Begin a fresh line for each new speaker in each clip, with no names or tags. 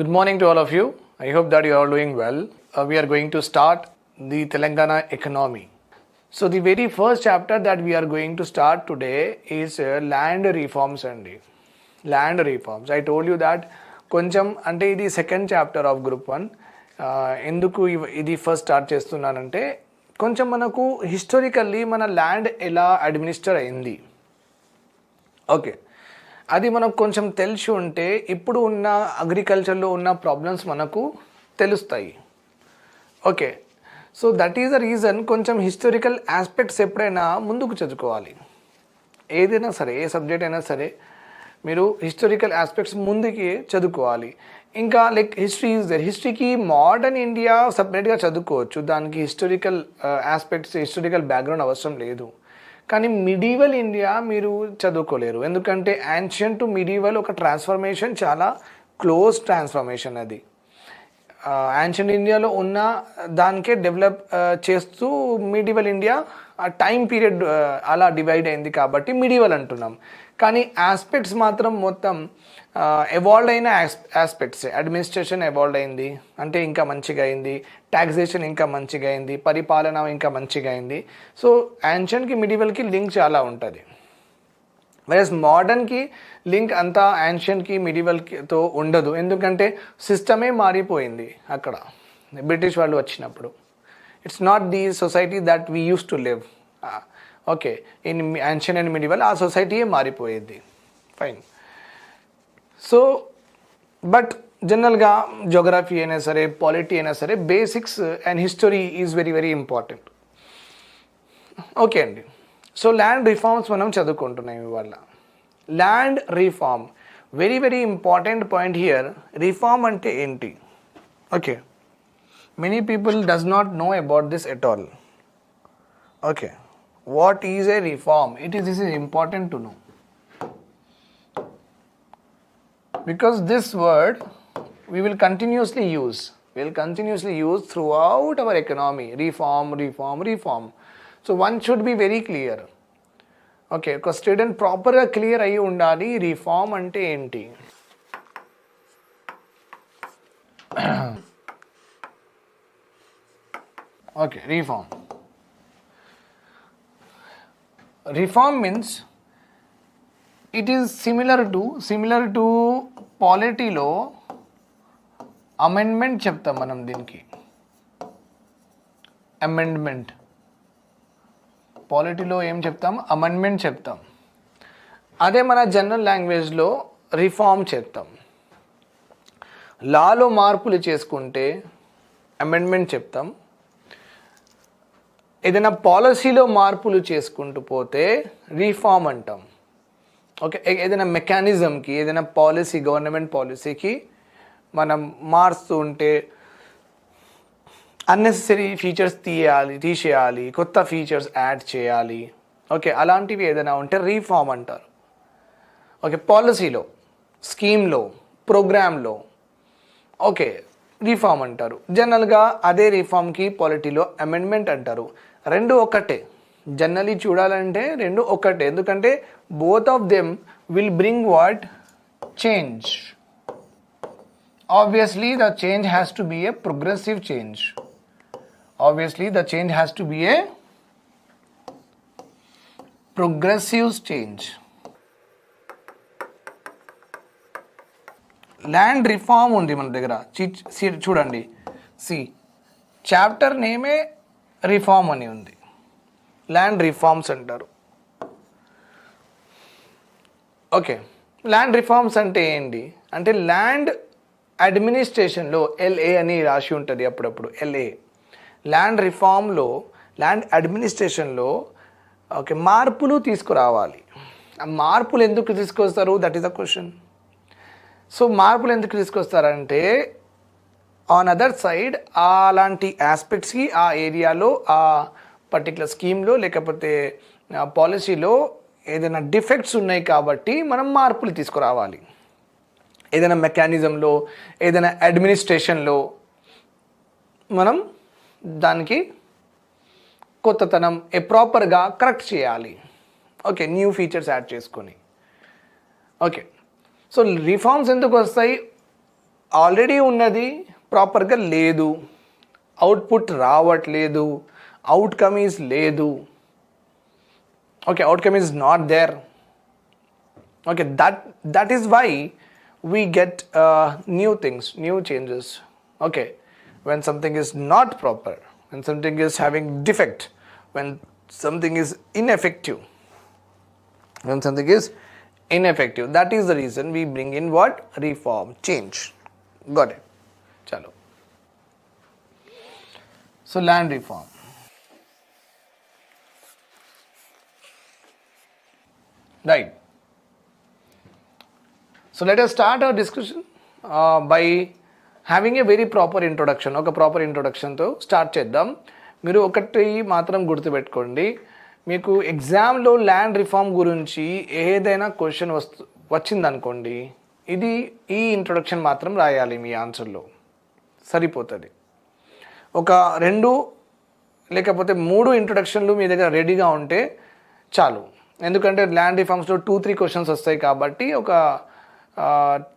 Good morning to all of you. I hope that you are doing well. We are going to start the Telangana economy. So the very first chapter that we are going to start today is land reforms and land reforms. I told you that కొంచెం అంటే ఇది second chapter of group 1. ఎందుకు ఇది first start చేస్తున్నానంటే కొంచెం మనకు historically మన land ఎలా అడ్మినిస్టర్ అయింది, ఓకే, అది మనకు కొంచెం తెలిసి ఉంటే ఇప్పుడు ఉన్న అగ్రికల్చర్లో ఉన్న ప్రాబ్లమ్స్ మనకు తెలుస్తాయి. Okay, so that is the reason కొంచెం హిస్టారికల్ ఆస్పెక్ట్స్ ఎప్పుడైనా ముందుకు చదువుకోవాలి. ఏదైనా సరే, ఏ సబ్జెక్ట్ అయినా సరే మీరు హిస్టారికల్ ఆస్పెక్ట్స్ ముందుకి చదువుకోవాలి. ఇంకా లైక్ హిస్టరీ ఈజ్ దర్, హిస్టరీకి మోడర్న్ ఇండియా సపరేట్గా చదువుకోవచ్చు, దానికి హిస్టారికల్ ఆస్పెక్ట్స్ హిస్టారికల్ బ్యాక్గ్రౌండ్ అవసరం లేదు. కానీ మిడీవల్ ఇండియా మీరు చదువుకోలేరు, ఎందుకంటే యాన్షియంట్ టు మిడీవల్ ఒక ట్రాన్స్ఫర్మేషన్, చాలా క్లోజ్ ట్రాన్స్ఫర్మేషన్. అది యాన్షియంట్ ఇండియాలో ఉన్న దానికే డెవలప్ చేస్తూ మిడీవల్ ఇండియా ఆ టైం పీరియడ్ అలా డివైడ్ అయింది కాబట్టి మిడీవల్ అంటున్నాం. కానీ ఆస్పెక్ట్స్ మాత్రం మొత్తం ఎవాల్వ్ అయిన ఆస్పెక్ట్స్. అడ్మినిస్ట్రేషన్ ఎవాల్వ్ అయింది అంటే ఇంకా మంచిగా అయింది, ట్యాక్సేషన్ ఇంకా మంచిగా అయింది, పరిపాలన ఇంకా మంచిగా అయింది. సో యాన్షియంట్కి మిడివల్కి లింక్ చాలా ఉంటుంది. వైరస్ మోడర్న్కి లింక్ అంతా యాన్షియంట్కి మిడివల్తో ఉండదు, ఎందుకంటే సిస్టమే మారిపోయింది అక్కడ బ్రిటిష్ వాళ్ళు వచ్చినప్పుడు. It's not the society that we use to live. Okay, in ancient and medieval ఆ సొసైటీయే మారిపోయేది. ఫైన్. సో బట్ జనరల్గా జోగ్రఫీ అయినా సరే, పాలిటీ అయినా సరే, basics and history is very very important. Okay అండి, సో ల్యాండ్ రిఫార్మ్స్ మనం చదువుకుంటున్నాం ఇవాళ. Land reform very very important point here. Reform అంటే ఏంటి? Okay, many people does not know about this at all. Okay, what is a reform? This is important to know, because this word we will continuously use. Throughout our economy. Reform. So one should be very clear. Okay, because student proper ga clear ayi undali reform ante enti. Okay, reform means it is similar to పాలిటీలో amendment చెప్తాం మనం. దీనికి amendment, పాలిటీలో ఏం చెప్తాం? Amendment చెప్తాం. అదే మన general లాంగ్వేజ్లో రిఫార్మ్ చేస్తాం. లాలో మార్పులు చేసుకుంటే అమెండ్మెంట్ చెప్తాం. ఏదైనా పాలసీలో మార్పులు చేసుకుంటూ పోతే రిఫార్మ్ అంటాం. ఓకే, ఏదైనా మెకానిజంకి, ఏదైనా పాలసీ, గవర్నమెంట్ పాలసీకి మనం మారుస్తూ ఉంటే అన్నెసెసరీ ఫీచర్స్ తీసేయాలి, కొత్త ఫీచర్స్ యాడ్ చేయాలి. ఓకే, అలాంటివి ఏదైనా ఉంటే రిఫార్మ్ అంటారు. ఓకే, పాలసీలో, స్కీమ్లో, ప్రోగ్రాంలో ఓకే రిఫార్మ్ అంటారు. జనరల్గా అదే రిఫార్మ్కి పాలిటీలో అమెండ్మెంట్ అంటారు. రెండు ఒకటే, జనరలీ చూడాలంటే రెండు ఒకటే, ఎందుకంటే both of them will bring what? Change. Obviously the change has to be a progressive change. Land reform ఉంది మన దగ్గర. చూడండి, చాప్టర్ నేమే రిఫార్మ్ అని ఉంది. ల్యాండ్ రిఫార్మ్స్ అంటారు. ఓకే, ల్యాండ్ రిఫార్మ్స్ అంటే ఏంటి అంటే ల్యాండ్ అడ్మినిస్ట్రేషన్లో LA అని రాసి ఉంటుంది అప్పుడప్పుడు. LA ల్యాండ్ రిఫార్మ్లో, ల్యాండ్ అడ్మినిస్ట్రేషన్లో ఓకే మార్పులు తీసుకురావాలి. ఆ మార్పులు ఎందుకు తీసుకొస్తారు? That is the question. So మార్పులు ఎందుకు తీసుకొస్తారంటే ఆన్ అదర్ సైడ్ అలాంటి ఆస్పెక్ట్స్కి ఆ ఏరియాలో, ఆ పర్టికులర్ స్కీమ్లో లేకపోతే పాలసీలో ఏదైనా డిఫెక్ట్స్ ఉన్నాయి కాబట్టి మనం మార్పులు తీసుకురావాలి. ఏదైనా మెకానిజంలో, ఏదైనా అడ్మినిస్ట్రేషన్లో మనం దానికి కొత్తతనం ప్రాపర్గా కరెక్ట్ చేయాలి. ఓకే, న్యూ ఫీచర్స్ యాడ్ చేసుకొని. ఓకే, సో రిఫార్మ్స్ ఎందుకు వస్తాయి? ఆల్రెడీ ఉన్నది ప్రాపర్గా లేదు, అవుట్పుట్ రావట్లేదు, అవుట్కమ్ ఈజ్ లేదు, okay, outcome is not there. Okay, that is why we get new things, new changes. Okay, when something is not proper, when something is having defect, when something is ineffective, that is the reason we bring in what? Reform, change. Got it? Chalo. So land reform. Right. So let us start our discussion by having a very proper introduction. ఒక proper ఇంట్రొడక్షన్తో start చేద్దాం. మీరు ఒకటి మాత్రం గుర్తుపెట్టుకోండి, మీకు ఎగ్జామ్లో land reform గురించి ఏదైనా క్వశ్చన్ వచ్చిందనుకోండి, ఈ ఇంట్రొడక్షన్ మాత్రం రాయాలి మీ ఆన్సర్లో, సరిపోతుంది. ఒక 2 లేకపోతే 3 ఇంట్రొడక్షన్లు మీ దగ్గర రెడీగా ఉంటే చాలు. ఎందుకంటే ల్యాండ్ రిఫార్మ్స్లో 2-3 క్వశ్చన్స్ వస్తాయి కాబట్టి ఒక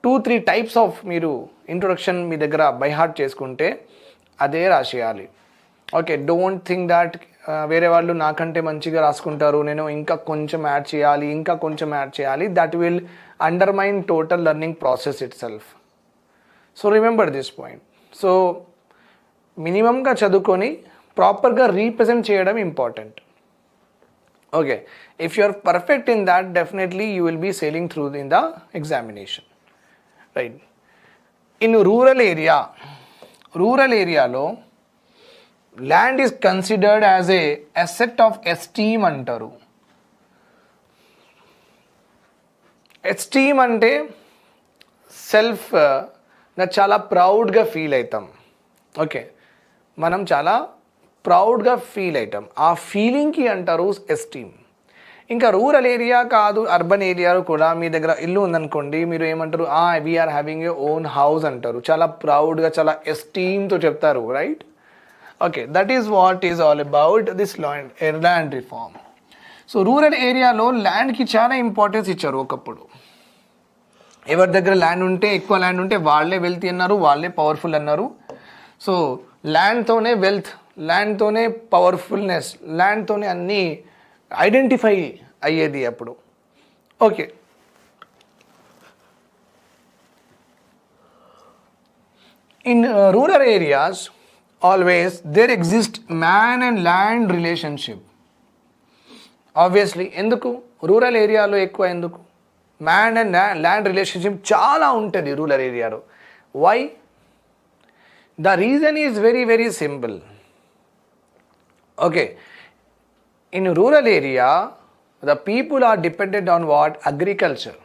2-3 టైప్స్ ఆఫ్ మీరు ఇంట్రొడక్షన్ మీ దగ్గర బై హార్ట్ చేసుకుంటే అదే రాసేయాలి. ఓకే, డోంట్ థింక్ దాట్ వేరే వాళ్ళు నాకంటే మంచిగా రాసుకుంటారు, నేను ఇంకా కొంచెం యాడ్ చేయాలి, that will undermine total learning process itself. So remember this point. So మినిమంగా చదువుకొని ప్రాపర్గా రీప్రజెంట్ చేయడం important. Okay, if you are perfect in that, definitely you will be sailing through in the examination, right? In rural area lo land is considered as a asset of esteem antaru. Esteem ante self na chala proud ga feel aitam. Okay, manam chala ప్రౌడ్గా feel అవుతాం, ఆ ఫీలింగ్కి అంటారు esteem. ఇంకా rural area కాదు, urban ఏరియాలో కూడా మీ దగ్గర ఇల్లు ఉందనుకోండి, మీరు ఏమంటారు, we are having a own house అంటారు, చాలా ప్రౌడ్గా, చాలా ఎస్టీమ్తో చెప్తారు, right? Okay, that is what is all about this land reform. So rural ఏరియాలో ల్యాండ్కి చాలా ఇంపార్టెన్స్ ఇచ్చారు ఒకప్పుడు. ఎవరి దగ్గర ల్యాండ్ ఉంటే, ఎక్కువ ల్యాండ్ ఉంటే వాళ్ళే వెల్తీ అన్నారు, వాళ్ళే పవర్ఫుల్ అన్నారు. సో ల్యాండ్తోనే వెల్త్, ల్యాండ్తోనే పవర్ఫుల్నెస్, ల్యాండ్తోనే అన్నీ ఐడెంటిఫై అయ్యేది అప్పుడు. Okay, in rural areas always there exist man and land relationship. Obviously ఎందుకు రూరల్ ఏరియాలో ఎక్కువ, ఎందుకు మ్యాన్ అండ్ ల్యాండ్ రిలేషన్షిప్ చాలా ఉంటుంది రూరల్ ఏరియాలో. Why? The reason is very, very simple. Okay, in rural area, the people are dependent on what? Agriculture.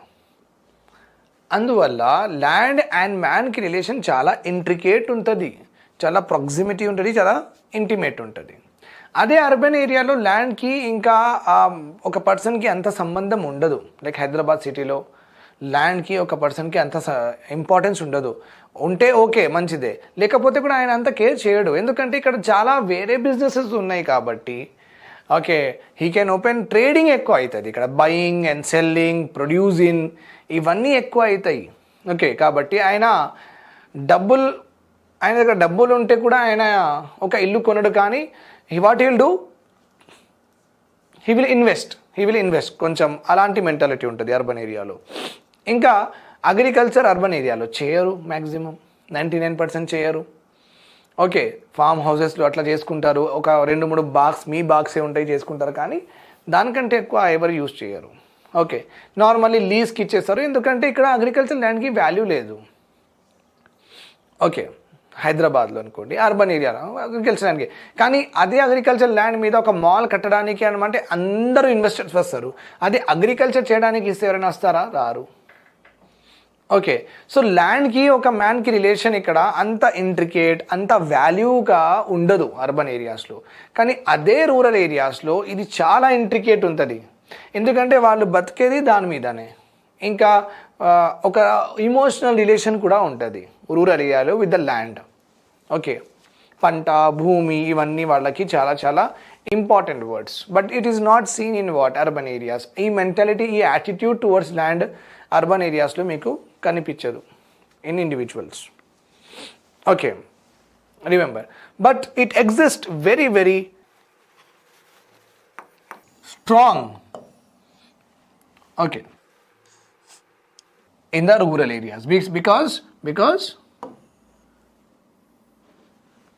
అందువల్ల land and మ్యాన్కి relation చాలా intricate ఉంటుంది, చాలా ప్రాక్సిమిటీ ఉంటుంది, చాలా ఇంటిమేట్ ఉంటుంది. అదే అర్బన్ ఏరియాలో ల్యాండ్కి ఇంకా ఒక పర్సన్కి అంత సంబంధం ఉండదు. లైక్ హైదరాబాద్ సిటీలో ల్యాండ్కి ఒక పర్సన్కి అంత ఇంపార్టెన్స్ ఉండదు. ఉంటే ఓకే, మంచిదే, లేకపోతే కూడా ఆయన అంత కేర్ చేయడు. ఎందుకంటే ఇక్కడ చాలా వేరే బిజినెసెస్ ఉన్నాయి కాబట్టి. Okay, he can open, trading ఎక్కువ అవుతుంది ఇక్కడ, బయింగ్ అండ్ సెల్లింగ్, ప్రొడ్యూసింగ్, ఇవన్నీ ఎక్కువ అవుతాయి. ఓకే, కాబట్టి ఆయన దగ్గర డబ్బులు ఉంటే కూడా ఆయన ఒక ఇల్లు కొనడు. కానీ what will do, he will invest కొంచెం. అలాంటి మెంటాలిటీ ఉంటుంది అర్బన్ ఏరియాలో. ఇంకా అగ్రికల్చర్ అర్బన్ ఏరియాలో చేయరు, మ్యాక్సిమం 99% చేయరు. ఓకే, ఫామ్ హౌసెస్లో అట్లా చేసుకుంటారు, ఒక 2-3 బాక్స్, మీ బాక్సే ఉంటాయి, చేసుకుంటారు, కానీ దానికంటే ఎక్కువ ఎవరు యూజ్ చేయరు. ఓకే, నార్మల్లీ లీజ్కి ఇచ్చేస్తారు, ఎందుకంటే ఇక్కడ అగ్రికల్చర్ ల్యాండ్కి వాల్యూ లేదు. ఓకే, హైదరాబాద్లో అనుకోండి, అర్బన్ ఏరియాలో అగ్రికల్చర్ ల్యాండ్కి. కానీ అదే అగ్రికల్చర్ ల్యాండ్ మీద ఒక మాల్ కట్టడానికి అనమంటే అందరూ ఇన్వెస్టర్స్ వస్తారు. అదే అగ్రికల్చర్ చేయడానికి ఇస్తే ఎవరైనా వస్తారా? రారు. ఓకే, సో ల్యాండ్కి ఒక మ్యాన్కి రిలేషన్ ఇక్కడ అంత ఇంట్రికేట్, అంత వాల్యూగా ఉండదు అర్బన్ ఏరియాస్లో. కానీ అదే రూరల్ ఏరియాస్లో ఇది చాలా ఇంట్రికేట్ ఉంటుంది, ఎందుకంటే వాళ్ళు బతికేది దాని మీదనే. ఇంకా ఒక ఇమోషనల్ రిలేషన్ కూడా ఉంటుంది రూరల్ ఏరియాలో విత్ ద ల్యాండ్. ఓకే, పంట, భూమి, ఇవన్నీ వాళ్ళకి చాలా చాలా important words. But it is not seen in what urban areas. ఈ మెంటాలిటీ, ఈ యాటిట్యూడ్ టువర్డ్స్ ల్యాండ్ అర్బన్ ఏరియాస్లో మీకు కనిపించదు in individuals. Okay, remember. But it exists very, very strong. Okay. In the rural areas. Because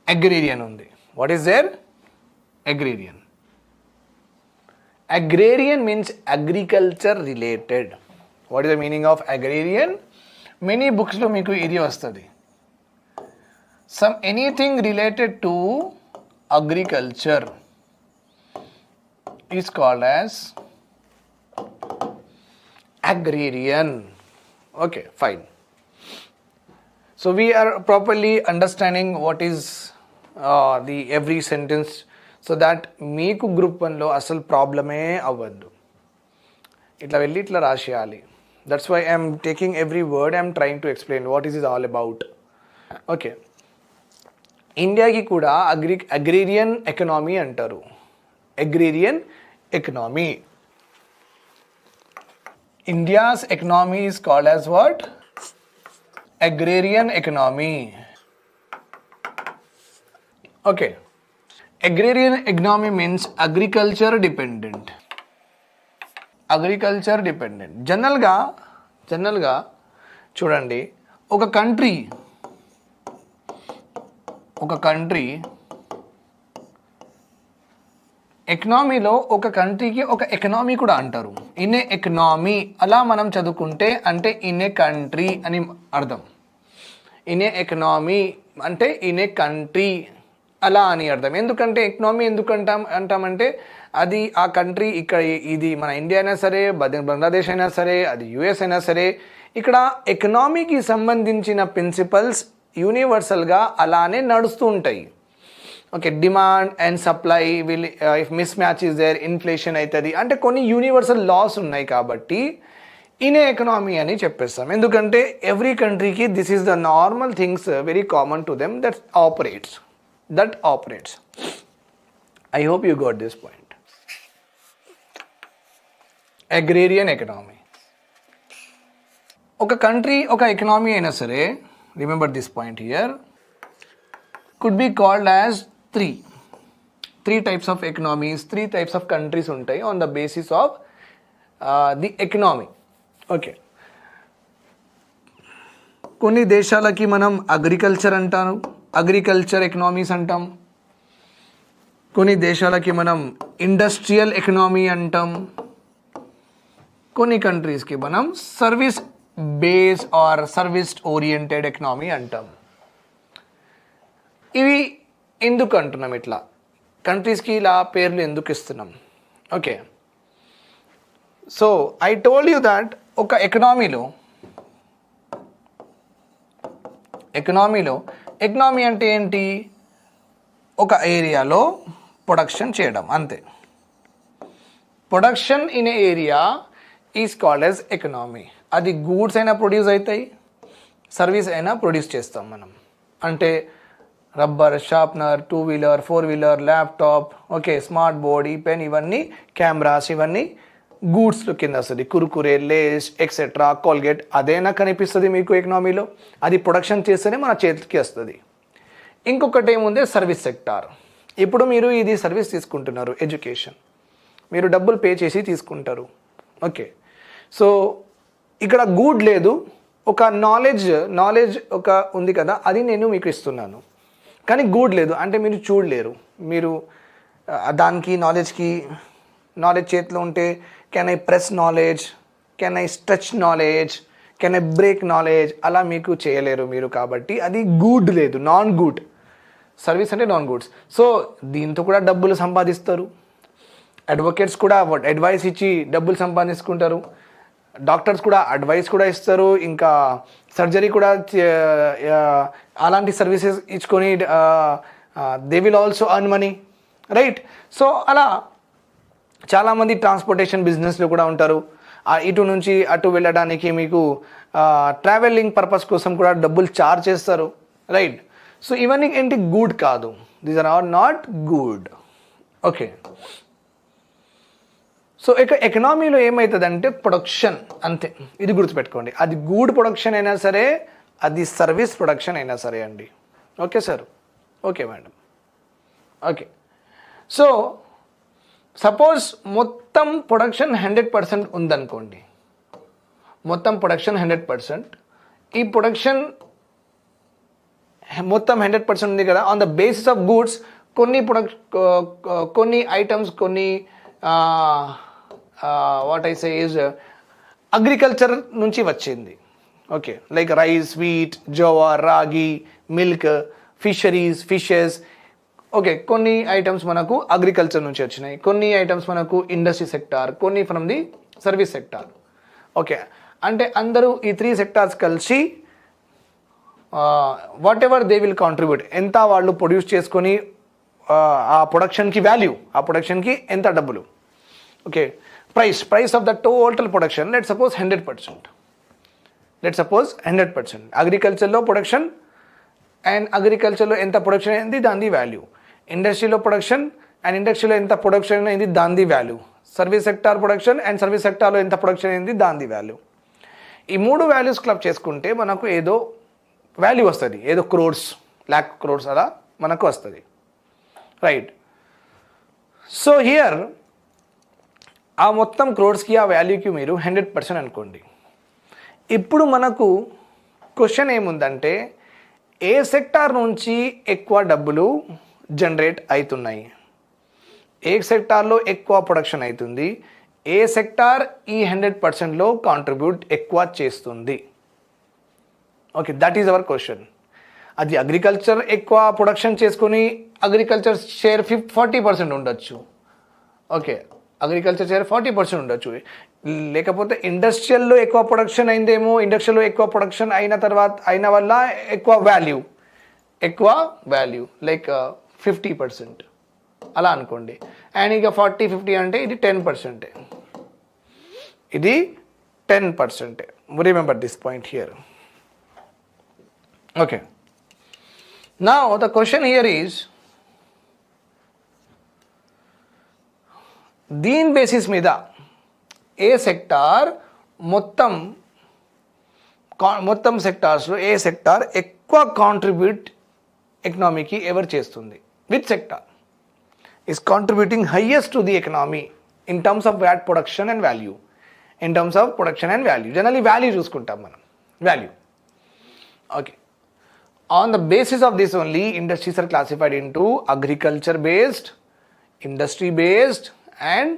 agrarian undi. What is there? Agrarian. Agrarian means agriculture related. What is the meaning of agrarian? Many books lo meeku idi vastadi. Some anything related to agriculture is called as agrarian. Okay, fine. So we are properly understanding what is the every sentence, so that మీకు group 1లో అసలు ప్రాబ్లమే అవ్వద్దు. ఇట్లా వెళ్ళి ఇట్లా రాసేయాలి. That's why I'm taking every word, I'm trying to explain what is is all about. Okay, ఇండియాకి కూడా అగ్రేరియన్ ఎకనామీ అంటారు. Agrarian economy. India's economy is called as what? Agrarian economy. Okay, agrarian economy means agriculture dependent. Agriculture dependent. జనరల్గా చూడండి, ఒక country ఎకనామీలో ఒక కంట్రీకి ఒక economy కూడా అంటారు. ఇన్ ఏ ఎకనామీ అలా మనం చదువుకుంటే అంటే ఇన్ ఏ కంట్రీ అని అర్థం. ఇన్ ఏ ఎకనామీ అంటే ఇన్ ఏ కంట్రీ అలా అని అర్థం. ఎందుకంటే ఎకనామీ ఎందుకు అంటామంటే అది ఆ కంట్రీ, ఇక్కడ ఇది మన ఇండియా అయినా సరే, బంగ్లాదేశ్ అయినా సరే, అది యుఎస్ అయినా సరే, ఇక్కడ ఎకనామీకి సంబంధించిన ప్రిన్సిపల్స్ యూనివర్సల్గా అలానే నడుస్తూ ఉంటాయి. Okay, demand and supply will if mismatch is there, inflation అవుతుంది. అంటే కొన్ని యూనివర్సల్ లాస్ ఉన్నాయి కాబట్టి ఇన్ ఎకనామీ అని చెప్పేస్తాం. ఎందుకంటే ఎవ్రీ కంట్రీకి this is the normal things very common to them that operates. I hope you got this point. Agrarian economy. ఒక కంట్రీ ఒక ఎకనామీ అయినా సరే, remember this point here, could be called as three types of economies, three types of countries ఉంటాయి on the basis of the economy. Okay, కొన్ని దేశాలకి మనం agriculture అంటాము, agriculture economies అంటాం. కొన్ని దేశాలకి మనం ఇండస్ట్రియల్ ఎకనామీ అంటాం. కొన్ని కంట్రీస్కి మనం service base or service oriented economy అంటాం. ఇవి ఎందుకు అంటున్నాం, ఇట్లా కంట్రీస్కి ఇలా పేర్లు ఎందుకు ఇస్తున్నాం? Okay, so I told you that ఒక ఎకనామీ అంటే ఏంటి? ఒక ఏరియాలో ప్రొడక్షన్ చేయడం, అంతే. Production in a area is called as economy. అది గూడ్స్ అయినా ప్రొడ్యూస్ అవుతాయి, సర్వీస్ అయినా ప్రొడ్యూస్ చేస్తాం మనం. అంటే rubber, sharpener, two wheeler, four wheeler, laptop, okay, smart board, ఈ పెన్, ఇవన్నీ కెమెరాస్, ఇవన్నీ గూడ్స్లో కింద వస్తుంది. కురుకురే, లేస్, ఎక్సెట్రా, కోల్గేట్, అదేనా కనిపిస్తుంది మీకు ఎకనామీలో. అది ప్రొడక్షన్ చేస్తేనే మన చేతికి వస్తుంది. ఇంకొకటి ఏముంది? Service sector. ఇప్పుడు మీరు ఇది సర్వీస్ తీసుకుంటున్నారు, ఎడ్యుకేషన్, మీరు డబ్బులు పే చేసి తీసుకుంటారు. ఓకే, సో ఇక్కడ గూడ్ లేదు, ఒక నాలెడ్జ్ ఒక ఉంది కదా, అది నేను మీకు ఇస్తున్నాను. కానీ గూడ్ లేదు అంటే మీరు చూడలేరు. మీరు దానికి నాలెడ్జ్ చేతిలో ఉంటే can I press knowledge, can I stretch knowledge, can I break knowledge, అలా మీకు చేయలేరు మీరు. కాబట్టి అది గూడ్ లేదు, నాన్ గూడ్. సర్వీస్ అంటే నాన్ గూడ్స్. సో దీంతో కూడా డబ్బులు సంపాదిస్తారు. అడ్వకేట్స్ కూడా అడ్వైస్ ఇచ్చి డబ్బులు సంపాదించుకుంటారు. డాక్టర్స్ కూడా అడ్వైస్ కూడా ఇస్తారు. ఇంకా సర్జరీ కూడా అలాంటి సర్వీసెస్ ఇచ్చుకొని they will also earn money, right? So అలా చాలామంది ట్రాన్స్పోర్టేషన్ బిజినెస్లో కూడా ఉంటారు. ఇటు నుంచి అటు వెళ్ళడానికి మీకు ట్రావెలింగ్ పర్పస్ కోసం కూడా డబ్బులు చార్జ్ చేస్తారు, రైట్? సో ఇవన్నీ ఏంటి? గుడ్ కాదు. These are all not good. Okay, so ఎకనామీలో ఏమవుతుందంటే ప్రొడక్షన్, అంతే. ఇది గుర్తుపెట్టుకోండి. అది గూడ్ ప్రొడక్షన్ అయినా సరే, అది సర్వీస్ ప్రొడక్షన్ అయినా సరే అండి. Okay sir, okay madam. Okay, so suppose మొత్తం ప్రొడక్షన్ 100% ఉందనుకోండి, మొత్తం ప్రొడక్షన్ 100%, ఈ ప్రొడక్షన్ మొత్తం 100% ఉంది కదా. On the basis of goods కొన్ని ఐటమ్స్, కొన్ని what I say is agriculture నుంచి వచ్చింది. Okay, like rice, wheat, jowar, రాగి, మిల్క్, ఫిషెస్. ఓకే, కొన్ని ఐటమ్స్ మనకు అగ్రికల్చర్ నుంచి వచ్చినాయి, కొన్ని ఐటమ్స్ మనకు ఇండస్ట్రీ సెక్టార్, కొన్ని from the service sector. Okay, అంటే అందరూ ఈ 3 సెక్టార్స్ కలిసి what ever they will contribute, ఎంత వాళ్ళు ప్రొడ్యూస్ చేసుకొని ఆ ప్రొడక్షన్కి వాల్యూ, ఆ ప్రొడక్షన్కి ఎంత డబ్బులు. Okay, price of the total production let suppose 100%. అగ్రికల్చర్లో ప్రొడక్షన్ అండ్ అగ్రికల్చర్లో ఎంత ప్రొడక్షన్ అయింది దాని వాల్యూ, ఇండస్ట్రీలో ప్రొడక్షన్ అండ్ ఇండస్ట్రీలో ఎంత ప్రొడక్షన్ అయింది దాని value, service sector production and service సెక్టార్లో ఎంత ప్రొడక్షన్ అయింది దాని వాల్యూ. ఈ 3 వాల్యూస్ క్లబ్ చేసుకుంటే మనకు ఏదో వాల్యూ వస్తుంది, ఏదో క్రోర్స్, lakh crores అలా మనకు వస్తుంది, రైట్. సో హియర్ ఆ మొత్తం క్రోర్స్కి, ఆ వాల్యూకి మీరు 100% అనుకోండి. ఇప్పుడు మనకు క్వశ్చన్ ఏముందంటే, ఏ సెక్టార్ నుంచి ఎక్కువ డబ్బులు జనరేట్ అవుతున్నాయి, ఏ సెక్టార్లో ఎక్కువ ప్రొడక్షన్ అవుతుంది, ఏ సెక్టార్ ఈ 100%లో కాంట్రిబ్యూట్ ఎక్కువ చేస్తుంది. Okay, that is our question. అది అగ్రికల్చర్ ఎక్కువ ప్రొడక్షన్ చేసుకొని అగ్రికల్చర్ షేర్ 40% ఉండొచ్చు. ఓకే, అగ్రికల్చర్ షేర్ 40% ఉండొచ్చు. లేకపోతే ఇండస్ట్రియల్లో ఎక్కువ ప్రొడక్షన్ అయిందేమో, ఇండస్ట్రియల్లో ఎక్కువ ప్రొడక్షన్ అయిన వల్ల ఎక్కువ వాల్యూ లైక్ 50% అలా అనుకోండి. అండ్ ఇక 40-50 అంటే ఇది 10%, ఇది 10%. Remember this point here. Okay, now the question here is, దీని బేసిస్ మీద ఏ సెక్టార్ మొత్తం సెక్టార్స్లో ఏ సెక్టార్ ఎక్కువ కాంట్రిబ్యూట్ ఎకనామీకి ఎవరు చేస్తుంది, which sector is contributing highest to the economy in terms of VAT production and value. Generally value చూసుకుంటాం మనం, value. Okay, on the basis of this only industries are classified into agriculture based, industry based and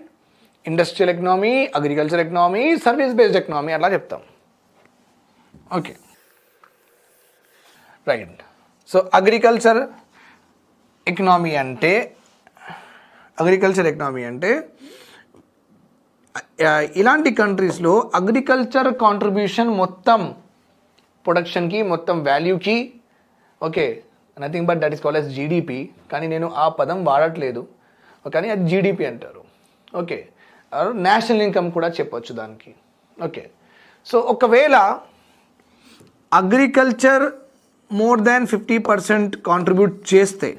industrial economy, agriculture economy, service based economy అట్లా చెప్తాం. Okay, right. So agriculture economy అంటే ఇలాంటి కంట్రీస్లో agriculture contribution మొత్తం ప్రొడక్షన్కి, మొత్తం వాల్యూకి, okay, nothing but that is called as GDP. కానీ నేను ఆ పదం వాడట్లేదు, కానీ అది జీడిపి అంటారు. ఓకే, నేషనల్ ఇన్కమ్ కూడా చెప్పొచ్చు దానికి. ఓకే, సో ఒకవేళ అగ్రికల్చర్ మోర్ దాన్ 50% కాంట్రిబ్యూట్ చేస్తే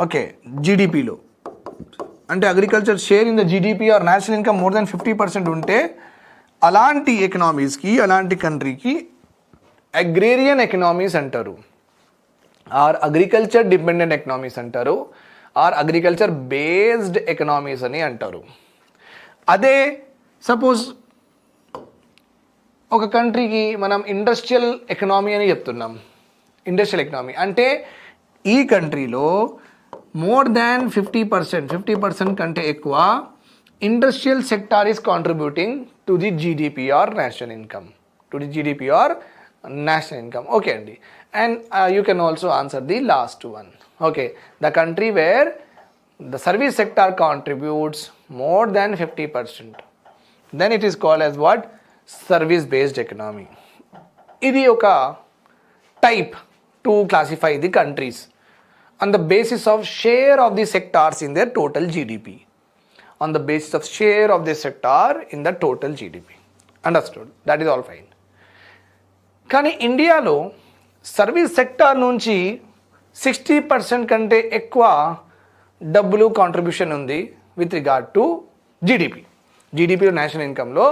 ఓకే, జీడిపిలో అంటే agriculture share in the GDP or national income more than 50% ఉంటే అలాంటి ఎకనామీస్కి, అలాంటి కంట్రీకి అగ్రేరియన్ ఎకనామీస్ అంటారు, ఆర్ అగ్రికల్చర్ డిపెండెంట్ ఎకనామీస్ అంటారు, ఆర్ అగ్రికల్చర్ బేస్డ్ ఎకనామీస్ అని అంటారు. అదే సపోజ్ ఒక కంట్రీకి మనం ఇండస్ట్రియల్ ఎకనామీ అని చెప్తున్నాం. ఇండస్ట్రియల్ ఎకనామీ అంటే ఈ కంట్రీలో మోర్ దాన్ 50% కంటే ఎక్కువ industrial sector is contributing to the GDP or national income. Okay అండి, and you can also answer the last one. Okay, the country where the service sector contributes more than 50%, then it is called as what, service based economy. ఇది ఒక type to classify the countries on the basis of share of the sectors in their total GDP. Understood? That is all fine. కానీ ఇండియాలో service sector నుంచి 60% కంటే ఎక్కువ డబ్బులు contribution ఉంది with regard to జీడిపిలో నేషనల్ ఇన్కంలో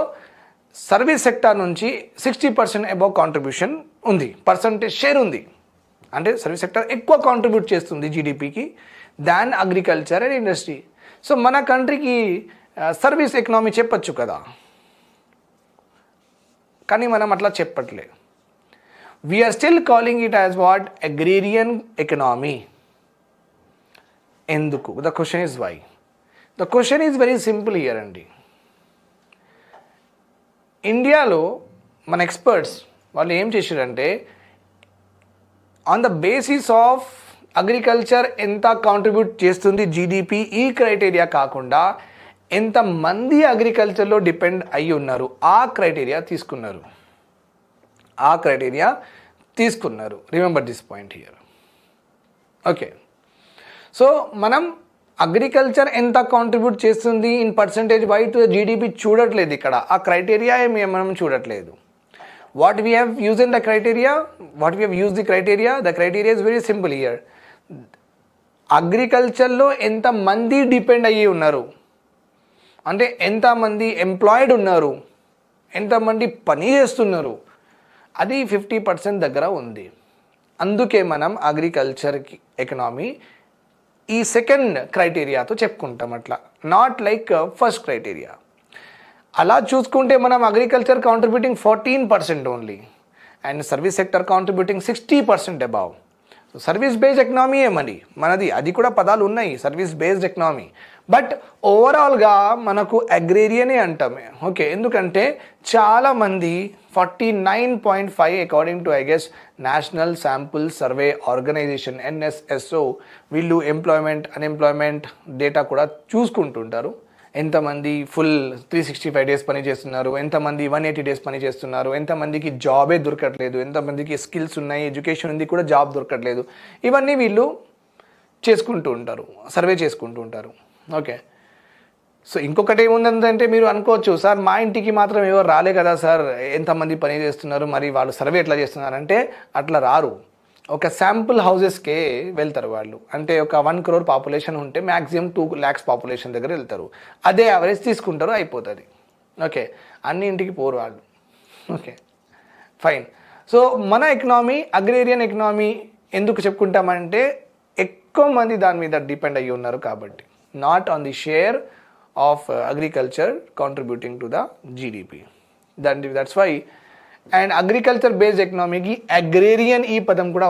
సర్వీస్ సెక్టార్ నుంచి 60% అబౌవ్ కాంట్రిబ్యూషన్ ఉంది, పర్సంటేజ్ షేర్ ఉంది. అంటే సర్వీస్ సెక్టార్ ఎక్కువ కాంట్రిబ్యూట్ చేస్తుంది జీడిపికి than agriculture and industry. So మన కంట్రీకి సర్వీస్ ఎకనామీ చెప్పచ్చు కదా, కానీ మనం అట్లా చెప్పట్లే. We are still calling it as what? Agrarian economy. ఎందుకు? The question is why. The question is very simple here అండి. ఇండియాలో మన ఎక్స్పర్ట్స్ వాళ్ళు ఏం చేశారంటే, on the basis of agriculture ఎంత కాంట్రిబ్యూట్ చేస్తుంది జీడిపి, ఈ క్రైటీరియా కాకుండా ఎంతమంది అగ్రికల్చర్లో డిపెండ్ అయ్యి ఉన్నారు ఆ క్రైటీరియా తీసుకున్నారు. Remember this point here. Okay, so మనం అగ్రికల్చర్ ఎంత కాంట్రిబ్యూట్ చేస్తుంది in percentage wise to GDP చూడట్లేదు ఇక్కడ, ఆ క్రైటీరియా మనం చూడట్లేదు. What we have use in the criteria, the criteria is very simple here. అగ్రికల్చర్లో ఎంతమంది డిపెండ్ అయ్యి ఉన్నారు, అంటే ఎంతమంది ఎంప్లాయిడ్ ఉన్నారు, ఎంతమంది పని చేస్తున్నారు, అది 50% దగ్గర ఉంది. అందుకే మనం అగ్రికల్చర్ ఎకనామీ ఈ సెకండ్ క్రైటీరియాతో చెప్పుకుంటాం అట్లా, నాట్ లైక్ ఫస్ట్ క్రైటీరియా. అలా చూసుకుంటే మనం agriculture contributing 14% only and service sector contributing 60% above. Service based economy మనది, అది కూడా పదాలు ఉన్నాయి, సర్వీస్ బేస్డ్ ఎకనామీ. బట్ ఓవరాల్గా మనకు అగ్రేరియనే అంటామే. ఓకే, ఎందుకంటే చాలామంది 49.5 according to I guess national sample survey organisation NSSO, వీళ్ళు ఎంప్లాయ్మెంట్ అన్ఎంప్లాయ్మెంట్ డేటా కూడా చూసుకుంటుంటారు. ఎంతమంది ఫుల్ 365 డేస్ పని చేస్తున్నారు, ఎంతమంది 180 డేస్ పని చేస్తున్నారు, ఎంతమందికి జాబే దొరకట్లేదు, ఎంతమందికి స్కిల్స్ ఉన్నాయి, ఎడ్యుకేషన్ ఉంది కూడా జాబ్ దొరకట్లేదు, ఇవన్నీ వీళ్ళు సర్వే చేసుకుంటూ ఉంటారు. ఓకే, సో ఇంకొకటి ఏముందంటే మీరు అనుకోవచ్చు, సార్ మా ఇంటికి మాత్రం ఎవరు రాలే కదా సార్, ఎంతమంది పని చేస్తున్నారు, మరి వాళ్ళు సర్వే ఎట్లా చేస్తున్నారంటే అట్లా రారు. ఒక శాంపుల్ హౌజెస్కే వెళ్తారు వాళ్ళు, అంటే ఒక 1 crore పాపులేషన్ ఉంటే మ్యాక్సిమం 2 lakhs పాపులేషన్ దగ్గర వెళ్తారు, అదే యావరేజ్ తీసుకుంటారు, అయిపోతుంది. ఓకే, అన్ని ఇంటికి పోరు వాళ్ళు. Okay, fine. సో మన ఎకనామీ అగ్రేరియన్ ఎకనామీ ఎందుకు చెప్పుకుంటామంటే ఎక్కువ మంది దాని మీద డిపెండ్ అయ్యి ఉన్నారు కాబట్టి, not on the share of agriculture contributing to the GDP. That's why. And agriculture based ఎకనామీకి అగ్రేరియన్ ఈ పదం కూడా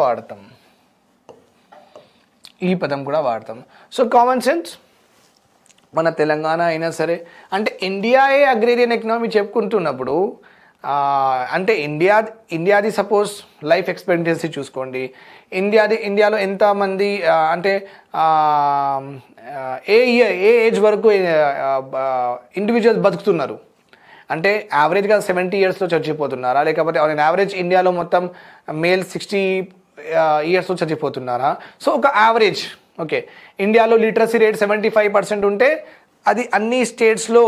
వాడతాం. సో కామన్ సెన్స్, మన తెలంగాణ అయినా సరే, అంటే ఇండియాయే అగ్రేరియన్ ఎకనామీ చెప్పుకుంటున్నప్పుడు, అంటే ఇండియాది సపోజ్ లైఫ్ ఎక్స్పెక్టెన్సీ చూసుకోండి, ఇండియాలో ఎంతమంది అంటే ఏ ఏజ్ వరకు ఇండివిజువల్స్ బతుకుతున్నారు, అంటే యావరేజ్గా 70 yearsలో చచ్చిపోతున్నారా, లేకపోతే ఆన్ యావరేజ్ ఇండియాలో మొత్తం మేల్ 60 yearsలో చచ్చిపోతున్నారా? సో ఒక యావరేజ్. ఓకే, ఇండియాలో లిటరసీ రేట్ 75% ఉంటే అది అన్ని స్టేట్స్లో,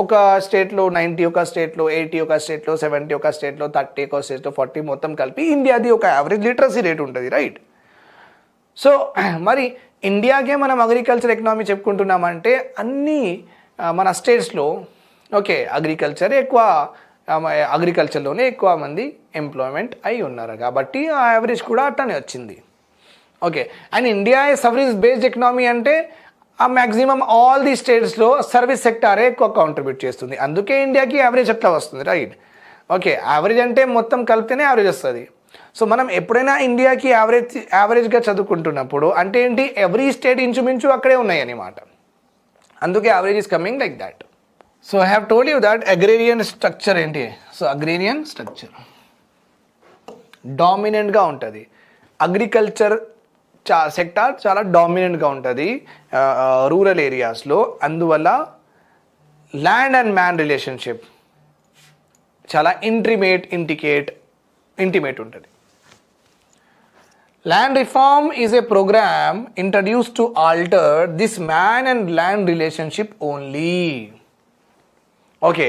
ఒక స్టేట్లో 90, ఒక స్టేట్లో 80, ఒక స్టేట్లో 70, ఒక స్టేట్లో 30, ఒక స్టేట్లో 40, మొత్తం కలిపి ఇండియాది ఒక యావరేజ్ లిటరసీ రేట్ ఉంటుంది, రైట్? సో మరి ఇండియాకే మనం అగ్రికల్చర్ ఎకనామీ చెప్పుకుంటున్నామంటే అన్నీ మన స్టేట్స్లో ఓకే అగ్రికల్చర్లోనే ఎక్కువ మంది ఎంప్లాయ్మెంట్ అయి ఉన్నారు కాబట్టి ఆ యావరేజ్ కూడా అట్టనే వచ్చింది. Okay, and India service based economy అంటే ఆ మ్యాక్సిమం ఆల్ ది స్టేట్స్లో సర్వీస్ సెక్టారే ఎక్కువ కాంట్రిబ్యూట్ చేస్తుంది, అందుకే ఇండియాకి యావరేజ్ అట్లా వస్తుంది, రైట్? ఓకే, యావరేజ్ అంటే మొత్తం కలిపితేనే యావరేజ్ వస్తుంది. సో మనం ఎప్పుడైనా ఇండియాకి యావరేజ్గా చదువుకుంటున్నప్పుడు అంటే ఏంటి, ఎవ్రీ స్టేట్ ఇంచుమించు అక్కడే ఉన్నాయి అన్నమాట, అందుకే average is coming like that. So I have told you that agrarian structure ఏంటి. సో అగ్రేరియన్ స్ట్రక్చర్ డామినెంట్గా ఉంటుంది, అగ్రికల్చర్ సెక్టార్ చాలా డామినెంట్గా ఉంటుంది రూరల్ ఏరియాస్లో, అందువల్ల ల్యాండ్ అండ్ మ్యాన్ రిలేషన్షిప్ చాలా ఇంటిమేట్ ఉంటుంది. Land reform is a program introduced to alter this man and land relationship only. Okay,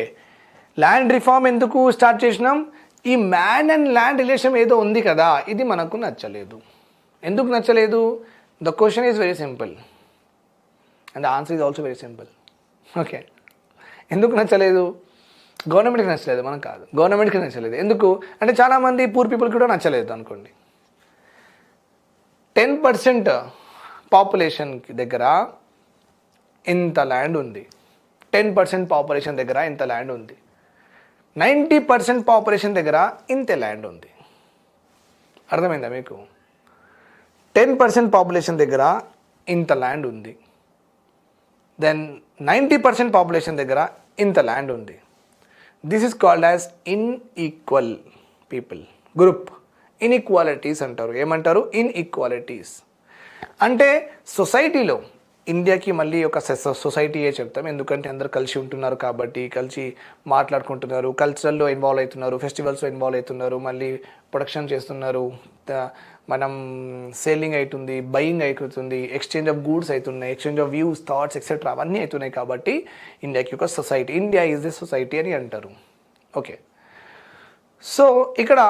land reform ఎందుకు start చేసినాం? ఈ మ్యాన్ అండ్ ల్యాండ్ రిలేషన్ ఏదో ఉంది కదా, ఇది మనకు నచ్చలేదు. ఎందుకు నచ్చలేదు? The question is very simple and the answer is also very simple. Okay, ఎందుకు నచ్చలేదు గవర్నమెంట్కి నచ్చలేదు, మనం కాదు, గవర్నమెంట్కి నచ్చలేదు. ఎందుకు అంటే చాలామంది పూర్ పీపుల్ కూడా నచ్చలేదు అనుకోండి. 10% పాపులేషన్కి దగ్గర ఇంత ల్యాండ్ ఉంది, 10% పాపులేషన్ దగ్గర ఇంత ల్యాండ్ ఉంది, 90% పాపులేషన్ దగ్గర ఇంత ల్యాండ్ ఉంది. అర్థమైందా మీకు? 10% పాపులేషన్ దగ్గర ఇంత ల్యాండ్ ఉంది, దెన్ 90% పాపులేషన్ దగ్గర ఇంత ల్యాండ్ ఉంది. This is called as ఇన్ఈక్వల్ people group. Inequalities అంటారు. ఏమంటారు? ఇన్ఈక్వాలిటీస్. అంటే సొసైటీలో, ఇండియాకి మళ్ళీ ఒక సొసైటీయే చెప్తాం, ఎందుకంటే అందరు కలిసి ఉంటున్నారు కాబట్టి, కలిసి మాట్లాడుకుంటున్నారు, కల్చరల్లో ఇన్వాల్వ్ అవుతున్నారు, ఫెస్టివల్స్లో ఇన్వాల్వ్ అవుతున్నారు, మళ్ళీ ప్రొడక్షన్ చేస్తున్నారు, మనం సేలింగ్ అవుతుంది, బయింగ్ అవుతుంది, ఎక్స్చేంజ్ ఆఫ్ గూడ్స్ అవుతున్నాయి, exchange of views, thoughts etcetera అవన్నీ అవుతున్నాయి. కాబట్టి ఇండియాకి ఒక society, India is the society అని అంటారు. ఓకే, సో ఇక్కడ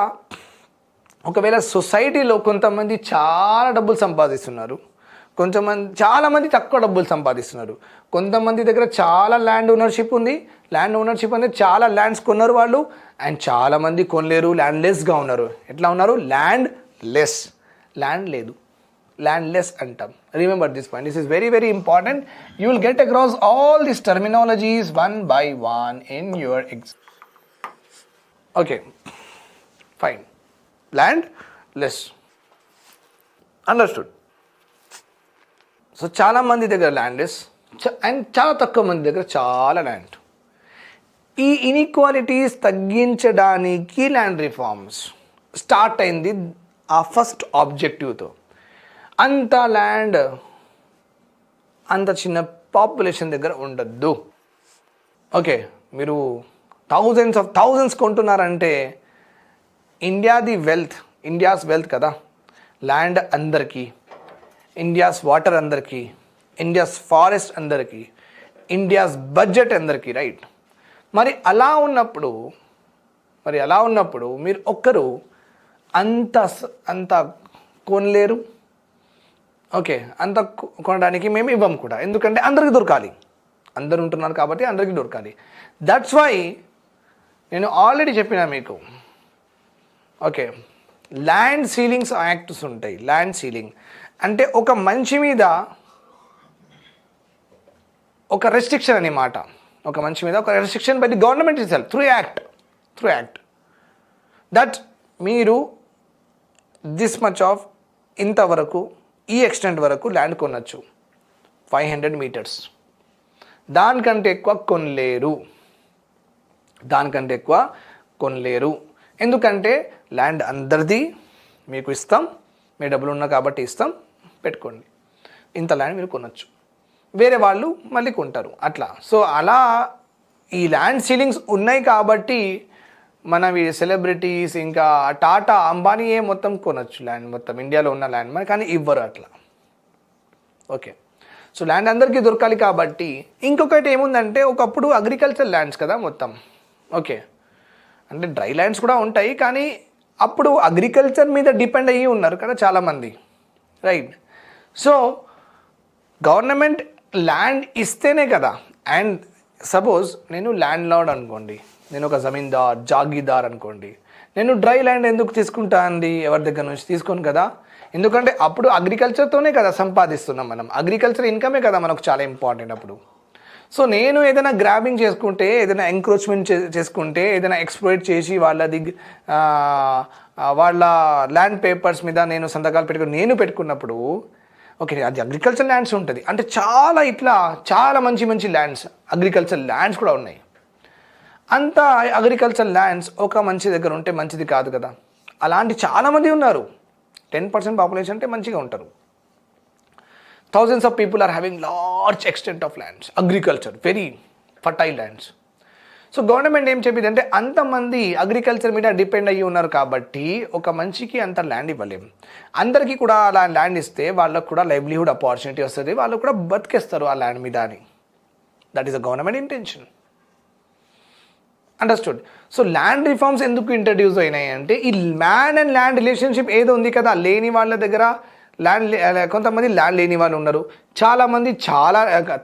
ఒకవేళ సొసైటీలో కొంతమంది చాలా డబ్బులు సంపాదిస్తున్నారు, చాలామంది తక్కువ డబ్బులు సంపాదిస్తున్నారు, కొంతమంది దగ్గర చాలా ల్యాండ్ ఓనర్షిప్ ఉంది, ల్యాండ్ ఓనర్షిప్ అనేది చాలా ల్యాండ్స్ కొన్నారు వాళ్ళు, అండ్ చాలామంది కొనలేరు, ల్యాండ్ లెస్గా ఉన్నారు. ఎట్లా ఉన్నారు? ల్యాండ్ లెస్, ల్యాండ్ లేదు, ల్యాండ్ లెస్ అంటాం. Remember this point, this is very very important. You will get across all these terminologies one by one in your exam. Okay, fine. Land less, understood. So చాలామంది దగ్గర land less and చాలా తక్కువ మంది దగ్గర చాలా land. ఈ inequalities తగ్గించడానికి land reforms start అయింది ఆ ఫస్ట్ ఆబ్జెక్టివ్తో. అంత ల్యాండ్ అంత చిన్న పాపులేషన్ దగ్గర ఉండద్దు. ఓకే, మీరు థౌజండ్స్ కొంటున్నారంటే ఇండియాస్ వెల్త్ కదా, ల్యాండ్ అందరికీ, ఇండియాస్ వాటర్ అందరికీ, ఇండియాస్ ఫారెస్ట్ అందరికీ, ఇండియాస్ బడ్జెట్ అందరికీ, రైట్? మరి అలా ఉన్నప్పుడు మీరు ఒక్కరు అంత కొనలేరు. ఓకే, అంత కొనడానికి మేము ఇవ్వం కూడా, ఎందుకంటే అందరికీ దొరకాలి, అందరు ఉంటున్నారు కాబట్టి అందరికీ దొరకాలి. దట్స్ వై నేను ఆల్రెడీ చెప్పిన మీకు. ఓకే, ల్యాండ్ సీలింగ్స్ యాక్ట్స్ ఉంటాయి. ల్యాండ్ సీలింగ్ అంటే ఒక మనిషి మీద ఒక రెస్ట్రిక్షన్ అన్నమాట. ఒక మనిషి మీద ఒక restriction by the government itself through act that మీరు దిస్ మచ్ ఆఫ్ ఇంతవరకు, ఈ ఎక్స్టెంట్ వరకు ల్యాండ్ కొనచ్చు, 500 మీటర్స్. దానికంటే ఎక్కువ కొనలేరు. ఎందుకంటే ల్యాండ్ అందరిది, మీకు ఇస్తాం, మీ డబ్బులు ఉన్నా కాబట్టి ఇస్తాం, పెట్టుకోండి. ఇంత ల్యాండ్ మీరు కొనచ్చు, వేరే వాళ్ళు మళ్ళీ కొంటారు, అట్లా. సో అలా ఈ ల్యాండ్ సీలింగ్స్ ఉన్నాయి కాబట్టి మనవి సెలబ్రిటీస్, ఇంకా టాటా, అంబానీయే మొత్తం కొనచ్చు ల్యాండ్, మొత్తం ఇండియాలో ఉన్న ల్యాండ్ మరి, కానీ ఇవ్వరు అట్లా. ఓకే, సో ల్యాండ్ అందరికీ దొరకాలి కాబట్టి. ఇంకొకటి ఏముందంటే, ఒకప్పుడు అగ్రికల్చర్ ల్యాండ్స్ కదా మొత్తం. ఓకే, అంటే డ్రై ల్యాండ్స్ కూడా ఉంటాయి, కానీ అప్పుడు అగ్రికల్చర్ మీద డిపెండ్ అయ్యి ఉన్నారు కదా చాలామంది, రైట్? సో గవర్నమెంట్ ల్యాండ్ ఇస్తేనే కదా. అండ్ సపోజ్ నేను ల్యాండ్ లార్డ్ అనుకోండి, నేను ఒక జమీందార్, జాగీదార్ అనుకోండి, నేను డ్రై ల్యాండ్ ఎందుకు తీసుకుంటా అండి? ఎవరి దగ్గర నుంచి తీసుకోను కదా, ఎందుకంటే అప్పుడు అగ్రికల్చర్తోనే కదా సంపాదిస్తున్నాం మనం, అగ్రికల్చర్ ఇన్కమే కదా మనకు చాలా ఇంపార్టెంట్ అప్పుడు. సో నేను ఏదైనా గ్రాబింగ్ చేసుకుంటే, ఏదైనా ఎంక్రోచ్మెంట్ చేసుకుంటే, ఏదైనా ఎక్స్ప్లోయిట్ చేసి వాళ్ళ ల్యాండ్ పేపర్స్ మీద నేను సంతకాలు పెట్టుకున్నప్పుడు, ఓకే, అది అగ్రికల్చర్ ల్యాండ్స్ ఉంటుంది. అంటే చాలా మంచి ల్యాండ్స్, అగ్రికల్చర్ ల్యాండ్స్ కూడా ఉన్నాయి. అంత అగ్రికల్చర్ ల్యాండ్స్ ఒక మనిషి దగ్గర ఉంటే మంచిది కాదు కదా. అలాంటి చాలామంది ఉన్నారు. 10% పాపులేషన్ అంటే మంచిగా ఉంటారు. Thousands of people are having large extent of lands, agriculture, very fertile lands. So government ఏం చెప్పిందంటే, అంతమంది అగ్రికల్చర్ మీద డిపెండ్ అయ్యి ఉన్నారు కాబట్టి ఒక మనిషికి అంత ల్యాండ్ ఇవ్వలేము. అందరికీ కూడా అలా ల్యాండ్ ఇస్తే వాళ్ళకు కూడా లైవ్లీహుడ్ ఆపర్చునిటీ వస్తుంది, వాళ్ళు కూడా బతికేస్తారు ఆ ల్యాండ్ మీద అని. That is the government intention. Understood? So land reforms ఎందుకు ఇంట్రడ్యూస్ అయినాయి అంటే, ఈ మ్యాన్ అండ్ ల్యాండ్ రిలేషన్షిప్ ఏదో ఉంది కదా, లేని వాళ్ళ దగ్గర కొంతమంది ల్యాండ్ లేని వాళ్ళు ఉన్నారు,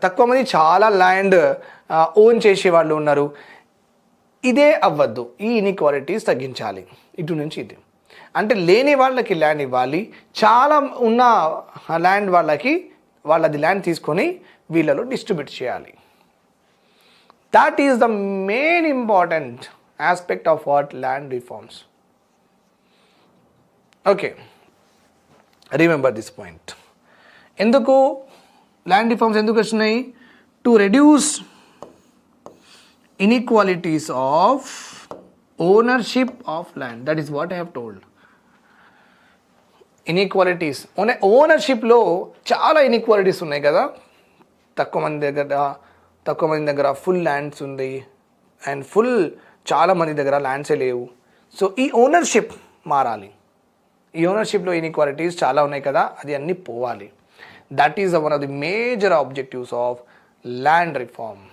తక్కువ మంది చాలా ల్యాండ్ ఓన్ చేసే వాళ్ళు ఉన్నారు. ఇదే అవ్వద్దు, ఈ ఇన్ఈక్వాలిటీస్ తగ్గించాలి, ఇటు నుంచి ఇది. అంటే లేని వాళ్ళకి ల్యాండ్ ఇవ్వాలి, చాలా ఉన్న ల్యాండ్ వాళ్ళకి వాళ్ళది ల్యాండ్ తీసుకొని వీళ్ళలో డిస్ట్రిబ్యూట్ చేయాలి. That is the main important aspect of what land reforms. Okay, remember this point. ఎందుకు ల్యాండ్ రిఫార్మ్స్ ఎందుకు వచ్చినాయి? To reduce inequalities of ownership of land. That is what I have told. Inequalities ఓనర్షిప్లో చాలా inequalities ఉన్నాయి కదా. తక్కువ మంది దగ్గర full lands ఉంది అండ్ చాలా మంది దగ్గర ల్యాండ్సే లేవు. సో ఈ ఓనర్షిప్ మారాలి. ఈ ఓనర్షిప్లో ఇన్ఈక్వాలిటీస్ చాలా ఉన్నాయి కదా, అది అన్నీ పోవాలి. That is one of the major objectives of land reform.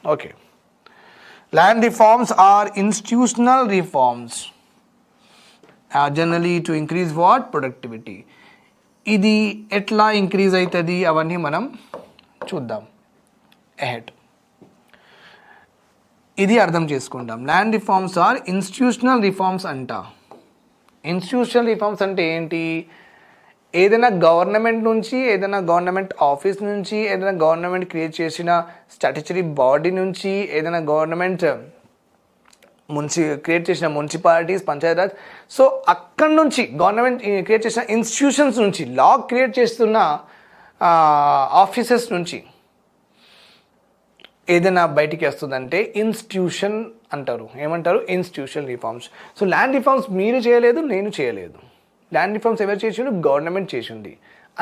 Okay, land reforms are institutional reforms, generally to increase what? Productivity. ఇది ఎట్లా ఇంక్రీజ్ అవుతుంది అవన్నీ మనం చూద్దాం అహెడ్. ఇది అర్థం చేసుకుంటాం. Land reforms are institutional reforms అంట. ఇన్స్టిట్యూషనల్ రిఫార్మ్స్ అంటే ఏంటి? ఏదైనా గవర్నమెంట్ నుంచి, ఏదైనా గవర్నమెంట్ ఆఫీస్ నుంచి, ఏదైనా గవర్నమెంట్ క్రియేట్ చేసిన స్టాట్యుటరీ బాడీ నుంచి, ఏదైనా గవర్నమెంట్ క్రియేట్ చేసిన మున్సిపాలిటీస్, పంచాయతీరాజ్, సో అక్కడి నుంచి గవర్నమెంట్ క్రియేట్ చేసిన ఇన్స్టిట్యూషన్స్ నుంచి, లా క్రియేట్ చేస్తున్న ఆఫీసెస్ నుంచి ఏదైనా బయటికి వస్తుందంటే ఇన్స్టిట్యూషన్ అంటారు. ఏమంటారు? Institution reforms. So land reforms మీరు చేయలేదు, నేను చేయలేదు. ల్యాండ్ రిఫార్మ్స్ ఎవరు చేసిండు? గవర్నమెంట్ చేసింది.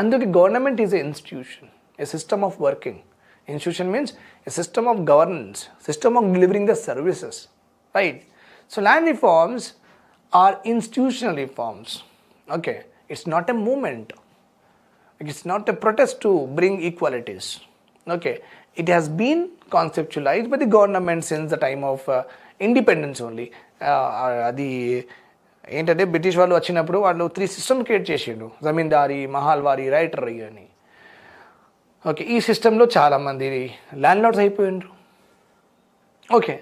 అందుకే government is a institution, a system of working. Institution means a system of governance, system of delivering the services, right? So land reforms are institutional reforms. Okay, it's not a movement, it's not a protest to bring equalities. Okay, it has been conceptualized by the government since the time of independence only. అది ఏంటంటే British వాళ్ళు వచ్చినప్పుడు వాళ్ళు 3 system create చేసిండు, జమీందారీ, మహాల్వారీ, రైటరీ అని. Okay, ఈ సిస్టంలో చాలామంది ల్యాండ్ లార్డ్స్ అయిపోయినారు. ఓకే,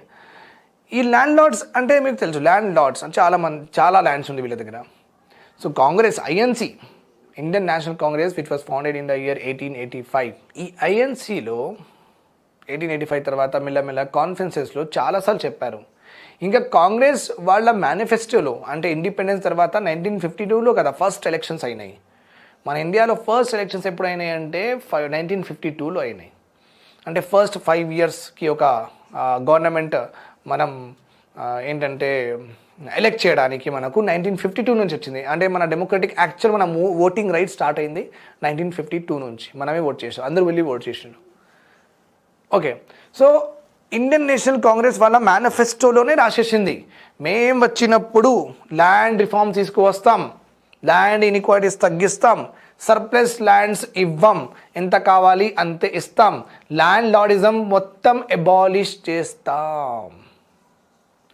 ఈ ల్యాండ్ లార్డ్స్ అంటే మీకు తెలుసు, ల్యాండ్ లార్డ్స్ చాలా ల్యాండ్స్ ఉంది వీళ్ళ దగ్గర. So Congress, INC, Indian national Congress, which was founded in the year 1885. ఈ ఐఎన్సిలో 1885 తర్వాత మెల్లమెల్ల కాన్ఫరెన్సెస్లో చాలాసార్లు చెప్పారు. ఇంకా కాంగ్రెస్ వాళ్ళ మేనిఫెస్టోలో, అంటే ఇండిపెండెన్స్ తర్వాత 1952లో కదా ఫస్ట్ ఎలక్షన్స్ అయినాయి. మన ఇండియాలో ఫస్ట్ ఎలక్షన్స్ ఎప్పుడు అయినాయి అంటే 1952లో అయినాయి. అంటే ఫస్ట్ 5 ఇయర్స్కి ఒక గవర్నమెంట్ మనం ఏంటంటే ఎలెక్ట్ చేయడానికి మనకు 1952 నుంచి వచ్చింది. అంటే మన డెమోక్రటిక్ యాక్చువల్ మన ఓటింగ్ రైట్ స్టార్ట్ అయింది 1952 నుంచి. మనమే ఓట్ చేసాం, అందరూ వెళ్ళి ఓట్ చేసిండు. Okay, so Indian national Congress వాళ్ళ మేనిఫెస్టోలోనే రాసేసింది, మేము వచ్చినప్పుడు ల్యాండ్ రిఫార్మ్ తీసుకువస్తాం, ల్యాండ్ ఇన్ఈక్వాలిటీస్ తగ్గిస్తాం, సర్ప్లస్ ల్యాండ్స్ ఇవ్వం, ఎంత కావాలి అంతే ఇస్తాం, ల్యాండ్ లార్డిజం మొత్తం అబాలిష్ చేస్తాం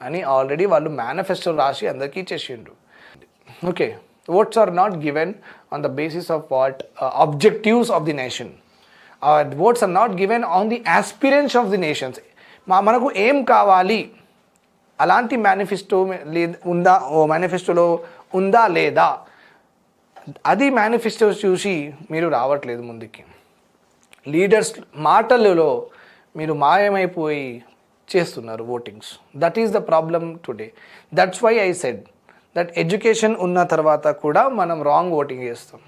అని ఆల్రెడీ వాళ్ళు మేనిఫెస్టో రాసి అందరికీ ఇచ్చేసిండ్రు. Okay, votes are not given on the basis of what objectives of the nation. Votes are not given on the aspirants of the nations. మనకు ఏం కావాలి అలాంటి మేనిఫెస్టోలో ఉందా లేదా, అది మేనిఫెస్టో చూసి మీరు రావట్లేదు ముందుకి. లీడర్స్ మాటలలో మీరు మాయమైపోయి చేస్తున్నారు votings. That is the problem today. That's why I said that education ఉన్న తర్వాత కూడా మనం రాంగ్ ఓటింగ్ చేస్తాం.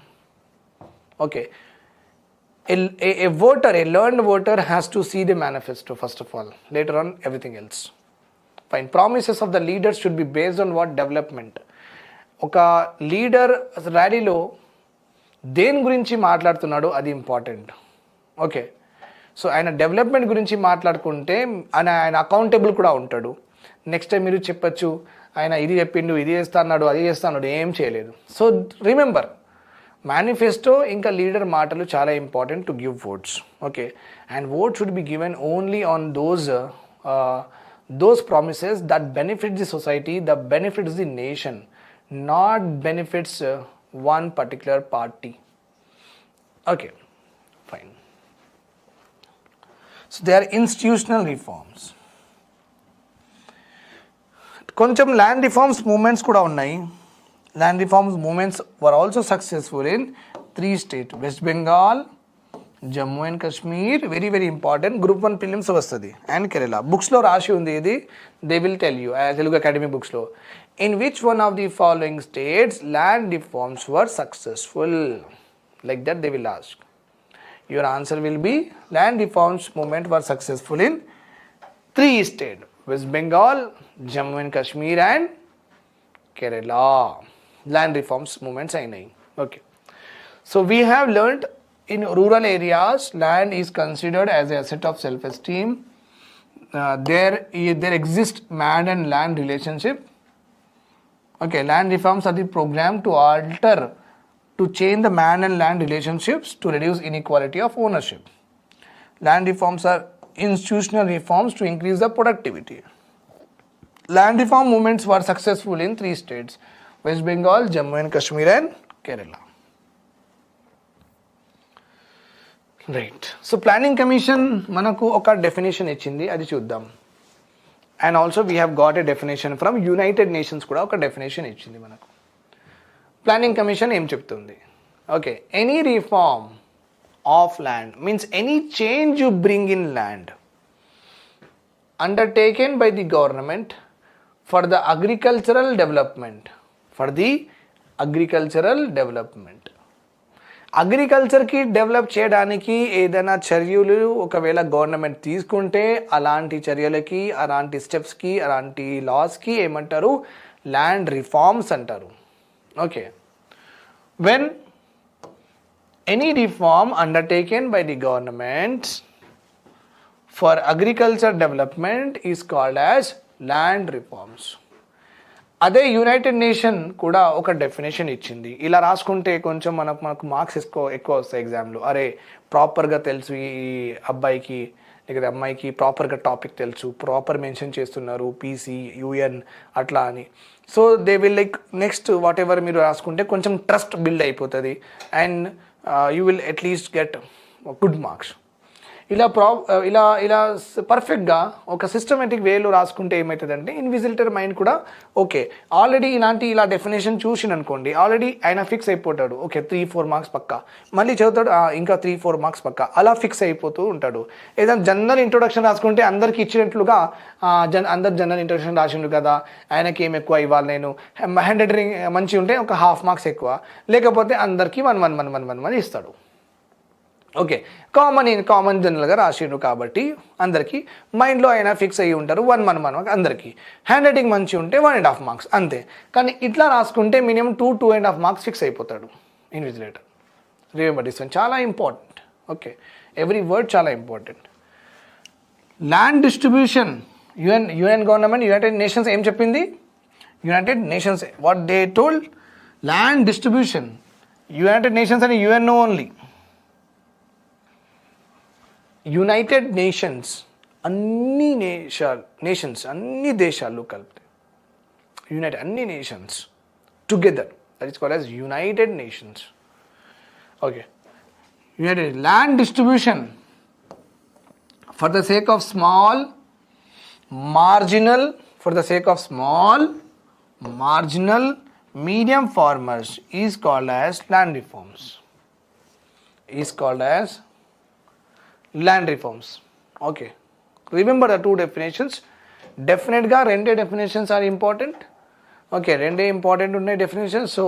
Okay, a voter, a learned voter has to see the manifesto first of all, later on everything else. Fine, promises of the leaders should be based on what? Development. ఒక leader ర్యాలీలో దేని గురించి మాట్లాడుతున్నాడో అది important. Okay, so ఆయన development గురించి మాట్లాడుకుంటే ఆయన అకౌంటబుల్ కూడా ఉంటాడు. నెక్స్ట్ టైం మీరు చెప్పచ్చు, ఆయన ఇది చెప్పిండు, ఇది చేస్తాడు, అది చేస్తాడు, ఏం చేయలేదు. సో రిమెంబర్, మేనిఫెస్టో ఇంకా లీడర్ మాటలు చాలా important to give votes. Okay, and vote should be given only on those promises that benefit the society, that benefits the nation, not benefits one particular party. Okay, fine. So they are institutional reforms. కొంచెం land reforms movements కూడా ఉన్నాయి. Land reforms movements were also successful in 3 states, West Bengal, Jammu and Kashmir, very very important, group 1 prelims వస్తుంది, and Kerala. బుక్స్లో రాసి ఉంది ఇది, they will tell you Telugu academy బుక్స్లో. In which one of the following states land reforms were successful, like that they will ask. Your answer will be land reforms movement were successful in 3 states, West Bengal, Jammu and Kashmir and Kerala. Land reforms movements అయినాయి. Okay, so we have learned in rural areas land is considered as an asset of self-esteem. There exists man and land relationship. Okay, land reforms are the program to change the man and land relationships to reduce inequality of ownership. Land reforms are institutional reforms to increase the productivity. Land reform movements were successful in 3 states, West Bengal, Jammu and Kashmir and Kerala. Right. So planning commission మనకు ఒక definition ఇచ్చింది, అది చూద్దాం. And also we have got a definition from United Nations కూడా ఒక definition ఇచ్చింది మనకు. Planning commission ఏం చెప్తుంది? Okay, any reform of land means any change you bring in land undertaken by the government for the agricultural development. అగ్రికల్చర్కి develop చేయడానికి ఏదైనా చర్యలు ఒకవేళ గవర్నమెంట్ తీసుకుంటే అలాంటి చర్యలకి, అలాంటి స్టెప్స్కి, అలాంటి లాస్కి ఏమంటారు? ల్యాండ్ రిఫార్మ్స్ అంటారు. Okay, when any reform undertaken by the government for agriculture development is called as land reforms. అదే యునైటెడ్ నేషన్ కూడా ఒక డెఫినేషన్ ఇచ్చింది. ఇలా రాసుకుంటే కొంచెం మనకు మార్క్స్ ఎక్కువ వస్తాయి ఎగ్జామ్లో. అరే ప్రాపర్గా తెలుసు ఈ అబ్బాయికి లేకపోతే అమ్మాయికి, ప్రాపర్గా టాపిక్ తెలుసు, ప్రాపర్ మెన్షన్ చేస్తున్నారు, పీసీ, యూఎన్ అట్లా అని. So they will like next what ever మీరు రాసుకుంటే కొంచెం ట్రస్ట్ బిల్డ్ అయిపోతుంది and you will at least get good marks. ఇలా ఇలా పర్ఫెక్ట్గా ఒక సిస్టమేటిక్ వేలో రాసుకుంటే ఏమవుతుందంటే ఇన్విజిలేటర్ మైండ్ కూడా ఓకే ఆల్రెడీ ఇలా డెఫినేషన్ చూసిననుకోండి, ఆల్రెడీ ఆయన ఫిక్స్ అయిపోతాడు. ఓకే 3-4 మార్క్స్ పక్కా, మళ్ళీ చదువుతాడు ఇంకా 3-4 మార్క్స్ పక్కా, అలా ఫిక్స్ అయిపోతూ ఉంటాడు. ఏదైనా జనరల్ ఇంట్రొడక్షన్ రాసుకుంటే అందరికి ఇచ్చినట్లుగా అందరు జనరల్ ఇంట్రొడక్షన్ రాసిండు కదా, ఆయనకి ఏం ఎక్కువ ఇవ్వాలి, నేను హ్యాండ్ రైటింగ్ మంచిగా ఉంటే ఒక 1/2 మార్క్స్ ఎక్కువ, లేకపోతే అందరికీ 1 ఇస్తాడు. ఓకే, కామన్ జనరల్గా రాసిండు కాబట్టి అందరికీ మైండ్లో అయినా ఫిక్స్ అయ్యి ఉంటారు 1 అందరికీ. హ్యాండ్ రైటింగ్ మంచి ఉంటే 1.5 మార్క్స్ అంతే. కానీ ఇట్లా రాసుకుంటే మినిమం 2-2.5 మార్క్స్ ఫిక్స్ అయిపోతాడు ఇన్విజిలేటర్. రిమెంబర్ దిస్ వన్, చాలా ఇంపార్టెంట్. ఓకే, ఎవ్రీ వర్డ్ చాలా important. Land distribution, UN government, United nations ఏం చెప్పింది? United nations what they told, land distribution. United nations అని యుఎన్ ఓన్లీ. యునైటెడ్ నేషన్స్ అన్ని అన్ని దేశాలు కలిపితే అన్ని nations together, that is called as United nations. Okay, United land distribution for the sake of small marginal medium farmers is called as land reforms. Okay, remember the 2 definitions. Definitely రెండే definitions are important. Okay, రెండే important ఉన్నాయి definitions. So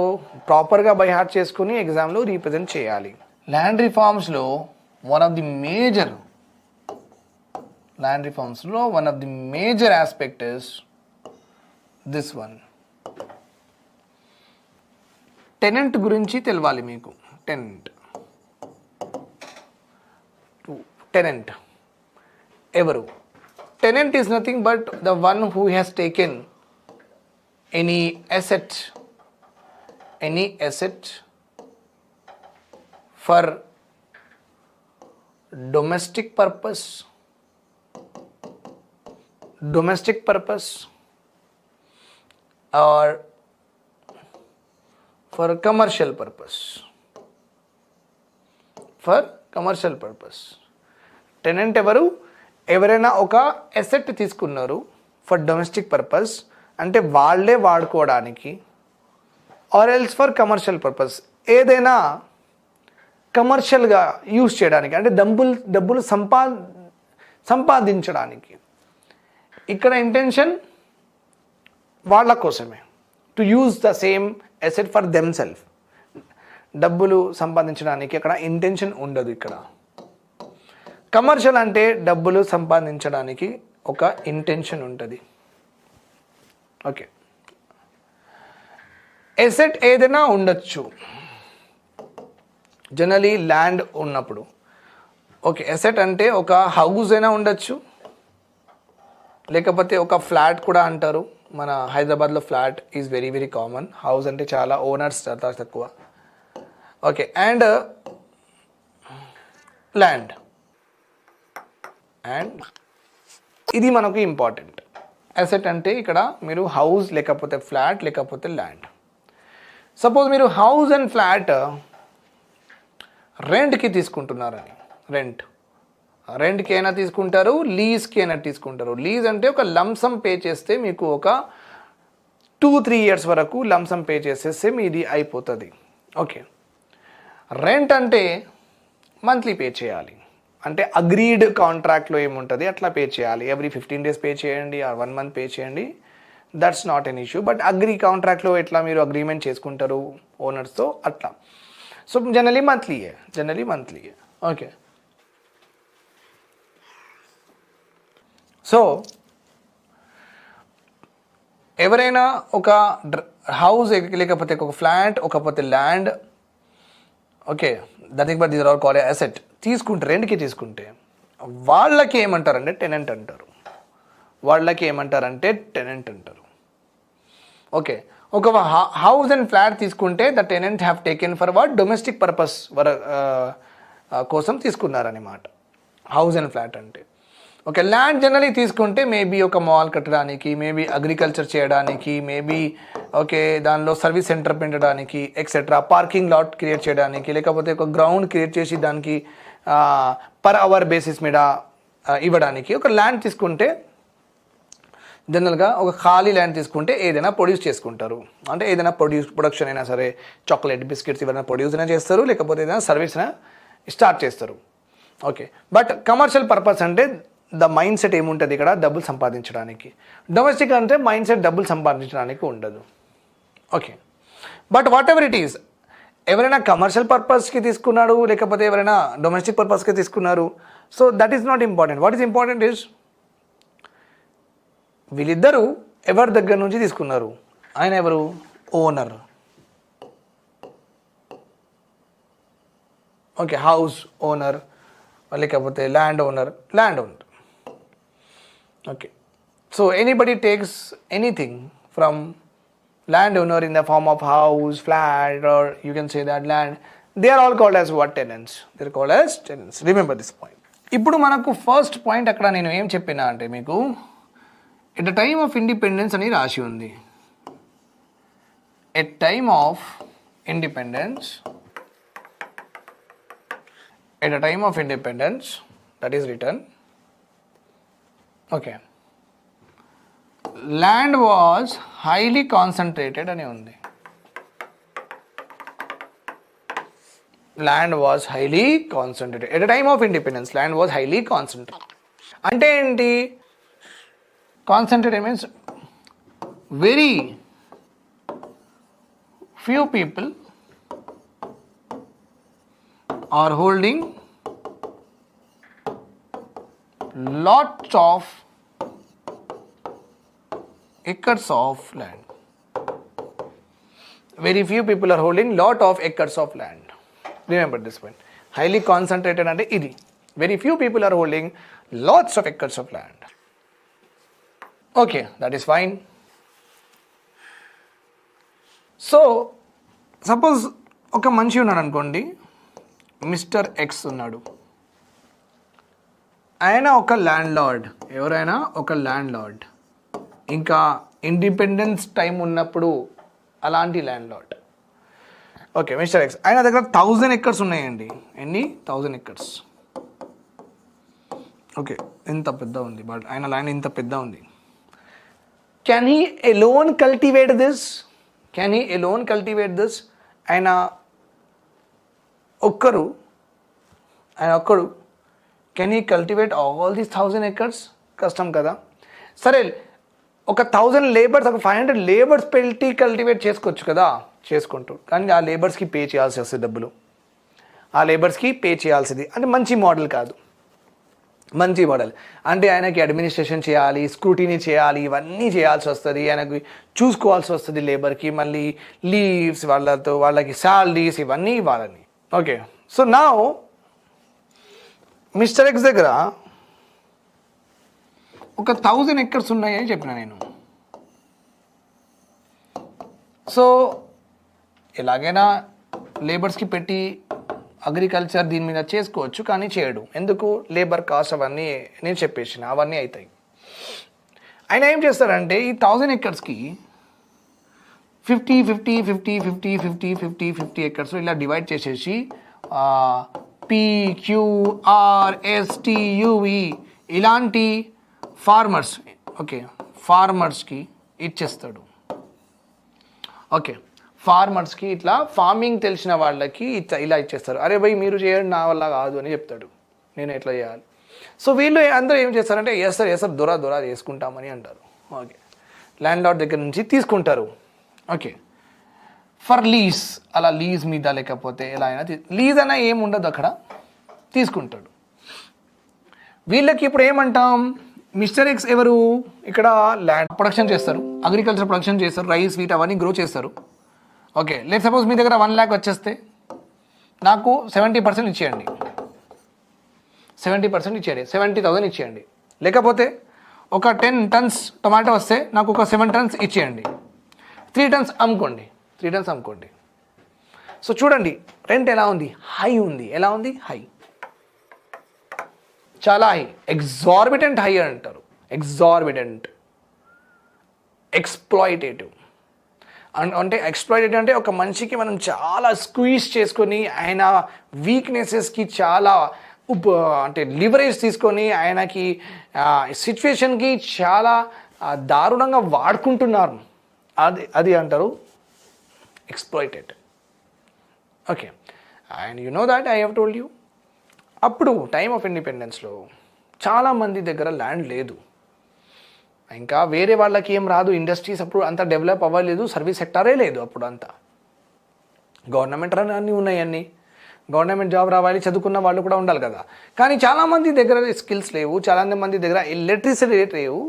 ప్రాపర్గా by heart చేసుకుని ఎగ్జామ్లో represent చేయాలి. Land రిఫార్మ్స్లో one of the major aspect is this one. Tenant గురించి తెలవాలి మీకు. టెనెంట్ ఎవరు? Tenant is nothing but the one who has taken any asset for domestic purpose or for commercial purpose. Tenant ఎవరైనా ఒక asset తీసుకున్నారు for domestic purpose అంటే వాళ్ళే వాడుకోవడానికి, or else for commercial purpose, ఏదైనా కమర్షియల్గా యూజ్ చేయడానికి, అంటే డబ్బులు సంపాదించడానికి. ఇక్కడ ఇంటెన్షన్ వాళ్ళ కోసమే, to use the same asset for them self. డబ్బులు సంపాదించడానికి అక్కడ ఇంటెన్షన్ ఉండదు. ఇక్కడ కమర్షియల్ అంటే డబ్బులు సంపాదించడానికి ఒక ఇంటెన్షన్ ఉంటుంది. ఓకే, ఎసెట్ ఏదైనా ఉండొచ్చు, జనరలీ ల్యాండ్ ఉన్నప్పుడు. ఓకే, ఎసెట్ అంటే ఒక హౌస్ అయినా ఉండొచ్చు, లేకపోతే ఒక ఫ్లాట్ కూడా అంటారు. మన హైదరాబాద్లో flat is very very common. House అంటే చాలా ఓనర్స్ చాలా తక్కువ. ఓకే, అండ్ ల్యాండ్, అండ్ ఇది మనకు ఇంపార్టెంట్. అసెట్ అంటే ఇక్కడ మీరు హౌస్ లేకపోతే ఫ్లాట్ లేకపోతే ల్యాండ్. సపోజ్ మీరు హౌస్ అండ్ ఫ్లాట్ రెంట్కి తీసుకుంటున్నారని, రెంట్కి అయినా తీసుకుంటారు, లీజ్కి అయినా తీసుకుంటారు. లీజ్ అంటే ఒక లంసమ్ పే చేస్తే మీకు ఒక 2-3 years వరకు లంసమ్ పే చేసేస్తే మీది అయిపోతుంది. ఓకే, రెంట్ అంటే మంత్లీ పే చేయాలి, అంటే అగ్రీడ్ కాంట్రాక్ట్లో ఏముంటుంది అట్లా పే చేయాలి. ఎవ్రీ 15 days పే చేయండి, ఆర్ 1 month పే చేయండి, that's not an issue. But agree కాంట్రాక్ట్లో ఎట్లా మీరు అగ్రిమెంట్ చేసుకుంటారు ఓనర్స్తో అట్లా. సో జనరలీ మంత్లీయే. ఓకే, సో ఎవరైనా ఒక హౌస్ లేకపోతే ఒక ఫ్లాట్ ఒకకపోతే land, okay, that but these are called asset, తీసుకుంటే రెంట్కి తీసుకుంటే వాళ్ళకి ఏమంటారంటే టెనెంట్ అంటారు. ఓకే, ఒక హౌస్ అండ్ ఫ్లాట్ తీసుకుంటే the tenant have taken for what, domestic purpose కోసం తీసుకున్నారన్నమాట హౌస్ అండ్ ఫ్లాట్ అంటే. ఓకే, ల్యాండ్ జనరలీ తీసుకుంటే మేబీ ఒక మాల్ కట్టడానికి, మేబీ అగ్రికల్చర్ చేయడానికి, మేబీ ఓకే దానిలో సర్వీస్ సెంటర్ పెట్టడానికి ఎక్సెట్రా, పార్కింగ్ లాట్ క్రియేట్ చేయడానికి, లేకపోతే ఒక గ్రౌండ్ క్రియేట్ చేసి దానికి పర్ అవర్ బేసిస్ మీద ఇవ్వడానికి. ఒక ల్యాండ్ తీసుకుంటే జనరల్గా ఒక ఖాళీ ల్యాండ్ తీసుకుంటే ఏదైనా ప్రొడ్యూస్ చేసుకుంటారు, అంటే ఏదైనా ప్రొడక్షన్ అయినా సరే, చాక్లెట్ బిస్కెట్స్ ఏదైనా ప్రొడ్యూస్ అయినా చేస్తారు, లేకపోతే ఏదైనా సర్వీస్ అయినా స్టార్ట్ చేస్తారు. ఓకే, బట్ కమర్షియల్ పర్పస్ అంటే ద మైండ్ సెట్ ఏముంటుంది ఇక్కడ, డబ్బులు సంపాదించడానికి. డొమెస్టిక్ అంటే మైండ్ సెట్ డబ్బులు సంపాదించడానికి ఉండదు. Okay, but what ever it is, ఎవరైనా కమర్షియల్ పర్పస్కి తీసుకున్నాడు, లేకపోతే ఎవరైనా డొమెస్టిక్ పర్పస్కి తీసుకున్నారు, so that is not important. What is important is వీళ్ళిద్దరూ ఎవరి దగ్గర నుంచి తీసుకున్నారు, ఆయన ఎవరు, ఓనర్. ఓకే, హౌస్ ఓనర్ లేకపోతే land owner. Okay, so anybody takes anything from land owner in the form of house, flat, or you can say that land, they are all called as what, tenants. They are called as tenants. Remember this point. ఇప్పుడు మనకు first point అక్కడ నేను ఏం చెప్పినా అంటే మీకు at the time of independence అని రాసి ఉంది. At time of independence, at a time of independence, that is written, okay, land was highly concentrated అని ఉంది. Land was highly concentrated at a time of independence. Land was highly concentrated అంటే ఏంటి, concentrated means very few people are holding lots of acres of land. Very few people are holding lot of acres of land. Remember this point. Highly concentrated and idi. Very few people are holding lots of acres of land. Okay, that is fine. So, suppose ఒక మనిషి ఉన్నాడు అనుకోండి, mister X ఉన్నాడు, ఆయన ఒక land lord. ఎవరైనా ఒక land lord, ఇంకా ఇండిపెండెన్స్ టైం ఉన్నప్పుడు అలాంటి land lord. Okay, mister X, ఆయన దగ్గర 1000 acres ఉన్నాయండి. ఎన్ని? 1000 acres. ఓకే, ఇంత పెద్ద ఉంది, బట్ ఆయన ల్యాండ్ ఇంత పెద్ద ఉంది. Can he alone cultivate this? ఆయన ఒక్కడు can he cultivate all these 1000 acres? కష్టం కదా. సరే, ఒక 1000 లేబర్స్, ఒక 500 లేబర్స్ పెట్టి కల్టివేట్ చేసుకోవచ్చు కదా, చేసుకుంటారు. కానీ ఆ లేబర్స్కి పే చేయాల్సి వస్తుంది డబ్బులు, అంటే మంచి మోడల్ కాదు. అంటే ఆయనకి అడ్మినిస్ట్రేషన్ చేయాలి, స్క్రూటినీ చేయాలి, ఇవన్నీ చేయాల్సి వస్తుంది, ఆయనకి చూసుకోవాల్సి వస్తుంది లేబర్కి, మళ్ళీ లీవ్స్, వాళ్ళకి శాలరీస్ ఇవన్నీ ఇవ్వాలని. ఓకే, సో నా మిస్టర్ ఎక్స్ దగ్గర ఒక 1000 acres ఉన్నాయని చెప్పిన నేను. సో ఎలాగైనా లేబర్స్కి పెట్టి అగ్రికల్చర్ దీని మీద చేసుకోవచ్చు, కానీ చేయడు. ఎందుకు? లేబర్ కాస్ట్ అవన్నీ నేను చెప్పేసిన, అవన్నీ అవుతాయి. ఆయన ఏం చేస్తారంటే ఈ 1000 acresకి 50 acres ఇలా డివైడ్ చేసేసి PQRSTUV ఇలాంటి ఫార్మర్స్కి ఇచ్చేస్తాడు. ఓకే, ఫార్మర్స్కి ఇట్లా ఫార్మింగ్ తెలిసిన వాళ్ళకి ఇలా ఇచ్చేస్తారు. అరే భయ్ మీరు చేయండి, నా వల్ల కాదు అని చెప్తాడు, నేను ఎట్లా చేయాలి. సో వీళ్ళు అందరూ ఏం చేస్తారంటే సార్ దొరా చేసుకుంటామని అంటారు. ఓకే, ల్యాండ్ లార్డ్ దగ్గర నుంచి తీసుకుంటారు. ఓకే, ఫర్ లీజ్, అలా లీజ్ మీద లేకపోతే ఎలా అయినా లీజ్ అయినా ఏమి ఉండదు, అక్కడ తీసుకుంటాడు. వీళ్ళకి ఇప్పుడు ఏమంటాం, మిస్టర్ ఎక్స్ ఎవరు, ఇక్కడ ల్యాండ్ ప్రొడక్షన్ చేస్తారు, అగ్రికల్చర్ ప్రొడక్షన్ చేస్తారు, రైస్ వీట్ అవన్నీ గ్రో చేస్తారు. ఓకే, లెట్ సపోజ్ మీ దగ్గర 1 lakh వచ్చేస్తే నాకు 70% ఇచ్చేయండి, 70,000 ఇచ్చేయండి. లేకపోతే ఒక 10 tons టొమాటో వస్తే నాకు ఒక 7 tons ఇచ్చేయండి, 3 tons అమ్ముకోండి. సో చూడండి రెంట్ ఎలా ఉంది, హై ఉంది. ఎలా ఉంది? హై, చాలా హై, ఎగ్జార్బిటెంట్ హై అంటారు. ఎక్స్ప్లాయిటేటివ్ అంటే అంటే ఒక మనిషికి మనం చాలా స్క్వీజ్ చేసుకొని ఆయన వీక్నెసెస్కి చాలా అంటే లివరేజ్ తీసుకొని ఆయనకి సిచ్యువేషన్కి చాలా దారుణంగా వాడుకుంటున్నారు. అది అంటారు exploited. Okay, and you know that I have told you, అప్పుడు టైమ్ ఆఫ్ ఇండిపెండెన్స్లో చాలామంది దగ్గర ల్యాండ్ లేదు, ఇంకా వేరే వాళ్ళకి ఏం రాదు, ఇండస్ట్రీస్ అప్పుడు అంత డెవలప్ అవ్వలేదు, సర్వీస్ సెక్టారే లేదు అప్పుడు అంతా. గవర్నమెంట్ అన్నీ ఉన్నాయి, గవర్నమెంట్ జాబ్ రావాలి, చదువుకున్న వాళ్ళు కూడా ఉండాలి కదా. కానీ చాలామంది దగ్గర స్కిల్స్ లేవు, చాలామంది దగ్గర ఎలక్ట్రిసిటీ లేవు.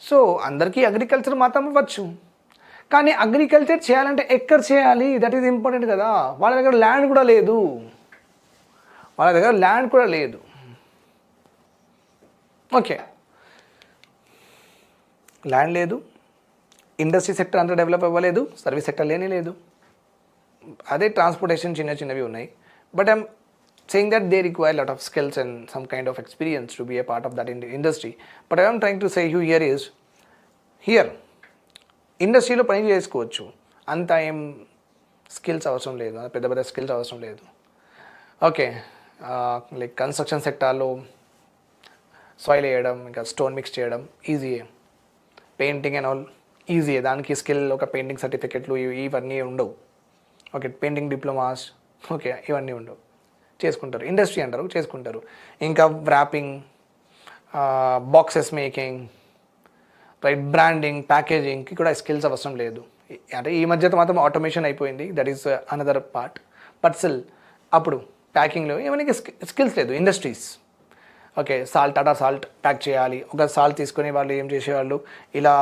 సో అందరికీ అగ్రికల్చర్ మాత్రం ఇవ్వచ్చు, కానీ అగ్రికల్చర్ చేయాలంటే ఎక్కడ చేయాలి, దట్ ఈజ్ ఇంపార్టెంట్ కదా. వాళ్ళ దగ్గర ల్యాండ్ కూడా లేదు. ఓకే, ల్యాండ్ లేదు, ఇండస్ట్రీ సెక్టర్ అంతా డెవలప్ అవ్వలేదు, సర్వీస్ సెక్టర్ లేదు. అదే ట్రాన్స్పోర్టేషన్ చిన్నవి ఉన్నాయి. But I'm saying that they require a lot of skills and some kind of experience to be a part of that industry. But I am trying to say you here ఇండస్ట్రీలో పని చేసుకోవచ్చు, అంత ఏం skills అవసరం లేదు, పెద్ద skills అవసరం లేదు. ఓకే, లైక్ కన్స్ట్రక్షన్ సెక్టార్లో సాయిల్ వేయడం, ఇంకా స్టోన్ మిక్స్ చేయడం ఈజీయే. పెయింటింగ్ అండ్ ఆల్ ఈజీయే, దానికి స్కిల్ ఒక పెయింటింగ్ సర్టిఫికెట్లు ఇవన్నీ ఉండవు. ఓకే, పెయింటింగ్ డిప్లొమాస్ ఇవన్నీ ఉండవు, చేసుకుంటారు. ఇండస్ట్రీ అంటారు, చేసుకుంటారు. ఇంకా wrapping, boxes making, right, branding, ప్యాకేజింగ్కి కూడా స్కిల్స్ అవసరం లేదు. అంటే ఈ మధ్యతో మాత్రం ఆటోమేషన్ అయిపోయింది, that is another part. But still అప్పుడు ప్యాకింగ్లో ఏమైనా స్కిల్స్ లేదు. Industries, okay, Tata salt pack చేయాలి, ఒక సాల్ట్ తీసుకొని వాళ్ళు ఏం చేసేవాళ్ళు, ఇలా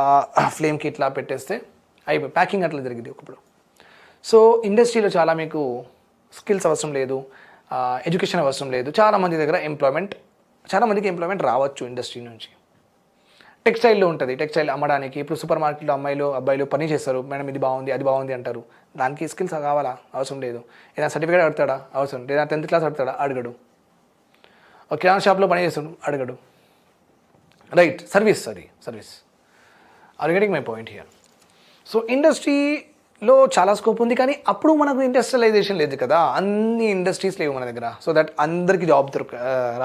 ఫ్లేమ్కి ఇట్లా పెట్టేస్తే అయిపోయి ప్యాకింగ్ అట్లా జరిగింది ఒకప్పుడు. సో ఇండస్ట్రీలో చాలా మీకు స్కిల్స్ అవసరం లేదు, ఎడ్యుకేషన్ అవసరం లేదు. చాలామందికి ఎంప్లాయ్మెంట్ రావచ్చు ఇండస్ట్రీ నుంచి. టెక్స్టైల్లో ఉంటుంది, టెక్స్టైల్ అమ్మడానికి. ఇప్పుడు సూపర్ మార్కెట్లో అబ్బాయిలు పని చేస్తారు, మేడం ఇది బాగుంది అది బాగుంది అంటారు. దానికి స్కిల్స్ కావాలా? అవసరం లేదు. ఏదైనా సర్టిఫికేట్ అడుగుతాడా? అవసరం. లేదా 10th class అడుగుతాడా? అడగడు. కిరాణా షాప్లో పని చేస్తాడు, అడగడు. Right, service. Are getting my point here. So ఇండస్ట్రీలో చాలా స్కోప్ ఉంది, కానీ అప్పుడు మనకు ఇండస్ట్రియలైజేషన్ లేదు కదా, అన్ని ఇండస్ట్రీస్ లేవు మన దగ్గర. సో దట్ అందరికీ జాబ్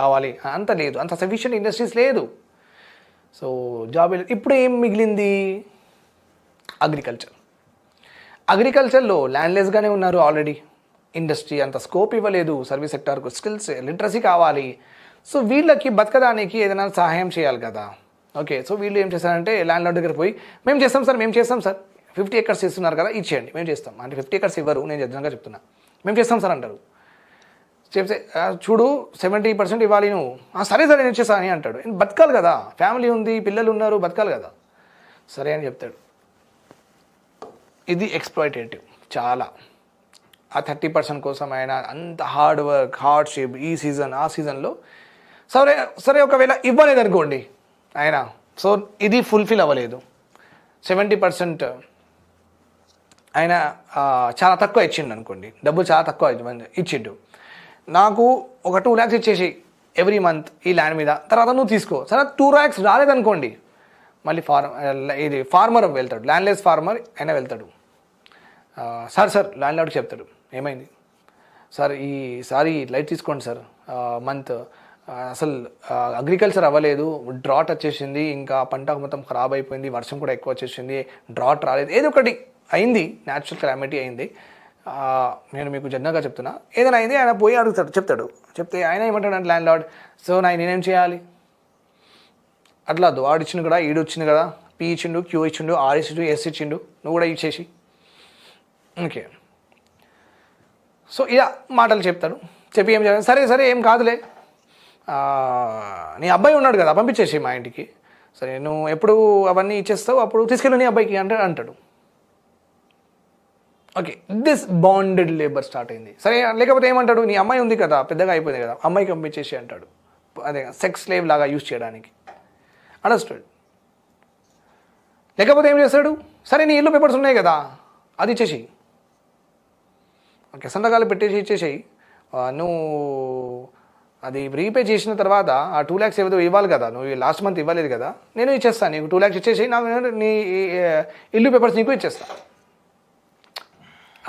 రావాలి అంత లేదు, అంత సఫిషియెంట్ ఇండస్ట్రీస్ లేదు. సో జాబ్ ఇప్పుడు ఏం మిగిలింది? అగ్రికల్చర్లో ల్యాండ్లెస్గానే ఉన్నారు ఆల్రెడీ. ఇండస్ట్రీ అంత స్కోప్ ఇవ్వలేదు, సర్వీస్ సెక్టార్కు స్కిల్స్ లిటరసీ కావాలి. సో వీళ్ళకి బతకడానికి ఏదైనా సహాయం చేయాలి కదా. ఓకే, సో వీళ్ళు ఏం చేస్తారంటే ల్యాండ్ లార్డ్ దగ్గర పోయి మేము చేస్తాం సార్ 50 acres ఇస్తున్నారు కదా ఇచ్చేయండి మేము చేస్తాం అంటే 50 acres ఇవ్వరు, నేను జనరల్గా చెప్తున్నా, మేము చేస్తాం సార్ అంటారు. చెప్తే చూడు 70% ఇవ్వాలి నువ్వు, సరే నేను ఇచ్చేసా అని అంటాడు. బతకాలి కదా, ఫ్యామిలీ ఉంది, పిల్లలు ఉన్నారు, బతకాలి కదా. సరే అని చెప్తాడు. ఇది ఎక్స్‌ప్లాయిటేటివ్ చాలా. ఆ 30% కోసం ఆయన అంత హార్డ్ వర్క్, హార్డ్షిప్, ఈ సీజన్ ఆ సీజన్లో సరే ఒకవేళ ఇవ్వలేదు అనుకోండి ఆయన, సో ఇది ఫుల్ఫిల్ అవ్వలేదు, 70% ఆయన చాలా తక్కువ ఇచ్చిండు అనుకోండి, డబ్బులు చాలా తక్కువ ఇచ్చిండు, నాకు ఒక 2 lakhs ఇచ్చేసి ఎవ్రీ మంత్ ఈ ల్యాండ్ మీద, తర్వాత నువ్వు తీసుకో. సరే 2 lakhs రాలేదనుకోండి, మళ్ళీ ఫార్మర్ వెళ్తాడు, ల్యాండ్లెస్ ఫార్మర్ అయినా వెళ్తాడు. సార్ ల్యాండ్ లార్డ్కి చెప్తాడు, ఏమైంది సార్ ఈసారి లైట్ తీసుకోండి సార్, మంత్ అసలు అగ్రికల్చర్ అవ్వలేదు, డ్రాట్ వచ్చేసింది, ఇంకా పంట మొత్తం ఖరాబ్ అయిపోయింది, వర్షం కూడా ఎక్కువ వచ్చేసింది, డ్రాట్ రాలేదు, ఏదో ఒకటి అయింది, న్యాచురల్ క్లైమేటీ అయింది, నేను మీకు జనరల్గా చెప్తున్నా, ఏదైనా అయింది. ఆయన పోయి అడుగుతాడు, చెప్తే ఆయన ఏమంటాడు ల్యాండ్ లార్డ్, సో నేనేం చేయాలి, అట్లా వాడు ఇచ్చిండు కదా, ఈడు వచ్చింది కదా, పి ఇచ్చిండు, క్యూ ఇచ్చిండు, ఆర్ ఇచ్చిండు, ఎస్ ఇచ్చిండు, నువ్వు కూడా ఇచ్చేసి. ఓకే, సో ఇలా మాటలు చెప్తాడు. చెప్పి ఏం చేయాలి, సరే ఏం కాదులే, నీ అబ్బాయి ఉన్నాడు కదా పంపించేసి మా ఇంటికి, సరే నువ్వు ఎప్పుడు అవన్నీ ఇచ్చేస్తావు అప్పుడు తీసుకెళ్ళి నీ అబ్బాయికి అంటాడు. Okay, this bonded labour start అయింది. సరే లేకపోతే ఏమంటాడు, నీ అమ్మాయి ఉంది కదా, పెద్దగా అయిపోయింది కదా, అమ్మాయికి పంపించేసి అంటాడు, అదే సెక్స్ స్లేవ్ లాగా యూజ్ చేయడానికి. అండర్స్టూడ్. లేకపోతే ఏం చేస్తాడు, సరే నీ ఇల్లు పేపర్స్ ఉన్నాయి కదా అది ఇచ్చేసి, ఓకే సంతకాలు పెట్టేసి ఇచ్చేసేయి, నువ్వు అది రీపే చేసిన తర్వాత ఆ 2 lakhs ఏదో ఇవ్వాలి కదా, నువ్వు లాస్ట్ మంత్ ఇవ్వలేదు కదా, నేను ఇచ్చేస్తాను నీకు 2 lakhs ఇచ్చేసి, నాకు నీ ఇల్లు పేపర్స్ నీకు ఇచ్చేస్తా.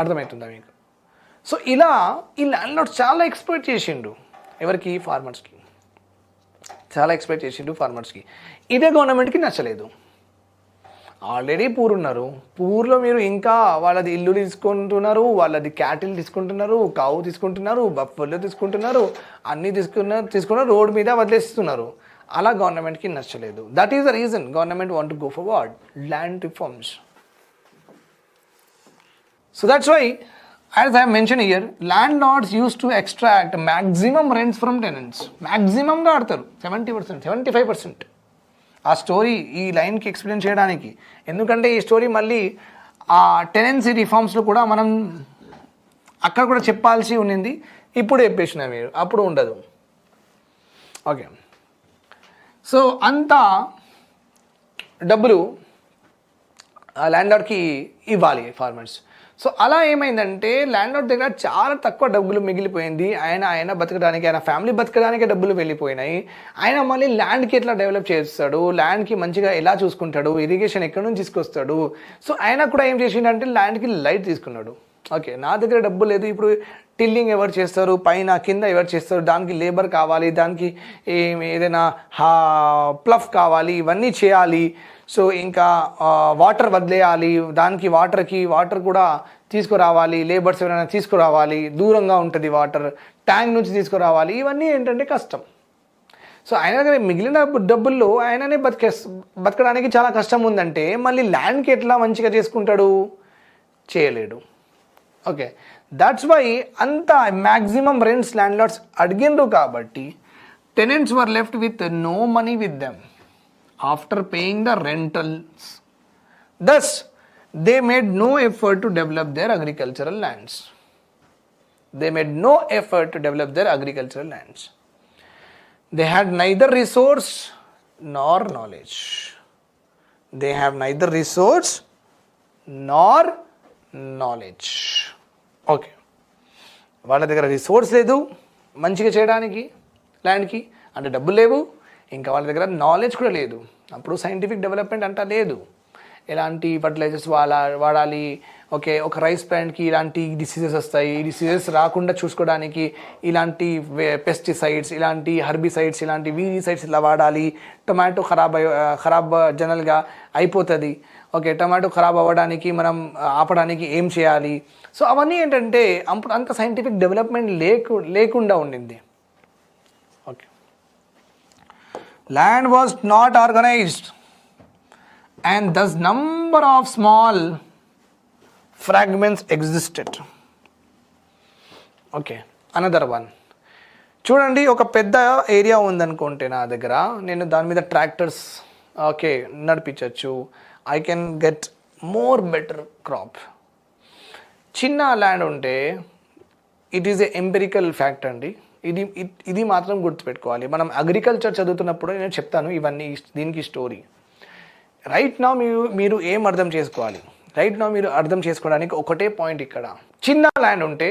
అర్థమవుతుందా మీకు? సో ఇలా ఈ ల్యాండ్ లార్డ్ చాలా ఎక్స్ప్లాయిట్ చేసిండు, ఎవరికి, ఫార్మర్స్కి చాలా ఎక్స్ప్లాయిట్ చేసిండు ఫార్మర్స్కి. ఇదే గవర్నమెంట్కి నచ్చలేదు. ఆల్రెడీ పూర్ ఉన్నారు, పూర్లో మీరు ఇంకా వాళ్ళది ఇల్లు తీసుకుంటున్నారు, వాళ్ళది క్యాటిల్ తీసుకుంటున్నారు, కావు తీసుకుంటున్నారు, బఫెల్లో తీసుకుంటున్నారు, అన్నీ తీసుకున్నారు, రోడ్ మీద వదిలేస్తున్నారు. అలా గవర్నమెంట్కి నచ్చలేదు. That is the reason government want to go forward land reforms. So that's why, as I have mentioned here, landlords used to extract maximum rents from tenants. మ్యాక్సిమంగా ఆడతారు 70%, 75%. ఆ స్టోరీ ఈ లైన్కి ఎక్స్ప్లెయిన్ చేయడానికి, ఎందుకంటే ఈ స్టోరీ మళ్ళీ ఆ టెనెన్సీ రిఫార్మ్స్లో కూడా మనం అక్కడ కూడా చెప్పాల్సి ఉన్నింది, ఇప్పుడు చెప్పేసిన మీరు, అప్పుడు ఉండదు. ఓకే, సో అంత డబ్బులు ల్యాండ్లార్డ్కి ఇవ్వాలి ఫార్మర్స్. సో అలా ఏమైందంటే ల్యాండ్లార్డ్ దగ్గర చాలా తక్కువ డబ్బులు మిగిలిపోయింది. ఆయన బతకడానికి, ఆయన ఫ్యామిలీ బతకడానికే డబ్బులు వెళ్ళిపోయినాయి. ఆయన మళ్ళీ ల్యాండ్కి ఎట్లా డెవలప్ చేస్తాడు, ల్యాండ్కి మంచిగా ఎలా చూసుకుంటాడు, ఇరిగేషన్ ఎక్కడి నుంచి తీసుకొస్తాడు. సో ఆయన కూడా ఏం చేసిండంటే ల్యాండ్కి లైట్ తీసుకున్నాడు. ఓకే, నా దగ్గర డబ్బు లేదు, ఇప్పుడు టిల్లింగ్ ఎవరు చేస్తారు, పైన కింద ఎవరు చేస్తారు, దానికి లేబర్ కావాలి, దానికి ఏదైనా ప్లఫ్ కావాలి, ఇవన్నీ చేయాలి. సో ఇంకా వాటర్ వదిలేయాలి, దానికి వాటర్ కూడా తీసుకురావాలి, లేబర్స్ ఎవరైనా తీసుకురావాలి, దూరంగా ఉంటుంది వాటర్, ట్యాంక్ నుంచి తీసుకురావాలి, ఇవన్నీ ఏంటంటే కష్టం. సో ఆయన దగ్గర మిగిలిన డబ్బుల్లో ఆయననే బతకడానికి చాలా కష్టం ఉందంటే మళ్ళీ ల్యాండ్కి ఎట్లా మంచిగా చేసుకుంటాడు, చేయలేడు. ఓకే, దట్స్ వై అంత మ్యాక్సిమం రెంట్స్ ల్యాండ్లార్డ్స్ అడిగిండ్రు కాబట్టి tenants were left with no money with them after paying the rentals. Thus, they made no effort to develop their agricultural lands. They had neither resource nor knowledge. They have neither resource nor knowledge. Okay. వాళ్ళ దగ్గర resource లేదు మంచిగా చేయడానికి ల్యాండ్కి, అంటే డబ్బులు లేవు, ఇంకా వాళ్ళ దగ్గర నాలెడ్జ్ కూడా లేదు. అప్పుడు సైంటిఫిక్ డెవలప్మెంట్ అంతా లేదు, ఎలాంటి ఫర్టిలైజర్స్ వాడాలి, ఓకే ఒక రైస్ ప్లాంట్కి ఇలాంటి డిసీజెస్ వస్తాయి, ఈ డిసీజెస్ రాకుండా చూసుకోవడానికి ఇలాంటి పెస్టిసైడ్స్, ఇలాంటి హర్బిసైడ్స్, ఇలాంటి వీడిసైడ్స్ ఇలా వాడాలి, టొమాటో ఖరాబ్ జనరల్గా అయిపోతుంది. ఓకే, టమాటో ఖరాబ్ అవ్వడానికి మనం ఆపడానికి ఏం చేయాలి. సో అవన్నీ ఏంటంటే అప్పుడు అంత సైంటిఫిక్ డెవలప్మెంట్ లేకుండా ఉండింది. Okay, land was not organised and thus number of small fragments existed. Okay, another one చూడండి, ఒక పెద్ద ఏరియా ఉందనుకుంటే నా దగ్గర, నేను దాని మీద ట్రాక్టర్స్ ఓకే నడిపించవచ్చు. I can get more better crop. చిన్న ల్యాండ్ ఉంటే it is a empirical fact అండి. ఇది మాత్రం గుర్తుపెట్టుకోవాలి. మనం అగ్రికల్చర్ చదువుతున్నప్పుడు నేను చెప్తాను ఇవన్నీ, దీనికి స్టోరీ. రైట్ నా మీరు ఏం అర్థం చేసుకోవాలి, మీరు అర్థం చేసుకోవడానికి ఒకటే పాయింట్. ఇక్కడ చిన్న ల్యాండ్ ఉంటే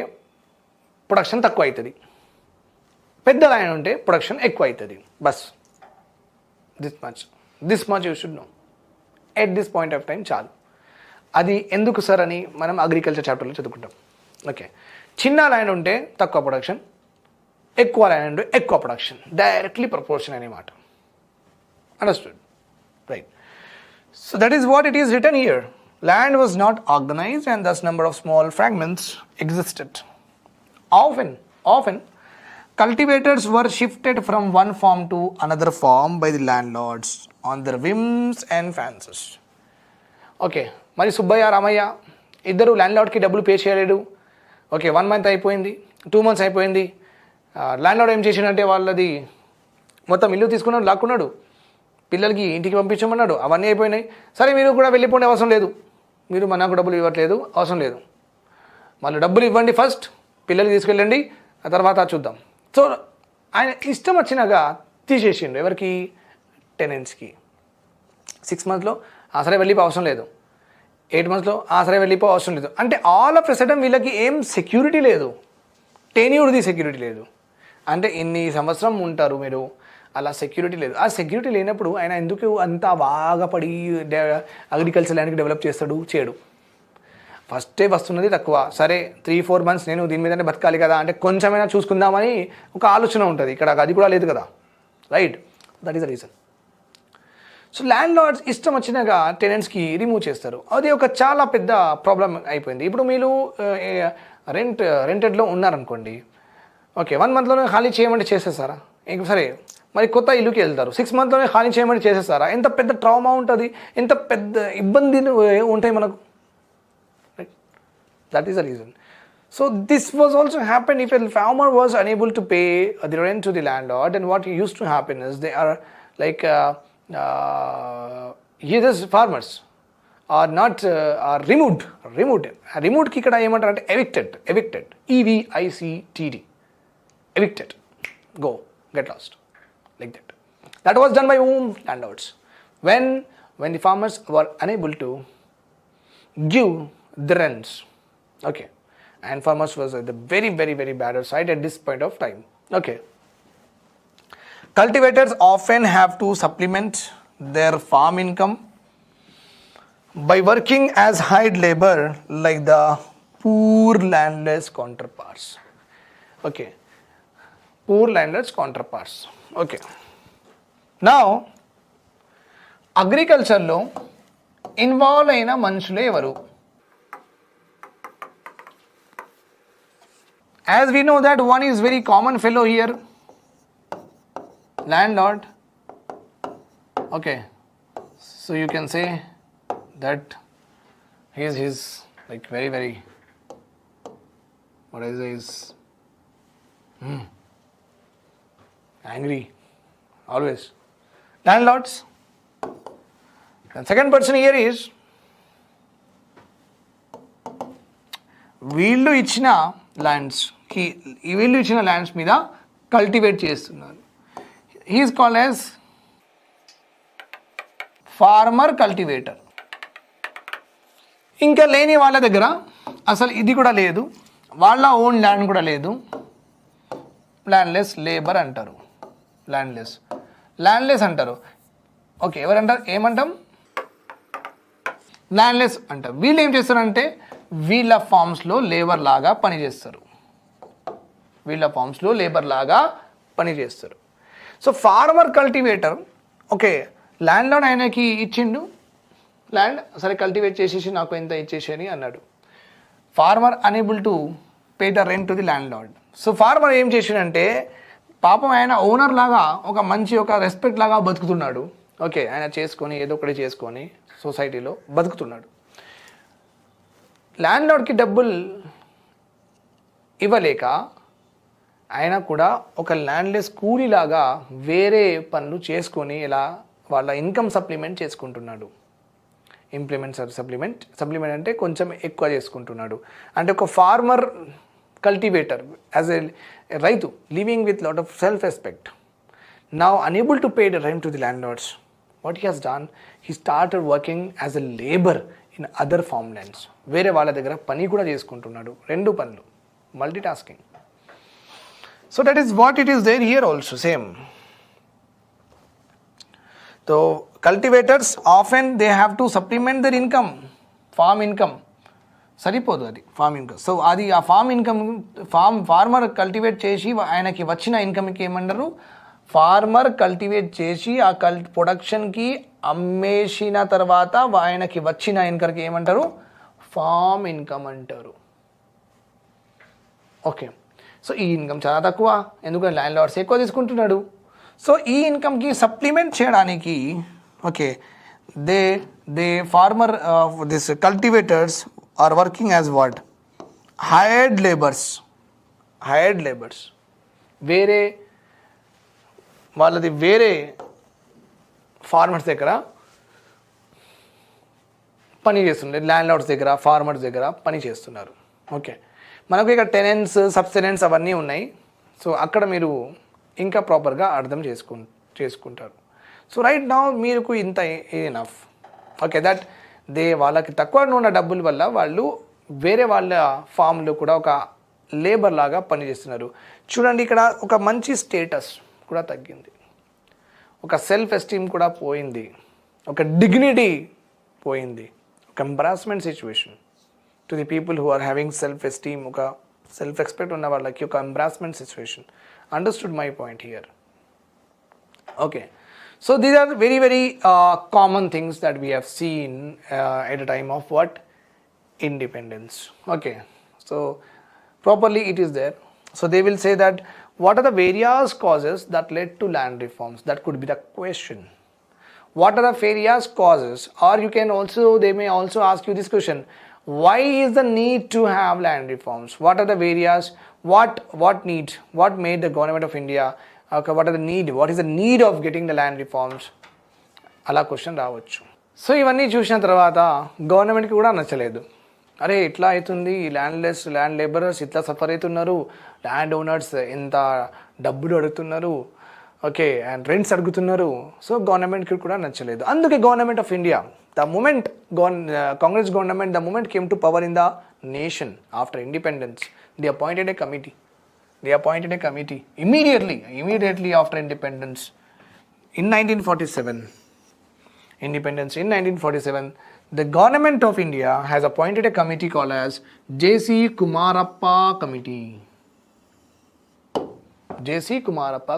ప్రొడక్షన్ తక్కువ అవుతుంది, పెద్ద ల్యాండ్ ఉంటే ప్రొడక్షన్ ఎక్కువ అవుతుంది. Bus this much you should know at this point of time చాలు. అది ఎందుకు సార్ అని మనం అగ్రికల్చర్ చాప్టర్లో చదువుకుంటాం. ఓకే, చిన్న ల్యాండ్ ఉంటే తక్కువ ప్రొడక్షన్, ఎక్కువ ల్యాండ్ ఉంటే ఎక్కువ ప్రొడక్షన్, డైరెక్ట్లీ ప్రపోర్షన్ అన్నమాట. Understood, right? So that is what it is written here. Land was not organized and thus number of small fragments existed. Often cultivators were shifted from one farm to another farm by the landlords on their whims and fancies. Okay, మరి సుబ్బయ్య రామయ్య ఇద్దరు ల్యాండ్లార్డ్కి డబ్బులు pay చేయలేడు. Okay, 1 month అయిపోయింది, 2 months అయిపోయింది. Landlord ఏం చేసిండంటే వాళ్ళది మొత్తం ఇల్లు తీసుకున్నాడు, లాక్కున్నాడు, పిల్లలకి ఇంటికి పంపించమన్నాడు. అవన్నీ అయిపోయినాయి. సరే మీరు కూడా వెళ్ళిపోండి, అవసరం లేదు, మీరు మనకు డబ్బులు ఇవ్వట్లేదు, అవసరం లేదు, మళ్ళీ డబ్బులు ఇవ్వండి, ఫస్ట్ పిల్లలకి తీసుకెళ్ళండి, ఆ తర్వాత చూద్దాం. సో ఆయన ఇష్టం వచ్చినాగా తీసేసిండు. ఎవరికి? టెనెంట్స్కి. 6 monthsలో సరే వెళ్ళిపో అవసరం లేదు, 8 monthsలో సరే వెళ్ళిపో అవసరం లేదు. అంటే ఆల్ ఆఫ్ ఎ సడన్ వీళ్ళకి ఏం సెక్యూరిటీ లేదు, టెన్యూర్ది సెక్యూరిటీ లేదు. అంటే ఇన్ని సంవత్సరం ఉంటారు మీరు, అలా సెక్యూరిటీ లేదు. ఆ సెక్యూరిటీ లేనప్పుడు ఆయన ఎందుకు అంత బాగా పడి అగ్రికల్చర్ ల్యాండ్కి డెవలప్ చేస్తాడు? చేయడు. ఫస్టే వస్తున్నది తక్కువ, సరే 3-4 months నేను దీని మీదనే బతకాలి కదా అంటే కొంచెమైనా చూసుకుందామని ఒక ఆలోచన ఉంటుంది. ఇక్కడ అది కూడా లేదు కదా, right? That is the reason. So land lords ఇష్టం వచ్చినాక టెనెంట్స్కి రిమూవ్ చేస్తారు. అది ఒక చాలా పెద్ద ప్రాబ్లం అయిపోయింది. ఇప్పుడు మీరు రెంటెడ్లో ఉన్నారనుకోండి, ఓకే, 1 monthలోనే ఖాళీ చేయమంటే చేసేస్తారా? సరే, మరి కొత్త ఇల్లుకి వెళ్తారు, 6 monthsలోనే ఖాళీ చేయమని చేసేస్తారా? ఎంత పెద్ద ట్రామా ఉంటుంది, ఎంత పెద్ద ఇబ్బందులు ఉంటాయి మనకు, right? That is the reason. So this was also happen if a farmer was unable to pay the rent to the land lord. And what use to happen is they are like this farmers are not are removed. రిమూవ్డ్కి ఇక్కడ ఏమంటారు అంటే evicted, EVICTED, evicted, go, get lost, like that. That was done by whom? Landlords. When the farmers were unable to give the rents, okay, and farmers was at the very bad side at this point of time. Okay, cultivators often have to supplement their farm income by working as hired labor like the poor landless counterparts. Okay, poor landless counterparts. Okay, now అగ్రికల్చర్లో involve అయిన మనుషులే ఎవరు? As we know that one is very common fellow here, landlord. Okay, so you can say that he is like very what is angry always. Landlords. And second person here is వీళ్ళు ఇచ్చిన lands మీద cultivate చేస్తున్నారు. He is called as farmer cultivator. ఇంకా లేని వాళ్ళ దగ్గర అసలు ఇది కూడా లేదు, వాళ్ళ ఓన్ ల్యాండ్ కూడా లేదు, ల్యాండ్లెస్ లేబర్ అంటారు. ల్యాండ్లెస్ అంటారు. ఓకే, ఎవరంటారు? ఏమంటాం? ల్యాండ్లెస్ అంటారు. వీళ్ళు ఏం చేస్తారంటే వీళ్ళ ఫార్మ్స్లో లేబర్ లాగా పనిచేస్తారు. So farmer cultivator, okay, land lord ఆయనకి ఇచ్చిండు ల్యాండ్ సరే కల్టివేట్ చేసేసి నాకు ఎంత ఇచ్చేసి అన్నాడు. Farmer unable to pay the rent to the land lord. So farmer ఏం చేసిండంటే పాపం ఆయన ఓనర్ లాగా ఒక మంచి ఒక రెస్పెక్ట్ లాగా బతుకుతున్నాడు. ఓకే, ఆయన చేసుకొని ఏదో ఒకటి చేసుకొని సొసైటీలో బతుకుతున్నాడు. ల్యాండ్ లార్డ్కి డబ్బులు ఇవ్వలేక ఆయన కూడా ఒక ల్యాండ్లెస్ కూలీలాగా వేరే పనులు చేసుకొని ఇలా వాళ్ళ ఇన్కమ్ సప్లిమెంట్ చేసుకుంటున్నాడు. సప్లిమెంట్ అంటే కొంచెం ఎక్కువ చేసుకుంటున్నాడు. అంటే ఒక ఫార్మర్ కల్టివేటర్ యాజ్ ఎ రైతు living with lot of self respect, now unable to pay the rent to the land lords. What he has done, he started working as a labour in other farm lands. వేరే వాళ్ళ దగ్గర పని కూడా చేసుకుంటున్నాడు, 2 పనులు, multi tasking. So that is what it is there here also same. So cultivators often they have to supplement their income, farm income సరిపోదు అది form income. So అది ఆ ఫార్మ్ ఇన్కమ్ ఫార్మర్ కల్టివేట్ చేసి ఆయనకి వచ్చిన ఇన్కమ్కి ఏమంటారు, ఫార్మర్ కల్టివేట్ చేసి ఆ ప్రొడక్షన్కి అమ్మేసిన తర్వాత ఆయనకి వచ్చిన ఇన్కమ్కి ఏమంటారు, ఫార్మ్ ఇన్కమ్ అంటారు. ఓకే, సో ఈ ఇన్కమ్ చాలా తక్కువ, ఎందుకంటే ల్యాండ్ లార్డ్స్ ఎక్కువ తీసుకుంటున్నాడు. సో ఈ ఇన్కమ్కి సప్లిమెంట్ చేయడానికి okay they farmer this cultivators are working as what, hired labours. వేరే వాళ్ళది వేరే ఫార్మర్స్ దగ్గర పని చేస్తున్నారు, ల్యాండ్ లార్డ్స్ దగ్గర ఫార్మర్స్ దగ్గర పని చేస్తున్నారు. ఓకే, మనకు ఇక్కడ టెనెంట్స్ సబ్టెనెంట్స్ అవన్నీ ఉన్నాయి. సో అక్కడ మీరు ఇంకా ప్రాపర్గా అర్థం చేసుకుంటారు. సో రైట్ నౌ మీకు ఇంత ఎనఫ్. ఓకే, దట్ వాళ్ళకి తక్కువ ఉన్న డబ్బుల వల్ల వాళ్ళు వేరే వాళ్ళ ఫామ్లో కూడా ఒక లేబర్ లాగా పనిచేస్తున్నారు. చూడండి, ఇక్కడ ఒక మంచి స్టేటస్ కూడా తగ్గింది, ఒక సెల్ఫ్ ఎస్టీమ్ కూడా పోయింది, ఒక డిగ్నిటీ పోయింది, ఒక embarrassment situation to the people who are having self esteem, ఒక సెల్ఫ్ రెస్పెక్ట్ ఉన్న వాళ్ళకి ఒక embarrassment situation. Understood my point here. Okay, so these are very very common things that we have seen at a time of what, independence. Okay, so properly it is there. So they will say that what are the various causes that led to land reforms. That could be the question. What are the various causes, or you can also, they may also ask you this question, why is the need to have land reforms? What are the various, what need, what made the government of India, okay, what are the need, what is the need of getting the land reforms, అలా question రావచ్చు. So ఇవన్నీ చూసిన తర్వాత గవర్నమెంట్కి కూడా నచ్చలేదు. అరే ఇట్లా అవుతుంది, ల్యాండ్ లేబరర్స్ ఇట్లా సఫర్ అవుతున్నారు, ల్యాండ్ ఓనర్స్ ఎంత డబ్బులు అడుగుతున్నారు, ఓకే, అండ్ రెంట్స్ అడుగుతున్నారు. సో గవర్నమెంట్కి కూడా నచ్చలేదు. అందుకే government of India, the movement Congress government, the movement came to power in the nation after independence, they appointed a committee. Immediately after independence in 1947, the government of India has appointed a committee called as J.C. Kumarappa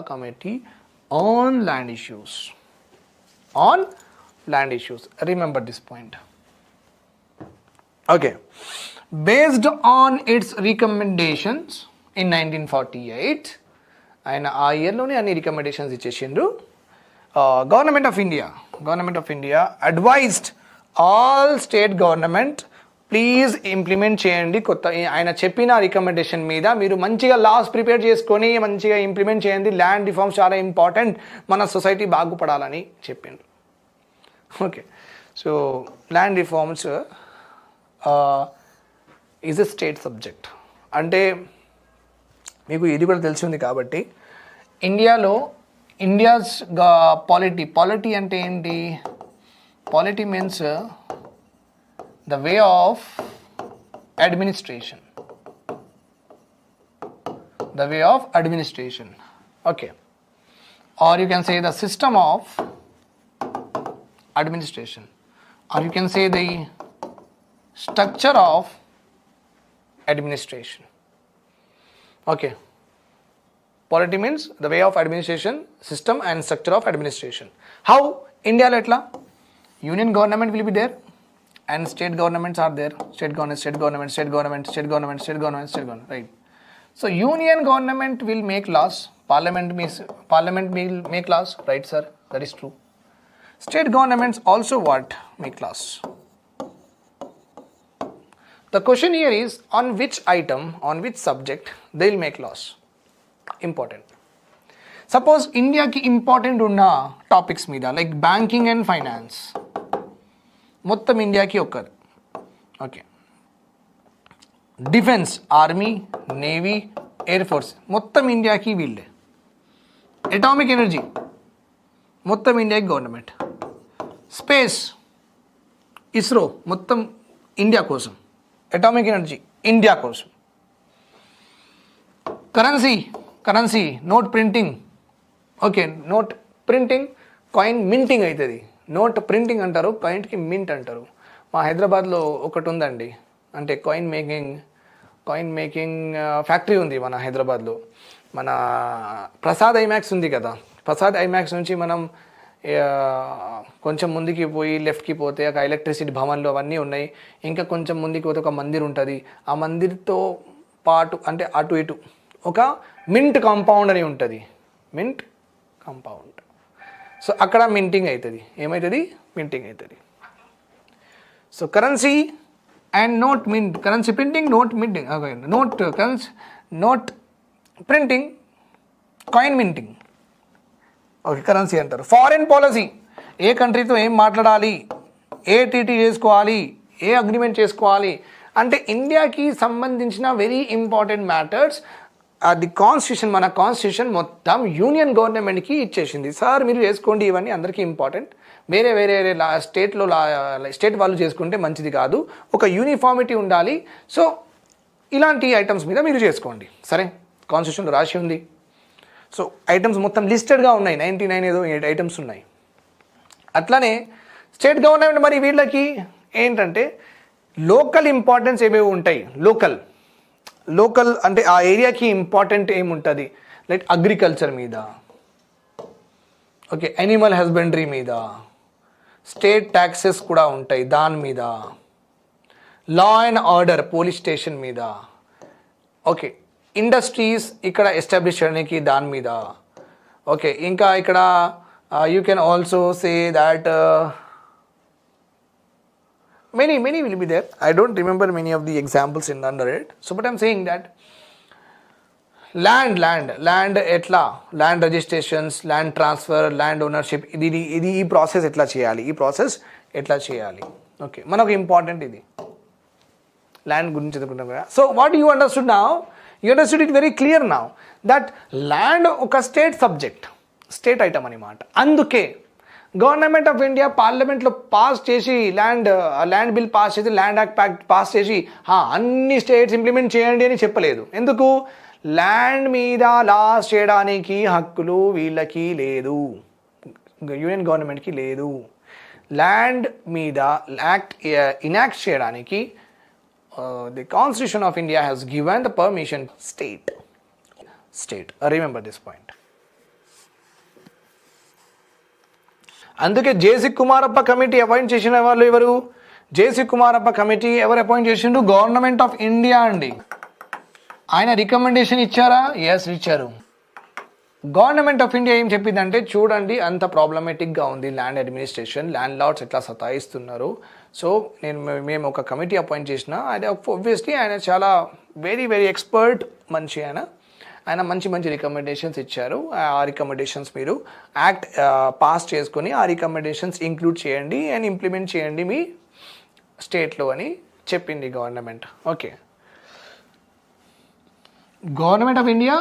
Committee on land issues. Remember this point. Okay, based on its recommendations in 1948, ఆయన ఆ ఇయర్లోనే అన్ని recommendations ఇచ్చేసిండ్రు. Government of India advised all state government, please implement చేయండి కొత్త, ఆయన చెప్పిన recommendation మీద మీరు మంచిగా లాస్ ప్రిపేర్ చేసుకొని మంచిగా ఇంప్లిమెంట్ చేయండి. ల్యాండ్ రిఫార్మ్స్ చాలా ఇంపార్టెంట్, మన సొసైటీ బాగుపడాలని చెప్పిండ్రు. Okay, so land reforms is a state subject. అంటే మీకు ఇది కూడా తెలిసి ఉంది కాబట్టి ఇండియాస్ పాలిటీ అంటే ఏంటి, polity means the way of administration, okay, or you can say the system of administration, or you can say the structure of administration. Okay, polity means the way of administration, system and structure of administration. How India lo etla, Union government will be there and state governments are there. State government, right? So union government will make laws, parliament will make laws, right sir? That is true. State governments also what? Make laws. The question here is on which item, on which subject they will make laws. Important. Suppose India ki important unna topics మీద like banking and finance, మొత్తం ఇండియాకి ఒక్కరు. Okay, defence, army, navy, air force మొత్తం ఇండియాకి వీళ్ళే. Atomic energy మొత్తం ఇండియాకి government. Space, ISRO మొత్తం ఇండియా కోసం. అటామిక్ ఎనర్జీ ఇండియా కోసం. Currency note printing. Okay, note printing, coin minting అవుతుంది. నోట్ ప్రింటింగ్ అంటారు, కాయిన్కి మింట్ అంటారు. మా హైదరాబాద్లో ఒకటి ఉందండి, అంటే కాయిన్ మేకింగ్ ఫ్యాక్టరీ ఉంది మన హైదరాబాద్లో. మన ప్రసాద్ ఐమాక్స్ ఉంది కదా, ప్రసాద్ ఐమాక్స్ నుంచి మనం కొంచెం ముందుకి పోయి లెఫ్ట్కి పోతే ఒక ఎలక్ట్రిసిటీ భవన్లు అవన్నీ ఉన్నాయి. ఇంకా కొంచెం ముందుకి పోతే ఒక మందిర్ ఉంటుంది. ఆ మందిర్తో పాటు అంటే అటు ఇటు ఒక మింట్ కాంపౌండ్ అని ఉంటుంది. Mint compound. సో అక్కడ మింటింగ్ అవుతుంది. ఏమవుతుంది? మింటింగ్ అవుతుంది. So currency and note mint, currency printing, note minting, note printing, coin minting. Okay, currency అంటారు. ఫారెన్ పాలసీ, ఏ కంట్రీతో ఏం మాట్లాడాలి, ఏ టీటీ చేసుకోవాలి, ఏ అగ్రిమెంట్ చేసుకోవాలి అంటే ఇండియాకి సంబంధించిన వెరీ ఇంపార్టెంట్ మ్యాటర్స్. అది కాన్స్టిట్యూషన్, మన కాన్స్టిట్యూషన్ మొత్తం యూనియన్ గవర్నమెంట్కి ఇచ్చేసింది. సార్ మీరు చేసుకోండి, ఇవన్నీ అందరికీ ఇంపార్టెంట్. వేరే స్టేట్ వాళ్ళు చేసుకుంటే మంచిది కాదు, ఒక యూనిఫార్మిటీ ఉండాలి. సో ఇలాంటి ఐటమ్స్ మీద మీరు చేసుకోండి. సరే, కాన్స్టిట్యూషన్లో రాసి ఉంది. సో ఐటమ్స్ మొత్తం లిస్టెడ్గా ఉన్నాయి, 99 ఏదో 8 ఐటమ్స్ ఉన్నాయి. అట్లానే స్టేట్ గవర్నమెంట్ మరి వీళ్ళకి ఏంటంటే లోకల్ ఇంపార్టెన్స్ ఏమేమి ఉంటాయి. లోకల్ అంటే ఆ ఏరియాకి ఇంపార్టెంట్ ఏముంటుంది, లైక్ అగ్రికల్చర్ మీద, ఓకే, యానిమల్ హస్బెండరీ మీద, స్టేట్ ట్యాక్సెస్ కూడా ఉంటాయి దాని మీద, law and order police station మీద, ఓకే, ఇండస్ట్రీస్ ఇక్కడ ఎస్టాబ్లిష్ చేయడానికి దాని మీద, ఓకే. ఇంకా ఇక్కడ you can also say that many will be there. I don't remember many of the examples in under it. So but I'm saying that land etla, land registrations, land transfer, land ownership, ఇది ఈ process ఎట్లా చేయాలి, okay, మనకు important ఇది land గురించి చదువుకుంటాం కదా. So what you understood now, you understood it very clear now that land ఒక స్టేట్ సబ్జెక్ట్, స్టేట్ ఐటమ్ అనమాట. అందుకే గవర్నమెంట్ ఆఫ్ ఇండియా పార్లమెంట్లో పాస్ చేసి ల్యాండ్ బిల్ పాస్ చేసి, ల్యాండ్ యాక్ట్ పాస్ చేసి అన్ని స్టేట్స్ ఇంప్లిమెంట్ చేయండి అని చెప్పలేదు. ఎందుకు? ల్యాండ్ మీద లాస్ చేయడానికి హక్కులు వీళ్ళకి లేదు, యూనియన్ గవర్నమెంట్కి లేదు. ల్యాండ్ మీద ఇనాక్ట్ చేయడానికి the constitution of India has given the permission state. Remember this point. అందుకే జేసీ కుమారప్ప కమిటీ అపాయింట్ చేసిన వాళ్ళు ఎవరు? జేసీ కుమారప్ప కమిటీ ఎవరు అపాయింట్ చేసిండు? గవర్నమెంట్ ఆఫ్ ఇండియా అండి. ఆయన రికమెండేషన్ ఇచ్చారా? ఎస్, ఇచ్చారు. గవర్నమెంట్ ఆఫ్ ఇండియా ఏం చెప్పిందంటే, చూడండి అంత ప్రాబ్లమేటిక్గా ఉంది ల్యాండ్ అడ్మినిస్ట్రేషన్, ల్యాండ్ లార్డ్స్ ఎట్లా సతాయిస్తున్నారు. సో మేము ఒక కమిటీ అపాయింట్ చేసిన. అది ఆబ్వియస్లీ ఆయన చాలా వెరీ ఎక్స్పర్ట్ మనిషి. ఆయన మంచి రికమెండేషన్స్ ఇచ్చారు. ఆ రికమెండేషన్స్ మీరు యాక్ట్ పాస్ చేసుకొని ఆ రికమెండేషన్స్ ఇంక్లూడ్ చేయండి అండ్ ఇంప్లిమెంట్ చేయండి మీ స్టేట్లో అని చెప్పింది government. Okay, government of India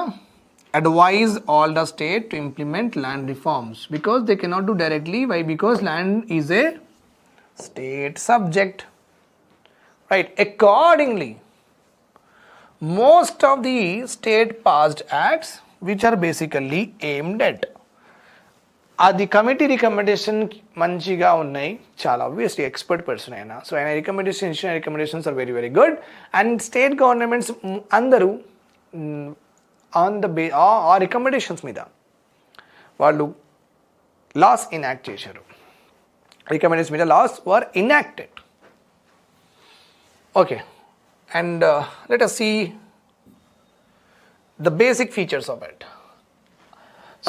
advise all the state to implement land reforms because they cannot do directly. Why? Because land is a state subject, right? Accordingly, most of the state passed acts which are basically aimed at అది committee recommendation మంచిగా ఉన్నాయి, చాలా obviously expert person అయినా. So ఆయన recommendations are very good. And state governments అందరూ ఆ recommendations మీద వాళ్ళు లాస్ ఇన్యాక్ట్ చేశారు. recommendation media laws were enacted. Okay, and let us see the basic features of it.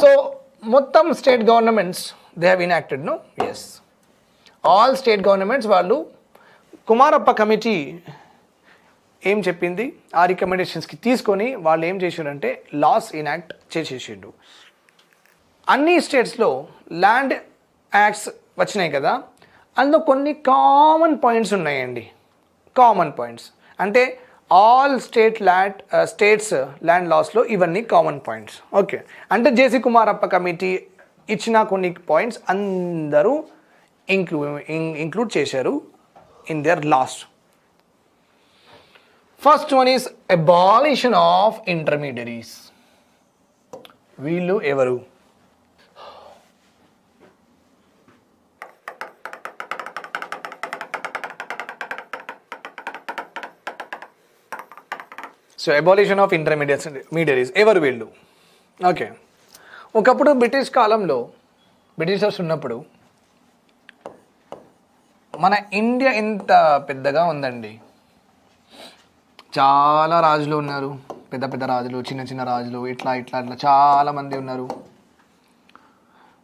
So మొత్తం state governments they have enacted, no? Yes, all state governments వాళ్ళు Kumarappa committee ఏం చెప్పింది ఆ రికమెండేషన్స్కి తీసుకొని వాళ్ళు ఏం చేసిండంటే లాస్ ఇనాక్ట్ చేసేసిండు. అన్ని స్టేట్స్లో ల్యాండ్ యాక్ట్స్ వచ్చినాయి కదా, అందులో కొన్ని కామన్ పాయింట్స్ ఉన్నాయండి. కామన్ పాయింట్స్ అంటే ఆల్ స్టేట్స్ ల్యాండ్ లాస్లో ఇవన్నీ కామన్ పాయింట్స్. ఓకే, అంటే జేసీ కుమారప్ప కమిటీ ఇచ్చిన కొన్ని పాయింట్స్ అందరూ ఇంక్లూడ్ చేశారు in their laws. First one is abolition of intermediaries. వీళ్ళు ఎవరు? సో అబాలిషన్ ఆఫ్ ఇంటర్మీడియరీస్ ఎవరు వీళ్ళు? ఓకే, ఒకప్పుడు బ్రిటిష్ కాలంలో బ్రిటిషర్స్ ఉన్నప్పుడు మన ఇండియా ఎంత పెద్దగా ఉందండి. చాలా రాజులు ఉన్నారు, పెద్ద పెద్ద రాజులు, చిన్న చిన్న రాజులు, ఇట్లా ఇట్లా ఇట్లా చాలామంది ఉన్నారు.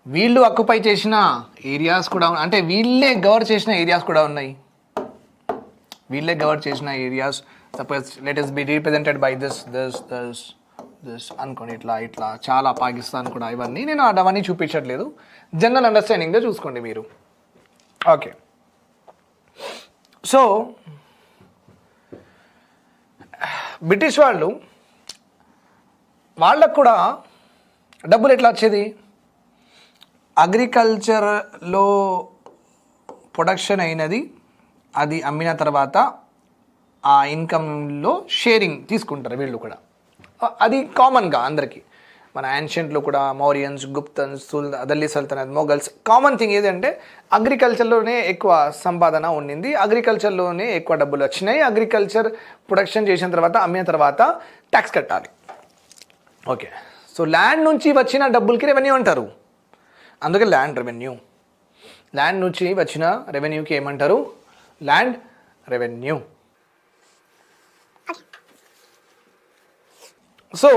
వీళ్ళు ఆక్యుపై చేసిన ఏరియాస్ కూడా, అంటే వీళ్ళే గవర్ చేసిన ఏరియాస్ కూడా ఉన్నాయి. వీళ్ళే గవర్ చేసిన areas, suppose let us be represented by this అనుకోండి, ఇట్లా ఇట్లా చాలా, పాకిస్తాన్ కూడా, ఇవన్నీ నేను అవన్నీ చూపించట్లేదు, జనరల్ అండర్స్టాండింగ్గా చూసుకోండి మీరు. ఓకే, సో బ్రిటిష్ వాళ్ళకు కూడా డబ్బులు ఎట్లా వచ్చేది? అగ్రికల్చర్లో ప్రొడక్షన్ అయినది అది అమ్మిన తర్వాత ఆ ఇన్కమ్లో షేరింగ్ తీసుకుంటారు వీళ్ళు కూడా. అది కామన్గా అందరికీ, మన యాన్షియంట్లో కూడా మౌరియన్స్, గుప్తన్స్, ఢిల్లీ సల్తనత్, మొఘల్స్, కామన్ థింగ్ ఏదంటే అగ్రికల్చర్లోనే ఎక్కువ సంపాదన ఉండింది, అగ్రికల్చర్లోనే ఎక్కువ డబ్బులు వచ్చినాయి. అగ్రికల్చర్ ప్రొడక్షన్ చేసిన తర్వాత అమ్మిన తర్వాత ట్యాక్స్ కట్టాలి. ఓకే, సో ల్యాండ్ నుంచి వచ్చిన డబ్బులకి రెవెన్యూ అంటారు, అందుకే ల్యాండ్ రెవెన్యూ. ల్యాండ్ నుంచి వచ్చిన రెవెన్యూకి ఏమంటారు? Land revenue. సో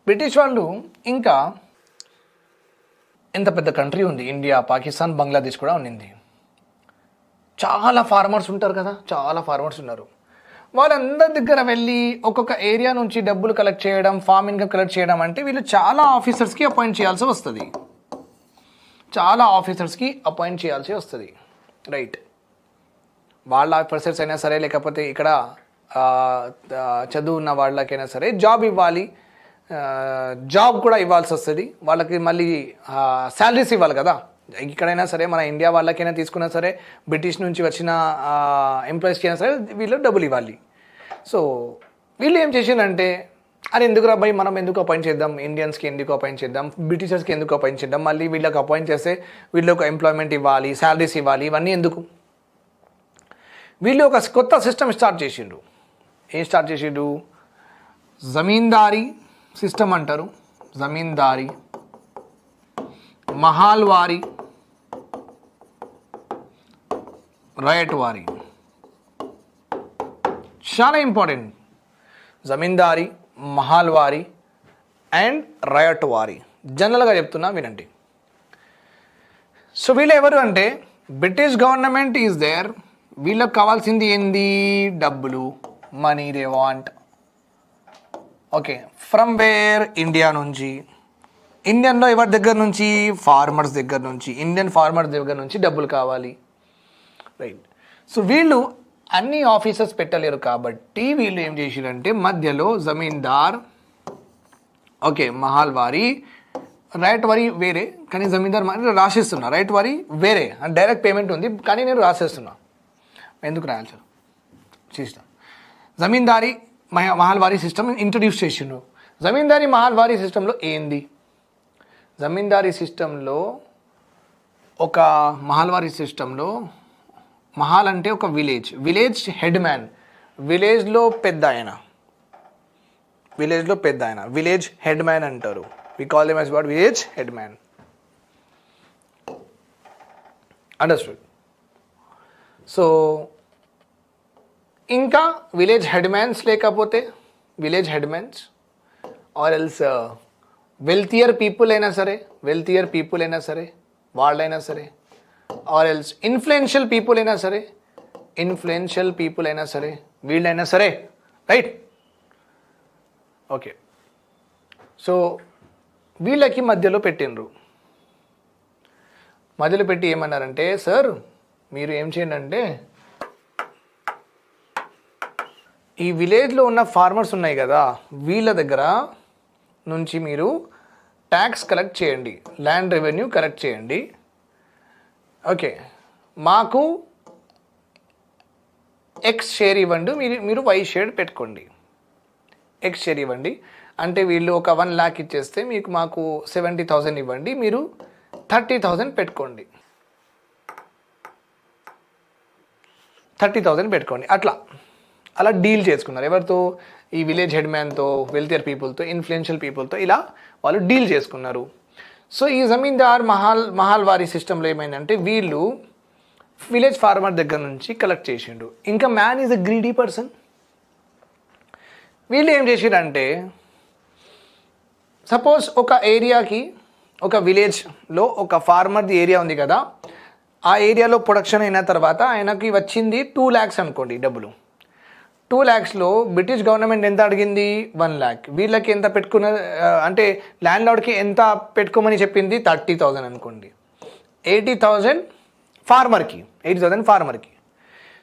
బ్రిటిష్ వాళ్ళు ఇంకా ఎంత పెద్ద కంట్రీ ఉంది, ఇండియా, పాకిస్తాన్, బంగ్లాదేశ్ కూడా ఉన్నింది. చాలా ఫార్మర్స్ ఉంటారు కదా, చాలా ఫార్మర్స్ ఉన్నారు. వాళ్ళందరి దగ్గర వెళ్ళి ఒక్కొక్క ఏరియా నుంచి డబ్బులు కలెక్ట్ చేయడం, ఫార్మ్ ఇన్కమ్ కలెక్ట్ చేయడం అంటే వీళ్ళు చాలా ఆఫీసర్స్కి అపాయింట్ చేయాల్సి వస్తుంది. రైట్, వాళ్ళ ఆఫీసర్స్ అయినా సరే, లేకపోతే ఇక్కడ చదువు ఉన్న వాళ్ళకైనా సరే జాబ్ ఇవ్వాలి, జాబ్ కూడా ఇవ్వాల్సి వస్తుంది. వాళ్ళకి మళ్ళీ శాలరీస్ ఇవ్వాలి కదా. ఇక్కడైనా సరే, మన ఇండియా వాళ్ళకైనా తీసుకున్నా సరే, బ్రిటిష్ నుంచి వచ్చిన ఎంప్లాయీస్కి అయినా సరే వీళ్ళు డబ్బులు ఇవ్వాలి. సో వీళ్ళు ఏం చేసిందంటే, అది ఎందుకు రాబాయి, మనం ఎందుకు అపాయింట్ చేద్దాం, ఇండియన్స్కి ఎందుకు అపాయింట్ చేద్దాం, బ్రిటిషర్స్కి ఎందుకు అపాయింట్ చేద్దాం, మళ్ళీ వీళ్ళకి అపాయింట్ చేస్తే వీళ్ళకి ఎంప్లాయ్మెంట్ ఇవ్వాలి, శాలరీస్ ఇవ్వాలి, ఇవన్నీ ఎందుకు? వీళ్ళు ఒక కొత్త సిస్టమ్ స్టార్ట్ చేసిండ్రు. ఏం స్టార్ట్ చేసిండ్రు? జమీందారీ సిస్టమ్ అంటారు. జమీందారీ, మహాల్వారీ, రయట్వారీ. చాలా ఇంపార్టెంట్. Zamindari, మహాల్వారీ and రయట్వారీ. జనరల్గా చెప్తున్నా వినండి. సో వీళ్ళు ఎవరు అంటే, బ్రిటిష్ గవర్నమెంట్ ఈజ్ దేర్. వీళ్ళకి కావాల్సింది ఏంది? డబ్బులు, money they want. Okay, from where? India నుంచి. ఇండియన్లో ఎవరి దగ్గర నుంచి? ఫార్మర్స్ దగ్గర నుంచి. ఇండియన్ ఫార్మర్స్ దగ్గర నుంచి డబ్బులు కావాలి. రైట్. సో వీళ్ళు అన్ని ఆఫీసర్స్ పెట్టలేరు కాబట్టి వీళ్ళు ఏం చేసిరంటే, మధ్యలో జమీందార్, ఓకే, మహాల్వారీ, రయట్వారీ వేరే, కానీ జమీందార్ రాసేస్తున్నా. రయట్వారీ వేరే, డైరెక్ట్ పేమెంట్ ఉంది కానీ నేను రాసేస్తున్నా. ఎందుకు రాయాలి సార్? సిస్టమ్ జమీందారీ మహాల్వారీ సిస్టమ్ ఇంట్రడ్యూస్ చేసిండు. జమీందారీ మహాల్వారీ సిస్టంలో ఏంది? జమీందారీ సిస్టంలో ఒక మహాల్వారీ సిస్టంలో మహాల్ అంటే ఒక విలేజ్ హెడ్ మ్యాన్, విలేజ్లో పెద్ద ఆయన, విలేజ్ హెడ్ మ్యాన్ అంటారు. We call them as what? Village headman. Understood? So, ఇంకా విలేజ్ హెడ్మ్యాన్స్ లేకపోతే విలేజ్ హెడ్మ్యాన్స్ ఆర్ ఎల్స్ వెల్తియర్ పీపుల్ అయినా సరే వాళ్ళైనా సరే ఆర్ ఎల్స్ ఇన్ఫ్లుయెన్షియల్ పీపుల్ అయినా సరే వీళ్ళైనా సరే, రైట్? ఓకే, సో వీళ్ళకి మధ్యలో పెట్టినరు. మధ్యలో పెట్టి ఏమన్నారంటే, సార్ మీరు ఏం చేయండి అంటే, ఈ విలేజ్లో ఉన్న ఫార్మర్స్ ఉన్నాయి కదా, వీళ్ళ దగ్గర నుంచి మీరు ట్యాక్స్ కలెక్ట్ చేయండి, ల్యాండ్ రెవెన్యూ కలెక్ట్ చేయండి. ఓకే, మాకు ఎక్స్ షేర్ ఇవ్వండి, మీరు వై షేర్ పెట్టుకోండి. ఎక్స్ షేర్ ఇవ్వండి అంటే వీళ్ళు ఒక 1 lakh ఇచ్చేస్తే మాకు 70,000 ఇవ్వండి, మీరు 30,000 పెట్టుకోండి. 30,000 పెట్టుకోండి. అలా డీల్ చేసుకున్నారు. ఎవరితో? ఈ విలేజ్ హెడ్మ్యాన్తో, వెల్తియర్ పీపుల్తో, ఇన్ఫ్లుయెన్షియల్ పీపుల్తో ఇలా వాళ్ళు డీల్ చేసుకున్నారు. సో ఈ జమీందార్ మహల్వారీ సిస్టంలో ఏమైందంటే, వీళ్ళు విలేజ్ ఫార్మర్ దగ్గర నుంచి కలెక్ట్ చేసిండు. ఇంకా man is a greedy person. వీళ్ళు ఏం చేసిండంటే, సపోజ్ ఒక ఏరియాకి, ఒక విలేజ్లో ఒక ఫార్మర్ది ఏరియా ఉంది కదా, ఆ ఏరియాలో ప్రొడక్షన్ అయిన తర్వాత ఆయనకి వచ్చింది 2 lakhs అనుకోండి డబ్బులు. 2 lakhsలో బ్రిటిష్ గవర్నమెంట్ ఎంత అడిగింది? 1 lakh. వీళ్ళకి ఎంత పెట్టుకున్న అంటే ల్యాండ్ లార్డ్కి ఎంత పెట్టుకోమని చెప్పింది? 30,000 అనుకోండి. 80,000 ఫార్మర్కి.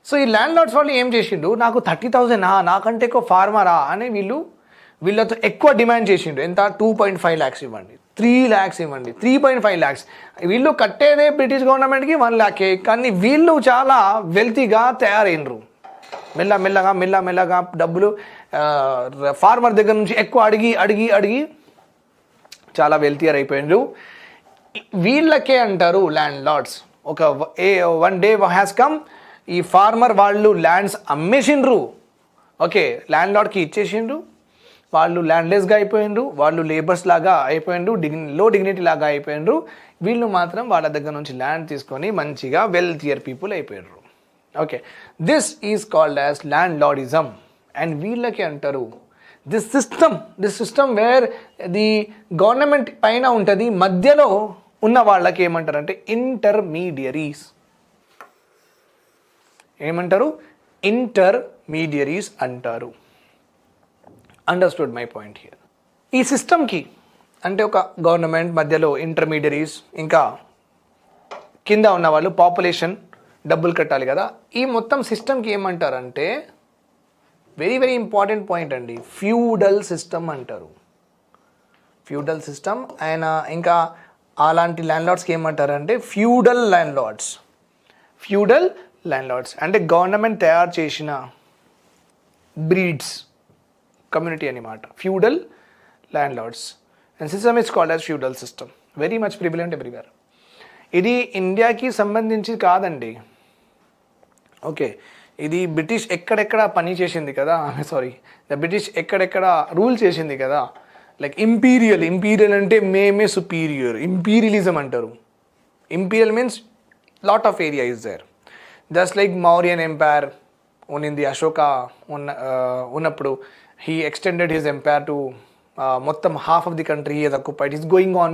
సో ఈ ల్యాండ్ లార్డ్స్ వాళ్ళు ఏం చేసిండు, నాకు 30,000 నాకంటే ఎక్కువ ఫార్మరా అని వీళ్ళతో ఎక్కువ డిమాండ్ చేసిండు. ఎంత? 2.5 lakhs ఇవ్వండి, 3 lakhs ఇవ్వండి, 3.5 lakhs. వీళ్ళు కట్టేదే బ్రిటిష్ గవర్నమెంట్కి 1 lakh, కానీ వీళ్ళు చాలా వెల్తీగా తయారైనరు. మెల్లమెల్లగా డబ్బులు ఫార్మర్ దగ్గర నుంచి ఎక్కువ అడిగి చాలా వెల్తియర్ అయిపోయినారు. వీళ్ళకే అంటారు landlords. One day has come, ఈ ఫార్మర్ వాళ్ళు ల్యాండ్స్ అమ్మేసిండ్రు. ఓకే, ల్యాండ్ లార్డ్కి ఇచ్చేసిండ్రు. వాళ్ళు ల్యాండ్లెస్గా అయిపోయిండ్రు, వాళ్ళు లేబర్స్ లాగా అయిపోయిండ్రు, లో డిగ్నిటీ లాగా అయిపోయిండ్రు. వీళ్ళు మాత్రం వాళ్ళ దగ్గర నుంచి ల్యాండ్ తీసుకొని మంచిగా వెల్తియర్ పీపుల్ అయిపోయినరు. Okay, this is called as landlordism. And వీళ్ళకి అంటారు this system where the government పైన ఉంటుంది, మధ్యలో ఉన్న వాళ్ళకి ఏమంటారంటే ఇంటర్మీడియరీస్. ఏమంటారు? ఇంటర్మీడియరీస్ అంటారు. Understood my point here. ఈ సిస్టమ్కి అంటే ఒక గవర్నమెంట్ మధ్యలో ఇంటర్మీడియరీస్, ఇంకా కింద ఉన్న వాళ్ళు పాపులేషన్ డబ్బులు కట్టాలి కదా, ఈ మొత్తం సిస్టమ్కి ఏమంటారంటే, వెరీ వెరీ ఇంపార్టెంట్ పాయింట్ అండి, ఫ్యూడల్ సిస్టమ్ అంటారు. Feudal system. ఆయన ఇంకా అలాంటి ల్యాండ్ లార్డ్స్కి ఏమంటారంటే ఫ్యూడల్ ల్యాండ్ లార్డ్స్ అంటే గవర్నమెంట్ తయారు చేసిన బ్రీడ్స్ కమ్యూనిటీ అన్నమాట, feudal land lords. And system is called as feudal system, very much prevalent everywhere. ఇది ఇండియాకి సంబంధించి కాదండి. ఓకే, ఇది బ్రిటిష్ ఎక్కడెక్కడ పని చేసింది కదా, బ్రిటిష్ ఎక్కడెక్కడ రూల్ చేసింది కదా, లైక్ ఇంపీరియల్ అంటే మేమే సుపీరియర్, ఇంపీరియలిజం అంటారు. Imperial means lot of area is there. Just like Mauryan empire ఉన్నింది, అశోక ఉన్నప్పుడు he extended his empire to మొత్తం half of the country he has occupied. He's going on,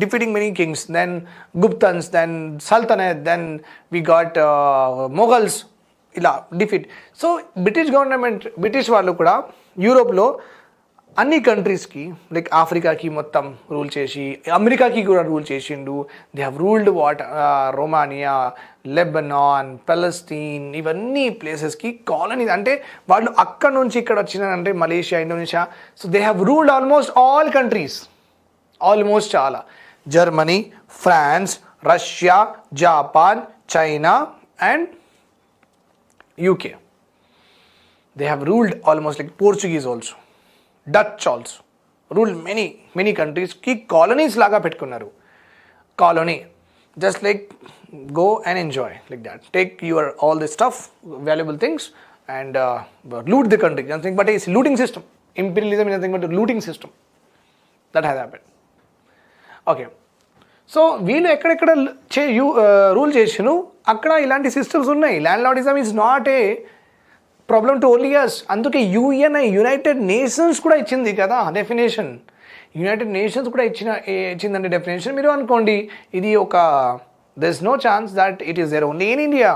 defeating many kings. Then Guptans, then Sultanate, then we got Mughals, ఇలా defeat. So British వాళ్ళు కూడా యూరోప్లో అన్ని కంట్రీస్కి, like ఆఫ్రికాకి మొత్తం రూల్ చేసి, అమెరికాకి కూడా రూల్ చేసిండు. They have ruled Romania, Lebanon, Palestine, ఇవన్నీ ప్లేసెస్కి కాలనీస్. అంటే వాళ్ళు అక్కడ నుంచి ఇక్కడ వచ్చినారంటే Malaysia, Indonesia. So they have ruled almost all countries, almost చాలా. Germany, France, Russia, Japan, China and UK. They have ruled almost, like Portuguese also, Dutch also rule many కంట్రీస్కి కాలనీస్ లాగా పెట్టుకున్నారు. Colony just like go and enjoy like that, take your all this stuff, valuable things, and loot the country. Nothing but a looting system. Imperialism is nothing but a looting system. That has happen. Okay, so వీళ్ళు ఎక్కడెక్కడ rule చేసిను అక్కడ ఇలాంటి systems ఉన్నాయి. Landlordism is not a problem to only us. అందుకే United Nations కూడా ఇచ్చింది కదా డెఫినేషన్. యునైటెడ్ నేషన్స్ కూడా ఇచ్చిందండి డెఫినేషన్. మీరు అనుకోండి ఇది ఒక there is no chance that it is there only in India.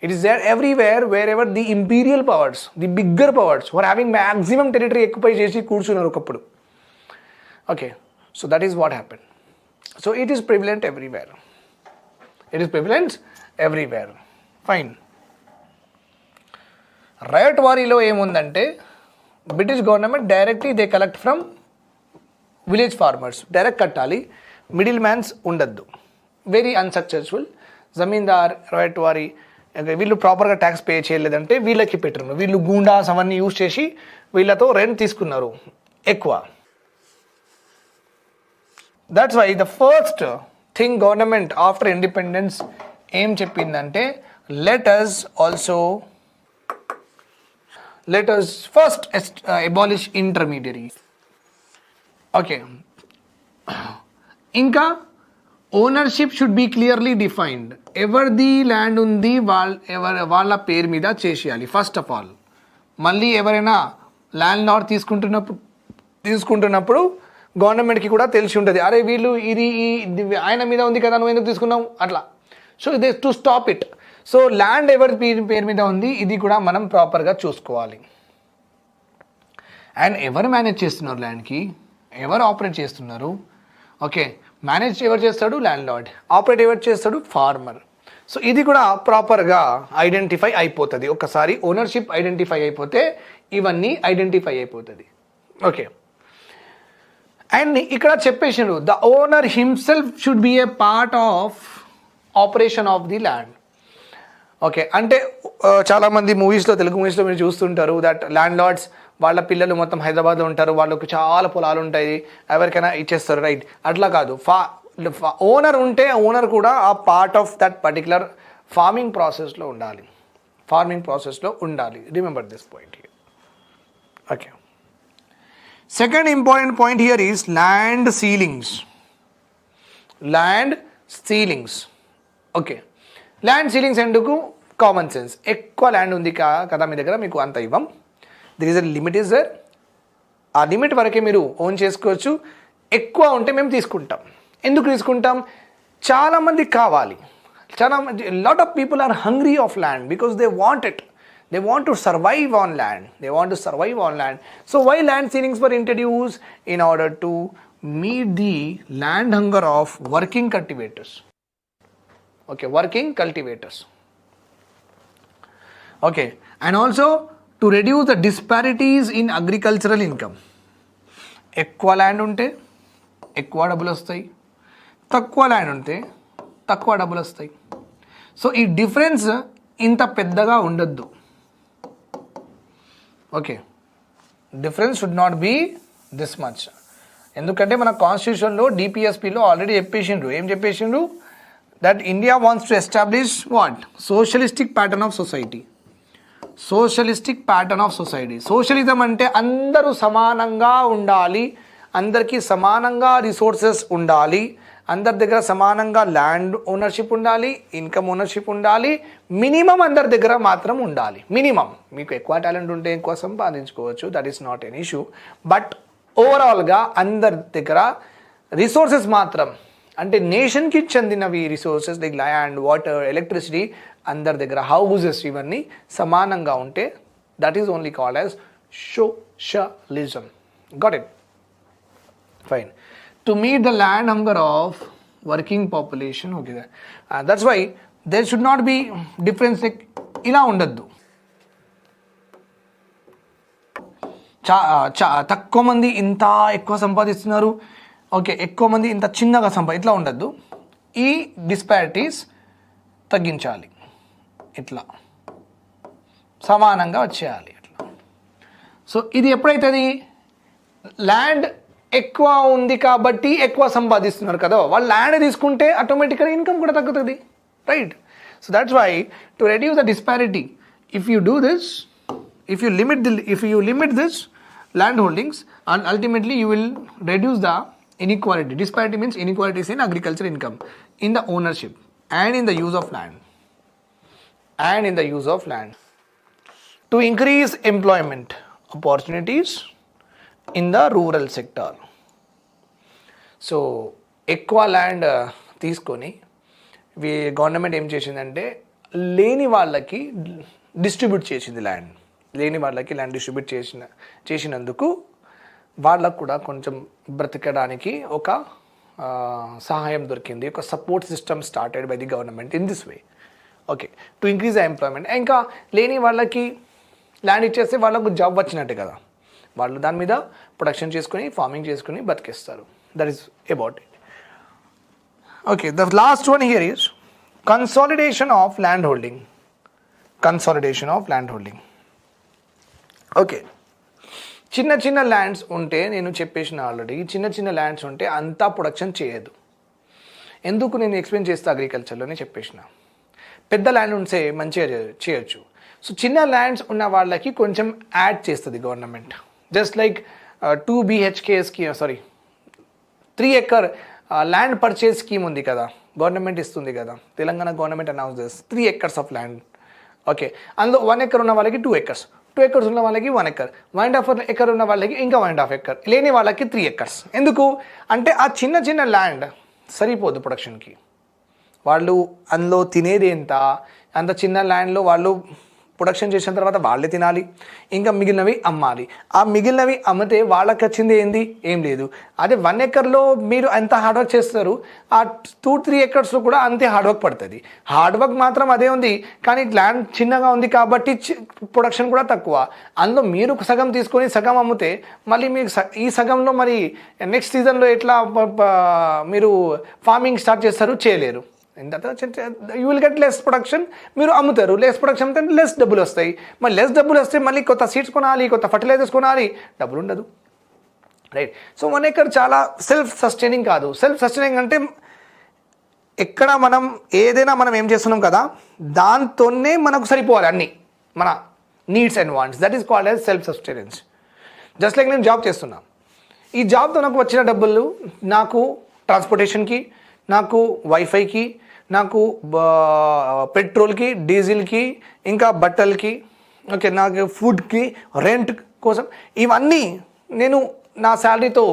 It is there everywhere where ever the imperial powers, the bigger powers were having maximum territory ఎక్కువ చేసి కూర్చున్నారు ఒకప్పుడు. Okay, so that is what happen. So it is prevalent everywhere. It is prevalent everywhere. Fine. రైట్ వారీలో ఏముందంటే British government directly they collect from village farmers. Direct కట్టాలి, middle mans ఉండద్దు. Very unsuccessful. Zamindar ryotwari వీళ్ళు ప్రాపర్గా ట్యాక్స్ పే చేయలేదంటే వీళ్ళకి పెట్టరు. వీళ్ళు గూండాస్ అవన్నీ యూజ్ చేసి వీళ్ళతో రెంట్ తీసుకున్నారు ఎక్కువ. That's why the first thing government after independence ఏం చెప్పిందంటే let us first abolish intermediaries. Okay, ఇంకా ownership should be clearly defined. ఎవరిది ల్యాండ్ ఉంది వాళ్ళ పేరు మీద చేసేయాలి ఫస్ట్ ఆఫ్ ఆల్. మళ్ళీ ఎవరైనా ల్యాండ్ లార్డ్ తీసుకుంటున్నప్పుడు గవర్నమెంట్కి కూడా తెలిసి ఉంటుంది, అరే వీళ్ళు ఇది ఆయన మీద ఉంది కదా నువ్వు ఎందుకు తీసుకున్నావు అట్లా. సో ఇది to stop it. So land ఎవరి పేరు మీద ఉంది ఇది కూడా మనం ప్రాపర్గా చూసుకోవాలి. అండ్ ఎవరు మేనేజ్ చేస్తున్నారు ల్యాండ్కి, ఎవరు ఆపరేట్ చేస్తున్నారు. ఓకే, మేనేజ్ ఎవరు చేస్తాడు, ల్యాండ్ లార్డ్. ఆపరేట్ ఎవరు చేస్తాడు, ఫార్మర్. సో ఇది కూడా ప్రాపర్గా ఐడెంటిఫై అయిపోతుంది. ఒకసారి ఓనర్షిప్ ఐడెంటిఫై అయిపోతే ఇవన్నీ ఐడెంటిఫై అయిపోతుంది. ఓకే, అండ్ ఇక్కడ చెప్పేసారు the owner himself should be A part of operation of the land. Okay, అంటే చాలామంది మూవీస్లో, తెలుగు మూవీస్లో మీరు చూస్తుంటారు దట్ ల్యాండ్ లార్డ్స్ వాళ్ళ పిల్లలు మొత్తం హైదరాబాద్లో ఉంటారు, వాళ్ళకు చాలా పొలాలు ఉంటాయి, ఎవరికైనా ఇచ్చేస్తారు, రైట్. అట్లా కాదు, ఓనర్ ఉంటే ఓనర్ కూడా ఆ part of that particular farming ప్రాసెస్లో ఉండాలి. Remember this point here. Okay, second important point here is land ceilings. Okay, land ceilings ఎందుకు, కామన్ సెన్స్. ఎక్కువ ల్యాండ్ ఉంది కదా మీ దగ్గర, మీకు అంత ఇవ్వం. There is a limit is there. ఆ లిమిట్ వరకే మీరు ఓన్ చేసుకోవచ్చు. ఎక్కువ ఉంటే మేము తీసుకుంటాం. ఎందుకు తీసుకుంటాం, చాలామంది కావాలి. Lot of people are hungry of land because they want it. They want to survive on land. So why land ceilings were introduced? In order to meet the land hunger of working cultivators. Okay, working cultivators. Okay, and also to reduce the disparities in agricultural income. ఎక్కువ land ఉంటే ఎక్కువ డబ్బులు వస్తాయి, తక్కువ land ఉంటే తక్కువ డబ్బులు వస్తాయి. సో ఈ డిఫరెన్స్ ఇంత పెద్దగా ఉండొద్దు. Okay, difference should not be this much. ఎందుకంటే మన కాన్స్టిట్యూషన్లో డిపిఎస్పిలో ఆల్రెడీ ఏం చెప్పేసిండ్రు that India wants to establish what, socialistic pattern of society. Socialism అంటే అందరూ సమానంగా ఉండాలి, అందరికీ సమానంగా రిసోర్సెస్ ఉండాలి, అందరి దగ్గర సమానంగా ల్యాండ్ ఓనర్షిప్ ఉండాలి, ఇన్కమ్ ఓనర్షిప్ ఉండాలి, మినిమం అందరి దగ్గర మాత్రం ఉండాలి. మినిమం మీకు ఎక్కువ టాలెంట్ ఉంటే ఎక్కువ సంపాదించుకోవచ్చు, that is not an issue. But ఓవరాల్గా అందరి దగ్గర రిసోర్సెస్ మాత్రం, అంటే నేషన్కి చెందినవి resources like land, water, electricity, అందరి దగ్గర హౌసెస్ ఇవన్నీ సమానంగా ఉంటే that is only called as socialism. Got it? Fine. To meet the land hunger of working population. Okay, that's why there should not be difference. ఇలా ఉండద్దు. తక్కువ మంది ఇంత ఎక్కువ సంపాదిస్తున్నారు, ఓకే, ఎక్కువ మంది ఇంత చిన్నగా ఇట్లా ఉండద్దు. ఈ డిస్పారిటీస్ తగ్గించాలి, ఇట్లా సమానంగా వచ్చేయాలి అట్లా. సో ఇది ఎప్పుడైతుంది, ల్యాండ్ ఎక్కువ ఉంది కాబట్టి ఎక్కువ సంపాదిస్తున్నారు కదా, వాళ్ళు ల్యాండ్ తీసుకుంటే ఆటోమేటిక్గా ఇన్కమ్ కూడా తగ్గుతుంది, right? So that's why to reduce the disparity, if you limit this, land holdings, and ultimately you will reduce the inequality. Disparity means inequalities in agriculture income, in the ownership and in the use of land. To increase employment opportunities in the rural sector. So ఎక్కువ land తీసుకొని government ఏం చేసిందంటే లేని వాళ్ళకి distribute చేసింది land. లేని వాళ్ళకి land distribute చేసినందుకు వాళ్ళకు కూడా కొంచెం బ్రతకడానికి ఒక సహాయం దొరికింది. ఒక support system started by the government in this way. Okay, to increase the employment. ఇంకా లేని వాళ్ళకి ల్యాండ్ ఇచ్చేస్తే వాళ్ళకు జాబ్ వచ్చినట్టే కదా, వాళ్ళు దాని మీద ప్రొడక్షన్ చేసుకుని ఫార్మింగ్ చేసుకుని బతికేస్తారు. That is about it. Okay, the last one here is consolidation of land holding. Okay, చిన్న చిన్న ల్యాండ్స్ ఉంటే నేను చెప్పేసిన ఆల్రెడీ, చిన్న ల్యాండ్స్ ఉంటే అంతా ప్రొడక్షన్ చేయదు. ఎందుకు నేను ఎక్స్ప్లెయిన్ చేస్తా అగ్రికల్చర్లోనే చెప్పేసిన. పెద్ద ల్యాండ్ ఉంటే మంచిగా చేయొచ్చు. సో చిన్న ల్యాండ్స్ ఉన్న వాళ్ళకి కొంచెం యాడ్ చేస్తుంది government. Just like 2 BHK scheme, 3 acre land purchase scheme ఉంది కదా, గవర్నమెంట్ ఇస్తుంది కదా. తెలంగాణ గవర్నమెంట్ అనౌన్స్ చేస్తుంది 3 acres ఆఫ్ ల్యాండ్. ఓకే, అందులో 1 acre ఉన్న వాళ్ళకి 2 acres, 2 acres ఉన్న వాళ్ళకి 1 acre, 1.5 acre ఉన్న వాళ్ళకి ఇంకా 1.5 acre, లేని వాళ్ళకి 3 acres. ఎందుకు అంటే ఆ చిన్న ల్యాండ్ సరిపోదు ప్రొడక్షన్కి. వాళ్ళు అందులో తినేది ఎంత, అంత చిన్న ల్యాండ్లో వాళ్ళు ప్రొడక్షన్ చేసిన తర్వాత వాళ్ళే తినాలి, ఇంకా మిగిలినవి అమ్మాలి. ఆ మిగిలినవి అమ్మితే వాళ్ళకి వచ్చింది ఏంది, ఏం లేదు. అదే 1 acreలో మీరు ఎంత హార్డ్ వర్క్ చేస్తారు, ఆ 2-3 acresలో కూడా అంతే హార్డ్ వర్క్ పడుతుంది. హార్డ్ వర్క్ మాత్రం అదే ఉంది, కానీ ల్యాండ్ చిన్నగా ఉంది కాబట్టి ప్రొడక్షన్ కూడా తక్కువ. అందులో మీరు సగం తీసుకొని సగం అమ్మితే మళ్ళీ మీకు ఈ సగంలో మరి నెక్స్ట్ సీజన్లో ఎట్లా మీరు ఫార్మింగ్ స్టార్ట్ చేస్తారు, చేయలేరు. You will get less production, మీరు అమ్ముతారు. లెస్ ప్రొడక్షన్ అంటే లెస్ డబ్బులు వస్తాయి. మరి లెస్ డబ్బులు వస్తే మళ్ళీ కొత్త సీడ్స్ కొనాలి, కొత్త ఫర్టిలైజర్స్ కొనాలి, డబ్బులు ఉండదు. రైట్. సో 1 acre చాలా సెల్ఫ్ సస్టైనింగ్ కాదు. సెల్ఫ్ సస్టైనింగ్ అంటే ఎక్కడ మనం ఏదైనా మనం ఏం చేస్తున్నాం కదా, దాంతోనే మనకు సరిపోవాలి అన్నీ మన needs and wants. That is called as self sustenance. Just like నేను జాబ్ చేస్తున్నా, ఈ జాబ్తో నాకు వచ్చిన డబ్బులు నాకు ట్రాన్స్పోర్టేషన్కి, నాకు వైఫైకి, నాకు పెట్రోల్కి, డీజిల్కి, ఇంకా బట్టలకి, ఓకే, నాకు ఫుడ్కి, రెంట్ కోసం, ఇవన్నీ నేను నా శాలరీతో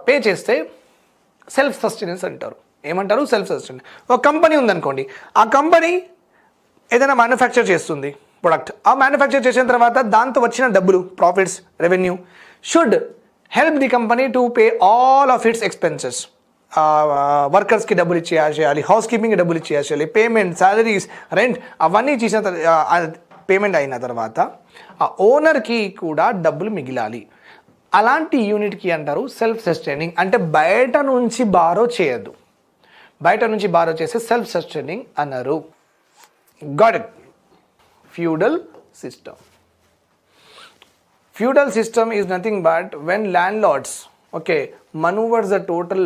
పే చేస్తే సెల్ఫ్ సస్టెనెన్స్ అంటారు. ఏమంటారు? Self sustenance. ఒక కంపెనీ ఉందనుకోండి, ఆ కంపెనీ ఏదైనా మ్యానుఫ్యాక్చర్ చేస్తుంది ప్రొడక్ట్. ఆ మ్యానుఫ్యాక్చర్ చేసిన తర్వాత దాంతో వచ్చిన డబ్బులు, profits, revenue should help the company to pay all of its expenses. వర్కర్స్కి డబ్బులు ఇచ్చేయాలి, హౌస్ కీపింగ్కి డబ్బులు ఇచ్చేయాలి, పేమెంట్, శాలరీస్, రెంట్ అవన్నీ చేసిన పేమెంట్ అయిన తర్వాత ఆ ఓనర్కి కూడా డబ్బులు మిగిలాలి. అలాంటి యూనిట్కి అంటారు సెల్ఫ్ సస్టైనింగ్. అంటే బయట నుంచి బారో చేయొద్దు, బయట నుంచి బారో చేస్తే సెల్ఫ్ సస్టైనింగ్ అన్నారు. Got it. Feudal system. Feudal system is nothing but when landlords, okay, maneuvers the total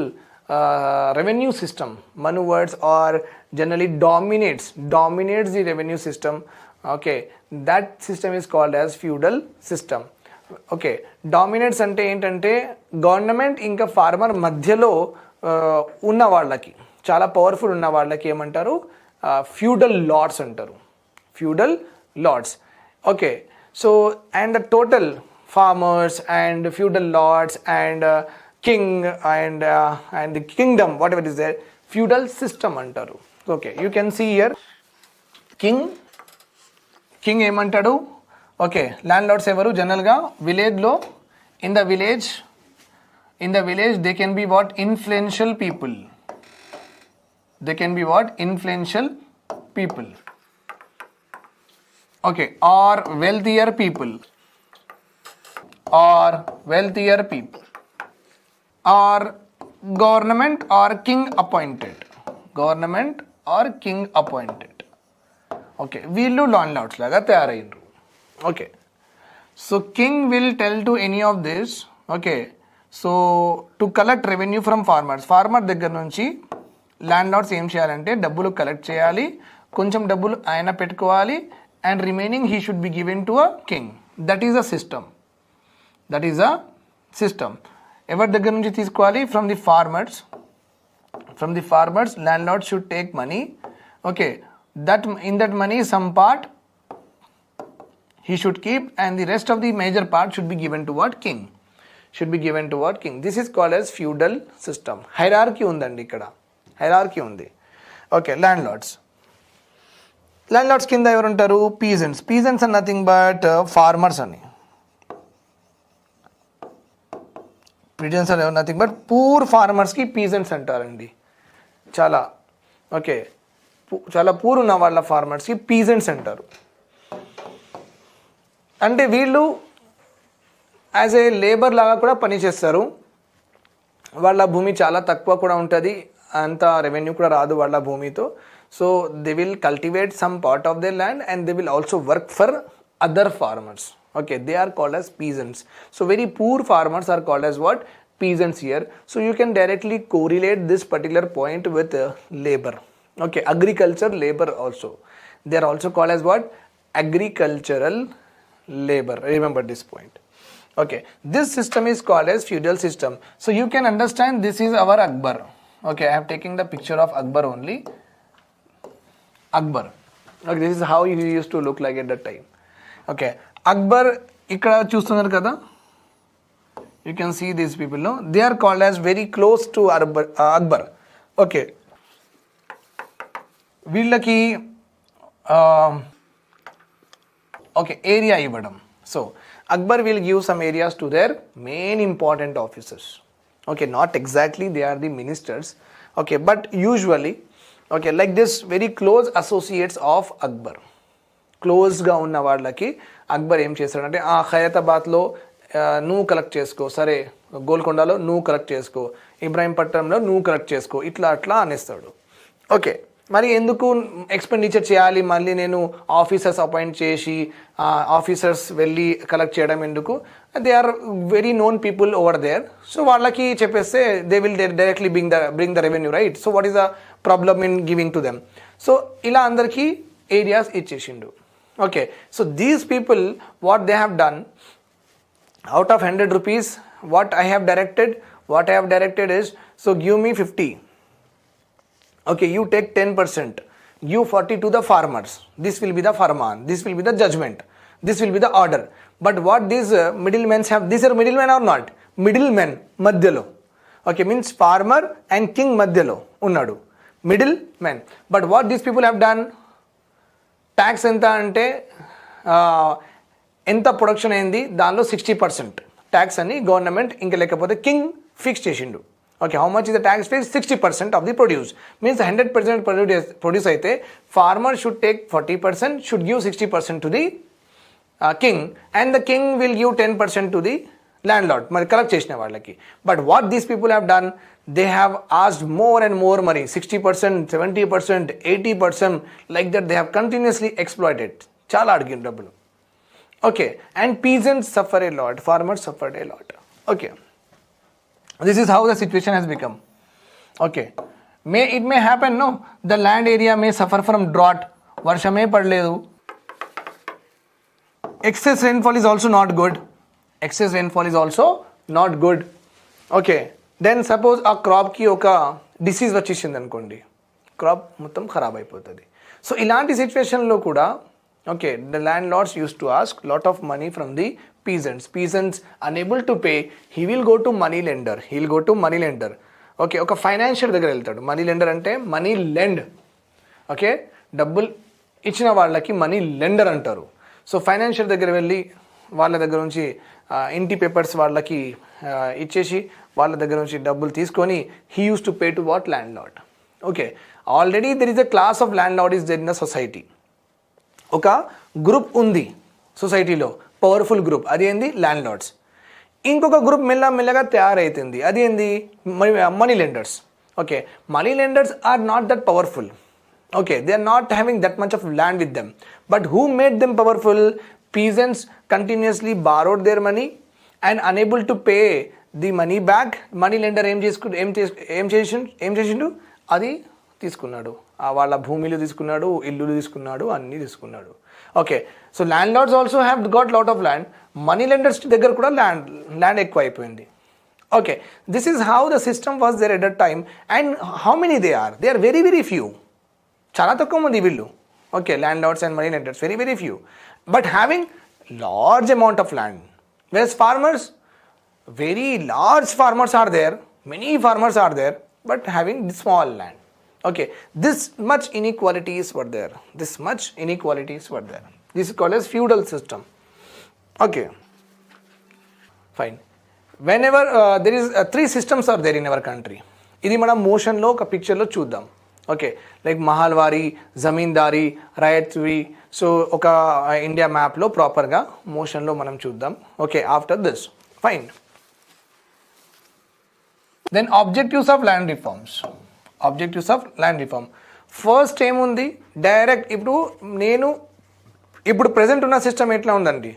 revenue system, maneuvers or generally dominates the revenue system, okay, that system is called as feudal system. Okay, dominates ante entante government inka farmer madhyalo ఉన్న వాళ్ళకి, చాలా powerful ఉన్న వాళ్ళకి ఏమంటారు? Feudal lords అంటారు. Feudal lords. Okay, so and the total farmers and feudal lords and king and the kingdom, whatever is there, feudal system antaru. Okay, you can see here king ఏమంటాడు? Okay, land Lord's ఎవరు? General గా village లో in the village they can be what? Influential people. They can be what? Influential people. Okay, or wealthier people, or government or king appointed. Okay, వీళ్ళు land lords లాగా తయారయ్యారు. Okay, so king will tell to any of this, okay, so to collect revenue from farmers. Farmer దగ్గర నుంచి land Lord's ఏం చేయాలంటే డబ్బులు collect చేయాలి, కొంచెం డబ్బులు ఆయన పెట్టుకోవాలి, and remaining he should be given to a king. That is a system. That is a system. ఎవరి దగ్గర నుంచి తీసుకోవాలి? From the farmers. From the farmers, landlord should take money. Okay, that in that money some part he should keep, and the rest of the major part should be given to what? King. Should be given to what? King. This is called as feudal system. Hierarchy undandi ikkada. Hierarchy undi. Okay, landlords. Landlords kinda evaru untaru? Peasants. Peasants are nothing but farmers ani. Peasants are nothing but poor farmers ki peasants antarandi. చాలా okay, చాలా poor ఉన్న వాళ్ళ ఫార్మర్స్కి peasants అంటారు. అంటే వీళ్ళు as a labour లాగా కూడా పనిచేస్తారు. వాళ్ళ భూమి చాలా తక్కువ కూడా ఉంటుంది, అంత రెవెన్యూ కూడా రాదు వాళ్ళ భూమితో. So they will cultivate some part of their land and they will also work for other farmers. Okay, they are called as peasants. So very poor farmers are called as what? Peasants here. So you can directly correlate this particular point with labor. Okay, agriculture labor also. They are also called as what? Agricultural labor. Remember this point. Okay, this system is called as feudal system. So you can understand this is our Akbar. Okay, I have taken the picture of Akbar only. Akbar. Okay, this is how he used to look like at that time. Okay, Akbar ఇక్కడ చూస్తున్నారు కదా, you can see these people, no? They are called as very close to Akbar. Okay, వీళ్ళకి okay area ఇవ్వడం. So Akbar will give some areas to their main important officers. Okay, not exactly they are the ministers. Okay, but usually okay like this very close associates of Akbar. క్లోజ్గా ఉన్న వాళ్ళకి అక్బర్ ఏం చేస్తాడంటే, ఖైరతాబాద్లో నువ్వు collect చేసుకో, సరే గోల్కొండలో నువ్వు కలెక్ట్ చేసుకో, ఇబ్రాహీంపట్నంలో నువ్వు కలెక్ట్ చేసుకో, ఇట్లా అట్లా అనేస్తాడు. ఓకే, మరి ఎందుకు ఎక్స్పెండిచర్ చేయాలి, మళ్ళీ నేను ఆఫీసర్స్ అపాయింట్ చేసి ఆఫీసర్స్ వెళ్ళి కలెక్ట్ చేయడం ఎందుకు? They are very known people over there. So వాళ్ళకి చెప్పేస్తే they will directly bring the revenue, right? So what is the problem in giving to them? So ఇలా అందరికీ ఏరియాస్ ఇచ్చేసిండు. Okay, so these people, what they have done, out of 100 rupees, what I have directed is, so give me 50. Okay, you take 10%, give 40 to the farmers. This will be the farman, this will be the judgment, this will be the order. But what these middlemen have, these are middlemen or not? Middlemen, madhyalo. Okay, means farmer and king madhyalo unnadu, middlemen. But what these people have done, tax ఎంత అంటే ఎంత production అయింది దానిలో 60% tax అని government, ఇంకా లేకపోతే king fix చేసిండు. Okay, how much is the tax fix? 60% of the produce. Means 100% produce అయితే farmer should take 40%, should give 60% to the king, and the king will give 10% to the land lord, మరి collect చేసిన వాళ్ళకి. But what these people have done, they have asked more and more money, 60%, 70%, 80%, like that they have continuously exploited. Chala adgin double. Okay, and peasants suffer a lot, farmers suffered a lot. Okay, this is how the situation has become. Okay, it may happen, no, the land area may suffer from drought, varshame padledu, excess rainfall is also not good, excess rainfall is also not good. Okay, then suppose ఆ క్రాప్కి ఒక disease వచ్చేసింది అనుకోండి, crop మొత్తం ఖరాబ్ అయిపోతుంది. So ఇలాంటి సిచ్యువేషన్లో కూడా okay the land lords use to ask lot of money from the peasants unable to pay, he will go to money lender. Okay, ఒక ఫైనాన్షియల్ దగ్గర వెళ్తాడు. మనీ లెండర్ అంటే మనీ లెండ్. ఓకే, డబ్బులు ఇచ్చిన వాళ్ళకి మనీ లెండర్ అంటారు. So financial దగ్గర వెళ్ళి వాళ్ళ దగ్గర నుంచి ఇంటి పేపర్స్ వాళ్ళకి ఇచ్చేసి వాళ్ళ దగ్గర నుంచి డబ్బులు తీసుకొని he use to pay to what? Land lord. Okay, already there is a class of land lord is there in a society. ఒక గ్రూప్ ఉంది సొసైటీలో, పవర్ఫుల్ గ్రూప్, అది ఏంది? Land Lord's. ఇంకొక గ్రూప్ మెల్లగా తయారైతుంది, అది ఏంది? Money lenders. Okay, money lenders are not that powerful. Okay, they are not having that much of land with them. But who made them powerful? Peasants continuously borrowed their money and unable to pay the money back. Money lender ఏం చేసిండు? అది తీసుకున్నాడు, వాళ్ళ భూమిలు తీసుకున్నాడు, ఇల్లులు తీసుకున్నాడు, అన్నీ తీసుకున్నాడు. Okay, so land lords also have got lot of land. Money lenders దగ్గర కూడా ల్యాండ్ ఎక్కువ అయిపోయింది. Okay, this is how the system was there at that time. And how many they are very very few, చాలా తక్కువ మంది వీళ్ళు. Okay, land lords and money lenders very very few, but having large amount of land. Versus farmers, very large farmers are there, many farmers are there, but having small land. Okay, this much inequalities were there, this much inequalities were there. This is called as feudal system. Okay, fine. Whenever there is three systems are there in our country. ఇది మనం మోషన్లో ఒక పిక్చర్లో చూద్దాం. Okay, like mahalwari, zamindari, ryotwari. So ఒక India మ్యాప్లో ప్రాపర్గా మోషన్లో మనం చూద్దాం. Okay, after this fine. Then objectives of land reforms. Objectives of land reform first ఏముంది, డైరెక్ట్ ఇప్పుడు ప్రజెంట్ ఉన్న సిస్టమ్ ఎట్లా ఉందండి,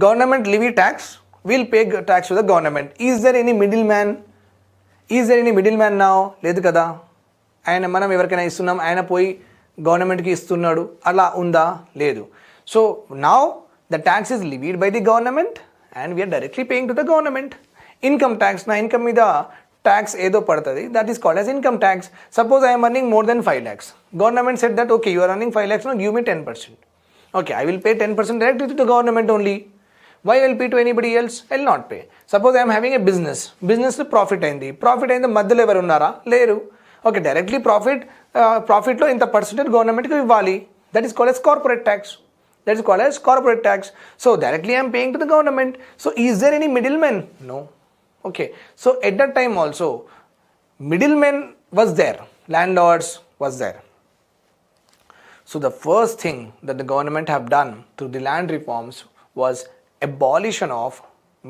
government levy tax, will pay tax to the government. Is there any middle man? Now లేదు కదా. మనం ఎవరికైనా ఇస్తున్నాం, ఆయన పోయి గవర్నమెంట్కి ఇస్తున్నాడు, అలా ఉందా? లేదు. So now the tax is levied by the government and we're directly paying to the government. Income tax, నా ఇన్కమ్ మీద ట్యాక్స్ ఏదో పడుతుంది, that is called as income tax. Suppose I'm earning more than 5 lakhs. Government said that okay, you are earning 5 lakhs, now give me 10%. Okay, I will pay 10% directly to the government only. Why I will pay to anybody else? I will not pay. Suppose I am having a business profit అయింది మధ్యలో ఎవరు ఉన్నారా? లేరు. Okay, directly ప్రాఫిట్లో ఇంత percentage గవర్నమెంట్కి ఇవ్వాలి. That is called as corporate tax. So directly I am paying to the government. So is there any middleman? No. Okay, so at that time also middleman was there, landlords was there. So the first thing that the government have done through the land reforms was abolition of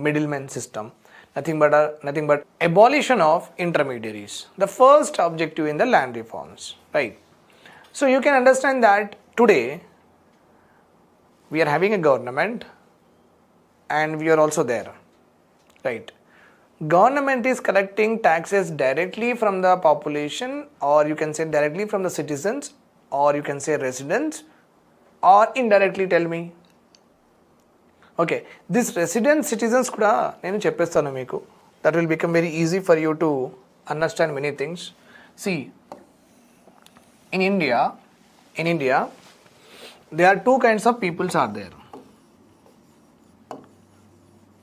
middleman system, nothing but abolition of intermediaries. The first objective in the land reforms, right? So you can understand that today we are having a government and we are also there, right? Government is collecting taxes directly from the population, or you can say directly from the citizens, or you can say residents, or indirectly. Tell me. Okay, this resident citizens kuda nenu cheppestanu meeku. That will become very easy for you to understand many things. See, in India there are two kinds of peoples are there.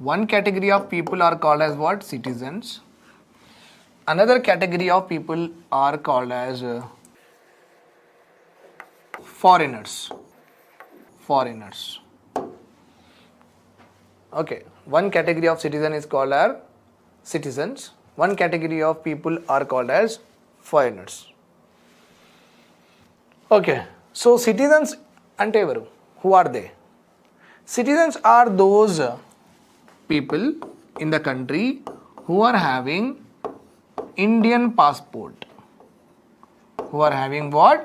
One category of people are called as what? Citizens. Another category of people are called as foreigners. Okay, one category of citizen is called as citizens. One category of people are called as foreigners. Okay, so citizens ante evaru? Who are they? Citizens are those people in the country who are having Indian passport. Who are having what?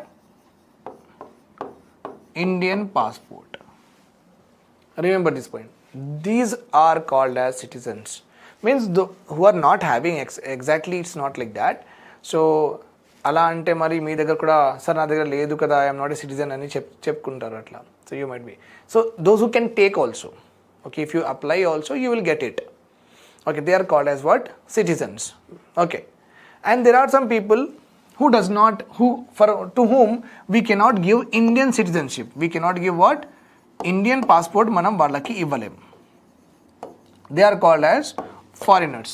Indian passport. Remember this point. These are called as citizens. Means who are not having exactly, it's not like that. So అలా అంటే మరి మీ దగ్గర కూడా sir నా దగ్గర లేదు కదా, I'm not a citizen అని చెప్పుకుంటారు అట్లా. So you might be. So those who can take also. Okay, if you apply also you will get it. Okay, they are called as what? Citizens. Okay, and there are some people to whom we cannot give Indian citizenship. We cannot give what? Indian passport manam vallaki ivvalem. They are called as foreigners.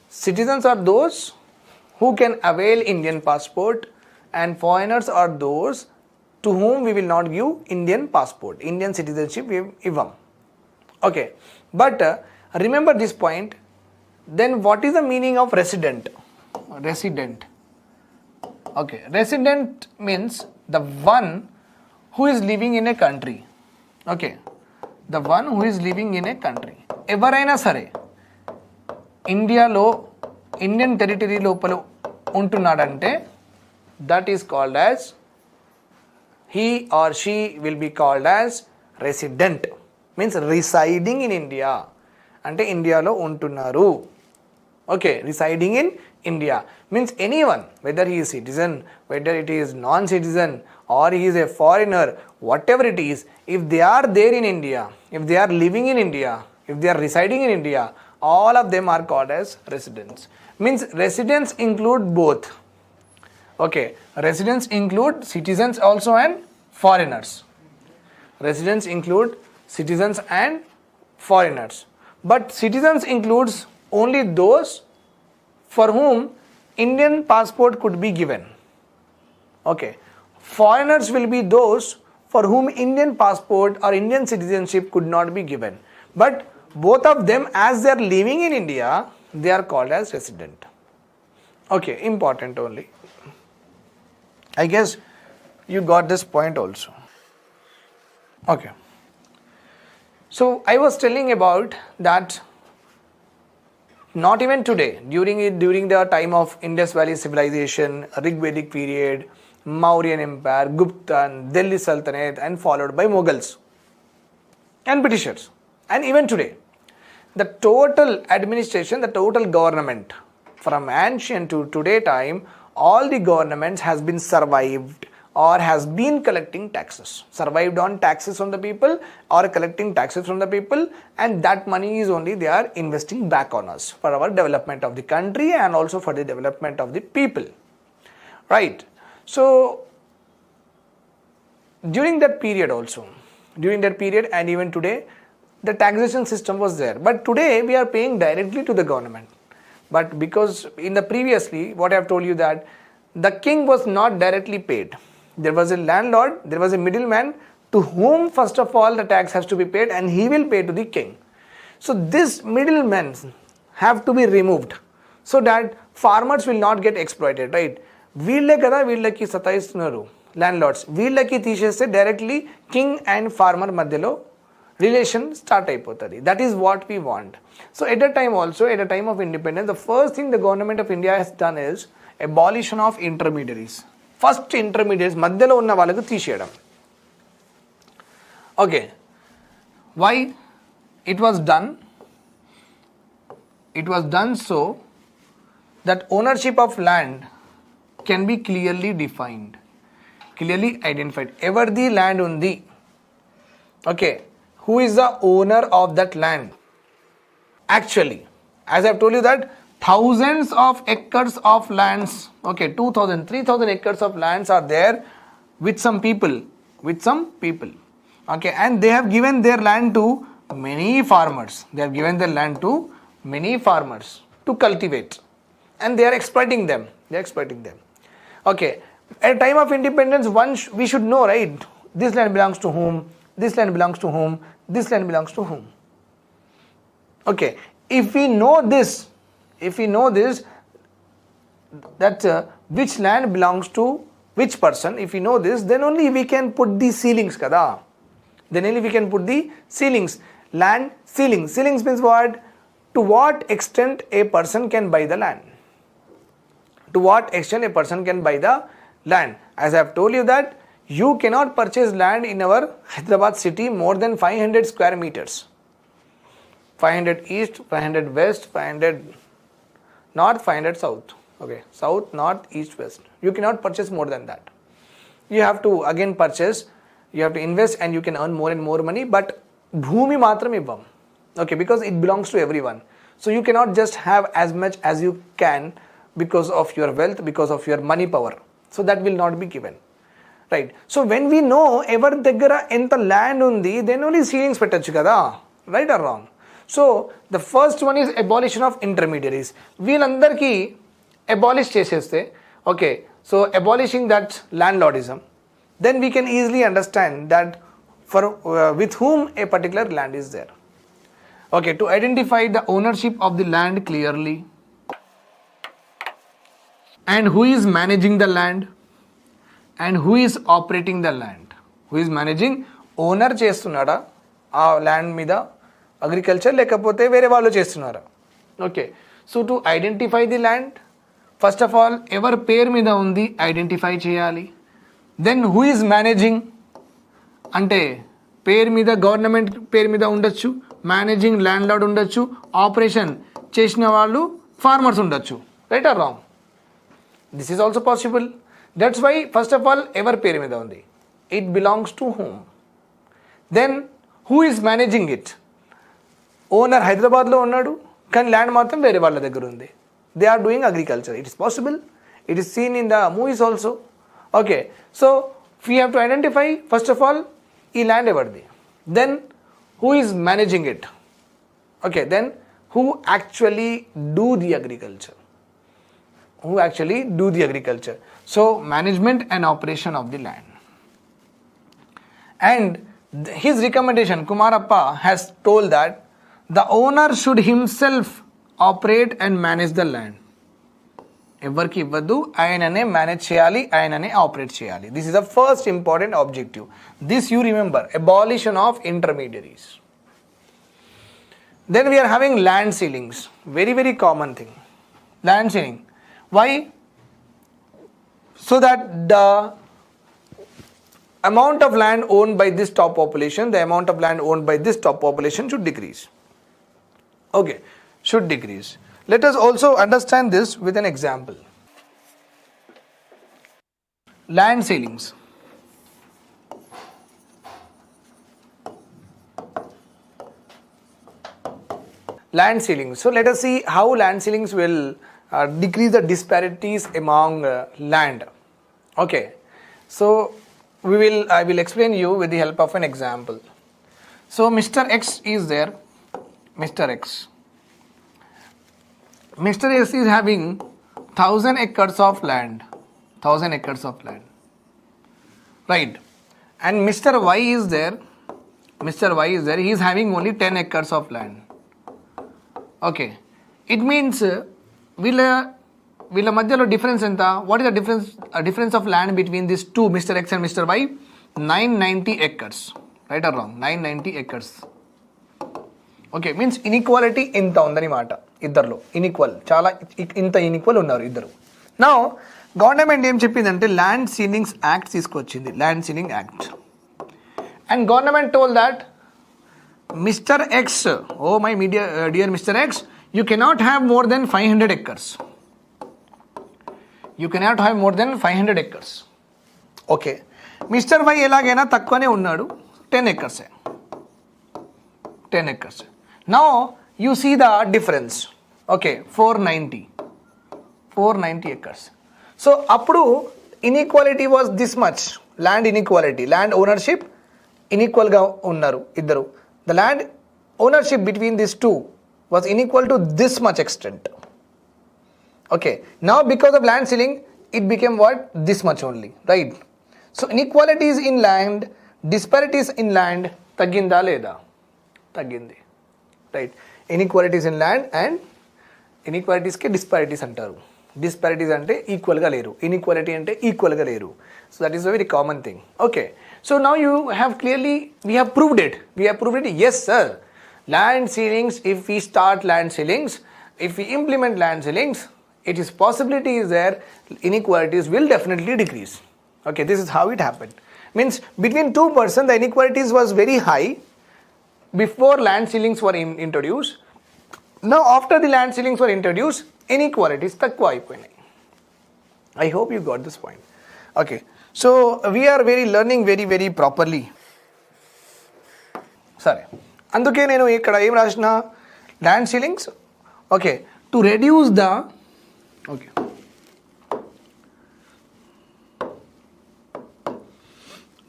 Citizens are those who can avail Indian passport, and foreigners are those to whom we will not give Indian passport, Indian citizenship ivam. Okay, but remember this point. Then what is the meaning of resident? Okay, resident means the one who is living in a country. Okay, the one who is living in a country. ఎవరైనా సరే ఇండియాలో Indian territory లోపల ఉంటున్నాడంటే that is called as, he or she will be called as resident. Means residing in India. అంటే ఇండియాలో ఉంటున్నారు. Okay, residing in India. Means anyone, whether he is citizen, whether it is non-citizen, or he is a foreigner, whatever it is, if they are there in India, if they are living in India, if they are residing in India, all of them are called as residents. Means residents include both. Okay, residents include citizens also and foreigners. Residents include citizens and foreigners. But citizens includes only those for whom Indian passport could be given. Okay. Foreigners will be those for whom Indian passport or Indian citizenship could not be given. But both of them, as they are living in India, they are called as resident. Okay, important only. I guess you got this point also. Okay. So I was telling about that not even today, during the time of Indus Valley civilization, Rigvedic period, Mauryan Empire, Guptan, Delhi Sultanate, and followed by Mughals and Britishers. And even today, the total administration, the total government from ancient to today time, all the governments has been survived or has been collecting taxes, survived on taxes from the people or collecting taxes from the people, and that money is only they are investing back on us for our development of the country and also for the development of the people, right? So during that period and even today, the taxation system was there, but today we are paying directly to the government. But because in the previously what I have told you that the king was not directly paid, there was a landlord, there was a middleman to whom first of all the tax has to be paid, and he will pay to the king. So this middlemen have to be removed so that farmers will not get exploited, right? వీళ్ళే కదా వీళ్ళకి సతాయిస్తున్నారు landlords, వీళ్ళకి తీసేస్తే directly king and farmer మధ్యలో relation start అయిపోతుంది. That is what we want. So at the time also, at the time of independence, the first thing the government of India has done is abolition of intermediaries. First intermediates మధ్యలో ఉన్న వాళ్ళకు తీసేయడం. Okay, why it was done? It was done so that ownership of land can be clearly defined, clearly identified. Every land undi. Okay, who is the owner of that land? Actually, as I have told you that thousands of acres of lands, okay, 2,000, 3,000 acres of lands are there with some people, okay, and they have given their land to many farmers. They have given their land to many farmers to cultivate, and they are exploiting them. Okay, at time of independence, we should know, right? This land belongs to whom, this land belongs to whom, this land belongs to whom. Okay, if we know this that which land belongs to which person, if we know this, then only we can put the ceilings kada. Then only we can put the ceilings. Land ceilings. Ceilings means what? To what extent a person can buy the land. To what extent a person can buy the land. As I have told you that you cannot purchase land in our Hyderabad city more than 500 square meters. 500 east, 500 west, 500 north, 500 south. Okay, south, north, east, west. You cannot purchase more than that. You have to again purchase, you have to invest, and you can earn more and more money, but bhumi matram ivvam. Okay, because it belongs to everyone. So you cannot just have as much as you can because of your wealth, because of your money power. So that will not be given, right? So when we know ever daggara enta land undi, then only ceilings pettochu kada, right or wrong? So the first one is abolition of intermediaries. Veelandarki abolish cheseste, okay, so abolishing that landlordism, then we can easily understand that for with whom a particular land is there. Okay, to identify the ownership of the land clearly, and who is managing the land, and who is operating the land. Who is managing? Owner చేస్తున్నాడా ఆ land మీద agriculture, లేకపోతే వేరే వాళ్ళు చేస్తున్నారా? Okay, so to identify the land, first of all ఎవరి పేరు మీద ఉంది ఐడెంటిఫై చేయాలి. దెన్ హూ ఈజ్ మేనేజింగ్ అంటే పేరు మీద గవర్నమెంట్ పేరు మీద ఉండొచ్చు, మేనేజింగ్ ల్యాండ్ లార్డ్ ఉండొచ్చు, ఆపరేషన్ చేసిన వాళ్ళు ఫార్మర్స్ ఉండొచ్చు, right or wrong? This is also possible. That's why first of all ఎవరి పేరు మీద ఉంది? It belongs to home. Then who is managing it? Owner హైదరాబాద్లో ఉన్నాడు, కానీ ల్యాండ్ మాత్రం వేరే వాళ్ళ దగ్గర ఉంది. They are doing agriculture. It is possible. It is seen in the movies also. Okay, so we have to identify first of all ఈ land ఎవరిది. Then who is managing it? Okay, then who actually do the agriculture? Who actually do the agriculture? So management and operation of the land. And his recommendation, Kumarappa has told that the owner should himself operate and manage the land. ఎవరికి ఇవ్వద్దు, ఆయననే manage చేయాలి, ఆయననే operate చేయాలి. This is the first important objective. This you remember, abolition of intermediaries. Then we're having land ceilings. Very very common thing, land ceiling. Why? So that the amount of land owned by this top population, the amount of land owned by this top population should decrease. Okay, should decrease. Let us also understand this with an example. Land ceilings. Land ceilings. So let us see how land ceilings will decrease the disparities among land. Okay, so I will explain you with the help of an example. So Mr. X is there. Mr. X is having 1000 acres of land. 1000 acres of land. Right. And Mr. Y is there. Mr. Y is there. He is having only 10 acres of land. Okay. It means వీళ్ళ మధ్యలో difference ఎంత? What is the difference of land between these two, Mr. X and Mr. Y? 990 acres. Right or wrong? 990 acres. Okay, means inequality ఇంత ఉందని మాట ఇద్దరిలో. ఇన్ఈక్వల్, చాలా ఇంత ఇన్ఈక్వల్ ఉన్నారు ఇద్దరు. నా గవర్నమెంట్ ఏం చెప్పిందంటే ల్యాండ్ సీలింగ్స్ యాక్ట్ తీసుకొచ్చింది, land ceiling act. And government told that mister X, oh my dear mister X, you cannot have more than 500 acres. You cannot have more than 500 acres. Okay, mister Y ఎలాగైనా తక్కువనే ఉన్నాడు, 10 acres. 10 acres. Now you see the difference. Okay, 490 acres. So appudu inequality was this much. Land inequality, land ownership unequal ga unnaru iddaru. The land ownership between these two was unequal to this much extent. Okay, now because of land ceiling it became what? This much only, right? So inequalities in land, disparities in land తగ్గిందా లేదా? తగ్గింది, right. Inequalities in land and ఇన్ఈక్వాలిటీస్కి disparities అంటారు. Disparities అంటే ఈక్వల్గా లేరు, inequality అంటే ఈక్వల్గా లేరు. So that is a very common thing. Okay, so now you have clearly we have proved it. Yes sir, land ceilings, if we start land ceilings, if we implement land ceilings, it is possibility is there, inequalities will definitely decrease. Okay, this is how it happened. Means between two persons the inequalities was very high before land ceilings were introduced. Now after the land ceilings were introduced, inequalities takkuva ayipoyinayi. I hope you got this point. Okay, so we are learning very properly. Sorry, అందుకే నేను ఇక్కడ ఏం రాసిన, land ceilings, okay, to reduce the, okay,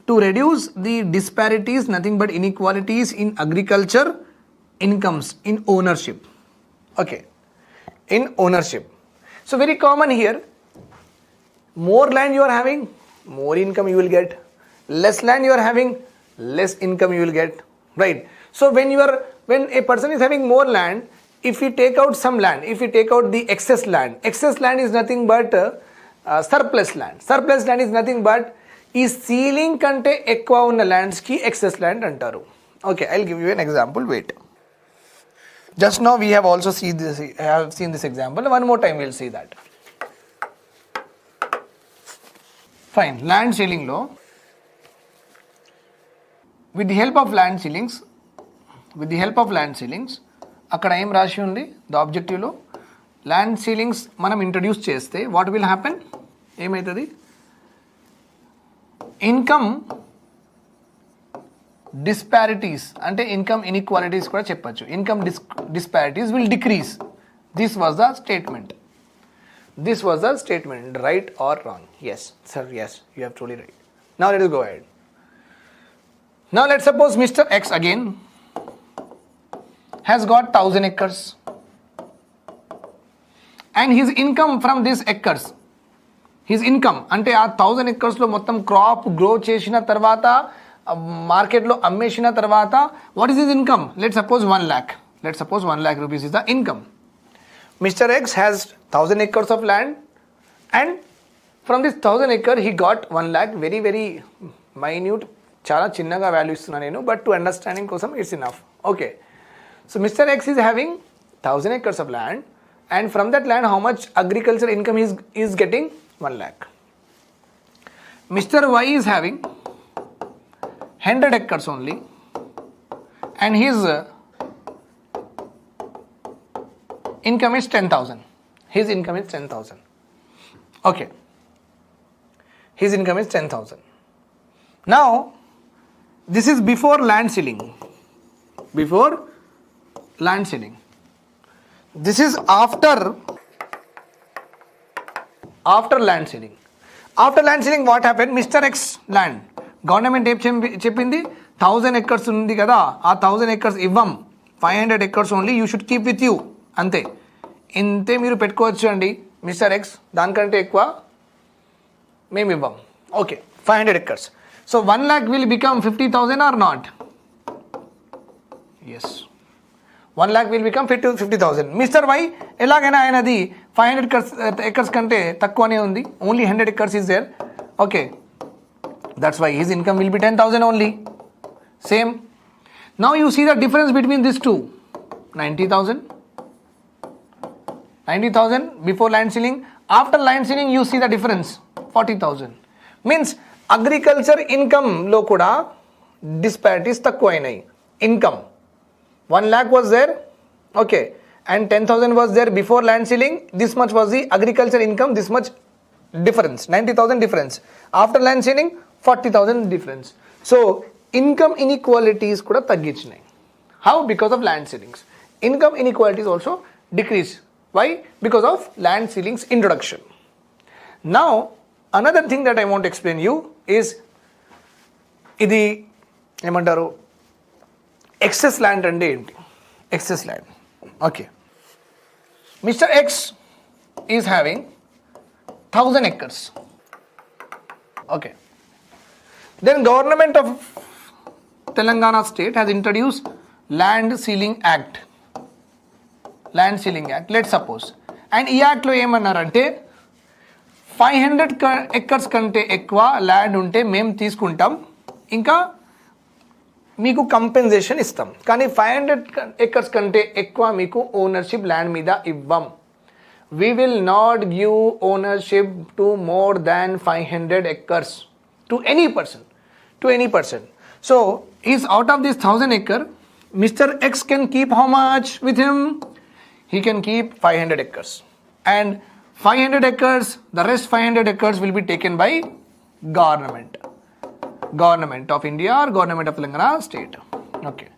to reduce the disparities, nothing but inequalities in agriculture incomes, in ownership. Okay, in ownership. So very common here, more land you are having, more income you will get. Less land you are having, less income you will get, right? So when a person is having more land, if we take out some land, if we take out the excess land is nothing but surplus land. Surplus land is nothing but ఈ ceiling కంటే ఎక్కువ ఉన్న ల్యాండ్స్కి excess land అంటారు. Okay, I will give you an example. Wait, just now we have also seen this example. One more time we'll see that. Fine, land ceiling-లో with the help of land ceilings అక్కడ ఏం రాసి ఉంది the ఆబ్జెక్టివ్లో, land ceilings మనం introduce చేస్తే what will happen, ఏమవుతుంది, income disparities అంటే income inequalities కూడా చెప్పచ్చు. Income disparities will decrease. This was the statement. This was the statement, right or wrong? Yes, sir, yes, you have truly right. Now let us go ahead. Now let's suppose Mr. X again has got 1000 acres and his income from these acres, his income ante aa 1000 acres lo mottam crop grow chesina tarvata market lo ammesina tarvata what is his income? Let's suppose 1 lakh. Let's suppose 1 lakh rupees is the income. Mr. X has 1000 acres of land and from this 1000 acre he got 1 lakh. Very minute, చాలా చిన్నగా value ఇస్తున్నా నేను, but to understanding కోసం it's enough. Okay, so mister X is having 1000 acres of land and from that land how much agriculture income is getting? 1 lakh. Mr. Y is having 100 acres only and his income is 10,000. His income is 10,000. Okay. His income is 10,000. Now, this is before land ceiling. Before land ceiling. This is after land ceiling. After land ceiling, what happened? Mr. X land. Government చెప్పింది 1000 acres ఉంది కదా, ఆ 1000 acres ఇవ్వం, 500 acres only you should keep with you. అంతే, ఇంతే మీరు పెట్టుకోవచ్చు అండి మిస్టర్ ఎక్స్, దానికంటే ఎక్కువ మేము ఇవ్వం. Okay, 500 acres. So 1 lakh will become 50,000 or not? Yes, 1 lakh will become 50,000. Mister Y ఎలాగైనా ఆయనది 500 acres కంటే తక్కువనే ఉంది, only 100 acres is there. Okay, that's why his income will be 10,000 only. Same. Now you see the difference between these two. 90,000 before land ceiling. After land ceiling you see the difference, 40,000. Means agriculture income lo kuda disparities takku ainayi. Income 1 lakh was there, okay, and 10,000 was there before land ceiling. This much was the agriculture income, this much difference, 90,000 difference. After land ceiling 40,000 difference. So income inequalities kuda tagginchinayi. How? Because of land ceilings. Income inequalities also decrease. Why? Because of land ceilings introduction. Now another thing that I want to explain you is ఇది ఏమంటారు, excess land అంటే ఏంటి? Excess land. Okay, mister X is having 1000 acres. Okay, then government of Telangana state has introduced land ceiling act. Land ceiling act, let suppose. And ఈ యాక్ట్లో ఏమన్నారంటే 500 acres కంటే ఎక్కువ land ఉంటే మేము తీసుకుంటాం, ఇంకా మీకు కంపెన్సేషన్ ఇస్తాం, కానీ 500 acres కంటే ఎక్కువ మీకు ఓనర్షిప్ ల్యాండ్ మీద ఇవ్వం. We will not give ownership to more than 500 acres to any person. So is out of this 1000 acre, Mr. X can keep how much with him? He can keep 500 acres. And 500 acres, the rest 500 acres will be taken by government of India or government of Telangana state. Okay.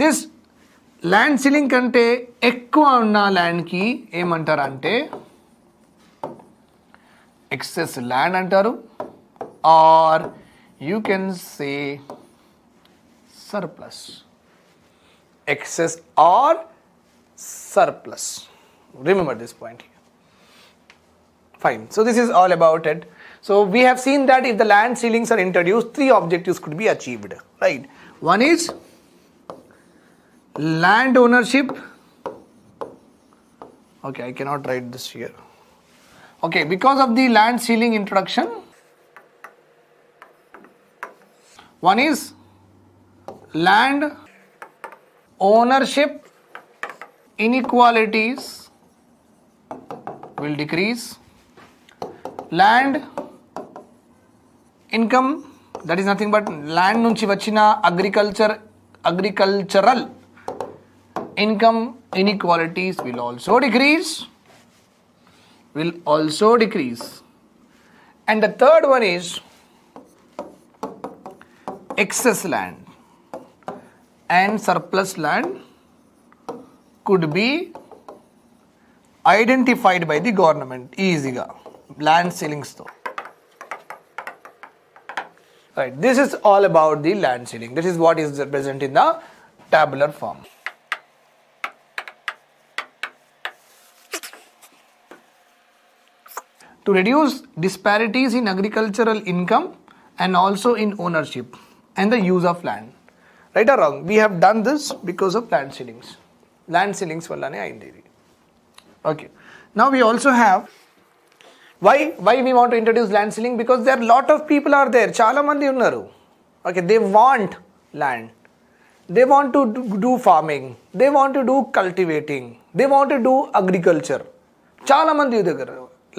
This land ceiling kante ekkuva unna land ki emantaru ante excess land antaru, or you can say surplus. Excess or surplus. Remember this point here. Fine. So this is all about it. So we have seen that if the land ceilings are introduced, 3 objectives could be achieved, right? One is land ownership. Okay, I cannot write this here. Okay, because of the land ceiling introduction, one is land ownership inequalities will decrease. Land income, that is nothing but land nunchi vachina agricultural income inequalities will also decrease. will also decrease. And the third one is excess land and surplus land could be identified by the government easily. Land ceilings though. Right, this is all about the land ceiling. This is what is present in the tabular form. To reduce disparities in agricultural income and also in ownership and the use of land. Right or wrong? We have done this because of land ceilings. Land ceilings vallane ayindi. Okay. Now we also have why we want to introduce land ceiling, because there are lot of people are there. Chala mandi unnaru. Okay, they want land. They want to do farming. They want to do cultivating. They want to do agriculture. Chala mandi దగ్గర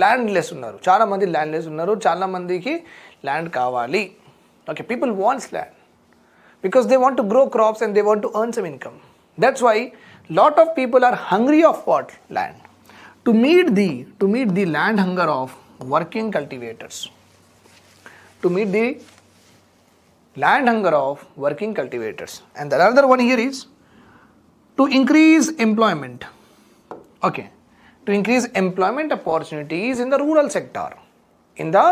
landless ఉన్నారు. చాలా మంది landless ఉన్నారు. చాలా మందికి land కావాలి. Okay, people wants land because they want to grow crops and they want to earn some income. That's why lot of people are hungry of what? Land. To meet the land hunger of working cultivators. To meet the land hunger of working cultivators. And the other one here is to increase employment. Okay. To increase employment opportunities in the rural sector. In the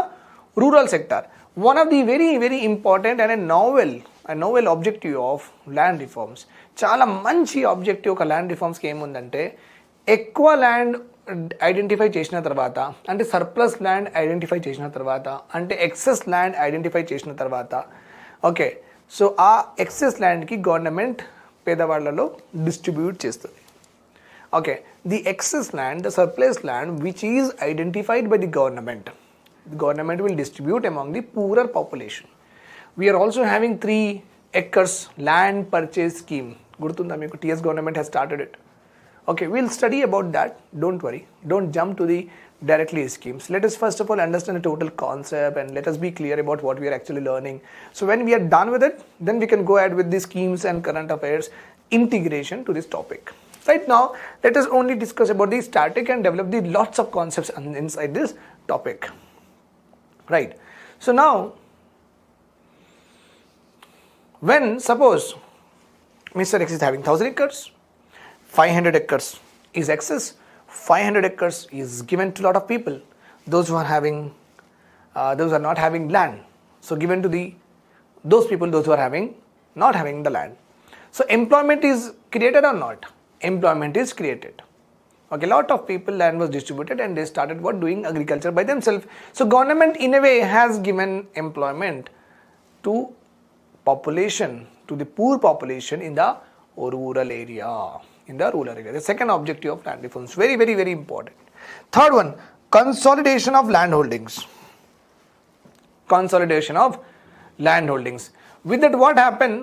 rural sector. One of the very, very important and a novel objective of land reforms. Chala manchi objective of land reforms ki emundante ఎక్కువ land identify చేసిన తర్వాత, అంటే surplus land identify చేసిన తర్వాత, అంటే excess land identify చేసిన తర్వాత, okay, so ఆ ఎక్సెస్ ల్యాండ్కి గవర్నమెంట్ పేదవాళ్లలో డిస్ట్రిబ్యూట్ చేస్తుంది. Okay, the excess land, the surplus land which is identified by the government will distribute among the poorer population. We are also having 3 acres land purchase scheme. Gurtunda meeku, TS government has started it. Okay, we'll study about that. Don't worry. Don't jump to the directly schemes. Let us first of all understand the total concept and let us be clear about what we are actually learning. So when we are done with it, then we can go ahead with the schemes and current affairs integration to this topic. Right now, let us only discuss about the static and develop the lots of concepts inside this topic. Right. So now, when suppose Mr. X is having 1000 acres, 500 acres is excess, 500 acres is given to a lot of people, those who are not having land, so given to those people, those who are not having the land. So employment is created or not? Employment is created. Okay, lot of people, land was distributed and they started doing agriculture by themselves. So government in a way has given employment to population, to the poor population in the rural area. The second objective of land reforms, very, very, very important. Third one, consolidation of land holdings. With that, what happened?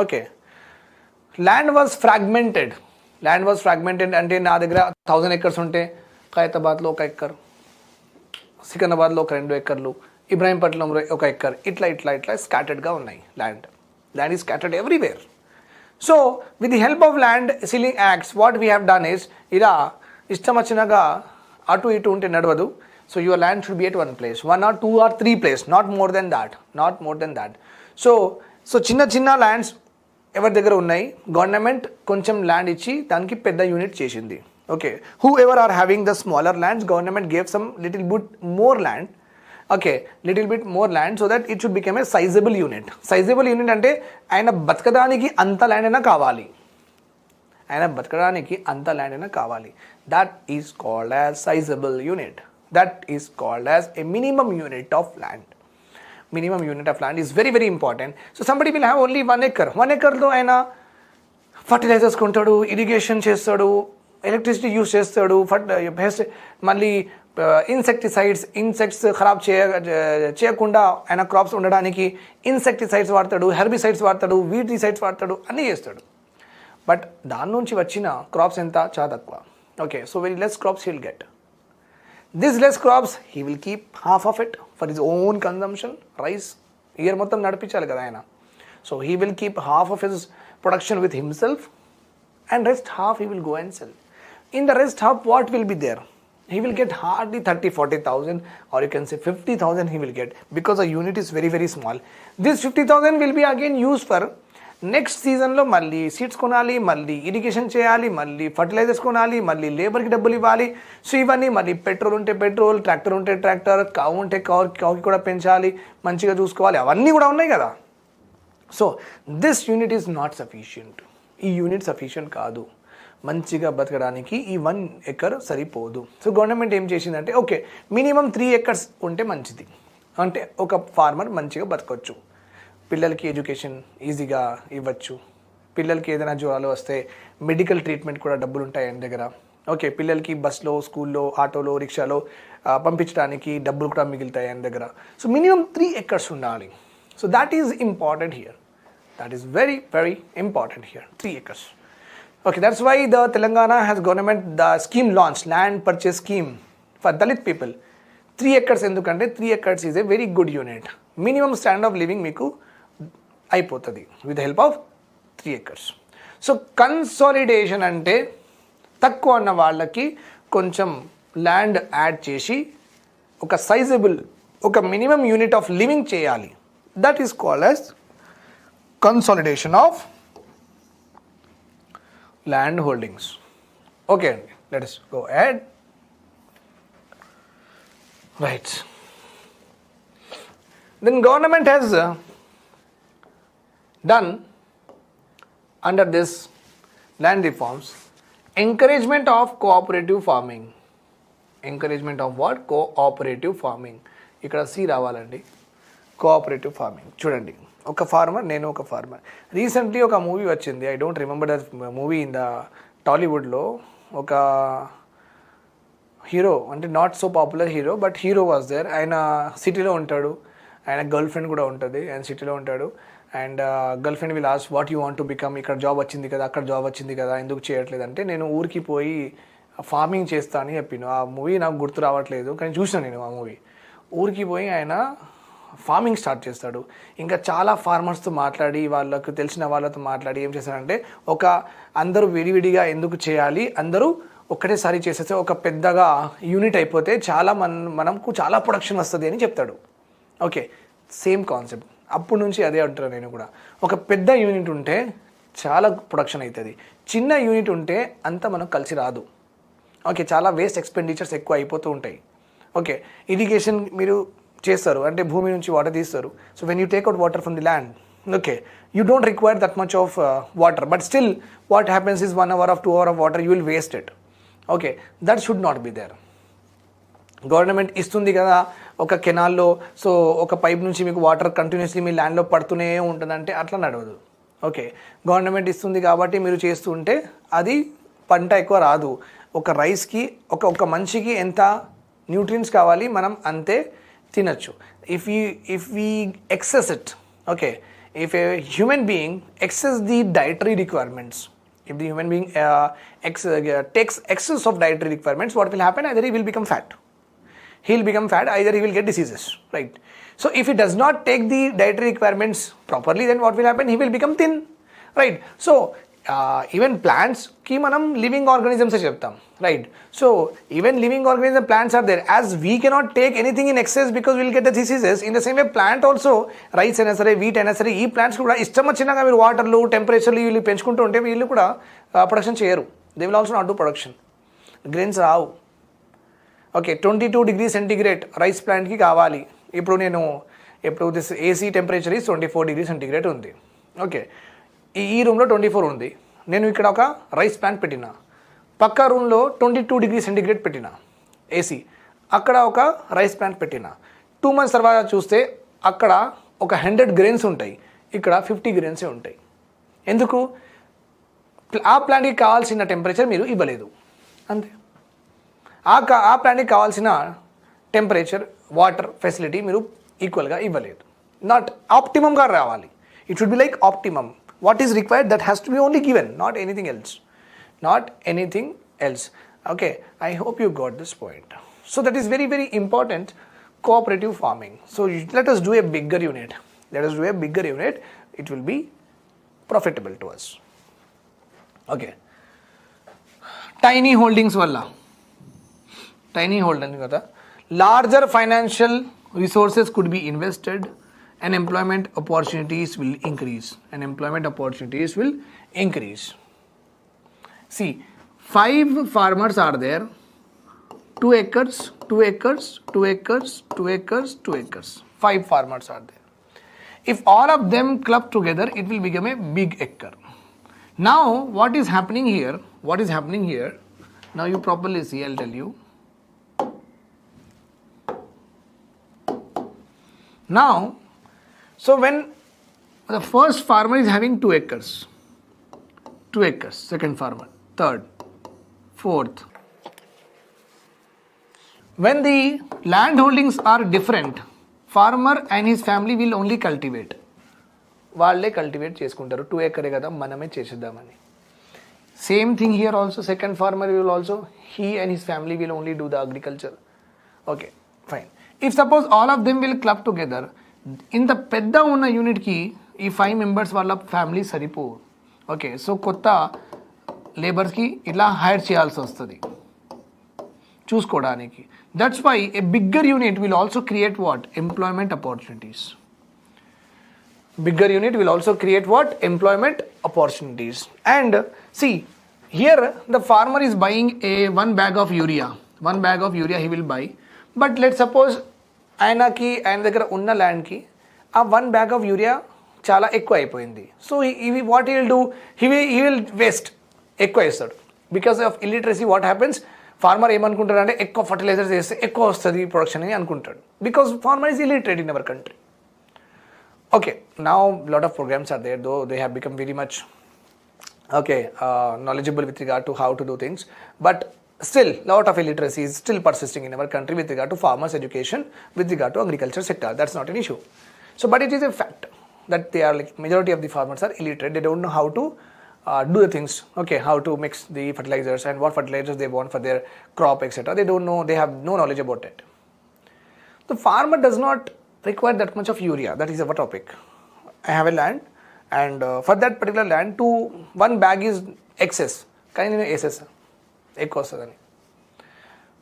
Okay, land was fragmented. అంటే నా దగ్గర 1000 acres ఉంటే ఖైరతాబాద్లో 1 acre, సికింద్రాబాద్లో ఒక 2 acres, ఇబ్రాహీంపట్నంలో 1 acre, ఇట్లా స్కాటర్డ్గా ఉన్నాయి. Land is scattered everywhere. So with the help of land ceiling acts, what we have done is, ఇలా ఇష్టం వచ్చినగా అటు ఇటు ఉంటే నడవదు. So your land should be at one place, 1 or 2 or 3 place, not more than that. So చిన్న lands ఎవరి దగ్గర ఉన్నాయి, గవర్నమెంట్ కొంచెం ల్యాండ్ ఇచ్చి దానికి పెద్ద యూనిట్ చేసింది. Okay, whoever are having the smaller lands, government gave some little bit more land. Okay, little bit more land so that it should become a sizable unit. Sizable unit అంటే ఆయన బతకడానికి అంత land అయినా కావాలి. That is called as sizable unit. That is called as a minimum unit of land. Minimum unit of land is very, very important. So somebody will have only 1 acre. 1 acre లో ఆయన fertilisers కొంటాడు, irrigation చేస్తాడు, electricity use చేస్తాడు, మళ్ళీ insects ఖరాబ్ చేయకుండా ఆయన crops ఉండడానికి ఇన్సెక్టిసైడ్స్ వాడతాడు, హెర్బిసైడ్స్ వాడతాడు, వీడిసైడ్స్ వాడతాడు, అన్నీ చేస్తాడు. బట్ దాని నుంచి వచ్చిన క్రాప్స్ ఎంత? చాలా తక్కువ. Okay, so very less crops heal get. This less crops, he will keep half of it for his own consumption. Rice, year మొత్తం నడిపించాలి కదా ఆయన. So he will keep half of his production with himself and rest half he will go and sell. In the rest half, what will be there? he will get hardly 30-40,000, or you can say 50,000 he will get, because the unit is very very small. This 50,000 will be again used for next సీజన్లో మళ్ళీ seeds కొనాలి, మళ్ళీ irrigation చేయాలి, మళ్ళీ fertilisers కొనాలి, మళ్ళీ లేబర్కి డబ్బులు ఇవ్వాలి. సో ఇవన్నీ మళ్ళీ పెట్రోల్ ఉంటే పెట్రోల్, ట్రాక్టర్ ఉంటే ట్రాక్టర్, కావు ఉంటే కావుకి కూడా పెంచాలి, మంచిగా చూసుకోవాలి, అవన్నీ కూడా ఉన్నాయి కదా. So this unit is not sufficient. ఈ యూనిట్ సఫిషియంట్ కాదు, మంచిగా బతకడానికి ఈ 1 acre సరిపోదు. సో గవర్నమెంట్ ఏం చేసిందంటే, ఓకే మినిమం 3 acres ఉంటే మంచిది, అంటే ఒక ఫార్మర్ మంచిగా బతకవచ్చు, పిల్లలకి ఎడ్యుకేషన్ ఈజీగా ఇవ్వచ్చు, పిల్లలకి ఏదైనా జ్వరాలు వస్తే మెడికల్ ట్రీట్మెంట్ కూడా డబ్బులు ఉంటాయి ఆయన దగ్గర. ఓకే, పిల్లలకి బస్లో, స్కూల్లో, ఆటోలో, రిక్షాలో పంపించడానికి డబ్బులు కూడా మిగులుతాయి ఆయన దగ్గర. సో మినిమం 3 acres ఉండాలి. So that is important here, that is very very important here, 3 acres. Okay, that's why the Telangana has government the scheme launched, land purchase scheme for Dalit people. 3 acres endukante 3 acres is a very good unit. Minimum standard of living meeku అయిపోతుంది with the help of 3 acres. So consolidation అంటే తక్కువ ఉన్న వాళ్ళకి కొంచెం land add చేసి ఒక sizeable, ఒక minimum unit of living చేయాలి. That is called as consolidation of land holdings. Okay అండి, let us go ahead. Right. Then government has done under this land reforms encouragement of cooperative farming. Encouragement of what? Cooperative farming. ఇక్కడ C రావాలండి, cooperative farming. చూడండి, ఒక farmer, నేను ఒక farmer. Recently ఒక movie వచ్చింది, I don't remember that movie. In the టాలీవుడ్లో ఒక హీరో, అంటే not so popular hero, but hero was there. ఆయన సిటీలో ఉంటాడు, ఆయన గర్ల్ ఫ్రెండ్ కూడా ఉంటుంది, ఆయన సిటీలో ఉంటాడు. And girl friend will ask what you want to become, ఇక్కడ జాబ్ వచ్చింది కదా, అక్కడ జాబ్ వచ్చింది కదా, ఎందుకు చేయట్లేదు అంటే, నేను ఊరికి పోయి ఫార్మింగ్ చేస్తా అని చెప్పాను. ఆ మూవీ నాకు గుర్తు రావట్లేదు, కానీ చూసాను నేను ఆ మూవీ. ఊరికి పోయి ఆయన ఫార్మింగ్ స్టార్ట్ చేస్తాడు. ఇంకా చాలా ఫార్మర్స్తో మాట్లాడి, వాళ్ళకు తెలిసిన వాళ్ళతో మాట్లాడి ఏం చేస్తాడంటే, ఒక అందరూ విడివిడిగా ఎందుకు చేయాలి, అందరూ ఒక్కటేసారి చేసేస్తే ఒక పెద్దగా యూనిట్ అయిపోతే చాలా మనకు చాలా ప్రొడక్షన్ వస్తుంది అని చెప్తాడు. Okay, same concept. అప్పటి నుంచి అదే అంటారు నేను కూడా. ఒక పెద్ద యూనిట్ ఉంటే చాలా ప్రొడక్షన్ అవుతుంది, చిన్న యూనిట్ ఉంటే అంత మనకు కలిసి రాదు. ఓకే, చాలా వేస్ట్ ఎక్స్పెండిచర్స్ ఎక్కువ అయిపోతూ ఉంటాయి. ఓకే, ఇరిగేషన్ మీరు చేస్తారు అంటే భూమి నుంచి వాటర్ తీస్తారు. So when you take out water from the land, okay, you don't require that much of water, but still what happens is 1 hour of 2 hour of water you will waste it. Okay, that should not be there. Government ఇస్తుంది కదా ఒక కెనాల్లో, so ఒక pipe నుంచి మీకు water continuously మీ ల్యాండ్లో పడుతూనే ఉంటుందంటే అట్లా నడవదు. ఓకే, గవర్నమెంట్ ఇస్తుంది కాబట్టి మీరు చేస్తుంటే అది పంట ఎక్కువ రాదు. ఒక రైస్కి ఒక మనిషికి ఎంత న్యూట్రియన్స్ కావాలి మనం అంతే తినచ్చు. If we excess it, okay, if a human being excess the dietary requirements, if the human being takes excess of dietary requirements, what will happen? Either he will become fat, either he will get diseases, right? So if he does not take the dietary requirements properly, then what will happen? He will become thin, right? So even plants ki manam living organisms e cheptam, right? So even living organism plants are there. As we cannot take anything in excess because we will get the diseases, in the same way plant also, rice aina sare, wheat aina sare, ee plants kuda ishtam vachinaga meer water lo temperature lo వీళ్ళు పెంచుకుంటూ ఉంటే వీళ్ళు కూడా production చేయరు. They will also not do production. Grains Rao. Okay, 22 degrees centigrade rice ప్లాంట్కి కావాలి. ఇప్పుడు this AC temperature is 24 degrees centigrade ఉంది. ఓకే, ఈ రూమ్లో 24 ఉంది. నేను ఇక్కడ ఒక రైస్ ప్లాంట్ పెట్టిన, పక్క రూమ్లో 22 degrees centigrade పెట్టిన ఏసీ, అక్కడ ఒక రైస్ ప్లాంట్ పెట్టిన. 2 months తర్వాత చూస్తే అక్కడ ఒక 100 grains ఉంటాయి, ఇక్కడ 50 grains ఉంటాయి. ఎందుకు? ఆ ప్లాంట్కి కావాల్సిన టెంపరేచర్ మీరు ఇవ్వలేదు, అంతే. ఆ ప్లాంట్కి కావాల్సిన టెంపరేచర్, వాటర్ ఫెసిలిటీ మీరు ఈక్వల్గా ఇవ్వలేదు. నాట్ ఆప్టిమమ్గా రావాలి. It should be like optimum. What is required, that has to be only given, not anything else. Not anything else. Okay, I hope you got this point. So that is very very important, cooperative farming. So let us do a bigger unit. It will be profitable to us. Okay. Tiny holdings వల్ల tiny holder kada, larger financial resources could be invested and employment opportunities will increase. See, 5 farmers are there. 2 acres, 2 acres, 2 acres, 2 acres, 2 acres. 5 farmers are there. If all of them club together, it will become a big acre. Now, what is happening here? Now you properly see, I'll tell you. Now, so when the first farmer is having 2 acres, second farmer, third, fourth. When the land holdings are different, farmer and his family will only cultivate. వాళ్ళే cultivate చేసుకుంటారు 2 ఎకరే కదా మనమే చేసేద్దామని. Same thing here also, second farmer will also, he and his family will only do the agriculture. Okay, fine. If suppose all of them will club together, in the పెద్ద ఉన్న యూనిట్కి ఈ 5 members వాళ్ళ family సరిపో. Okay, so కొత్త లేబర్స్కి ఇట్లా hire చేయాల్సి వస్తుంది చూసుకోవడానికి. That's why a bigger unit will also create what? Employment opportunities. Bigger unit will also create what? Employment opportunities. And see, here the farmer is buying one bag of urea. One bag of urea he will buy. But let's suppose ఆయన దగ్గర ఉన్న ల్యాండ్కి ఆ 1 bag of urea చాలా ఎక్కువ అయిపోయింది. So what he will do? He will waste. ఎక్కువ వేస్తాడు. Because of illiteracy what happens? Farmer ఏమనుకుంటాడు అంటే ఎక్కువ ఫర్టిలైజర్స్ వేస్తే ఎక్కువ వస్తుంది ప్రొడక్షన్ అని అనుకుంటాడు. Because farmer is illiterate in our country. Okay, now a lot of programs are there, though they have become very much knowledgeable with regard to how to do things, but still lot of illiteracy is still persisting in our country with regard to farmers education, with regard to agriculture sector. That's not an issue. So but it is a fact that they are like majority of the farmers are illiterate. They don't know how to do the things, how to mix the fertilizers and what fertilizers they want for their crop, etc. They don't know, they have no knowledge about it. The farmer does not require that much of urea. That is our topic. I have a land and for that particular land 1 bag is excess. Can you excess?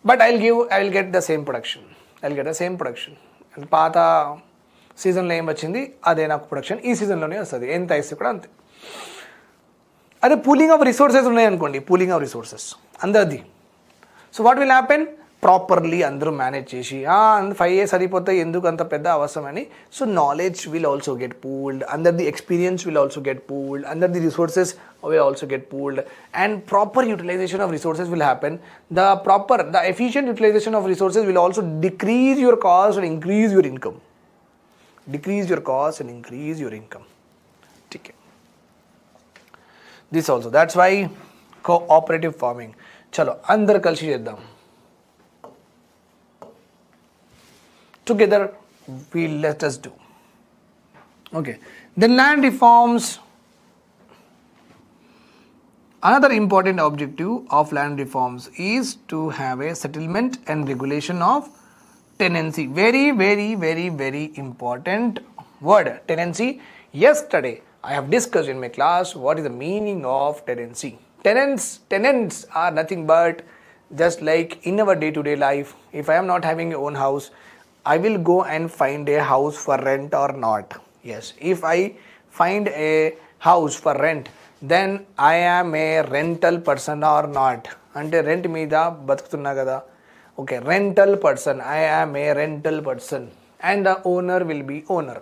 But I will get the same production. And పాత సీజన్లో ఏం వచ్చింది అదే నాకు production ఈ సీజన్లోనే వస్తుంది. ఎంత ఇస్తే కూడా అంతే. అదే పూలింగ్ ఆఫ్ రిసోర్సెస్ ఉన్నాయనుకోండి, పూలింగ్ ఆఫ్ రిసోర్సెస్ అందరిది. So what will happen? Properly అందరూ మేనేజ్ చేసి 5 years సరిపోతాయి ఎందుకు అంత పెద్ద అవసరమని. So knowledge will also get pooled, under the experience will also get pooled, under the resources will also get pooled, and proper utilization of resources will happen. The efficient utilization of resources will also decrease your cost and increase your income. ठीक है, this also, that's why cooperative farming. चलो अंदर కలిసి చేద్దాం. Together let us do. Okay, then land reforms. Another important objective of land reforms is to have a settlement and regulation of tenancy. Very important word, tenancy. Yesterday I have discussed in my class what is the meaning of tenancy. Tenants are nothing but just like in our day-to-day life. If I am not having a own house, I will go and find a house for rent or not. Yes, if I find a house for rent, then I am a rental person or not. Ante rent meeda batukutunna kada. Okay, rental person, I am a rental person and the owner will be owner.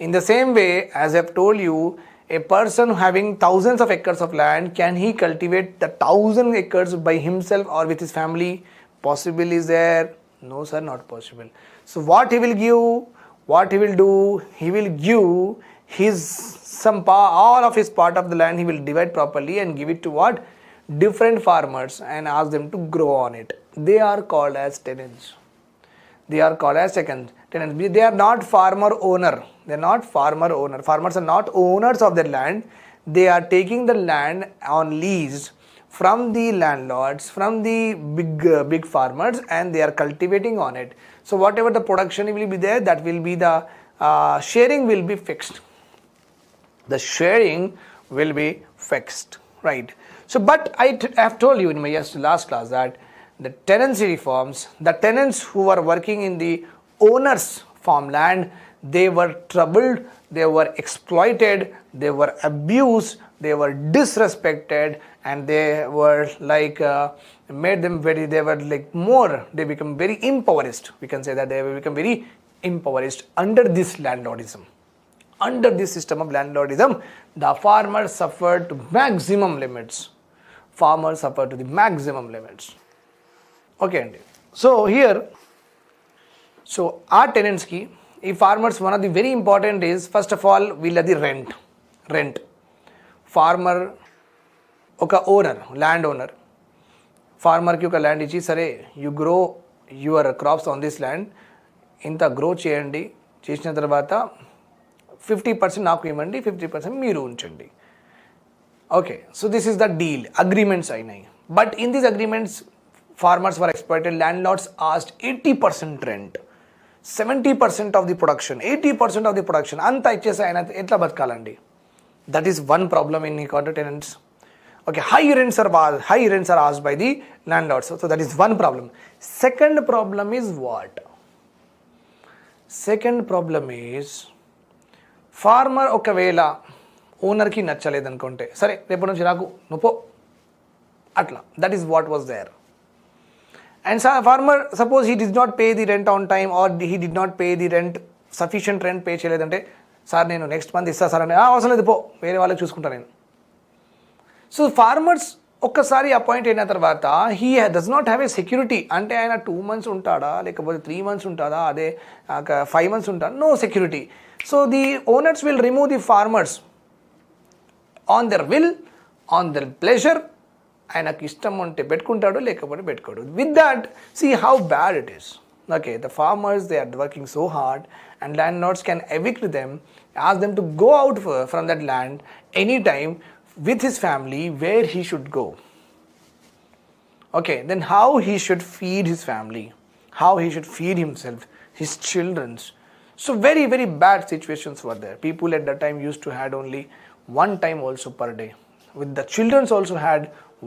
In the same way, as I have told you, a person having thousands of acres of land, can he cultivate the 1000 acres by himself or with his family? Possible is there? No sir, not possible. So what he will give? What he will do? He will give his all of his part of the land he will divide properly and give it to what? Different farmers and ask them to grow on it. They are called as tenants. They are called as tenants. They are not farmer owner. They are not farmer owner. Farmers are not owners of the land. They are taking the land on lease from the landlords, from the big farmers, and they are cultivating on it. So whatever the production will be there, that will be the sharing will be fixed. The sharing will be fixed, right? So but I have told you in my last class that the tenancy reforms, the tenants who were working in the owner's farmland, they were troubled, they were exploited, they were abused, they were disrespected, and they were like made them very, they were like more, they become very impoverished. We can say that they become very impoverished under this landlordism. Under this system of landlordism, the farmers suffered to maximum limits. Farmers suffered to the maximum limits. Okay, Andy. So here, so our tenants ki, if farmers, one of the very important is, first of all, we'll the rent. Farmer, oka owner, land owner. Farmer ki oka land ichi, sare, you grow your crops on this land, inta grow cheyandi, chesina tarvata 50% నాకు ఇవ్వండి, 50% మీరు ఉంచండి. Okay, so this is the deal. Agreements అయినాయి. But in these agreements, farmers were exploited. Landlords asked 80% rent, 70% of the production, 80% of the production. అంతా ఇచ్చేసి ఆయన ఎట్లా బతకాలండి? That is one problem in economic tenants. Okay, high rents are asked by the landlords. So that is one problem. Second problem is what? Second problem is, farmer ఒకవేళ ఓనర్కి నచ్చలేదనుకుంటే, సరే రేపటి నుంచి నాకు నువ్వు అట్లా, that is what was there. And farmer suppose he did not pay the rent on time, or he did not pay the rent, sufficient rent పే చేయలేదంటే, సార్ నేను నెక్స్ట్ మంత్ ఇస్తా సార్ అంటే, అవసరం లేదు పో, వేరే వాళ్ళకి చూసుకుంటా నేను. సో ఫార్మర్స్ ఒక్కసారి అపాయింట్ అయిన తర్వాత he does not have a security. అంటే ఆయన 2 months ఉంటాడా, లేకపోతే 3 months ఉంటుందా, అదే 5 months ఉంటాడా, no security. So the owners will remove the farmers on their will, on their pleasure. ఆయనకు ఇష్టం ఉంటే పెట్టుకుంటాడు, లేకపోతే పెట్టుకోడు. With that, see how bad it is. Okay, the farmers, they are working so hard, and landlords can evict them, ask them to go out from that land anytime with his family where he should go. Okay, then how he should feed his family, how he should feed himself, his children's. So very, very bad situations were there. People at that time used to had only one time also per day. With the children also had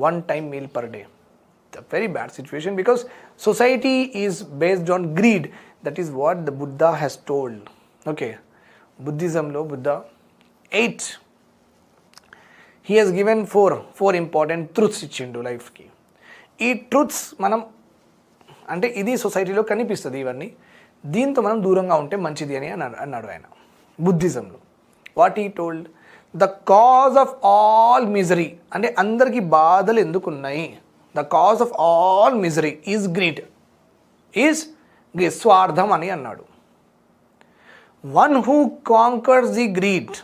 one time meal per day. It's a very bad situation because society is based on greed. That is what the Buddha has told. Okay, Buddhism lo Buddha 8. He has given four important truths ఇచ్చిండు life కి. ఈ truths మనం అంటే ఇది సొసైటీలో కనిపిస్తుంది, ఇవన్నీ దీంతో మనం దూరంగా ఉంటే మంచిది అని అన్నాడు ఆయన బుద్ధిజంలో. What he told, the cause of all misery, అంటే అందరికీ బాధలు ఎందుకు ఉన్నాయి, the cause of all misery is greed, స్వార్థం అని అన్నాడు. One who conquers the greed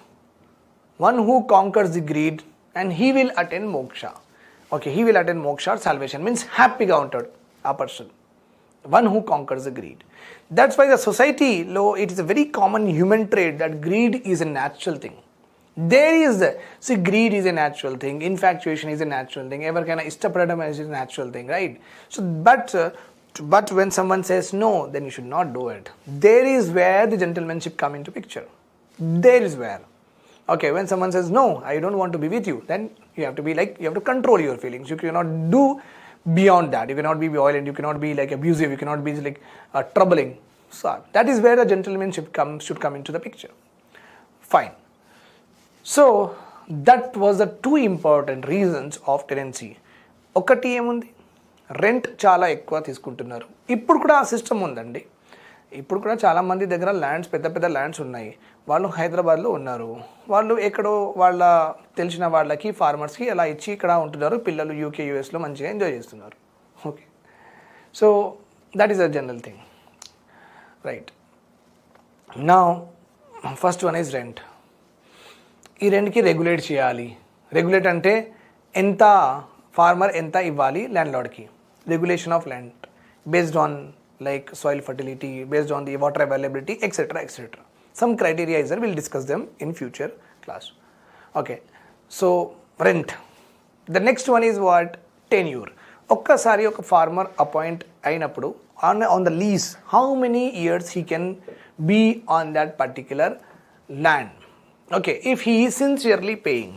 and he will attain moksha. Okay, he will attain moksha or salvation, means హ్యాపీగా ఉంటాడు ఆ person. One who conquers the greed. That's why the society law, it is a very common human trait that greed is a natural thing. Greed is a natural thing, infatuation is a natural thing, ఎవరికైనా ఇష్టపడడం is a natural thing, right? So but when someone says no, then you should not do it. There is where the gentlemanship come into picture. There is where. Okay, when someone says no, I don't want to be with you, then you have to be like, you have to control your feelings. You cannot do beyond that. You cannot be violent, you cannot be like abusive, you cannot be like troubling. So that is where the gentlemanship should come into the picture. Fine. So that was the two important reasons of tenancy. ఒకటి ఏముంది, rent చాలా ఎక్కువ తీసుకుంటున్నారు. ఇప్పుడు కూడా ఆ system ఉందండి. ఇప్పుడు కూడా చాలామంది దగ్గర ల్యాండ్స్, పెద్ద పెద్ద ల్యాండ్స్ ఉన్నాయి. వాళ్ళు హైదరాబాద్లో ఉన్నారు, వాళ్ళు ఎక్కడో వాళ్ళ తెలిసిన వాళ్ళకి ఫార్మర్స్కి అలా ఇచ్చి ఇక్కడ ఉంటున్నారు. పిల్లలు యూకే యూఎస్లో మంచిగా ఎంజాయ్ చేస్తున్నారు. Okay, so that is a general thing, right. నా ఫస్ట్ వన్ ఈజ్ రెంట్. ఈ రెంట్కి రెగ్యులేట్ చేయాలి. రెగ్యులేట్ అంటే ఎంత ఫార్మర్ ఎంత ఇవ్వాలి ల్యాండ్లార్డ్కి. Regulation of land based on like soil fertility, based on the water availability, etc. Some criteria is there, we'll discuss them in future class. Okay, so rent. The next one is what? Tenure. ఒక్కసారి ఒక farmer appoint అయినప్పుడు on the lease, how many years he can be on that particular land. Okay, if he is sincerely paying,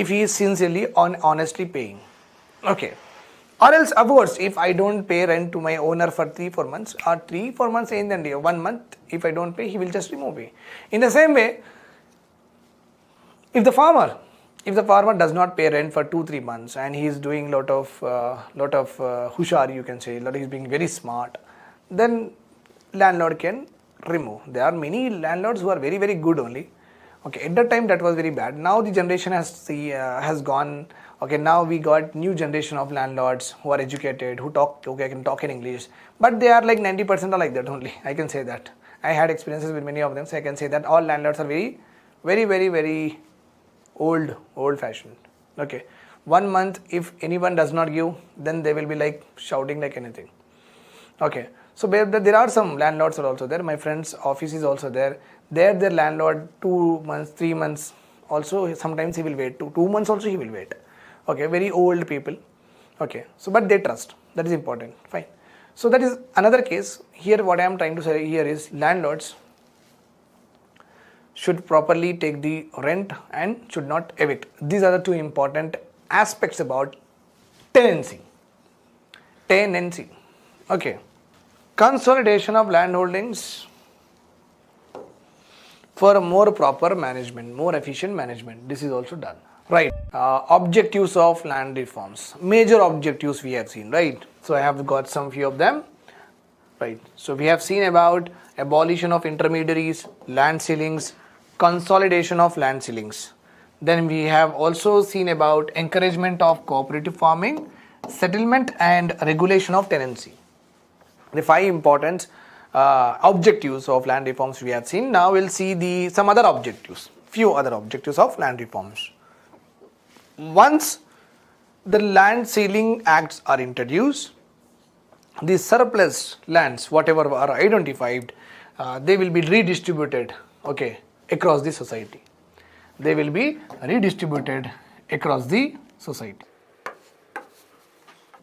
if he is sincerely honestly paying. Okay, Or else, of course, if I don't pay rent to my owner for 3-4 months, or 3-4 months ఏందండి 1 month, if I don't pay, he will just remove me. In the same way, if the farmer does not pay rent for 2-3 months and he is doing lot of hushar, you can say, he's being very smart, then landlord can remove. There are many landlords who are very, very good only. Okay, at that time that was very bad. Now the generation has gone. Okay, now we got new generation of landlords who are educated, who can talk in English, but they are like 90% are like that only. I can say that. I had experiences with many of them, so I can say that all landlords are very, very, very, very old-fashioned. Okay, 1 month if anyone does not give, then they will be like shouting like anything. Okay, so there are some landlords are also there. My friend's office is also there. Their landlord 2 months, 3 months also, sometimes he will wait. 2 months also he will wait. Okay, very old people. Okay, so but they trust. That is important. Fine. So that is another case. Here what I am trying to say here is landlords should properly take the rent and should not evict. These are the two important aspects about tenancy. Okay. Consolidation of land holdings for a more proper management, more efficient management. This is also done. Right. Objectives of land reforms. Major objectives we have seen, right? So I have got some few of them. Right. So we have seen about abolition of intermediaries, land ceilings, consolidation of land ceilings. Then we have also seen about encouragement of cooperative farming, settlement and regulation of tenancy. The 5 important objectives of land reforms we have seen. Now we'll see some other objectives, few other objectives of land reforms. Once the land ceiling acts are introduced, the surplus lands, whatever are identified, they will be redistributed, okay, across the society. They will be redistributed across the society.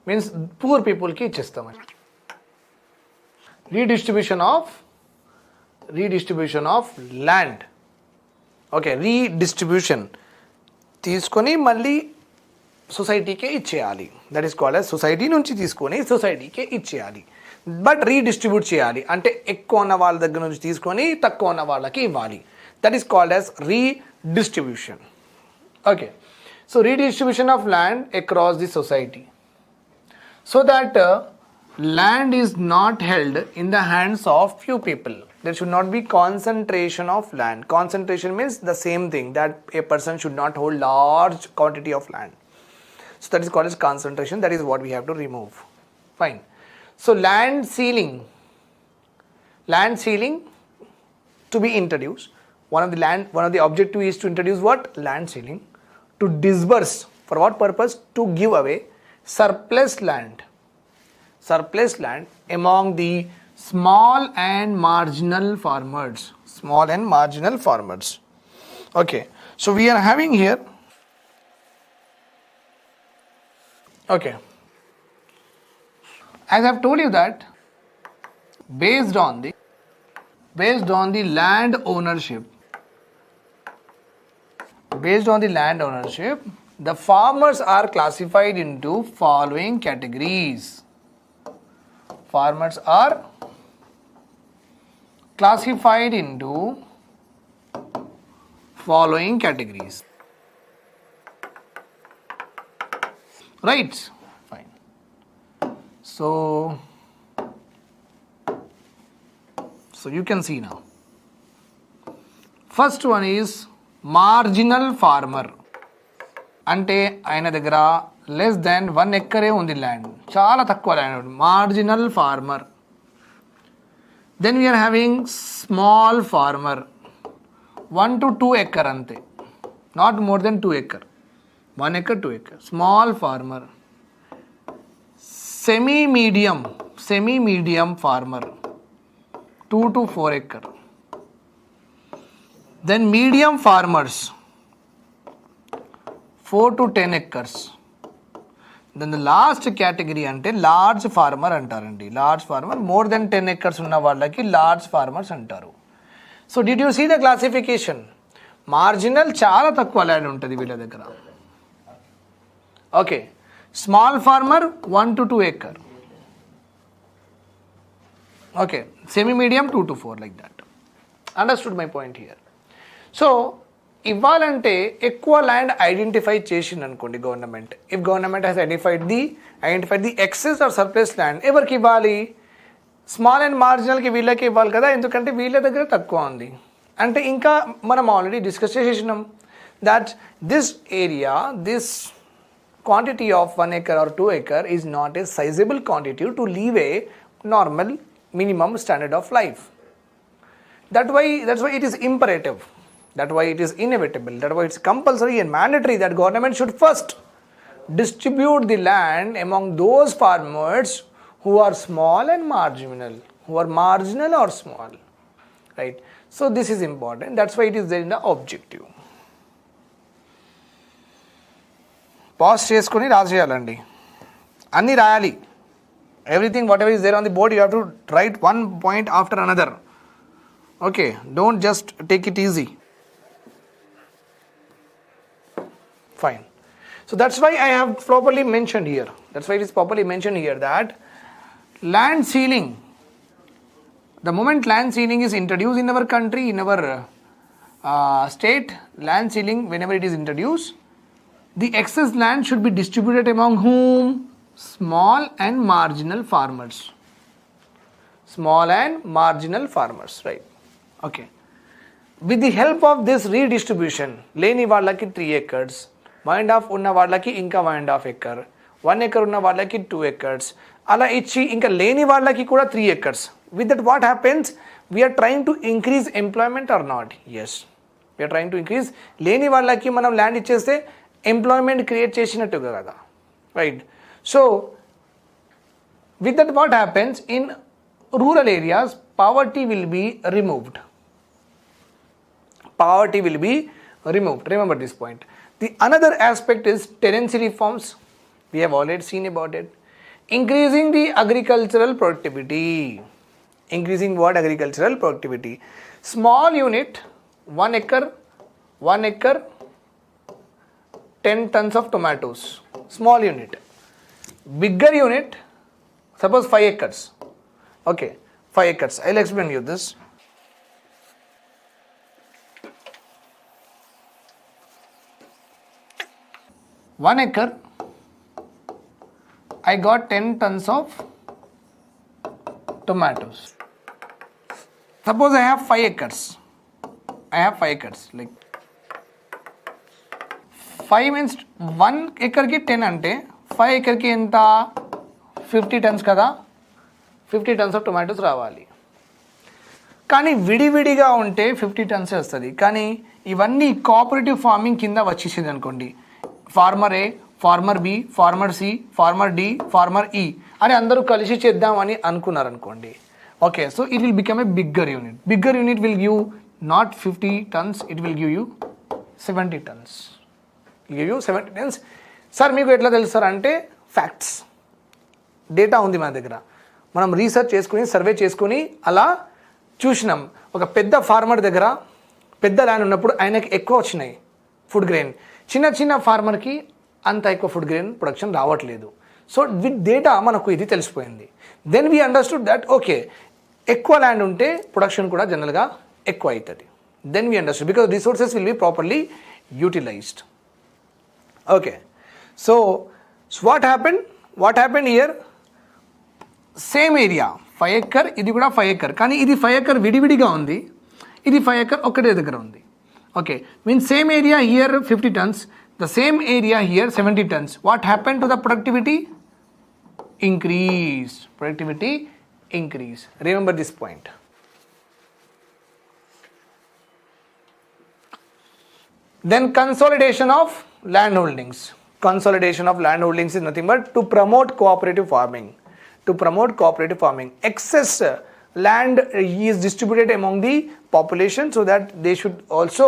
Means poor people ki ichestamani. Redistribution of land. Okay, redistribution. తీసుకొని మళ్ళీ సొసైటీకే ఇచ్చేయాలి. That is called as society నుంచి తీసుకొని సొసైటీకే ఇచ్చేయాలి. But redistribute చేయాలి అంటే ఎక్కువ ఉన్న వాళ్ళ దగ్గర నుంచి తీసుకొని తక్కువ ఉన్న వాళ్ళకి ఇవ్వాలి. That is called as redistribution. Okay, so redistribution of land across the society so that land is not held in the hands of few people. There should not be concentration of land. Concentration means the same thing, that a person should not hold large quantity of land. So that is called as concentration. That is what we have to remove. Fine. So land ceiling to be introduced. One of the objective is to introduce what? Land ceiling. To disburse. For what purpose? To give away surplus land among the small and marginal farmers. Okay, so we are having here, okay, as I have told you that based on the land ownership, the farmers are classified into following categories. Farmers are classified into following categories. Right? Fine. So you can see now. First one is marginal farmer. అంటే ఆయన దగ్గర less than 1 acre ఉంది ల్యాండ్, చాలా తక్కువ ల్యాండ్, marginal farmer. Then we're having small farmer, 1 to 2 acre అంతే, not more than 2 acre, 1 acre 2 acre, small farmer. Semi medium farmer, 2 to 4 acre. Then medium farmers 4 to 10 acres. Then the last category అంటే large farmer అంటారండి. Large farmer more than 10 acres ఉన్న వాళ్ళకి large farmers అంటారు. So did you see the classification? Marginal చాలా తక్కువ land ఉంటుంది వీళ్ళ దగ్గర. Okay, Small farmer 1 to 2 acre. Okay, semi-medium 2 to 4 like that. Understood my point here. So, ఇవ్వాలంటే ఎక్కువ ల్యాండ్ ఐడెంటిఫై చేసింది అనుకోండి government. If government has identified the excess or surplus land, ఎవరికి ఇవ్వాలి? స్మాల్ అండ్ మార్జినల్కి వీళ్ళకి ఇవ్వాలి కదా, ఎందుకంటే వీళ్ళ దగ్గర తక్కువ ఉంది. అంటే ఇంకా మనం ఆల్రెడీ డిస్కస్ చేసేసినాం that this area, this quantity of 1 acre or 2 acre is not a sizable quantity to live a normal minimum standard of life. That's why it is imperative. That's why it is inevitable. That's why it's compulsory and mandatory that government should first distribute the land among those farmers who are small and marginal, who are marginal or small, right? So this is important. That's why it is there in the objective. Pause చేసుకుని రాసేయాలండి, అన్నీ రాయాలి. Everything whatever is there on the board you have to write one point after another. Okay, don't just take it easy. Fine. So that's why I have properly mentioned here, that's why it is properly mentioned here that land ceiling, the moment land ceiling is introduced in our country, in our state, land ceiling whenever it is introduced, the excess land should be distributed among whom? Small and marginal farmers. Small and marginal farmers, right? Okay. With the help of this redistribution, లేని వాళ్ళకి 3 acres, 1.5 ఉన్న వాళ్ళకి ఇంకా 1.5 acre, 1 acre ఉన్న వాళ్ళకి 2 acres, అలా ఇచ్చి ఇంకా లేని వాళ్ళకి కూడా 3 acres. With that what happens? We are trying to increase employment or not? Yes. We are trying to increase. లేని వాళ్ళకి మనం ల్యాండ్ ఇచ్చేస్తే ఎంప్లాయ్మెంట్ క్రియేట్ చేసినట్టుగా కదా, right? So with that what happens in rural areas, poverty will be removed. Poverty will be removed. Remember this point. The another aspect is tenancy reforms. We have already seen about it. Increasing the agricultural productivity. Increasing what? Agricultural productivity. Small unit, 1 acre, 10 tons of tomatoes. Small unit. Bigger unit, suppose 5 acres. Okay, 5 acres. I'll explain you this. 1 acre, I got 10 tons of tomatoes. Suppose I have 5 acres. Like 5 means 1 acre ki 10 ante 5 acre ki enta 50 tons kada, 50 tons of tomatoes రావాలి. కానీ విడివిడిగా ఉంటే 50 tons వస్తుంది. కానీ ఇవన్నీ cooperative farming కింద వచ్చేసేది అనుకోండి, farmer A, farmer B, farmer C, farmer D, farmer E అని అందరూ కలిసి చేద్దామని అనుకున్నారనుకోండి. Okay, so it will become a bigger unit. Bigger unit will give not 50 tons, it will give you 70 tons. Give you 70 tons. Sir మీకు ఎట్లా తెలుసు sir అంటే facts, data ఉంది మన దగ్గర. మనం రీసెర్చ్ చేసుకుని, సర్వే చేసుకుని అలా చూసినాం. ఒక పెద్ద ఫార్మర్ దగ్గర పెద్ద ల్యాండ్ ఉన్నప్పుడు ఆయనకి ఎక్కువ వచ్చినాయి ఫుడ్ గ్రెయిన్, చిన్న ఫార్మర్కి అంత ఎక్కువ ఫుడ్ గ్రెయిన్ ప్రొడక్షన్ రావట్లేదు. సో విత్ డేటా మనకు ఇది తెలిసిపోయింది. Then we understood that okay, ఎక్కువ ల్యాండ్ ఉంటే ప్రొడక్షన్ కూడా జనరల్గా ఎక్కువ అవుతుంది. Then we understood because resources will be properly utilized. Okay, so what happen here? Same area 5 acre, ఇది కూడా 5 acre, కానీ ఇది 5 acre విడివిడిగా ఉంది, ఇది 5 acre ఒకటే దగ్గర ఉంది. Okay, means same area here 50 tons, the same area here 70 tons. What happened to the productivity? Increase. Productivity increase. Remember this point. Then consolidation of land holdings. Consolidation of land holdings is nothing but to promote cooperative farming. Excess land is distributed among the population so that they should also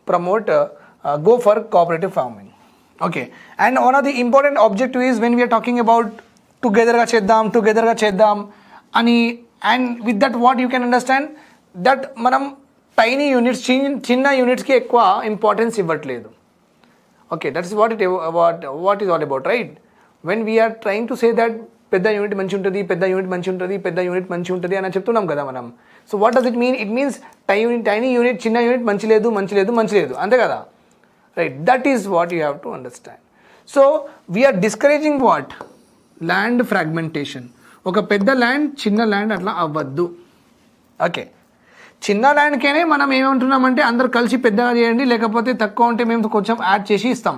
promote go for cooperative farming. Okay, and one of the important objective is when we are talking about together ga cheddam ani, and with that what you can understand that manam tiny units, chinna units ki ఎక్కువ importance ఇవ్వట్లేదు. Okay, that is what is all about, right? When we're trying to say that పెద్ద unit మంచి ఉంటుంది, పెద్ద unit మంచి ఉంటుంది, పెద్ద unit మంచి ఉంటుంది అని చెప్తున్నాం కదా మనం. So what does it mean? It means tiny unit, చిన్న యూనిట్ మంచి లేదు, మంచి లేదు, మంచి లేదు, అంతే కదా, right? That is what you have to understand. So we're discouraging what? Land fragmentation. ఒక పెద్ద ల్యాండ్ చిన్న ల్యాండ్ అట్లా అవ్వద్దు. ఓకే, చిన్న ల్యాండ్కేనే మనం ఏమంటున్నామంటే అందరు కలిసి పెద్దగా చేయండి, లేకపోతే తక్కువ ఉంటే మేము కొంచెం యాడ్ చేసి ఇస్తాం.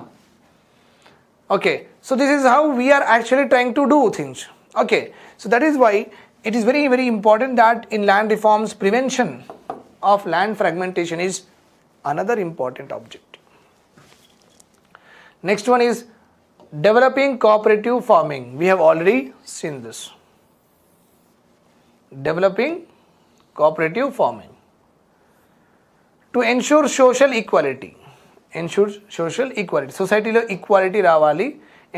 Okay, so this is how we are actually trying to do things. Okay, so that is why it is very, very important that in land reforms, prevention of land fragmentation is another important objective. Next one is developing cooperative farming. We have already seen this. Developing cooperative farming to ensure social equality. Ensure social equality. సొసైటీలో equality రావాలి,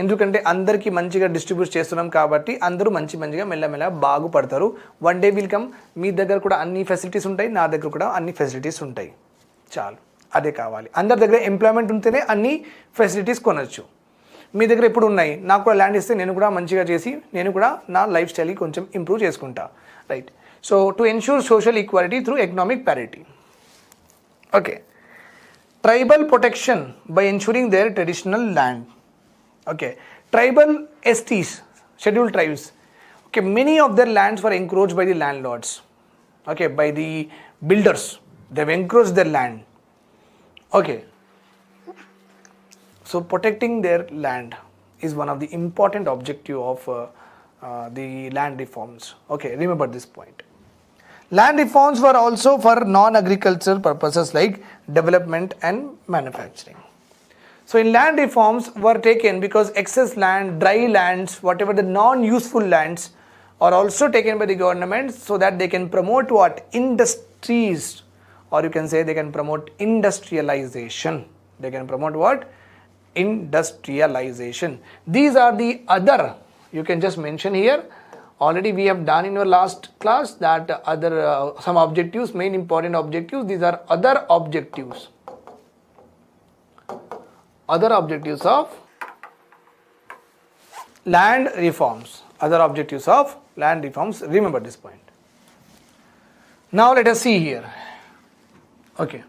ఎందుకంటే అందరికీ మంచిగా distribute చేస్తున్నాం కాబట్టి అందరూ మంచిగా మెల్లమెల్ల బాగుపడతారు. వన్ డే విల్ కమ్, మీ దగ్గర కూడా అన్ని ఫెసిలిటీస్ ఉంటాయి, నా దగ్గర కూడా అన్ని ఫెసిలిటీస్ ఉంటాయి, చాలు, అదే కావాలి. అందరి దగ్గర ఎంప్లాయ్మెంట్ ఉంటేనే అన్ని ఫెసిలిటీస్ కొనవచ్చు. మీ దగ్గర ఎప్పుడు ఉన్నాయి, నాకు కూడా ల్యాండ్ ఇస్తే నేను కూడా మంచిగా చేసి నేను కూడా నా లైఫ్ స్టైల్ని కొంచెం ఇంప్రూవ్ చేసుకుంటా, right? So to ensure social equality through economic parity. Okay, tribal protection by ensuring their traditional land. Okay, tribal STs, scheduled tribes, okay, many of their lands were encroached by the landlords, okay, by the builders. They've encroached their land. Okay, so protecting their land is one of the important objective of the land reforms. Okay, remember this point. Land reforms were also for non-agricultural purposes like development and manufacturing. So in land reforms were taken because excess land, dry lands, whatever the non-useful lands are also taken by the government so that they can promote what? Industries, or you can say they can promote industrialization. They can promote what? Industrialization. These are the other, you can just mention here. Already we have done in your last class that other some objectives, main important objectives. These are other objectives. Other objectives of land reforms. Other objectives of land reforms. Remember this point. Now let us see here. Okay.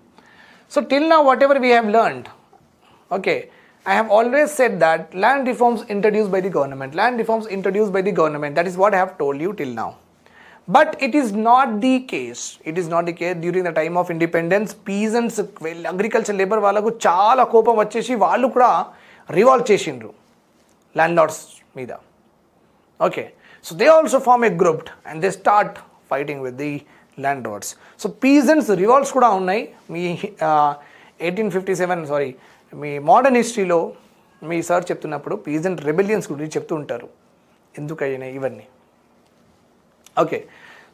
So till now whatever we have learned, okay, I have always said that land reforms introduced by the government. Land reforms introduced by the government. That is what I have told you till now. But it is not the case. It is not the case during the time of independence. Peasants, agriculture labor వాళ్ళకు చాలా కోపం వచ్చేసి వాళ్ళు కూడా revolt చేసిండ్రు landlords మీద. Okay, so they also form a group and they start fighting with the landlords. So peasants revolts కూడా ఉన్నాయి. మీ 1857 సారీ మీ మోడర్న్ హిస్టరీలో మీ సార్ చెప్తున్నప్పుడు పీజెంట్ రెబెలియన్స్ గురించి చెప్తూ ఉంటారు, ఎందుకు అయినాయి ఇవన్నీ. Okay,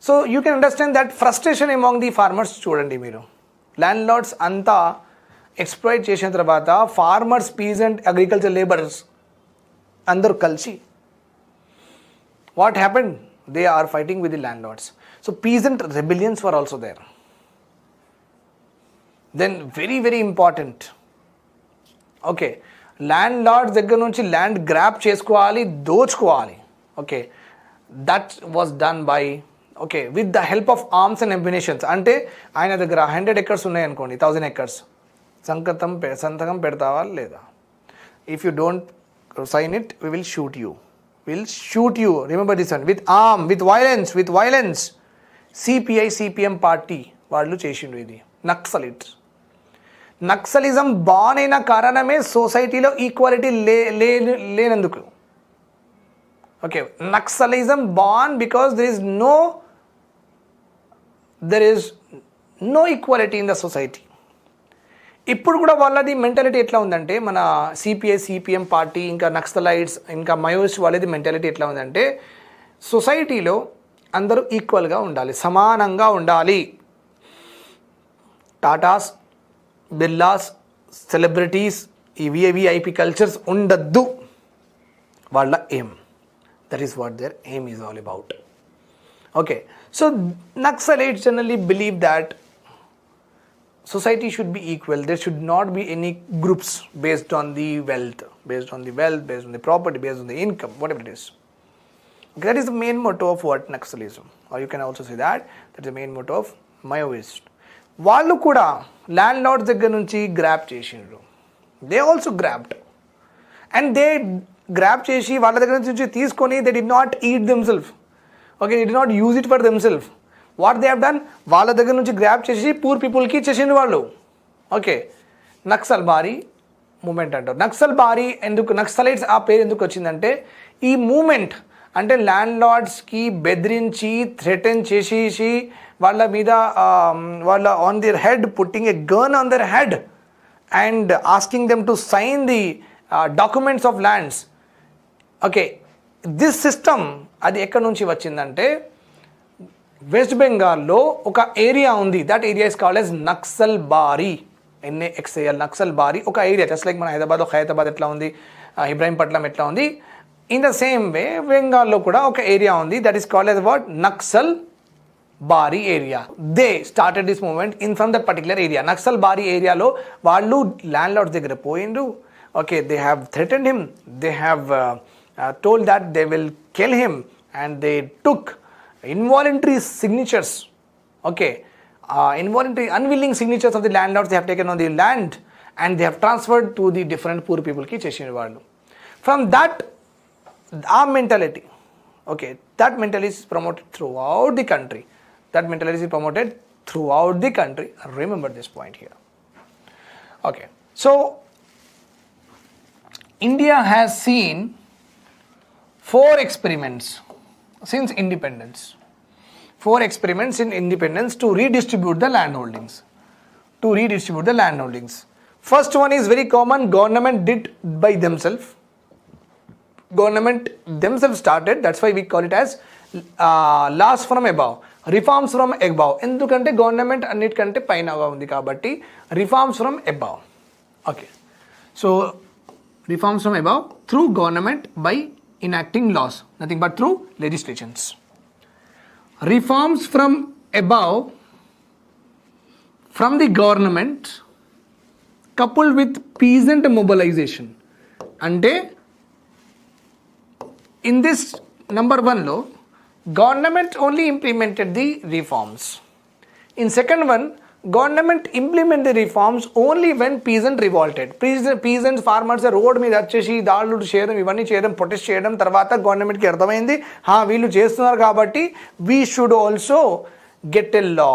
so you can understand that frustration among the farmers. చూడండి మీరు, ల్యాండ్ లార్డ్స్ అంతా ఎక్స్ప్లాయిట్ చేసిన తర్వాత ఫార్మర్స్, పీజెంట్, అగ్రికల్చర్ లేబరర్స్ అందరూ కలిసి what happened? They are fighting with the land Lord's. So peasant rebellions were also there. Then very very important, okay, land Lord's దగ్గర నుంచి land grab చేసుకోవాలి, దోచుకోవాలి. Okay, that was done by, okay, with the help of arms and ammunitions. అంటే ఆయన దగ్గర 100 acres ఉన్నాయనుకోండి, 1000 acres, సంతకం పెడతావా లేదా? If you don't sign it we will shoot you, will shoot you. Remember this one, with arm, with violence. CPM party వాళ్ళు చేసిండు ఇది. నక్సలిజం బాన్ అయిన కారణమే సొసైటీలో ఈక్వాలిటీ లేనందుకు. Okay, Naxalism born because there is no equality in the society. ఇప్పుడు కూడా వాళ్ళది మెంటాలిటీ ఎట్లా ఉందంటే, మన సిపిఎం పార్టీ, ఇంకా నక్సలైట్స్, ఇంకా మయోయిస్ట్ వాళ్ళది మెంటాలిటీ ఎట్లా ఉందంటే, సొసైటీలో అందరూ ఈక్వల్గా ఉండాలి, సమానంగా ఉండాలి. టాటాస్, బిర్లాస్, సెలబ్రిటీస్, ఈ విఐపి కల్చర్స్ ఉండద్దు వాళ్ళ aim. That is what their aim is all about. Okay, so Naxalites generally believe that society should be equal. There should not be any groups based on the wealth, based on the property, based on the income, whatever it is. Okay, that is the main motto of what Naxalism, or you can also say that's the main motto of Maoist. వాళ్ళు కూడా land Lord's దగ్గర నుంచి grab చేసిండ్రు. They also grabbed and they grab చేసి వాళ్ళ దగ్గర నుంచి తీసుకొని they did not eat themself. Okay, they did not use it for themself. What they have done, వాళ్ళ దగ్గర నుంచి గ్రాప్ చేసి పూర్ పీపుల్కి ఇచ్చేసిండు వాళ్ళు. ఓకే, నక్సల్ బారీ మూమెంట్ అంటారు. నక్సల్ బారీ ఎందుకు, నక్సలైట్స్ ఆ పేరు ఎందుకు వచ్చిందంటే ఈ మూమెంట్ అంటే ల్యాండ్ లార్డ్స్కి బెదిరించి థ్రెటన్ చేసేసి వాళ్ళ మీద వాళ్ళ on their head putting a gun on their head and asking them to sign the documents of lands. Okay, this system అది ఎక్కడి నుంచి వచ్చిందంటే వెస్ట్ బెంగాల్లో ఒక ఏరియా ఉంది. That area is called as Naxalbari, NAXAL, Naxal బారీ. ఒక ఏరియా జస్ట్ లైక్ మన హైదరాబాద్ ఎట్లా ఉంది, ఇబ్రాహీంపట్నం ఎట్లా ఉంది, ఇన్ ద సేమ్ వే బెంగాల్లో కూడా ఒక ఏరియా ఉంది. That is called as what, Naxalbari area. They started this movement in from that particular area. Naxalbari ఏరియాలో వాళ్ళు ల్యాండ్ లార్డ్స్ దగ్గర పోయిండ్రు. Okay, they have threatened him, they have told that they will kill him and they took involuntary signatures. Okay, involuntary unwilling signatures of the landlords they have taken on the land and they have transferred to the different poor people ki chesina vallu. From that our mentality, okay, that mentality is promoted throughout the country. That mentality is promoted throughout the country. Remember this point here. Okay, so India has seen 4 experiments since independence. 4 experiments in independence to redistribute the land holdings. First one is very common. Government did by themselves. Government themselves started. That's why we call it as laws from above, reforms from above. Endukante government annitkante paina undi kabatti reforms from above. Okay, so reforms from above through government by enacting laws, nothing but through legislations. Reforms from above from the government coupled with peasant mobilization. Ante in this number 1 lo government only implemented the reforms. In second one, government implement the reforms only when peasant revolted. Peasants, farmers road మీద వచ్చేసి దాడులు చేయడం, ఇవన్నీ చేయడం, protest చేయడం, తర్వాత గవర్నమెంట్కి అర్థమైంది వీళ్ళు చేస్తున్నారు కాబట్టి we should also get a law.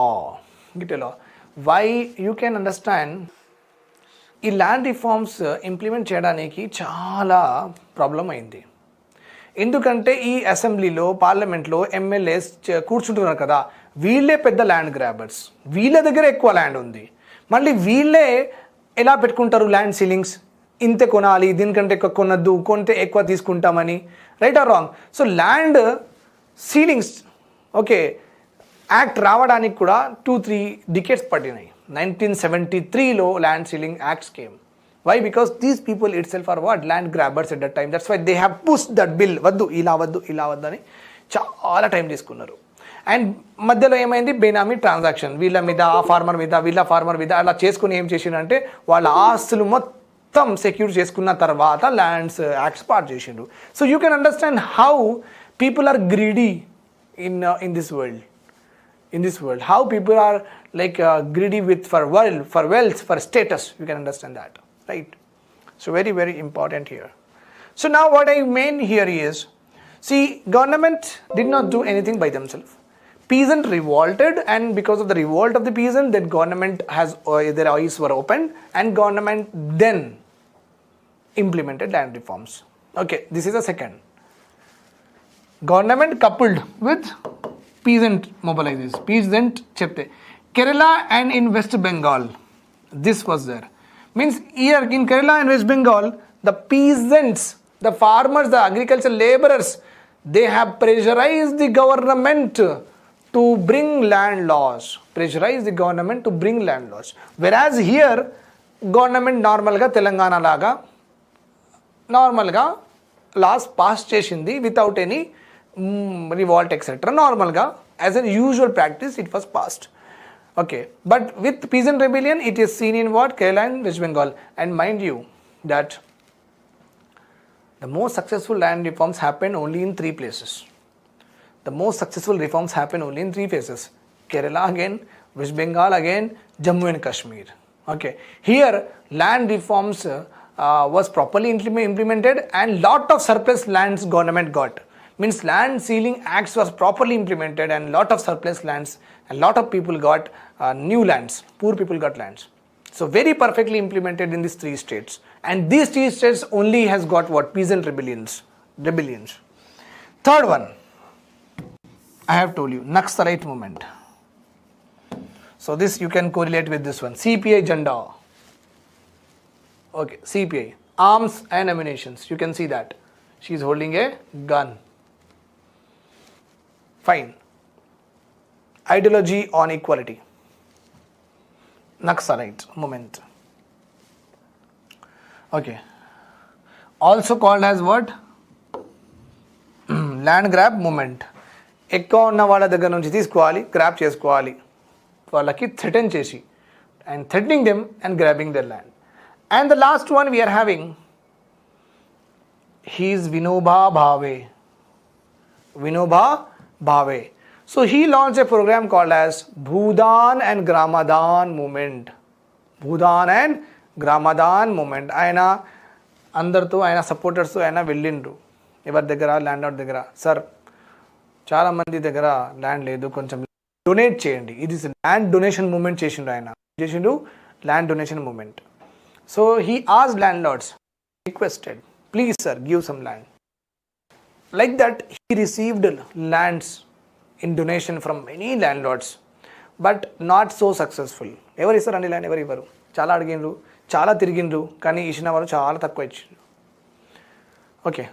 Why you can understand ఈ ల్యాండ్ రిఫార్మ్స్ ఇంప్లిమెంట్ చేయడానికి చాలా ప్రాబ్లం అయింది. ఎందుకంటే ఈ అసెంబ్లీలో పార్లమెంట్లో ఎమ్మెల్యేస్ కూర్చుంటున్నారు కదా, వీళ్ళే పెద్ద ల్యాండ్ గ్రాబర్స్, వీళ్ళ దగ్గర ఎక్కువ ల్యాండ్ ఉంది. మళ్ళీ వీళ్ళే ఎలా పెట్టుకుంటారు ల్యాండ్ సీలింగ్స్, ఇంతే కొనాలి, దీనికంటే ఎక్కువ కొనద్దు, కొంటే ఎక్కువ తీసుకుంటామని, right or wrong? So land ceilings okay act రావడానికి కూడా 2-3 డికేట్స్ పట్టినాయి. 1973లో land ceiling acts came. Why? Because these people itself are what? Land grabbers at that time. That's why they have pushed that bill. వద్దు ఇలా అని చాలా time తీసుకున్నారు. And మధ్యలో ఏమైంది, బేనామీ ట్రాన్సాక్షన్, వీళ్ళ మీద ఆ ఫార్మర్ మీద అలా చేసుకుని ఏం చేసిండంటే వాళ్ళ ఆస్తులు మొత్తం సెక్యూర్ చేసుకున్న తర్వాత ల్యాండ్స్ యాక్ట్స్ పాస్ చేసిండు. So you can understand how people are greedy in this world. How people are like greedy for wealth, for status. You can understand that. Right? So very, very important here. So now what I mean here is, see, government did not do anything by themselves. Peasant revolted, and because of the revolt of the peasant, then government has their eyes were opened, and government then implemented land reforms. Okay, this is the second. Government coupled with peasant mobilization. Peasant chepte Kerala and in West Bengal, this was there. Means here in Kerala and West Bengal, the peasants, the farmers, the agricultural laborers, they have pressurized the government to bring land laws. Whereas here, government normalga Telangana laga normalga laws pass chesindi without any revolt etc. Normalga as a usual practice it was passed. Okay, but with peasant rebellion it is seen in what? Kerala and West Bengal. And mind you that the most successful land reforms happen only in three places. The most successful reforms happen only in three places: Kerala again, West Bengal again, Jammu and Kashmir. Okay, here land reforms was properly implemented, and lot of surplus lands government got. Means land ceiling acts was properly implemented, and lot of surplus lands, and lot of people got new lands. Poor people got lands. So very perfectly implemented in these three states. And these three states only has got what? Peasant rebellions. Third one, I have told you, Naxalite movement. So this you can correlate with this one. CPI Janda. Okay, CPI. Arms and ammunitions. You can see that. She is holding a gun. Fine. Ideology on equality. Naxalite movement. Okay. Also called as what? Land grab movement. ఎక్కువ ఉన్న వాళ్ళ దగ్గర నుంచి తీసుకోవాలి, grab చేసుకోవాలి, వాళ్ళకి threaten చేసి, and threatening them and grabbing their land. And the last one we are having, he is Vinoba Bhave. So he launched a program called as Bhudan and Gramadan movement. ఆయన అందరితో, ఆయన సపోర్టర్స్తో ఆయన వెళ్ళిండ్రు. ఎవరి దగ్గర? Land out దగ్గర. Sir, చాలామంది దగ్గర land లేదు, కొంచెం డొనేట్ చేయండి. ఇది ల్యాండ్ డొనేషన్ మూమెంట్ చేసిండు land donation movement. So he asked land lords, requested, please sir give some land. Like that he received lands in donation from many land lords, but not so successful. ఎవరు ఇస్తారండి land? ఎవరు ఇవ్వరు. చాలా అడిగిండ్రు, చాలా తిరిగిండ్రు, కానీ ఇచ్చిన వాళ్ళు చాలా తక్కువ ఇచ్చిండ్రు. Okay,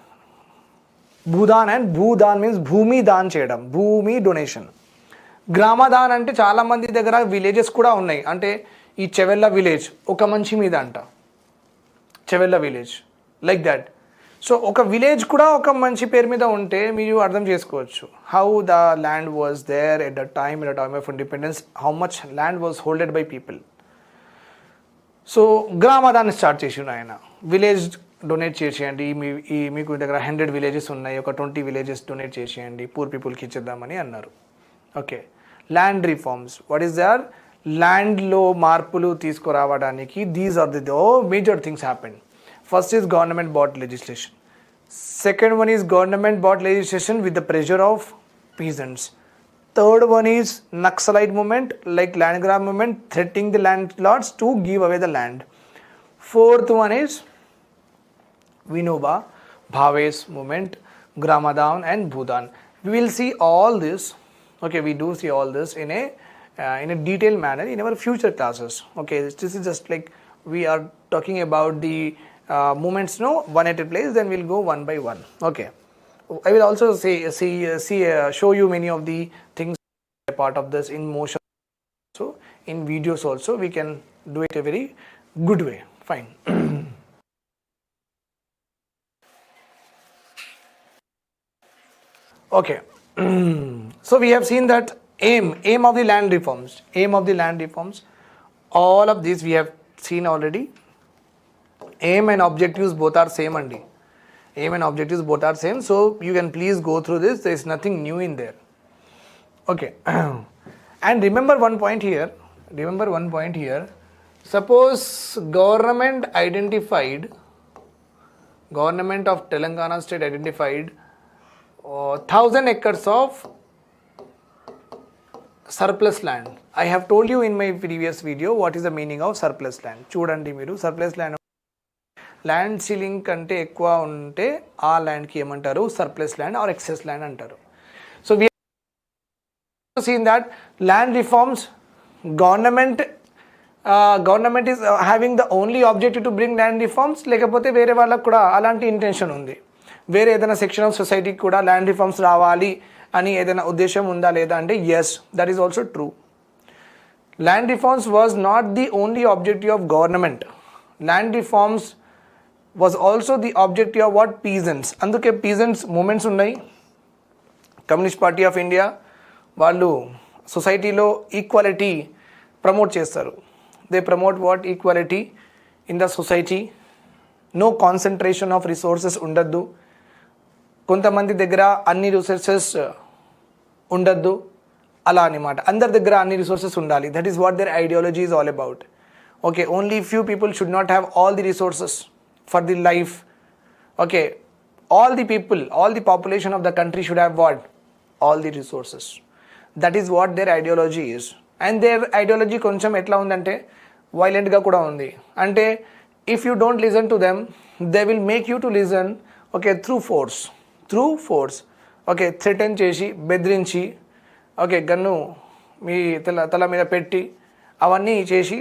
Bhoodan, and Bhoodan means భూమి దాన్ చేయడం, భూమి డొనేషన్. గ్రామదాన్ అంటే చాలామంది దగ్గర విలేజెస్ కూడా ఉన్నాయి. అంటే ఈ చెవెల్ల విలేజ్ ఒక మంచి మీద అంట, Chevella village, like that. So ఒక విలేజ్ కూడా ఒక మంచి పేరు మీద ఉంటే మీరు అర్థం చేసుకోవచ్చు how the land was there at the time of independence, how much land was holded by people. So గ్రామదాన్ని స్టార్ట్ చేసిండు ఆయన. విలేజ్ డొనేట్ చేసేయండి, మీకు దగ్గర 100 విలేజెస్ ఉన్నాయి, ఒక 20 విలేజెస్ డొనేట్ చేసేయండి, పూర్ పీపుల్కి ఇచ్చేద్దామని అన్నారు. Okay, land reforms. What is there? ల్యాండ్లో మార్పులు తీసుకురావడానికి these are the major things happen. First is government bought legislation. Second one is government bought legislation with the pressure of peasants. Third one is Naxalite movement, like land grab movement, threatening the landlords to give away the land. Fourth one is Vinoba Bhave's movement, Gramadan and Bhudan. We will see all this. Okay, we do see all this in a detailed manner in our future classes. Okay, this is just like we are talking about the movements, one at a place, then we'll go one by one. Okay, I will also show you many of the things part of this in motion, so in videos also we can do it a very good way. Fine. Okay. So we have seen that aim of the land reforms, all of these we have seen already. Aim and objectives both are same, andi. Aim and objectives both are same, so you can please go through this. There is nothing new in there. Okay. And remember one point here. Suppose government of Telangana state identified 1,000 acres of surplus land. I have told you in my previous video what is the meaning of surplus land. Chudandi meeru, surplus land, land ceiling కంటే ఎక్కువ ఉంటే ఆ ల్యాండ్కి ఏమంటారు? Surplus land or excess land అంటారు. So we seen that land reforms government is having the only objective to bring land reforms, లేకపోతే వేరే వాళ్ళకు కూడా అలాంటి ఇంటెన్షన్ ఉంది, వేరే ఏదైనా సెక్షన్ ఆఫ్ సొసైటీకి కూడా ల్యాండ్ రిఫార్మ్స్ రావాలి అని ఏదైనా ఉద్దేశం ఉందా లేదా అంటే yes, that is also true. Land reforms was not the only objective of government. Land reforms was also the objective of what? Peasants. అందుకే peasants movements ఉన్నాయి. కమ్యూనిస్ట్ పార్టీ ఆఫ్ ఇండియా వాళ్ళు సొసైటీలో ఈక్వాలిటీ ప్రమోట్ చేస్తారు. They promote what? Equality in the society, no concentration of resources ఉండద్దు, కొంతమంది దగ్గర అన్ని resources ఉండద్దు, అలా అనమాట. అందరి దగ్గర అన్ని రిసోర్సెస్ ఉండాలి. That is what their ideology is all about. Okay, only few people should not have all the resources for the life. Okay, all the people, all the population of the country should have what? All the resources. That is what their ideology is. And their ideology కొంచెం ఎట్లా ఉందంటే వైలెంట్గా కూడా ఉంది. అంటే if you don't listen to them, they will make you to listen. Okay, through force. Okay, threaten చేసి, బెదిరించి, okay, gun మీ తల మీద పెట్టి అవన్నీ చేసి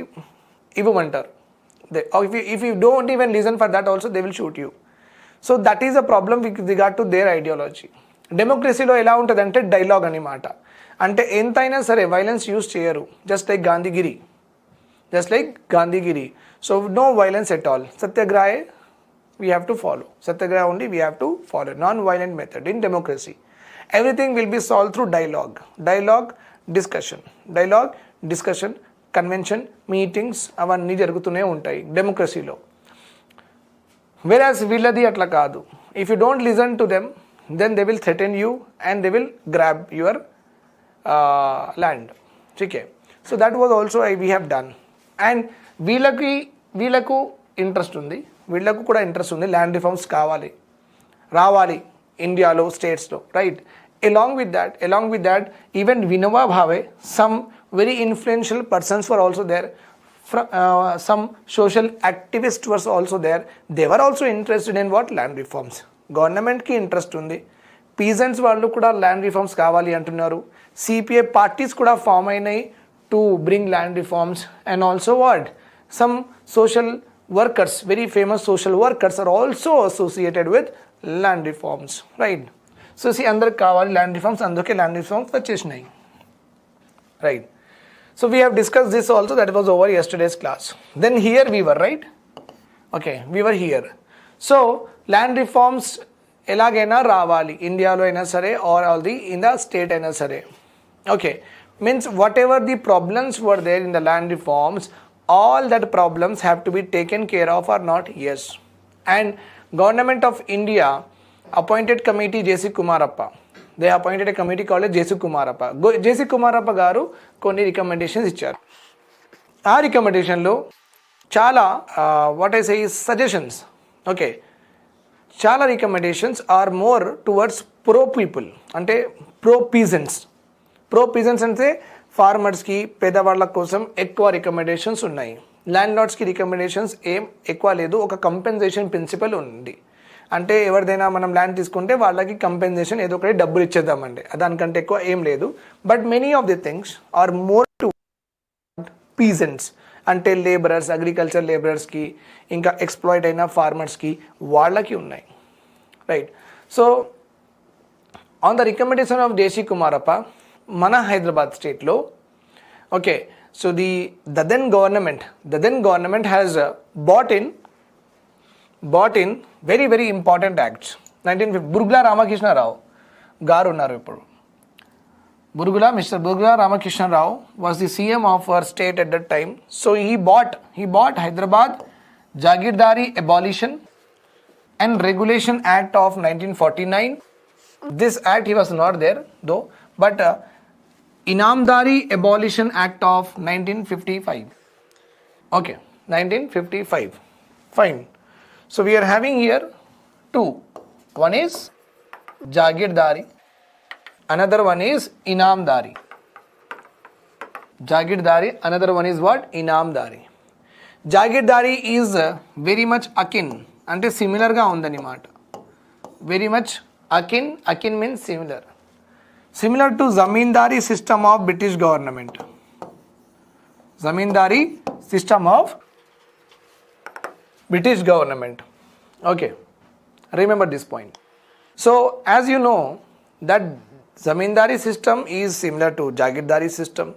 ఇవ్వమంటారు. If you don't even listen for that also they will shoot you. So that is a problem with regard to their ideology. డెమోక్రసీలో ఎలా ఉంటుందంటే డైలాగ్ అనమాట. అంటే ఎంతైనా సరే వైలెన్స్ యూజ్ చేయరు. Just like Gandhigiri. So no violence at all. సత్యాగ్రహే we have to follow. Satyagraha only we have to follow. Non violent method in democracy. Everything will be solve through dialogue discussion, convention, meetings అవన్నీ జరుగుతూనే ఉంటాయి డెమోక్రసీలో. Whereas వీళ్ళది అట్లా కాదు. If you don't listen to them, then they will threaten you and they will grab your land. Okay, so that was also we have done. And వీళ్ళకు interest ఉంది, వీళ్ళకు కూడా ఇంట్రెస్ట్ ఉంది. ల్యాండ్ రిఫార్మ్స్ రావాలి ఇండియాలో, స్టేట్స్లో, right? Along with that, even Vinoba Bhave, some very influential persons were also there. Some social activists were also there. They were also interested in what? Land reforms. Government ki interest undi. Peasants vallu kuda land reforms kavali antunnaru. CPA parties kuda form ayinayi to bring land reforms. And also what? Some social workers, very famous social workers are also associated with land reforms, right? So see, andariki kavali land reforms, anduke land reforms vachesinayi, right? So we have discussed this also. That was over yesterday's class. Then here we were, right? Okay, we were here. So land reforms elagaina ravali, Indialo aina sare or all the in the state aina sare. Okay, means whatever the problems were there in the land reforms, all that problems have to be taken care of or not? Yes. And government of India appointed committee J.C. Kumarappa. They appointed a committee called J.C. Kumarappa. J.C. Kumarappa గారు కొన్ని recommendations ఇచ్చారు. ఆ రికమెండేషన్లో చాలా what I say suggestions. Okay, చాలా recommendations are more towards pro people, అంటే pro peasants అంటే ఫార్మర్స్కి, పేదవాళ్ళ కోసం ఎక్కువ రికమెండేషన్స్ ఉన్నాయి. ల్యాండ్ లార్డ్స్కి రికమెండేషన్స్ ఏం ఎక్కువ లేదు. ఒక కంపెన్సేషన్ ప్రిన్సిపల్ ఉంది. అంటే ఎవరిదైనా మనం ల్యాండ్ తీసుకుంటే వాళ్ళకి కంపెన్సేషన్ ఏదో ఒకటి డబ్బులు ఇచ్చేద్దామండి, దానికంటే ఎక్కువ ఏం లేదు. But many of the things are more to peasants, అంటే లేబరర్స్, అగ్రికల్చర్ లేబరర్స్కి, ఇంకా ఎక్స్ప్లాయిట్ అయిన ఫార్మర్స్కి, వాళ్ళకి ఉన్నాయి, right? So on the recommendation of JC Kumarappa, మన హైదరాబాద్ స్టేట్లో, okay, so the then government has bought in very very important acts. 1950 Burgula Ramakrishna Rao గారు ఉన్నారు ఇప్పుడు. Mr. Burgula Ramakrishna Rao was the CM of our state at that time. So he bought Hyderabad Jagirdari Abolition and Regulation Act of 1949. This act he was not there though, but Inamdari Abolition Act of 1955. Okay, 1955. Fine. So we are having here two. One is Jagirdari, another one is Inamdari. Jagirdari, another one is what? Inamdari. Jagirdari is very much akin, ante similar ga undani మాట. Very much akin means similar to zamindari system of British government. Zamindari system of British government. Okay, remember this point. So as you know that zamindari system is similar to Jagirdari system,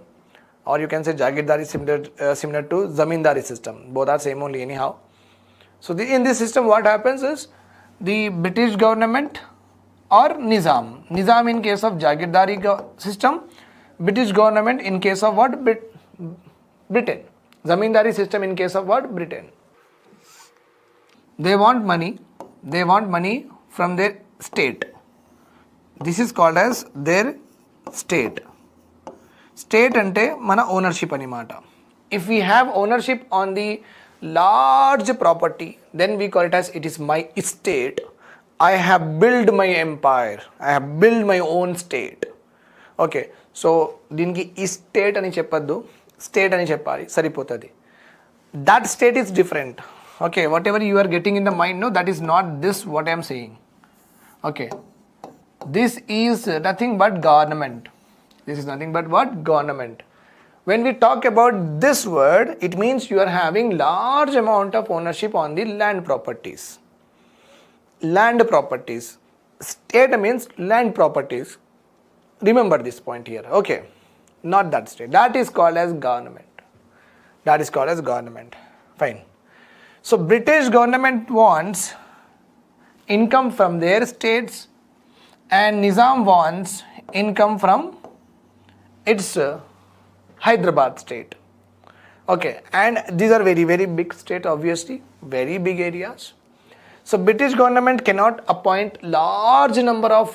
or you can say Jagirdari similar to zamindari system. Both are same only anyhow. So in this system what happens is the British government or Nizam in case of Jagirdari system, British government in case of what? Britain. Zamindari system in case of what? Britain. They want money from their state. This is called as their state. State ante mana ownership animata. If we have ownership on the large property, then we call it as it is my estate. I have built my empire. I have built my own state. Okay, so దీనికి estate అని చెప్పొద్దు, state అని చెప్పాలి, సరిపోతుంది. That state is different. Okay, whatever you are getting in the mind, no, that is not this what I am saying. Okay, this is nothing but government. This is nothing but what? Government. When we talk about this word, it means you are having large amount of ownership on the land properties. Land properties. State means land properties. Remember this point here. Okay, not that state. That is called as government. That is called as government. Fine. So British government wants income from their states and Nizam wants income from its Hyderabad state. Okay, and these are very, very big state, obviously, very big areas. So British government cannot appoint large number of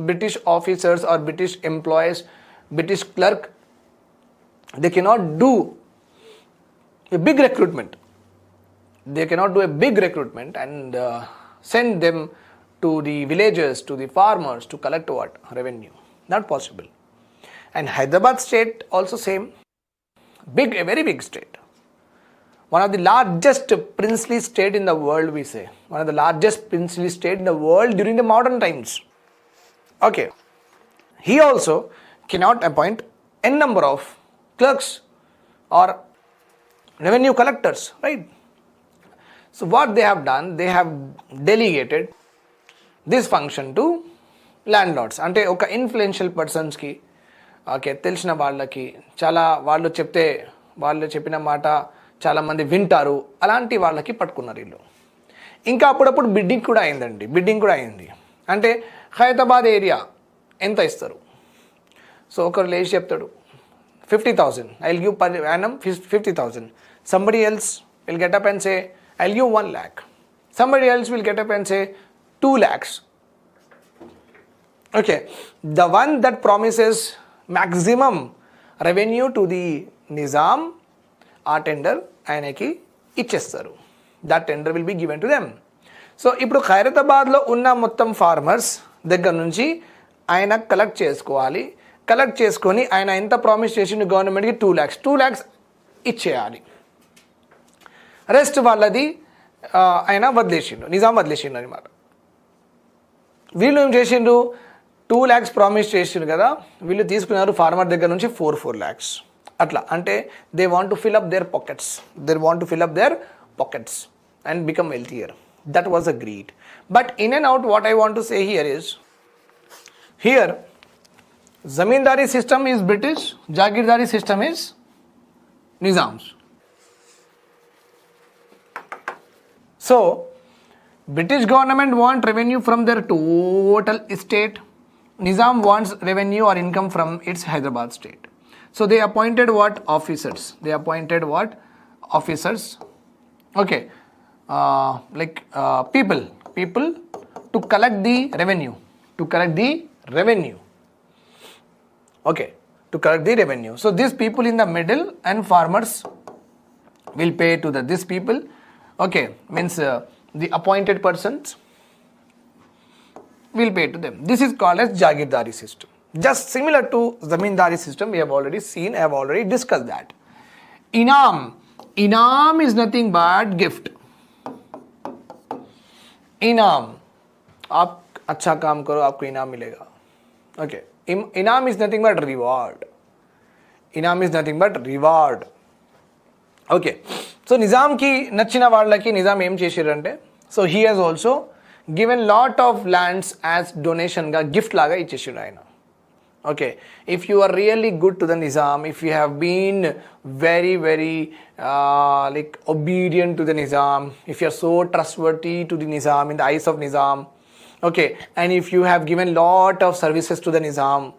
British officers or British employees, British clerk. They cannot do a big recruitment. They cannot do a big recruitment and send them to the villages, to the farmers to collect what? Revenue. Not possible. And Hyderabad state also same. Big, a very big state. One of the largest princely state in the world, we say. One of the largest princely state in the world during the modern times. Okay. He also cannot appoint n number of clerks or revenue collectors, right? So what they have done, they have delegated this function to landlords. అంటే ఒక influential పర్సన్స్కి, okay, తెలిసిన వాళ్ళకి, చాలా వాళ్ళు చెప్తే వాళ్ళు చెప్పిన మాట చాలామంది వింటారు, అలాంటి వాళ్ళకి పట్టుకున్నారు వీళ్ళు. ఇంకా అప్పుడప్పుడు బిడ్డింగ్ కూడా అయిందండి. బిడ్డింగ్ కూడా అయింది. అంటే హైదరాబాద్ ఏరియా ఎంత ఇస్తారు? సో ఒకరు లేచి చెప్తాడు 50,000, I'll give per annum 50,000. Somebody else will get up and say, I'll give 1 lakh. Somebody else will get up and say 2 lakhs. Okay, the one that promises maximum revenue to the Nizam, ఆ tender ఆయనకి ఇచ్చేస్తారు. That tender will be given to them. So ఇప్పుడు ఖైరతాబాద్లో ఉన్న మొత్తం farmers దగ్గర నుంచి ఆయన collect చేసుకోవాలి. కలెక్ట్ చేసుకొని ఆయన ఎంత ప్రామిస్ చేసిండు గవర్నమెంట్కి? 2 lakhs. 2 lakhs ఇచ్చేయాలి. రెస్ట్ వాళ్ళది ఆయన వదిలేసిండు, నిజాం వదిలేసిండు అనమాట. వీళ్ళు ఏం చేసిండు? 2 lakhs ప్రామిస్ చేసిండు కదా, వీళ్ళు తీసుకున్నారు ఫార్మర్ దగ్గర నుంచి 4 lakhs. అట్లా అంటే they want to fill up their pockets. They want to fill up their pockets and become wealthier. That was a greed. But in and out what I want to say here is, here zamindari system is British, jagirdari system is Nizam's. So, British government want revenue from their total estate. Nizam wants revenue or income from its Hyderabad state. So, they appointed what? Officers. They appointed what? Officers. Okay. People to collect the revenue. To collect the revenue. Okay. To collect the revenue. So, these people in the middle and farmers will pay to these people. Okay, means the appointed persons will pay to them. This is called as Jagirdari system. Just similar to Zamindari system, we have already seen, I have already discussed that. Inam. Inam is nothing but gift. Inam. आप अच्छा काम करो, आपको इनाम मिलेगा. Okay. Inam is nothing but reward. Inam is nothing but reward. Okay. So నిజాంకి నచ్చిన వాళ్ళకి నిజాం ఏం చేసారంటే, so he has also given lot of lands as డొనేషన్గా, గిఫ్ట్ లాగా ఇచ్చేసాడు ఆయన. Okay, if you are really good to the Nizam, if you have been very very obedient to the Nizam, if you are so trustworthy to the Nizam in the eyes of Nizam, okay, and if you have given lot of services to the Nizam,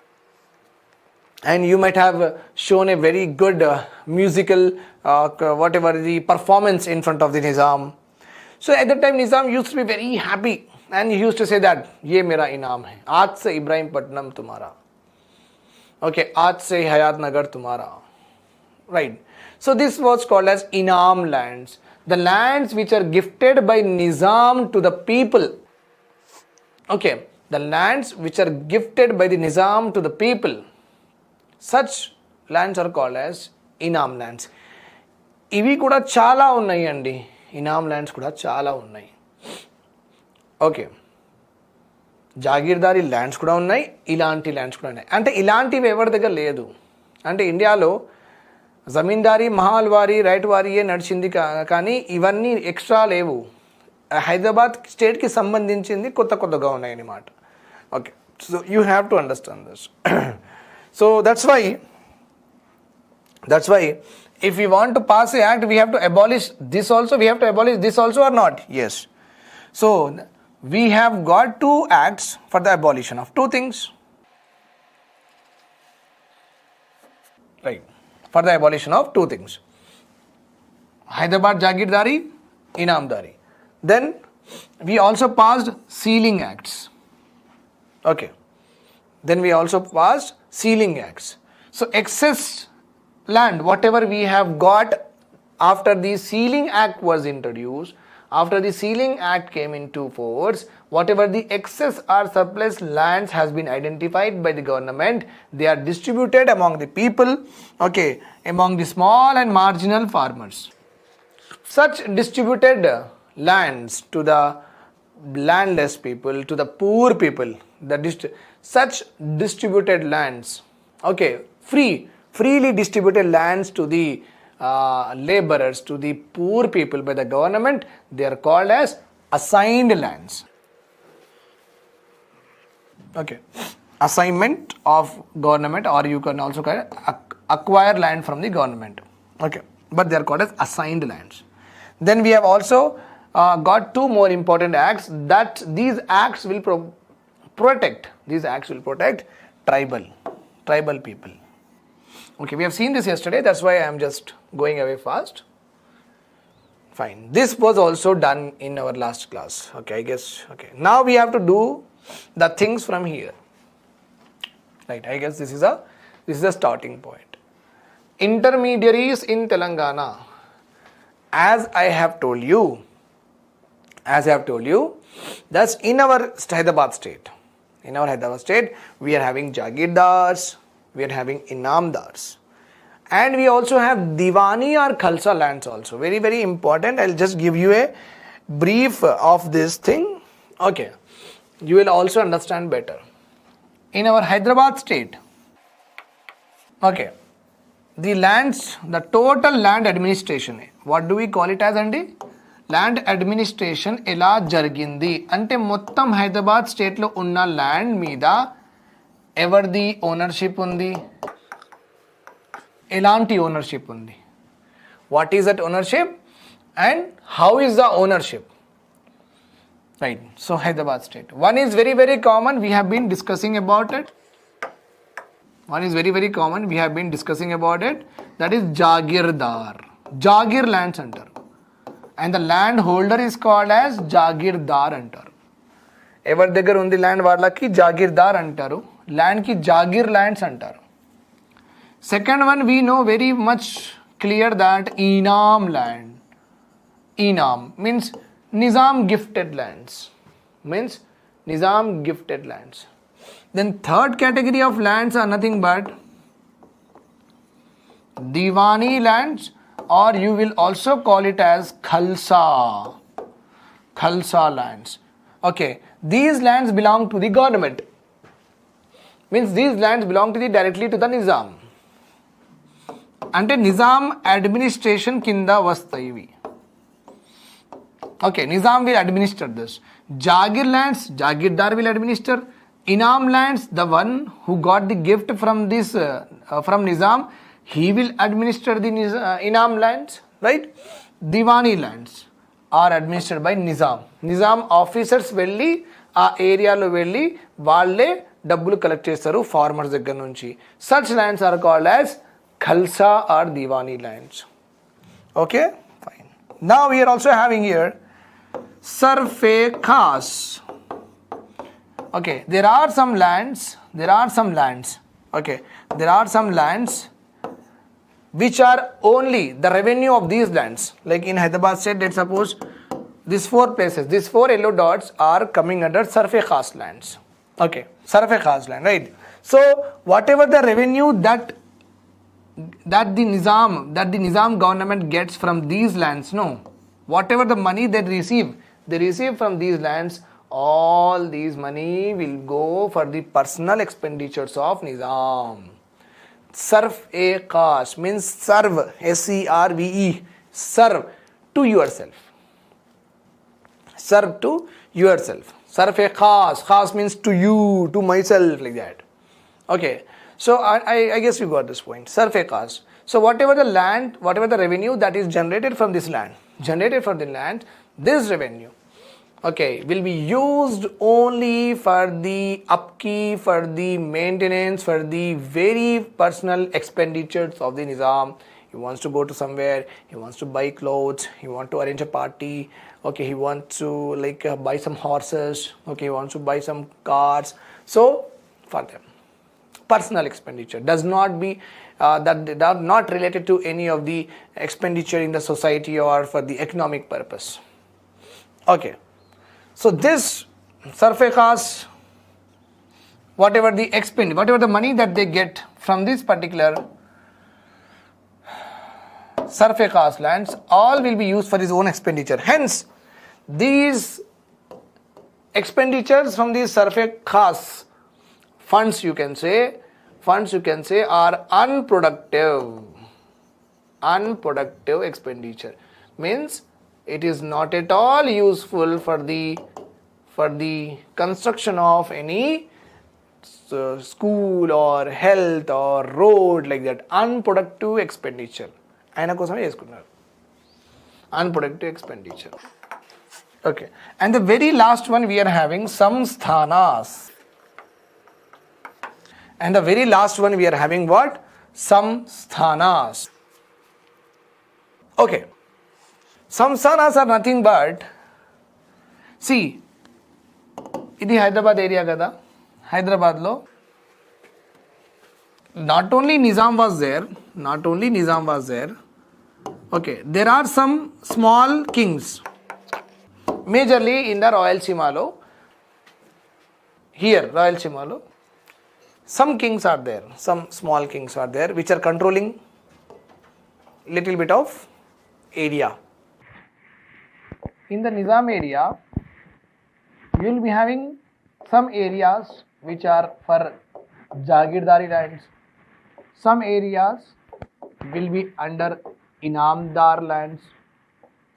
and you might have shown a very good musical whatever the performance in front of the Nizam. So at that time Nizam used to be very happy and he used to say that ye mera inam hai, aaj se Ibrahim Patnam tumhara, okay, aaj se Hayat Nagar tumhara, right? So this was called as inam lands, the lands which are gifted by Nizam to the people. Okay, the lands which are gifted by the Nizam to the people, such lands are called as inam lands. ఇవి కూడా చాలా ఉన్నాయి అండి, ఇనామ్ lands కూడా చాలా ఉన్నాయి. Okay, jagirdari lands కూడా ఉన్నాయి, ఇలాంటి ల్యాండ్స్ కూడా ఉన్నాయి. అంటే ఇలాంటివి ఎవరి దగ్గర లేదు. అంటే ఇండియాలో జమీందారీ మహల్వారీ రైట్ వారీయే నడిచింది, కానీ ఇవన్నీ ఎక్స్ట్రా లేవు. హైదరాబాద్ స్టేట్కి సంబంధించింది కొత్తగా ఉన్నాయి అన్నమాట. Okay, so you have to understand this. So that's why if we want to pass an act, we have to abolish this also, we have to abolish this also or not? Yes. So we have got two acts for the abolition of two things. Right. For the abolition of two things. Hyderabad Jagirdari, Inamdari. Then we also passed sealing acts. Okay. Then we also passed sealing acts. So excess land, whatever we have got after the sealing act was introduced, after the sealing act came into force, whatever the excess or surplus lands has been identified by the government, they are distributed among the people, okay, among the small and marginal farmers. Such distributed lands to the landless people, to the poor people, such distributed lands, okay, freely distributed lands to the laborers, to the poor people by the government, they are called as assigned lands. Okay, assignment of government, or you can also call it acquire land from the government. Okay, but they are called as assigned lands. Then we have also got two more important acts, that these acts will protect tribal people. Okay, we have seen this yesterday, that's why I am just going away fast. Fine. This was also done in our last class. Okay, I guess. Okay. Now we have to do the things from here. Right. I guess this is a starting point. Intermediaries in Telangana. As I have told you, that's in our Hyderabad state. In our Hyderabad state, we are having Jagirdars, we are having Inamdars, and we also have Diwani or Khalsa lands also. Very, very important. I'll just give you a brief of this thing. Okay, you will also understand better. In our Hyderabad state, okay, the lands, the total land administration, what do we call it as, Andy? Land administration ఎలా జరిగింది అంటే మొత్తం హైదరాబాద్ స్టేట్లో ఉన్న land మీద ఎవరిది ownership ఉంది, ఎలాంటి ఓనర్షిప్ ఉంది, what is that ownership and how is the ownership, right? So Hyderabad state, one is very very common, we have been discussing about it. One is very, very common, we have been discussing about it, that is Jagirdar. Jagir lands antaru. And the land holder is called as Jagirdar antaru. Evar దగ్గర ఉంది land వాళ్ళకి జాగీర్దార్ అంటారు, ల్యాండ్కి jagir lands అంటారు. Second one we know very much clear that inam land. Inam means Nizam gifted lands, means Nizam gifted lands. Then third category of lands are nothing but Diwani lands, or you will also call it as Khalsa lands. Okay, these lands belong to the government, means these lands belong to the directly to the Nizam. Ante Nizam administration kinda vastayi. Okay, Nizam will administer this. Jagir lands, Jagirdar will administer. Inam lands, the one who got the gift from this from Nizam, he will administer the Inam lands, right? Diwani lands are administered by Nizam. Nizam officers వెళ్ళి ఆ ఏరియాలో వెళ్ళి వాళ్ళే డబ్బులు collect చేస్తారు farmers దగ్గర నుంచి. Such lands are called as Khalsa or Diwani lands. Okay fine. Now we are also having here survey khas. Okay, there are some lands, okay, there are some lands which are only the revenue of these lands. Like in Hyderabad state, let's suppose these 4 places, these 4 yellow dots are coming under survey khas lands. Okay, survey khas land, right? So whatever the revenue that the Nizam government gets from these lands, no, whatever the money they receive from these lands, all these money will go for the personal expenditures of Nizam. Sarf-e-khas means serve, S-E-R-V-E, serve to yourself. Serve to yourself. Sarf-e-khas, khas means to you, to myself, like that. Okay, so I guess you got this point. Sarf-e-khas. So whatever the land, whatever the revenue that is generated from this land, this revenue, okay, will be used only for the upkeep, for the maintenance, for the very personal expenditures of the Nizam. He wants to go to somewhere, he wants to buy clothes, he wants to arrange a party, okay, he wants to buy some horses, okay, he wants to buy some cars. So for them, personal expenditure does not be that are not related to any of the expenditure in the society or for the economic purpose. Okay, so this survey khas, whatever the money that they get from this particular survey khas lands, all will be used for his own expenditure. Hence, these expenditures from these survey khas funds, you can say, are unproductive expenditure. Means it is not at all useful for the construction of any school or health or road, like that. Unproductive expenditure. Aina kosame cheskunnaru. Unproductive expenditure. Okay, and the very last one we are having samsthanas. And the very last one we are having what? Samsthanas. Okay, samsthanas are nothing but, see, ఇది Hyderabad area కదా. హైదరాబాద్లో not only Nizam was there, okay, there are some small kings, majorly in the Royalseemalo. Here Royalseemalo, some kings are there, some small kings are there which are controlling little bit of area. In the Nizam area, you will be having some areas which are for Jagirdari lands, some areas will be under Inamdar lands,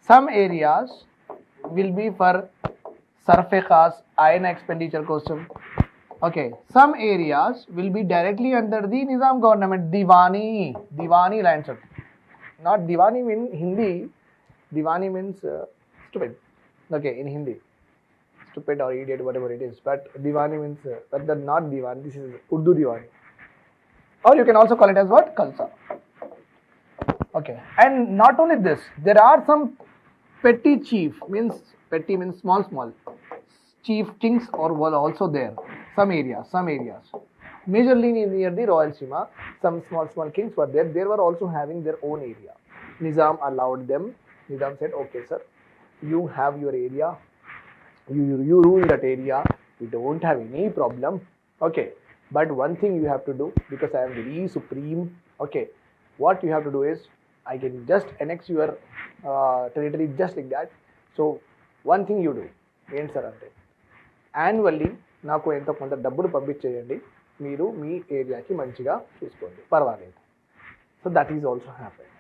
some areas will be for survey khas, ayana expenditure కోసం. Okay, some areas will be directly under the Nizam government, Diwani lands. Not Diwani mean Hindi, Diwani means stupid. Okay, in Hindi, stupid or idiot, whatever it is. But Diwani means but not Diwani. This is Urdu Diwani, or you can also call it as what? Khalsa. Okay, and not only this, there are some petty chief, means petty means small chief kings or were also there. Some areas, majorly near the Royalseema, some small kings were there. They were also having their own area. Nizam allowed them. Nizam said, okay sir, you have your area, you rule that area, you don't have any problem. Okay, but one thing you have to do, because I am very supreme, okay, what you have to do is, I can just annex your territory just like that. So one thing you do, ఏంటి sir అంటే, annually నాకు ఎంతో కొంత డబ్బులు పంపించేయండి, మీరు మీ ఏరియాకి మంచిగా చూసుకోండి, పర్వాలేదు. So that is also happen.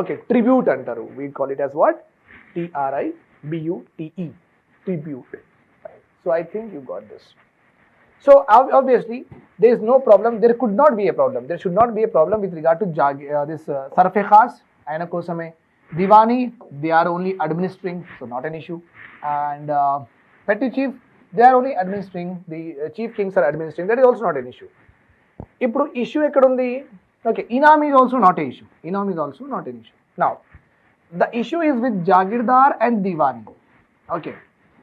Okay, tribute అంటారు. We call it as what? TRIBUTE, tribute. So I think you got this. So obviously there is no problem, there could not be a problem, there should not be a problem with regard to this survey khas. Aina kosame Diwani, they are only administering, so not an issue. And petty chief, They are only administering, the chief kings are administering. That is also not an issue. ఇప్పుడు issue ఎక్కడ ఉంది? Okay, inam is also not a issue. Inam is also not an issue. Now the issue is with jagirdar and diwani. Okay,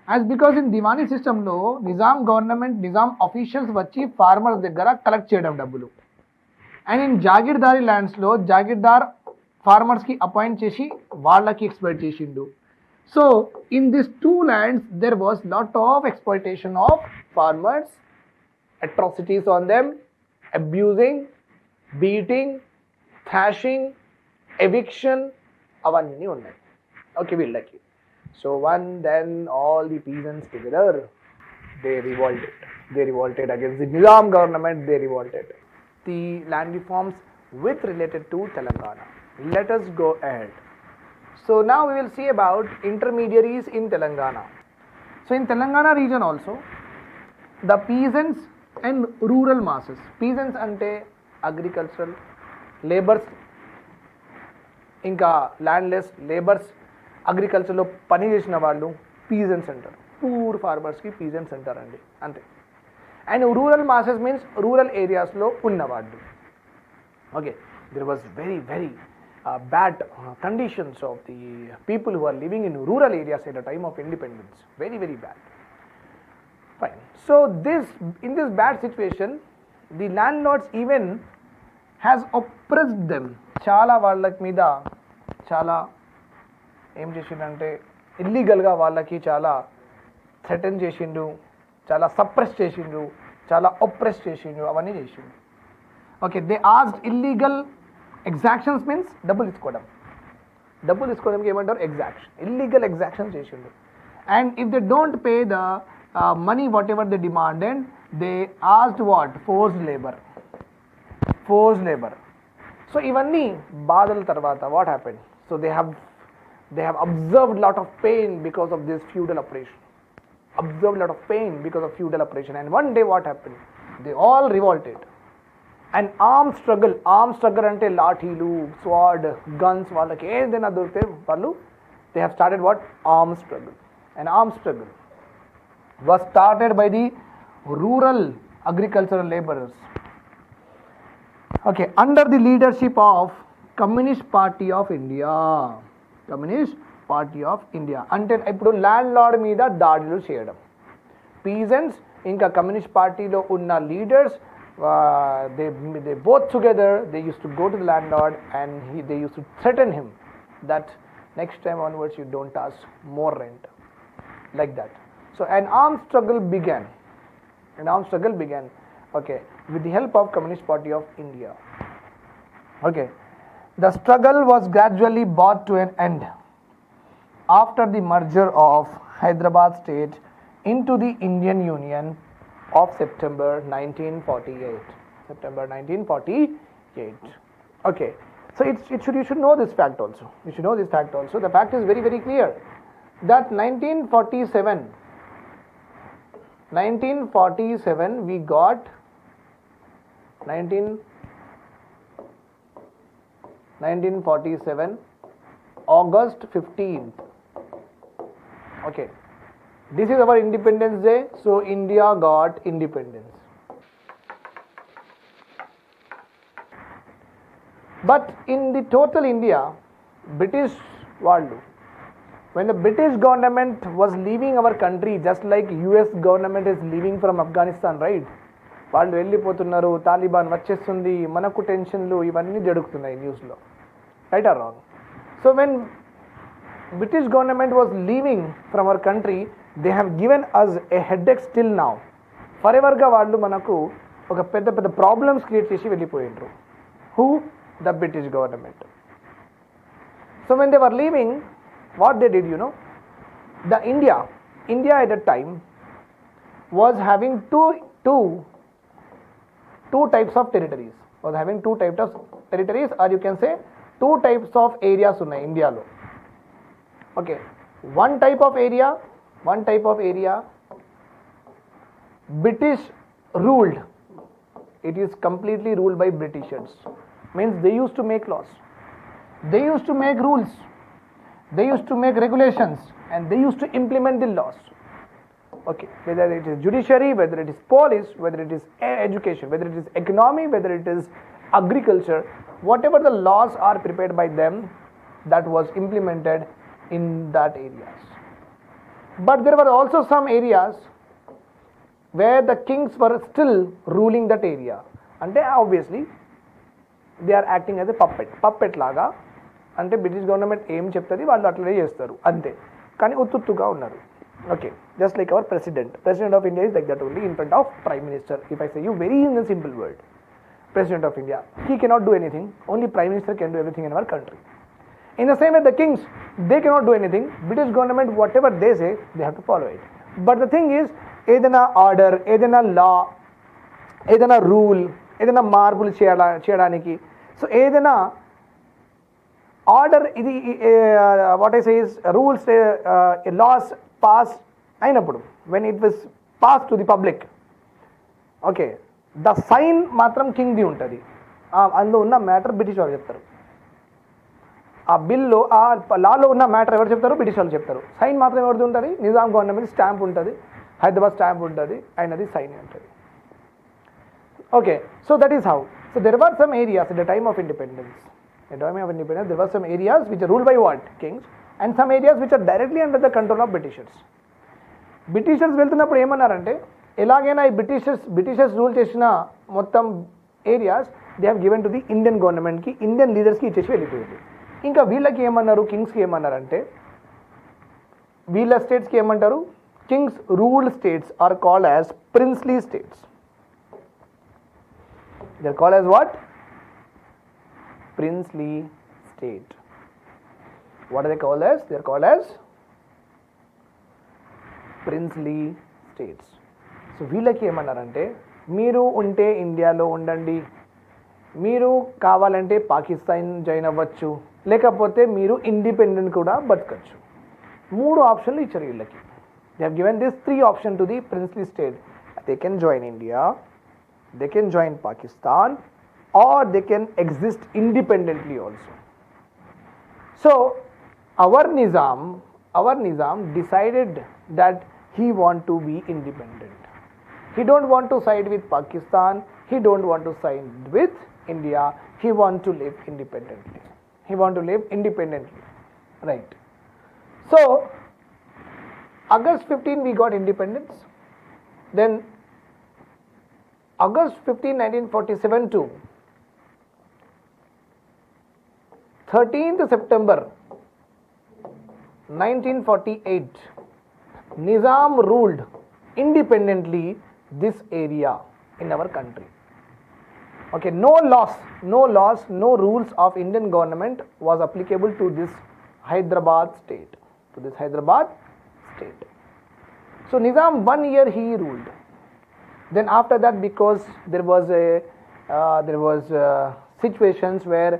as because in diwani సిస్టంలో Nizam government, Nizam officials వచ్చి farmers దగ్గర collect చేయడం డబ్బులు. And in jagirdari ల్యాండ్స్లో జాగీర్దార్ ఫార్మర్స్కి అపాయింట్ చేసి వాళ్ళకి ఎక్స్ప్లాయిట్ చేసిండు. So in this two lands there was lot of exploitation of farmers, atrocities on them, abusing, beating, thrashing, eviction, అవన్నీ ఉన్నాయి. ఓకే, వీళ్ళకి. So then all the peasants together, they revolted against the Nizam government. They revolted. The land reforms with related to Telangana. Let us go ahead. So now we will see about intermediaries in Telangana. So in Telangana region also, the peasants and rural masses. Peasants ante agricultural laborers, ఇంకా landless labours, అగ్రికల్చర్లో పని చేసిన వాళ్ళు peasants అంటారు. Poor ఫార్మర్స్కి peasants అంటారండి, అంతే. And rural masses means rural ఏరియాస్లో ఉన్నవాళ్ళు. Okay, there was very very bad conditions of the people who are living in rural areas at the time of independence. Very very bad. Fine. So in this bad situation, the landlords even has oppressed them. చాలా వాళ్ళకి మీద చాలా ఏం చేసిండంటే ఇల్లీగల్గా వాళ్ళకి చాలా threaten చేసిండు, చాలా సప్రెస్ చేసిండు, చాలా ఒప్రెస్ చేసిండు, అవన్నీ చేసిండు. Okay, they asked illegal exactions means డబ్బులు తీసుకోవడానికి ఏమంటారు? ఎగ్జాక్షన్. ఇల్లీగల్ ఎగ్జాక్షన్ చేసిండు. And if they don't pay the money whatever they demanded, they asked what? Forced labor. So ivanni badal tarvata what happened? So they have observed lot of pain because of this feudal oppression. And one day what happened? They all revolted. An armed struggle ante lathీలు, sword, guns, వాళ్ళకి ఏదైనా దొరికితే వాళ్ళు they have started what? Armed struggle. An armed struggle was started by the rural agricultural laborers. Okay, under the leadership of Communist Party of India. అంటే ఇప్పుడు land lord మీద దాడులు చేయడం. Peasants ఇంకా కమ్యూనిస్ట్ పార్టీలో ఉన్న leaders, they both together, they used to go to the landlord and they used to threaten him that next time onwards you don't ask more rent, like that. So an armed struggle began. Okay, with the help of Communist Party of India. Okay, the struggle was gradually brought to an end after the merger of Hyderabad state into the Indian Union of September 1948. Okay, so you should know this fact also. The fact is very very clear that 1947 we got 1947 August 15th. Okay, this is our Independence Day. So India got independence. But in the total India, British వాళ్ళు, when the British government was leaving our country, just like US government is leaving from Afghanistan, right? వాళ్ళు వెళ్ళిపోతున్నారు, Taliban వచ్చేస్తుంది, మనకు టెన్షన్లు ఇవన్నీ జరుగుతున్నాయి న్యూస్లో, right or wrong? So when British government was leaving from our country, they have given us a headache still now. ఫరెవర్గా వాళ్ళు మనకు ఒక పెద్ద పెద్ద ప్రాబ్లమ్స్ క్రియేట్ చేసి వెళ్ళిపోయిండ్రు. Who? The British government. So when they were leaving, what they did, the India at that time was having two types of territories. Or you can say two types of areas unnai India lo. Okay, one type of area British ruled. It is completely ruled by Britishers. Means they used to make laws, they used to make rules, they used to make regulations, and they used to implement the laws. Okay, whether it is judiciary, whether it is police, whether it is education, whether it is economy, whether it is agriculture, whatever the laws are prepared by them, that was implemented in that areas. But there were also some areas where the kings were still ruling that area. And obviously they are acting as a puppet లాగా. అంటే British government ఏం చెప్తుంది వాళ్ళు అట్లనే చేస్తారు అంతే, కానీ ఉత్తుగా ఉన్నారు. Okay, just like our president of India is like that only in front of prime minister. If I say you very in the simple word, president of India, he cannot do anything, only prime minister can do everything in our country. In the same way, the kings, they cannot do anything. British government, whatever they say, they have to follow it. But the thing is, ఏదైనా order, ఏదైనా లా, ఏదైనా rule, ఏదైనా మార్పులు చేయడానికి, so ఏదైనా order ఇది what I say is rules laws pass అయినప్పుడు, when it was pass to the public, okay, the sign మాత్రం కింగ్ది ఉంటుంది. అందులో ఉన్న మ్యాటర్ బ్రిటిష్ వాళ్ళు చెప్తారు. ఆ బిల్లో, ఆ లాలో ఉన్న మ్యాటర్ ఎవరు చెప్తారు? బ్రిటిష్ వాళ్ళు చెప్తారు. సైన్ మాత్రం ఎవరిది ఉంటుంది? నిజాం గవర్నమెంట్ స్టాంప్ ఉంటుంది, హైదరాబాద్ స్టాంప్ ఉంటుంది, అయినది సైన్ ఉంటుంది. Okay, so that is how. So there were some areas at the time of independence. At the time of independence, there were some areas which are ruled by what? Kings, and some areas which are directly under the control of Britishers. Britishers వెళ్తున్నప్పుడు ఏమన్నారంటే, ఎలాగైనా ఈ Britishers rule చేసిన మొత్తం areas they have given to the Indian గవర్నమెంట్కి, Indian లీడర్స్కి ఇచ్చేసి వెళ్ళిపోయింది. ఇంకా వీళ్ళకి ఏమన్నారు, కింగ్స్కి ఏమన్నారంటే, వీళ్ళ స్టేట్స్కి ఏమంటారు? Kings ruled states are called as princely states. They are called as what? Princely state. What are they called as? They are called as princely states. So వీళ్ళకి ఏమన్నారంటే, మీరు ఉంటే ఇండియాలో ఉండండి, మీరు కావాలంటే పాకిస్తాన్ జాయిన్ అవ్వచ్చు, లేకపోతే మీరు ఇండిపెండెంట్ కూడా బతకచ్చు. 3 ఆప్షన్లు ఇచ్చారు వీళ్ళకి. They have given this 3 option to the princely state. They can join India, they can join Pakistan, or they can exist independently also. So our Nizam decided that he want to be independent. He don't want to side with Pakistan, he don't want to side with India, he want to live independently. Right. So August 15 we got independence. Then August 15 1947 to 13th September 1948, Nizam ruled independently this area in our country. Okay, no laws, no rules of Indian government was applicable to this Hyderabad state. So Nizam 1 year he ruled. Then after that, because there was situations where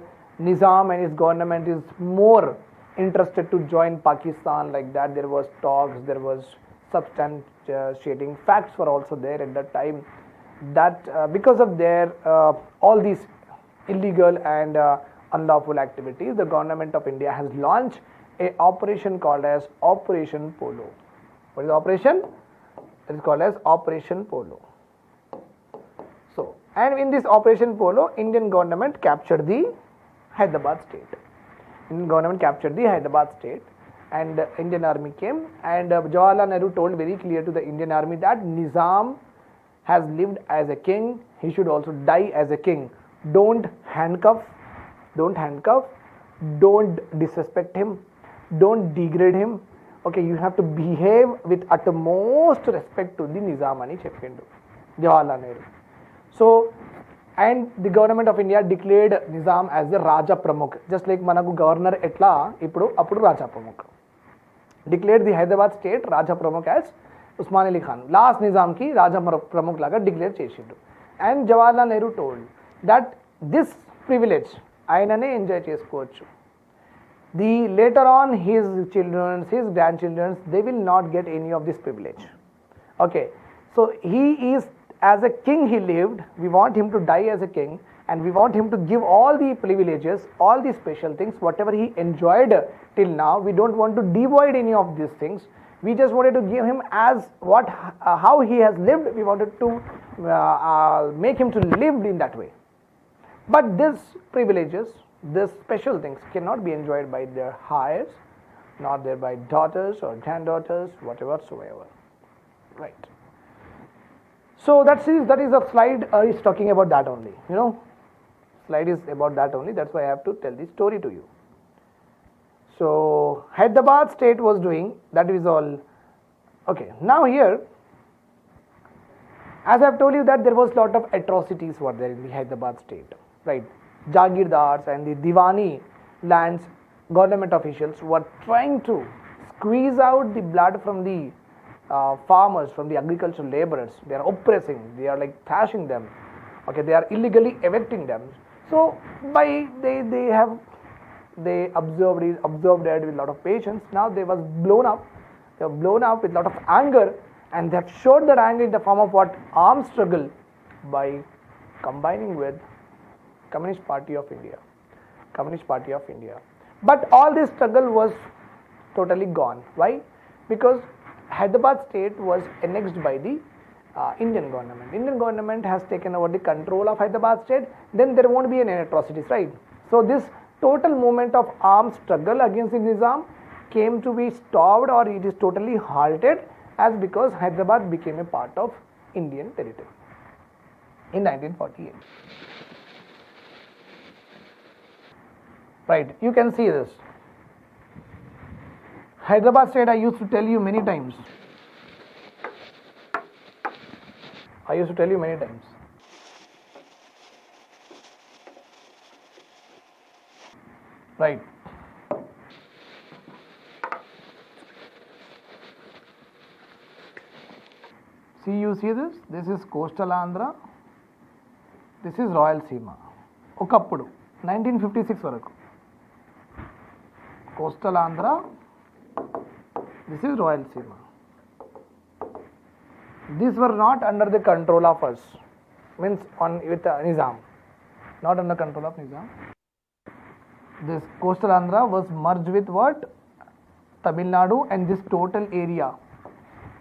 Nizam and his government is more interested to join Pakistan, like that. There was talks, there was substantiating facts were also there at that time, that because of their all these illegal and unlawful activities, the government of India has launched a operation called as Operation Polo. What is the operation? It is called as Operation Polo. So, and in this Operation Polo, Indian government captured the Hyderabad state. Indian government captured the Hyderabad state, and Indian army came, and Jawaharlal Nehru told very clear to the Indian army that Nizam has lived as a king, he should also die as a king. Don't handcuff, don't disrespect him, don't degrade him. Okay, you have to behave with utmost respect to the Nizam ani cheppindu Jawaharlal Nehru. So, and the government of India declared Nizam as the Raja Pramukh, just like manaku governor etla appudu Raja Pramukh, declared the Hyderabad state Raja Pramukh as Usman Ali Khan. Last Nizam ki Raja Pramukh laga declare chesindu. And Jawaharlal Nehru told that this privilege aynane enjoy chesukochu, the later on his children, his grandchildren, they will not get any of this privilege. Okay, so he is, as a king he lived, we want him to die as a king, and we want him to give all the privileges, all the special things, whatever he enjoyed till now. We don't want to devoid any of these things. We just wanted to give him as what how he has lived. We wanted to make him to live in that way. But these privileges, these special things cannot be enjoyed by their heirs, not there by daughters or granddaughters, whatever soever. Right. So that is the slide is talking about that only. Slide is about that only. That's why I have to tell the story to you. So Hyderabad state was doing, that is all. Okay, now here, as I have told you that there was lot of atrocities were there in the Hyderabad state, right? Jagirdars and the Diwani lands, government officials were trying to squeeze out the blood from the farmers, from the agricultural laborers. They are oppressing, they are like thrashing them. Okay, they are illegally evicting them. So by they observed it with a lot of patience. Now they was blown up. They were blown up with a lot of anger, and they have showed that anger in the form of what? Armed struggle by combining with Communist Party of India. Communist Party of India. But all this struggle was totally gone. Why? Because Hyderabad state was annexed by the Indian government. Indian government has taken over the control of Hyderabad state. Then there won't be any atrocities, right? So this total movement of armed struggle against the Nizam came to be stopped, or it is totally halted, as because Hyderabad became a part of Indian territory in 1948. Right, you can see this. Hyderabad state, I used to tell you many times. Right. See, you see this? This is coastal Andhra. This is Royalseema. Okappudu 1956 varaku. Coastal Andhra. This is Royalseema. These were not under the control of us. Means with Nizam. Not under control of Nizam. This coastal Andhra was merged with what? Tamil Nadu, and this total area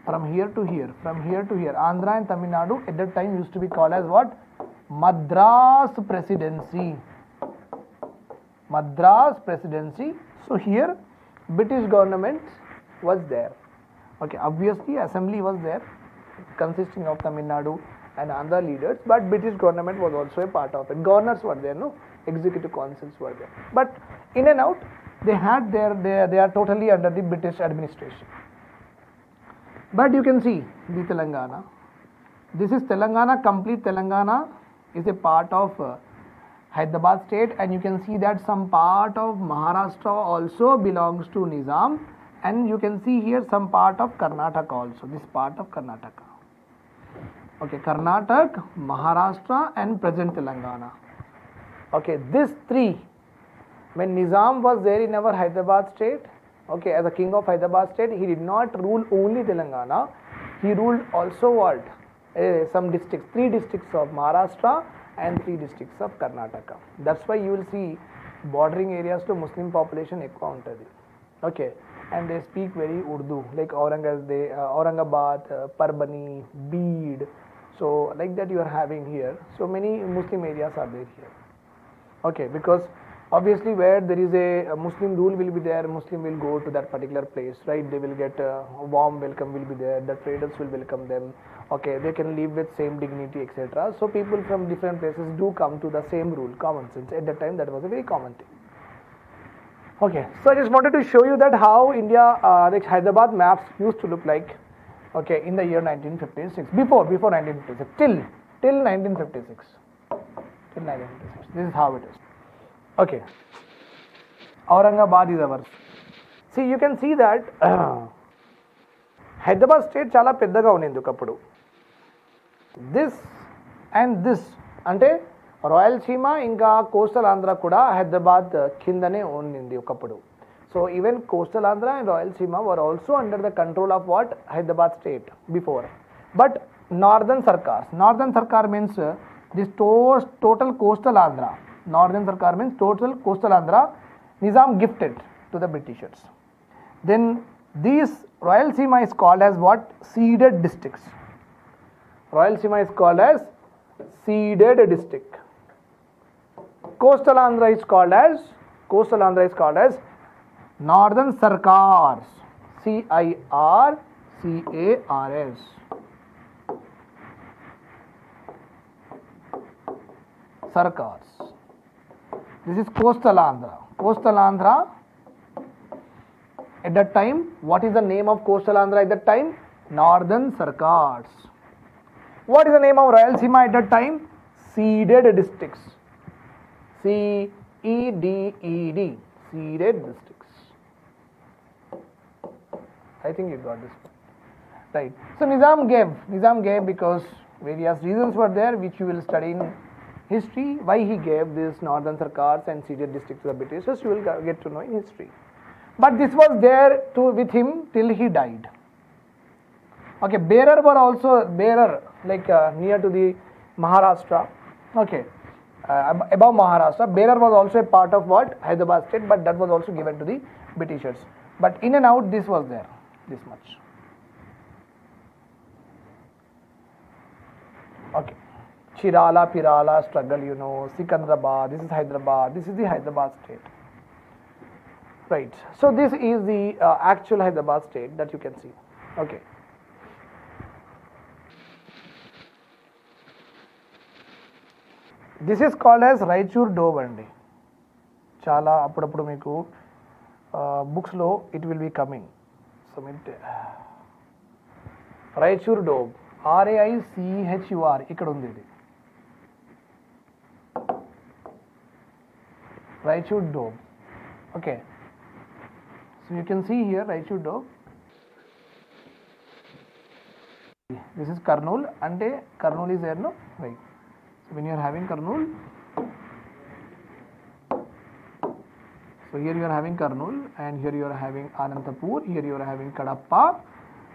from here to here, Andhra and Tamil Nadu at that time used to be called as what? Madras Presidency. Madras Presidency. So here British government was there. Okay, obviously assembly was there consisting of Tamil Nadu and Andhra leaders, but British government was also a part of it. Governors were there, no? Executive councils were there. But in and out, they are totally under the British administration. But you can see the Telangana. This is Telangana, complete Telangana is a part of Hyderabad state, and you can see that some part of Maharashtra also belongs to Nizam, and you can see here some part of Karnataka also, this part of Karnataka. Okay, Karnataka, Maharashtra and present Telangana. Okay, these three, when Nizam was there in our Hyderabad state, okay, as a king of Hyderabad state, he did not rule only Telangana, he ruled also what? Some districts, 3 districts of Maharashtra and 3 districts of Karnataka. That's why you will see bordering areas to Muslim population ఎక్కువ ఉంటుంది. Okay, and they speak very Urdu, like Aurangabad, Parbhani, Beed. So like that you are having here. So many Muslim areas are there here. Okay, because obviously where there is a Muslim rule will be there, Muslim will go to that particular place, right? They will get a warm welcome will be there, the traders will welcome them. Okay, they can live with same dignity, etc. So people from different places do come to the same rule, common sense. At that time that was a very common thing. Okay, so I just wanted to show you that how India, like Hyderabad maps used to look like, okay, in the year 1956, before 1956, till 1956, till 1956, this is how it is. Okay, Aurangabad is ours. See, you can see that Hyderabad state చాలా పెద్దగా ఉన్నింది ఒకప్పుడు. This and this అంటే రాయలసీమ ఇంకా coastal Andhra కూడా హైదరాబాద్ కిందనే ఉన్నింది ఒకప్పుడు. So even coastal Andhra and Rayalaseema were also under the control of what Hyderabad state before. But northern Sarkar means this total coastal Andhra. Northern Sarkar means total coastal Andhra, Nizam gifted to the Britishers. Then This Rayalaseema is called as what? Ceded districts. Rayalaseema is called as ceded district. Coastal Andhra is called as Northern Sarkars. CIRCARS. Sarkars. This is Coastal Andhra. Coastal Andhra at that time, what is the name of Coastal Andhra at that time? Northern Sarkars. What is the name of Rayalaseema at that time? Ceded districts. CEDED. Ceded districts. I think you got this point. Right. So Nizam gave because various reasons were there which you will study in history. Why he gave this Northern Sarkars and ceded districts to the Britishers, you will get to know in history. But this was there with him till he died. Okay, bearer like near to the Maharashtra. Okay, above Maharashtra, bearer was also a part of what? Hyderabad state, but that was also given to the Britishers. But in and out, this was there, this much. Okay, Chirala, Pirala struggle, you know, Sikandrabad, this is Hyderabad, this is the Hyderabad state. Right, so this is the actual Hyderabad state that you can see. Okay. This is called as Raichur Doab andi. Chala appudu meeku books lo it will be coming. So Raichur Doab, RAICHUR ikkada undi idi. Raichur Doab. Okay. So you can see here Raichur Doab. This is Kurnool, and Kurnool is there, no? Right. So when you are having Kurnool, so here you are having Kurnool, and here you are having Anantapur, here you are having Kadapa.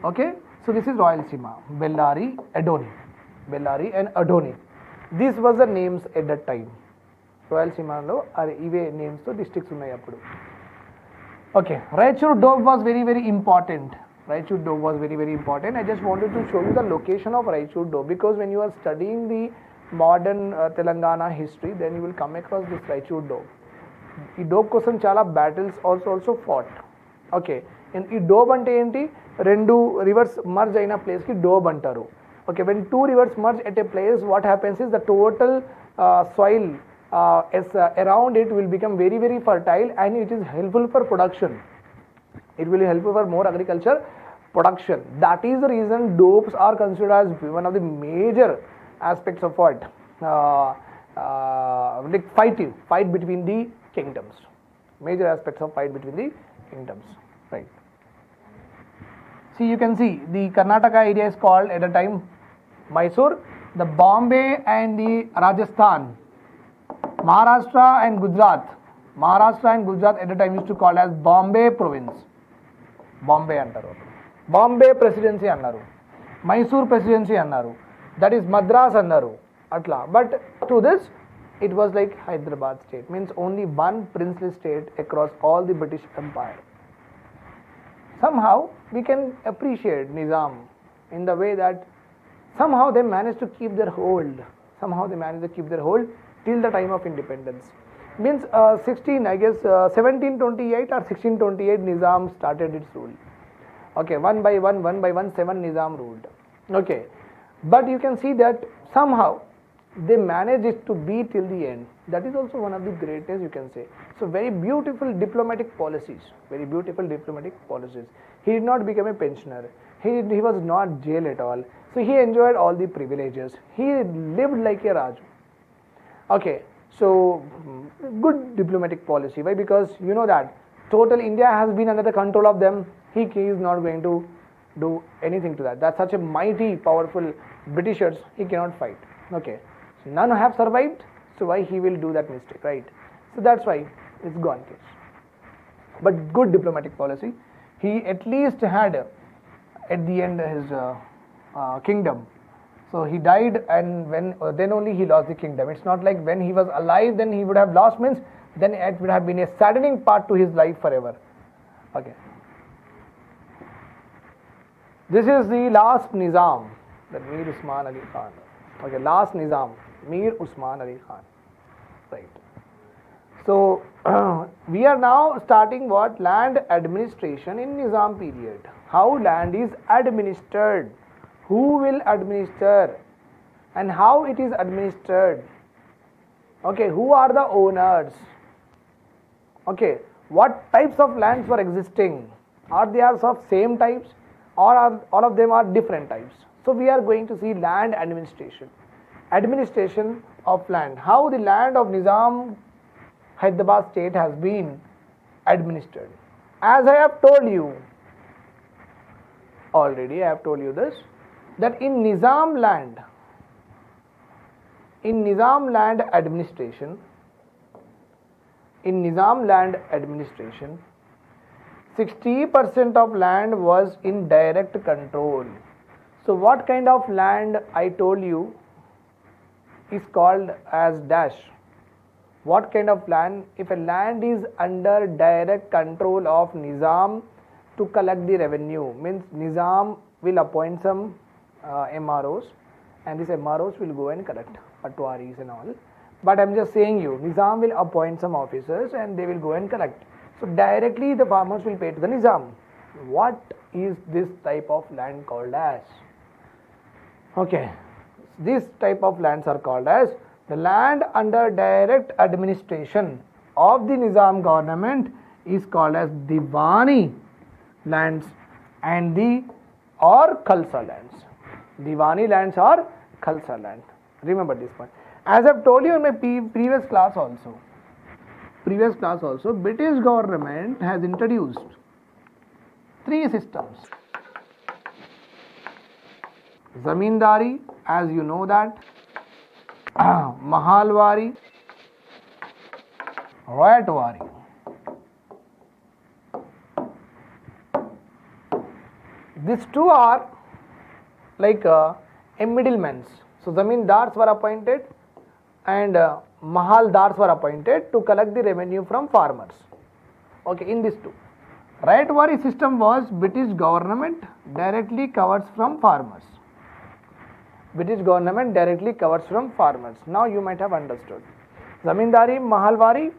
Okay. So this is Rayalaseema, Bellary, Adoni. Bellary and Adoni. These was the names at that time. Rayalaseema lo ive names to districts unnai appudu. Okay, Raichur Doab was very important. Raichur Doab was very important. I just wanted to show you the location of Raichur Doab because when you are studying the modern Telangana history, then you will come across this Raichur Doab. Ee Doab kosam chala battles also fought. Okay, and ee Doab ante enti? Rendu rivers merge aina place ki Doab antaru. Okay, when two rivers merge at a place, what happens is the total soil around it will become very fertile, and it is helpful for production. It will be helpful for more agriculture production. That is the reason Doabs are considered as one of the major aspects of what like fight between the kingdoms. Major aspects of fight between the kingdoms. Right. See, you can see the Karnataka area is called at the time Mysore, the Bombay and the Rajasthan, Maharashtra and Gujarat at the time used to call as Bombay province. Bombay antaru. Bombay presidency annaru. Mysore presidency annaru. That is Madras annaru. Atla. But to this, it was like Hyderabad state. Means only one princely state across all the British Empire. Somehow we can appreciate Nizam in the way that somehow they managed to keep their hold. Till the time of independence. Means 1728 or 1628 Nizam started its rule. Okay, one by one, 7 Nizam ruled. Okay, but you can see that somehow they managed it to be till the end. That is also one of the greatest, you can say. So very beautiful diplomatic policies. He did not become a pensioner. He was not jailed at all. So he enjoyed all the privileges. He lived like a Raju. Okay, so good diplomatic policy. Why? Because you know that total India has been under the control of them. He is not going to do anything to that. That's such a mighty, powerful Britishers. He cannot fight. Okay, so none have survived. So why he will do that mistake, right? So that's why it's gone case. But good diplomatic policy. He at least had at the end his kingdom. So he died, and then only he lost the kingdom. It's not like when he was alive, then he would have lost, means then it would have been a saddening part to his life forever. Okay. This is the last Nizam, that Mir Usman Ali Khan. Okay, last Nizam, Mir Usman Ali Khan. Right. So we are now starting what? Land administration in Nizam period. How land is administered, who will administer, and how it is administered. Okay, who are the owners? Okay, what types of lands were existing? Are they are of same types, or are all of them are different types? So we are going to see land administration, administration of land, how the land of Nizam Hyderabad state has been administered. As I have told you already, I have told you this, that in Nizam land administration, 60% of land was in direct control. So what kind of land I told you is called as dash. What kind of land? If a land is under direct control of Nizam to collect the revenue, means Nizam will appoint some MROs, and these MROs will go and collect patwaris and all. But I am just saying you, Nizam will appoint some officers and they will go and collect. So directly the farmers will pay to the Nizam. What is this type of land called as? Okay, this type of lands are called as the land under direct administration of the Nizam government is called as Diwani lands and the or Khalsa lands. Diwani lands or Khalsa land. Remember this point. As I have told you in my previous class also, British government has introduced 3 systems. Zamindari, as you know that, Mahalwari, Rayatwari. These 2 are like a middlemen. So Zamindars were appointed and Mahaldars were appointed to collect the revenue from farmers. Okay, in these 2. Rayatwari system was British government directly covers from farmers. British government directly covers from farmers. Now you might have understood. Zamindari, Mahalwari,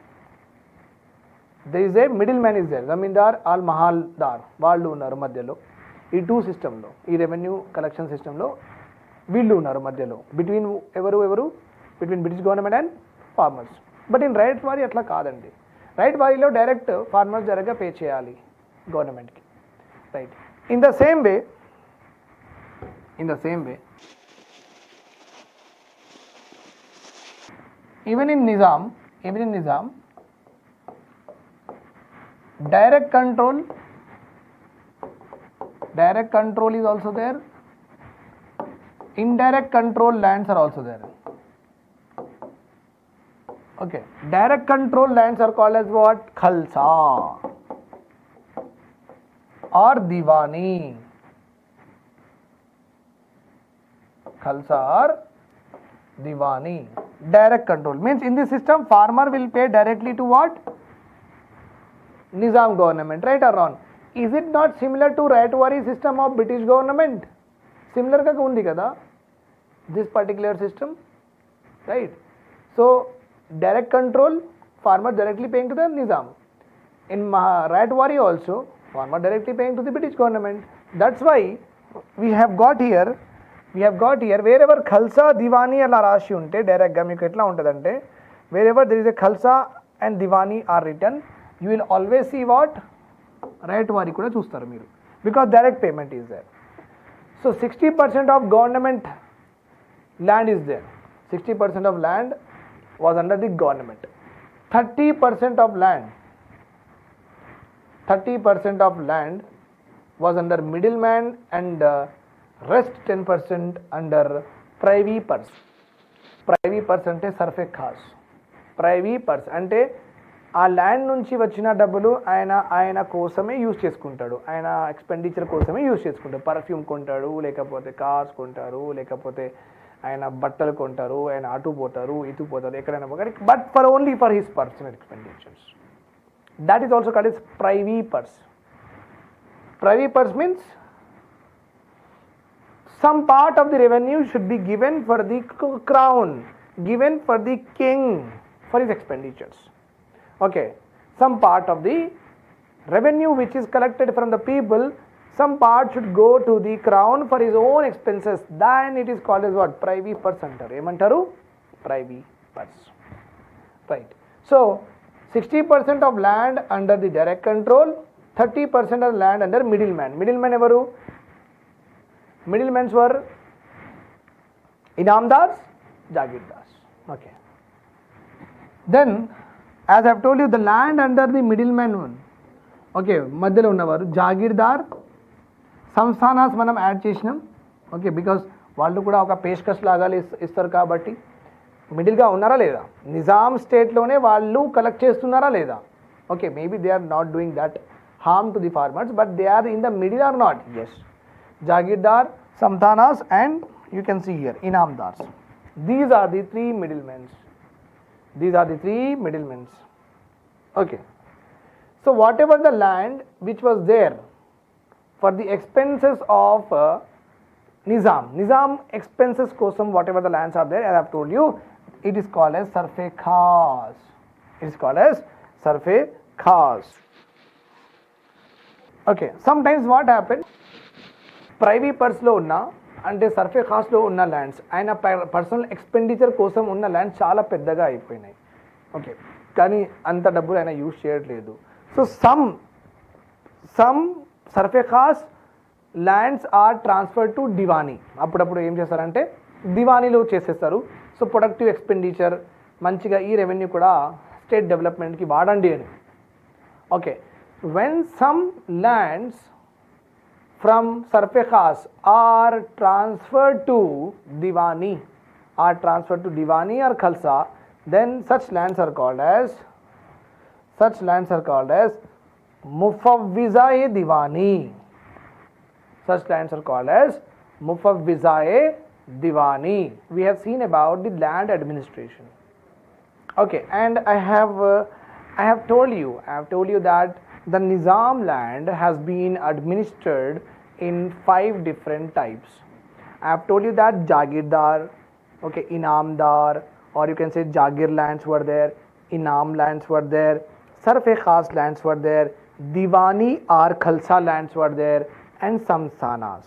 there is a middleman is there. Zamindar or Mahaldar, వాళ్ళు ఉన్నారు మధ్యలో. ఈ 2 సిస్టంలో, ఈ revenue collection సిస్టంలో వీళ్ళు ఉన్నారు మధ్యలో. బిట్వీన్ ఎవరు between British government and farmers. But in ryotwari అట్లా కాదండి. రైట్ వారీలో డైరెక్ట్ ఫార్మర్స్ డైరెక్ట్గా పే చేయాలి గవర్నమెంట్కి. Right. In the same way even in Nizam, direct control is also there, indirect control lands are also there. Okay, direct control lands are called as what? Khalsa or Diwani. Khalsa or Diwani. Direct control means in this system farmer will pay directly to what? Nizam government, right or wrong? Is it not similar to Rayatwari system of British government? Similar ga undi kada this particular system, right? So direct control, farmer directly paying to the Nizam. In Rayatwari also farmer directly paying to the British government. That's why we have got here wherever Khalsa, Diwani అలా రాసి ఉంటే డైరెక్ట్గా మీకు ఎట్లా ఉంటుందంటే wherever there is a Khalsa and Diwani are written, you will always see what? Rayatwari కూడా చూస్తారు మీరు, because direct payment is there. So 60% of government land is there. 60% of land was under the government. 30% of land was under middleman and rest 10% under privy purse. Privy purse అంటే సర్ఫే Khan. Privy purse అంటే ఆ land నుంచి వచ్చిన డబ్బులు ఆయన కోసమే use చేసుకుంటాడు, ఆయన ఎక్స్పెండిచర్ కోసమే యూజ్ చేసుకుంటాడు. పర్ఫ్యూమ్ కొంటాడు, లేకపోతే కార్స్ కొంటారు, లేకపోతే ఆయన బట్టలు కొంటారు, ఆయన అటు పోతారు ఇటు పోతారు ఎక్కడైనా పోతారు, but only for his personal expenditures. That is also called is privy purse. Privy purse means some part of the revenue should be given for the crown, given for the king for his expenditures. Okay, some part of the revenue which is collected from the people, some part should go to the crown for his own expenses. Then it is called as what? Privy purse antaru. Emantaru? Privy purse. Right. So 60% of land under the direct control, 30% of land under middleman. Middleman evaru? Middlemans were inamdars, jagirdars. Okay. Then, as I have told you, the land under the middleman one. Okay, మధ్యలో ఉన్నవారు జాగీర్దార్, సంస్థానాస్ మనం add చేసినాం. Okay, because వాళ్ళు కూడా ఒక పేష్కష్ లాగా ఇస్తారు కాబట్టి. మిడిల్గా ఉన్నారా లేదా? నిజాం స్టేట్లోనే వాళ్ళు కలెక్ట్ చేస్తున్నారా లేదా? Okay, maybe they are not doing that harm to the farmers, but they are in the middle or not? Yes. Jagirdar, Samtanas, and you can see here Inamdars. These are the three middlemen. These are the three middlemen. Okay. So whatever the land which was there for the expenses of Nizam expenses kosam, whatever the lands are there, as I have told you, it is called as sarfe khas. It is called as sarfe khas. Okay. Sometimes what happened? Privy పర్స్లో ఉన్న అంటే సర్ఫే కాస్ట్లో ఉన్న lands, ఆయన personal expenditure కోసం ఉన్న lands చాలా పెద్దగా అయిపోయినాయి. ఓకే, కానీ అంత డబ్బులు ఆయన యూజ్ చేయట్లేదు. So some Sarf-e-khas lands are transfer to diwani. అప్పుడప్పుడు ఏం చేస్తారంటే దివానీలో చేసేస్తారు. సో ప్రొడక్టివ్ ఎక్స్పెండిచర్ మంచిగా ఈ రెవెన్యూ కూడా స్టేట్ డెవలప్మెంట్కి వాడండి అని. Okay, when some lands from sarfe khas are transferred to Diwani or Khalsa, then such lands are called as Mufawwiza-e Diwani. Such lands are called as Mufawwiza-e Diwani. We have seen about the land administration. Okay, and I have told you that the Nizam land has been administered in 5 different types. I have told you that Jagirdar, okay, Inamdar, or you can say Jagir lands were there, Inam lands were there, Sarfe Khas lands were there, Diwani or Khalsa lands were there, and Samsthanas.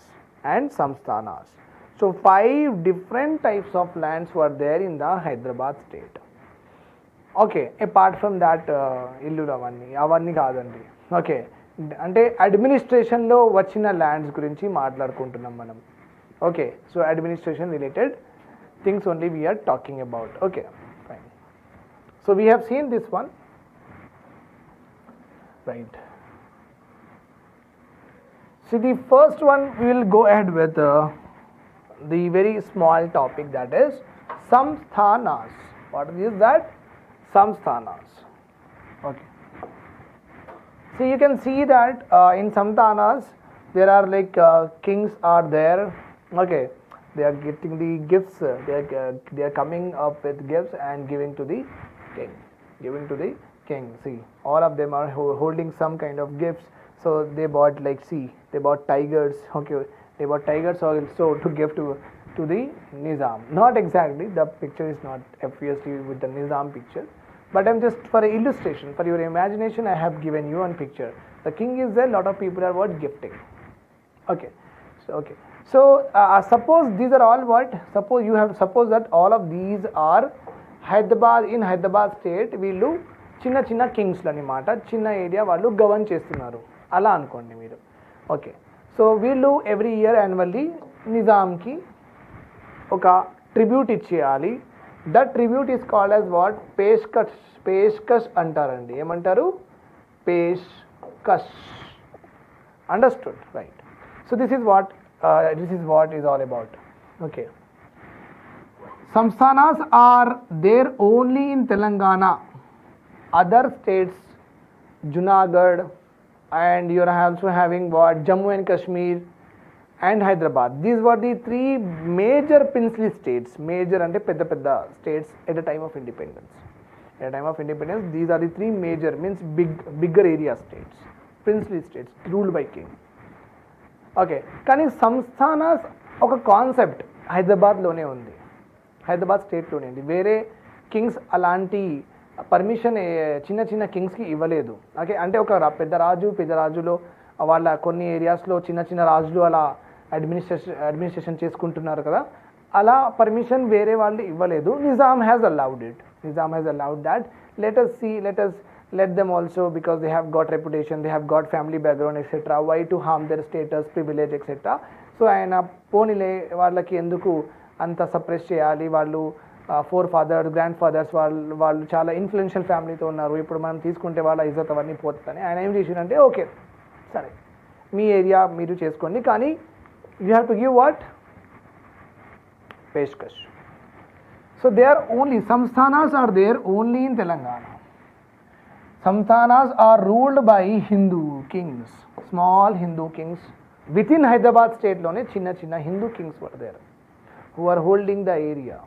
So 5 different types of lands were there in the Hyderabad state. Okay, apart from that ఇల్లులు అవన్నీ కాదండి. Okay, అంటే అడ్మినిస్ట్రేషన్లో వచ్చిన lands గురించి మాట్లాడుకుంటున్నాం మనం. Okay, so administration related things only we're talking about. Okay, fine. So we have seen this one, right. So the first one we will go ahead with the very small topic, that is samsthanas. What is that? Samsthanas. Okay. So you can see that in Samsthanas there are like kings are there. Okay, they are getting the gifts. They are coming up with gifts and giving to the king. See, all of them are holding some kind of gifts. So they bought they bought tigers. Okay, they bought tigers also to give to the Nizam. Not exactly, the picture is not obviously with the Nizam picture, but I'm just for illustration, for your imagination, I have given you one picture. The king is there, lot of people are what? Gifting. Okay, so suppose these are all what? Suppose that all of these are in Hyderabad state, వీళ్ళు చిన్న కింగ్స్లు అనమాట, చిన్న area వాళ్ళు govern చేస్తున్నారు అలా అనుకోండి మీరు. Okay, so వీళ్ళు ఎవ్రీ ఇయర్ యాన్యువల్లీ నిజాంకి ఒక ట్రిబ్యూట్ ఇచ్చేయాలి. That tribute is called as what? Peshkash అంటారండి. ఏమంటారు? Peshkash. Understood, right. So this is what is all about. Okay, Samsthanas are there only in Telangana. Other states, Junagadh, and you are also having what? Jammu and Kashmir and Hyderabad. These were the 3 major princely states. Major ante pedda states at the time of independence. At the time of independence, these are the 3 major, means bigger area states, princely states ruled by king. Okay, కానీ Samsthanas ఒక concept హైదరాబాద్లోనే ఉంది, హైదరాబాద్ స్టేట్లోనే ఉంది. వేరే Kings అలాంటి permission చిన్న చిన్న కింగ్స్కి ఇవ్వలేదు. ఓకే, అంటే ఒక పెద్ద రాజులో వాళ్ళ కొన్ని ఏరియాస్లో చిన్న చిన్న రాజులు అలా అడ్మినిస్ట్రేషన్ చేసుకుంటున్నారు కదా, అలా పర్మిషన్ వేరే వాళ్ళు ఇవ్వలేదు. Nizam has allowed it. Nizam has allowed that. let them also, because they have got reputation, they have got family background etc. Why to harm their status, privilege etc. So ఆయన పోనీలే వాళ్ళకి ఎందుకు అంత సప్రెస్ చేయాలి, వాళ్ళు ఫోర్ ఫాదర్స్ గ్రాండ్ ఫాదర్స్ వాళ్ళు చాలా influential ఫ్యామిలీతో ఉన్నారు, ఇప్పుడు మనం తీసుకుంటే వాళ్ళ ఇజ్జత్ అవన్నీ పోతుందని ఆయన ఏం చేసిందంటే ఓకే సరే మీ ఏరియా మీరు చేసుకోండి, కానీ you have to give what peshkash. So they are only samsthanas are there only in Telangana. Samsthanas are ruled by Hindu kings, small Hindu kings. Within Hyderabad state lone chinna Hindu kings were there who are holding the area.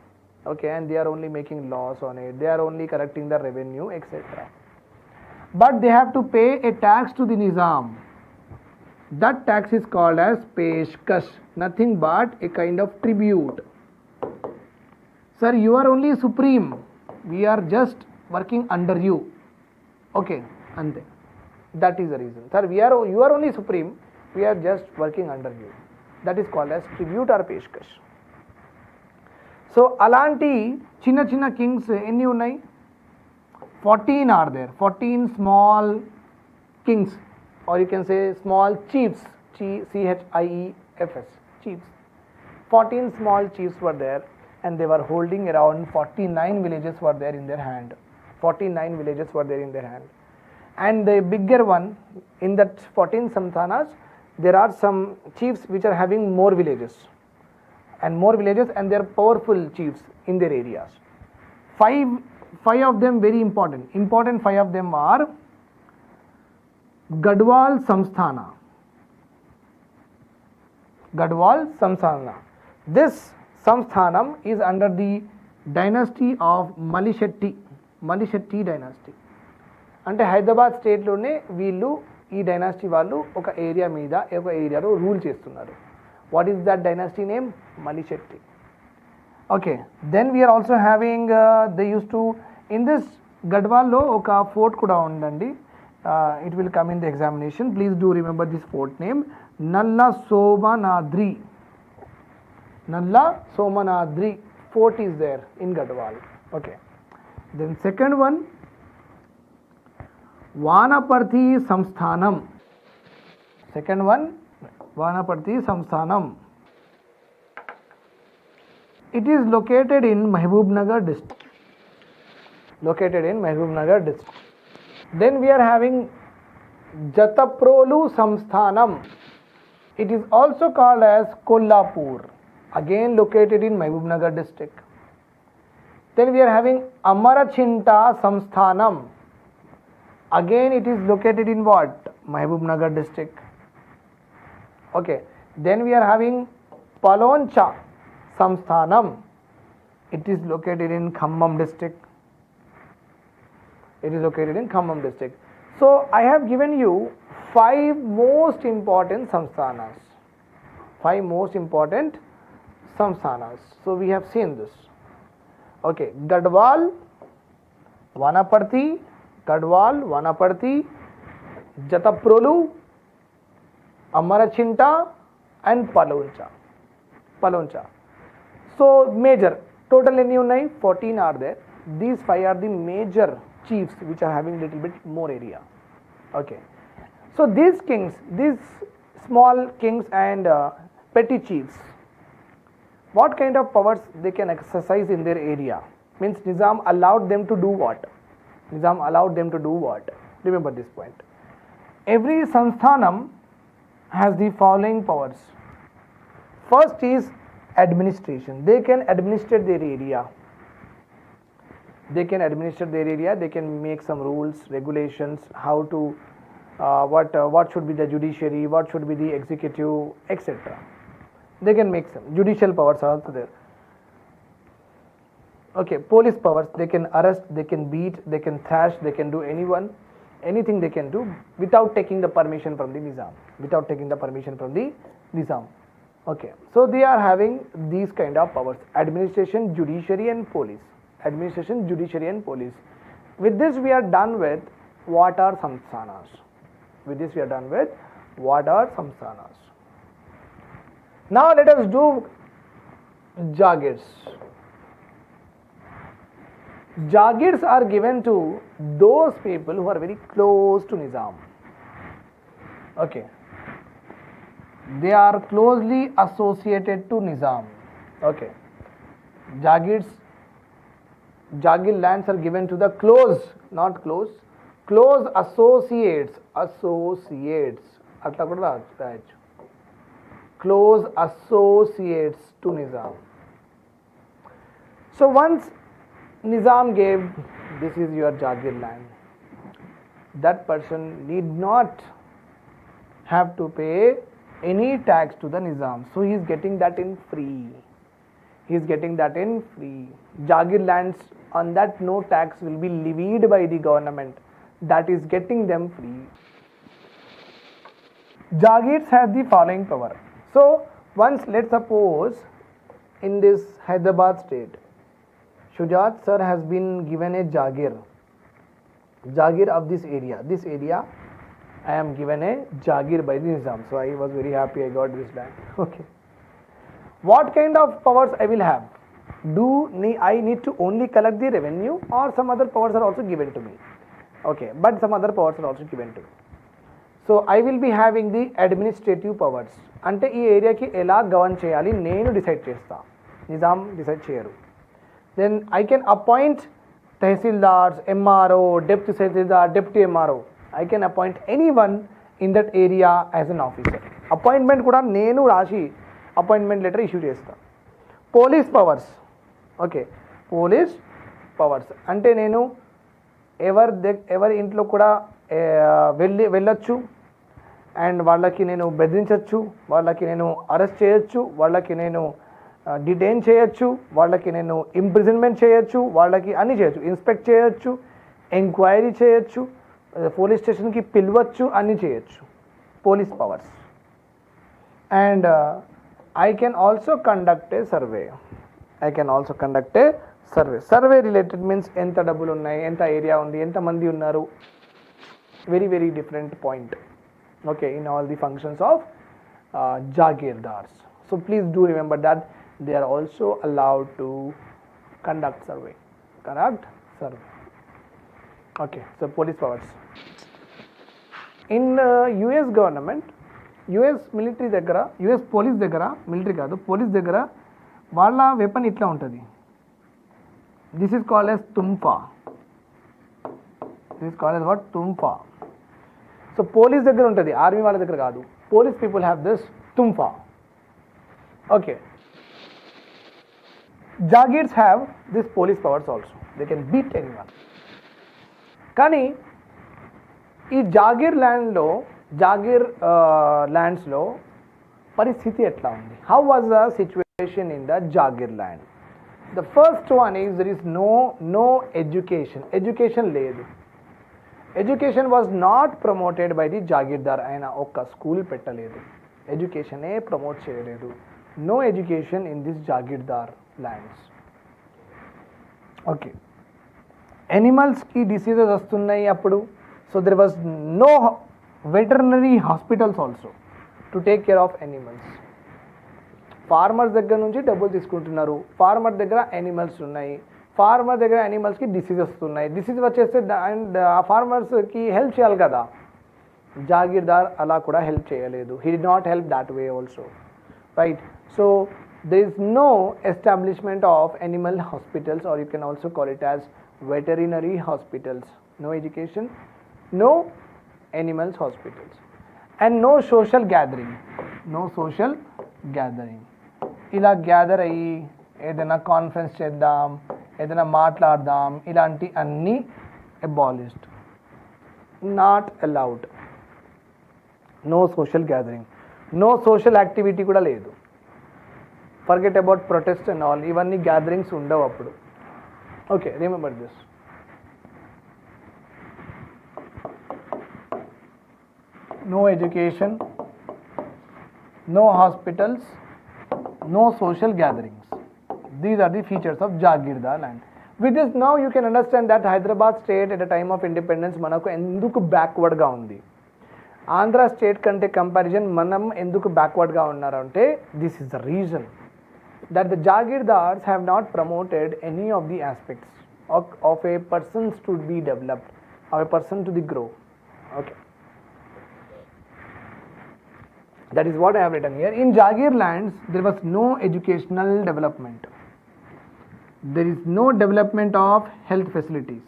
Okay, and they are only making laws on it, they are only collecting the revenue etc. But they have to pay a tax to the Nizam. That tax is called as peshkash, nothing but a kind of tribute. Sir, you are only supreme, we are just working under you. Okay, ante. That is the reason. Sir, you are only supreme, we are just working under you. That is called as tribute or peshkash. So alanti chinna kings enni unnai? 14 are there. 14 small kings, or you can say small chiefs, CHIEFS, chiefs. 14 small chiefs were there, and they were holding around 49 villages were there in their hand. 49 villages were there in their hand. And the bigger one, in that 14 samsthanas, there are some chiefs which are having more villages, and they are powerful chiefs in their areas. Five of them very important 5 of them are Gadwal Samsthana. This Samsthanam is under the dynasty of Malishetty dynasty. అంటే హైదరాబాద్ స్టేట్లోనే వీళ్ళు ఈ dynasty వాళ్ళు ఒక ఏరియాలో rule చేస్తున్నారు. What is that dynasty name? Malishetti. Okay, then we're also having they uses to in this గడ్వాల్లో ఒక fort కూడా ఉందండి. It will come in the examination. Please do remember this fort name, Nalla Somanadri fort is there in Gadwal. Okay, then second one Vanaparthi Samsthanam. It is located in Mahbubnagar district. Then we are having Jataprolu Samsthanam. It is also called as Kolhapur, again located in Mahbubnagar district. Then we are having Amarachinta Samsthanam. Again it is located in what? Mahbubnagar district. Okay. Then we are having Paloncha Samsthanam. It is located in Khammam district. So I have given you 5 most important samsthanas. So we have seen this. Okay, Gadwal, Vanaparthi, Jataprolu, Amarachinta and Paloncha. So major, total any unnai 14 are there. These 5 are the major chiefs which are having little bit more area. Okay, so these small kings and petty chiefs, what kind of powers they can exercise in their area? Means Nizam allowed them to do what? Remember this point. Every Samsthanam has the following powers. First is administration. They can administrate their area. They can make some rules, regulations, how to what should be the judiciary, what should be the executive, etc. They can make some judicial powers are also there. Okay, police powers, they can arrest, they can beat, they can thrash, they can do anything they can do without taking the permission from the Nizam. Okay, so they are having these kind of powers: administration, judiciary, and police. Administration, judiciary, and police. With this, we are done with what are samsthanas. With this, we are done with what are samsthanas. Now, let us do jagirs. Jagirs are given to those people who are very close to Nizam. Okay. They are closely associated to Nizam. Okay. Jagir lands are given to the close, not close, close associates. Atla kuda rayochu. Close associates to Nizam. So once Nizam gave, this is your Jagir land, that person need not have to pay any tax to the Nizam. So he is getting that in free. Jagir lands on that no tax will be levied by the government. That is getting them free. Jagirs have the following power. So once, let's suppose in this Hyderabad state, Shujat sir has been given a Jagir of this area. This area I am given a Jagir by the Nizam. So I was very happy I got this land. Okay. What kind of powers I will have? I need to only collect the revenue, or some other powers are also given to me? Okay, but some other powers are also given to me. So I will be having the administrative powers. అంటే ఈ ఏరియాకి ఎలా govern చేయాలి నేను decide చేస్తా, Nizam decide చేయరు. Then I can appoint tehsildars, MRO, deputy tehsildar, deputy MRO. I can appoint anyone in that area as an officer. Appointment కూడా నేను రాసి appointment letter issue చేస్తా. Police powers. Okay, police powers అంటే నేను ఎవరి ఇంట్లో కూడా వెళ్ళొచ్చు, అండ్ వాళ్ళకి నేను బెదిరించవచ్చు, వాళ్ళకి నేను అరెస్ట్ చేయొచ్చు, వాళ్ళకి నేను డిటైన్ చేయొచ్చు, వాళ్ళకి నేను ఇంప్రిజన్మెంట్ చేయొచ్చు, వాళ్ళకి అన్నీ చేయొచ్చు, ఇన్స్పెక్ట్ చేయొచ్చు, ఎంక్వైరీ చేయొచ్చు, పోలీస్ స్టేషన్కి పిలవచ్చు, అన్నీ చేయొచ్చు. Police powers. And I can also conduct a survey. Survey related means ఎంత డబ్బులు ఉన్నాయి, ఎంత ఏరియా ఉంది, ఎంత మంది ఉన్నారు. Very different point. Okay, in all the functions of Jagirdars. So please do remember that they are also allowed to conduct survey. Okay, so police powers. In US government, US military దగ్గర, US police దగ్గర, military కాదు, police దగ్గర వాళ్ళ weapon ఇట్లా ఉంటుంది. This is called as తుంఫా. తుంఫా. So police దగ్గర ఉంటుంది, ఆర్మీ వాళ్ళ దగ్గర కాదు. పోలీస్ పీపుల్ హ్యావ్ దిస్ తుంఫా. ఓకే. Jagirs have this police powers also. They can beat anyone. కానీ ఈ జాగీర్ ల్యాండ్స్లో పరిస్థితి ఎట్లా ఉంది? How was the situation in the jagir land? The first one is there is no education లేదు. Education was not promoted by the jagirdar. ఆయన ఒక్క స్కూల్ పెట్టలేదు, ఎడ్యుకేషనే ప్రమోట్ చేయలేదు. No education in this jagirdar lands. Okay. ఎనిమల్స్కి డిసీజెస్ వస్తున్నాయి అప్పుడు. So there was no veterinary hospitals also to take care of animals. Farmers దగ్గర నుంచి డబ్బులు తీసుకుంటున్నారు. ఫార్మర్ దగ్గర ఎనిమల్స్ ఉన్నాయి, ఫార్మర్ దగ్గర యానిమల్స్కి డిసీజ్ వస్తున్నాయి. డిసీజ్ వచ్చేస్తే అండ్ ఆ ఫార్మర్స్కి హెల్ప్ చేయాలి కదా. జాగీర్దార్ అలా కూడా హెల్ప్ చేయలేదు. He did not help that way also, right? So there is no establishment of animal hospitals, or you can also call it as veterinary hospitals. No education, no animals hospitals, and no social gathering. ఇలా gather అయ్యి ఏదైనా conference చేద్దాం, ఏదైనా మాట్లాడదాం, ఇలాంటి అన్నీ abolished, not allowed. No social gathering, no social activity కూడా లేదు. Forget about protest and all, ఇవన్నీ గ్యాదరింగ్స్ ఉండవు అప్పుడు. Okay, remember this. No education, no hospitals, no social gatherings. These are the features of Jagirdar land. With this now you can understand that Hyderabad state at the time of independence మనకు ఎందుకు బ్యాక్వర్డ్గా ఉంది. Andhra state కంటే comparison మనం ఎందుకు బ్యాక్వర్డ్గా ఉన్నారంటే this is the reason that the Jagirdars have not promoted any of the aspects of a person's to be developed, of a person to be grow. Okay. That is what I have written here. In Jagir lands, there was no educational development. There is no development of health facilities.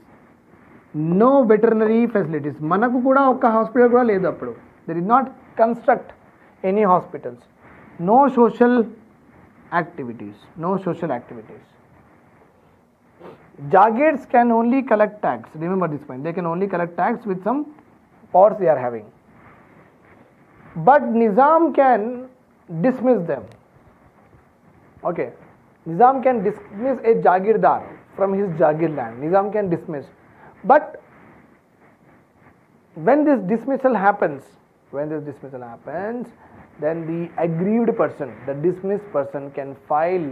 No veterinary facilities. Manaku kuda okka hospital kuda ledu appudu. They did not construct any hospitals. No social activities. No social activities. Jagirs can only collect tax. Remember this point. They can only collect tax with some powers they are having. But Nizam can dismiss them. Okay. Nizam can dismiss a Jagirdar from his Jagir land. Nizam can dismiss. But when this dismissal happens, then the aggrieved person, the dismissed person can file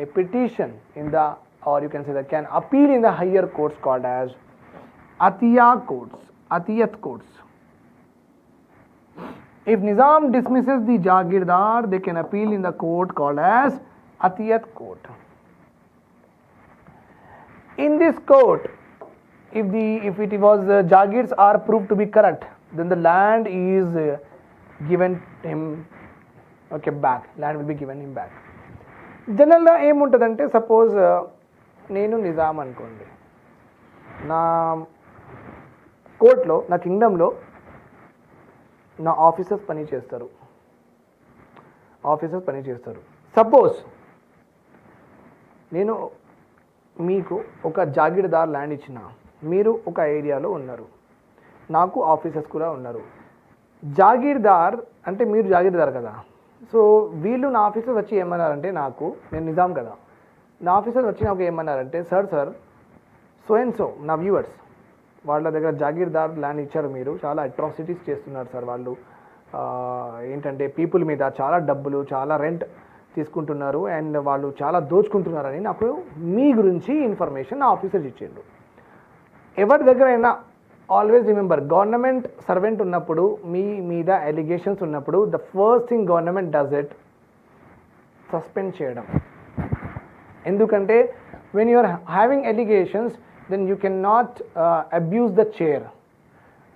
a petition in the, or you can say that can appeal in the higher courts called as Atiyat courts. If Nizam dismisses the Jagirdar, they can appeal in the court called as Atiyat court. In this court, if it was Jagirs are proved to be correct, then the land is given him, okay, back. Land will be given him back. జనరల్గా ఏముంటుందంటే suppose నేను నిజాం అనుకోండి, నా కోర్టులో నా కింగ్డమ్లో నా officers పని చేస్తారు. సపోజ్ నేను మీకు ఒక జాగీర్దార్ ల్యాండ్ ఇచ్చిన, మీరు ఒక ఏరియాలో ఉన్నారు, నాకు ఆఫీసర్స్ కూడా ఉన్నారు. జాగీర్దార్ అంటే మీరు జాగీర్దార్ కదా. సో వీళ్ళు నా ఆఫీసర్స్ వచ్చి ఏమన్నారంటే, నేను నిజాం కదా, నా ఆఫీసర్స్ వచ్చి నాకు ఏమన్నారంటే, సార్ సో అండ్ సో నా వ్యూవర్స్ వాళ్ళ దగ్గర జాగీర్దార్ ల్యాండ్ ఇచ్చారు, మీరు చాలా అట్రాసిటీస్ చేస్తున్నారు సార్, వాళ్ళు ఏంటంటే పీపుల్ మీద చాలా డబ్బులు, చాలా రెంట్ తీసుకుంటున్నారు అండ్ వాళ్ళు చాలా దోచుకుంటున్నారని నాకు మీ గురించి ఇన్ఫర్మేషన్ నా ఆఫీసర్స్ ఇచ్చిండు. ఎవరి దగ్గరైనా ఆల్వేస్ రిమెంబర్, గవర్నమెంట్ సర్వెంట్ ఉన్నప్పుడు, మీ మీద ఎలిగేషన్స్ ఉన్నప్పుడు, the first thing government does it suspend చేయడం. ఎందుకంటే when you are having allegations then you can not abuse the chair.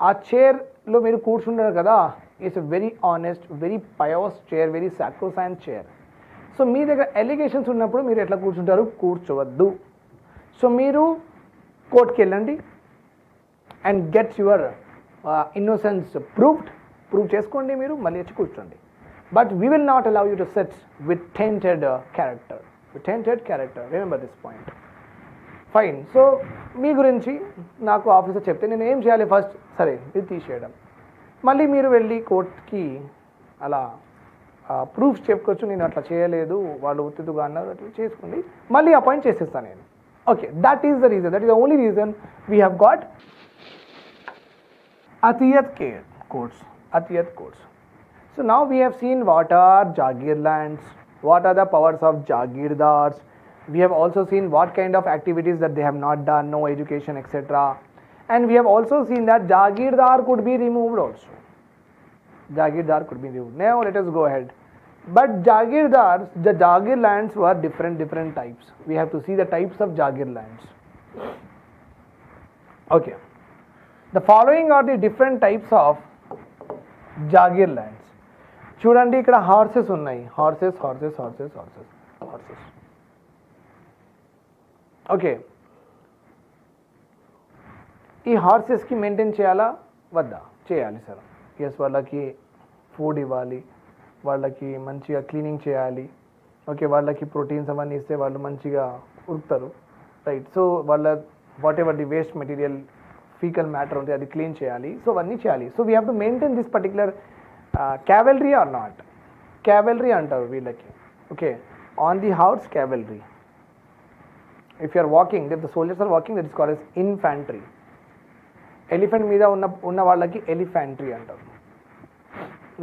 ఆ చైర్లో మీరు కూర్చుంటారు కదా, it's a very honest, very pious chair, very sacrosanct chair. So మీ దగ్గర ఎలిగేషన్స్ ఉన్నప్పుడు మీరు ఎట్లా కూర్చుంటారు? కూర్చోవద్దు. సో మీరు కోర్టుకి వెళ్ళండి and gets your innocence prove చేసుకోండి, మీరు మళ్ళీ వచ్చి కూర్చోండి. But we will not allow you to set with tainted character. Remember this point. Fine. So మీ గురించి నాకు ఆఫీసర్ చెప్తే నేను ఏం చేయాలి? ఫస్ట్ సరే ఇది తీసేయడం, మళ్ళీ మీరు వెళ్ళి కోర్టుకి అలా ప్రూఫ్స్ చెప్పుకోవచ్చు, నేను అట్లా చేయలేదు, వాళ్ళు ఒత్తిడిగా అన్నారు, అట్లా చేసుకోండి, మళ్ళీ అపాయింట్ చేసేస్తాను నేను. Okay, that is the reason, that is the only reason we have got Atiyat courts. So now we have seen what are Jagir lands, what are the powers of Jagirdars. We have also seen what kind of activities that they have not done, no education, etc. And we have also seen that Jagirdar could be removed also. Now let us go ahead. But Jagirdars, the Jagir lands were different types. We have to see the types of Jagir lands. Okay. The following are the different types of Jagir lands. చూడండి, ఇక్కడ horses ఉన్నాయి. Horses. Okay, ఈ హార్సెస్కి maintain చేయాలా వద్దా? చేయాలి sir. Yes, వాళ్ళకి food ఇవ్వాలి, వాళ్ళకి మంచిగా క్లీనింగ్ చేయాలి. ఓకే, వాళ్ళకి ప్రోటీన్స్ అవన్నీ ఇస్తే వాళ్ళు మంచిగా ఉరుకుతారు, రైట్. సో వాళ్ళ what ever the waste material, faecal matter ఉంటే అది క్లీన్ చేయాలి. సో అవన్నీ చేయాలి. So we have to maintain this particular cavalry or not. Cavalry అంటారు వీళ్ళకి. Okay, on the horse cavalry. If you are walking, if the soldiers are walking, that is called as infantry. Elephant మీద ఉన్న వాళ్ళకి ఎలిఫాంట్రీ అంటారు,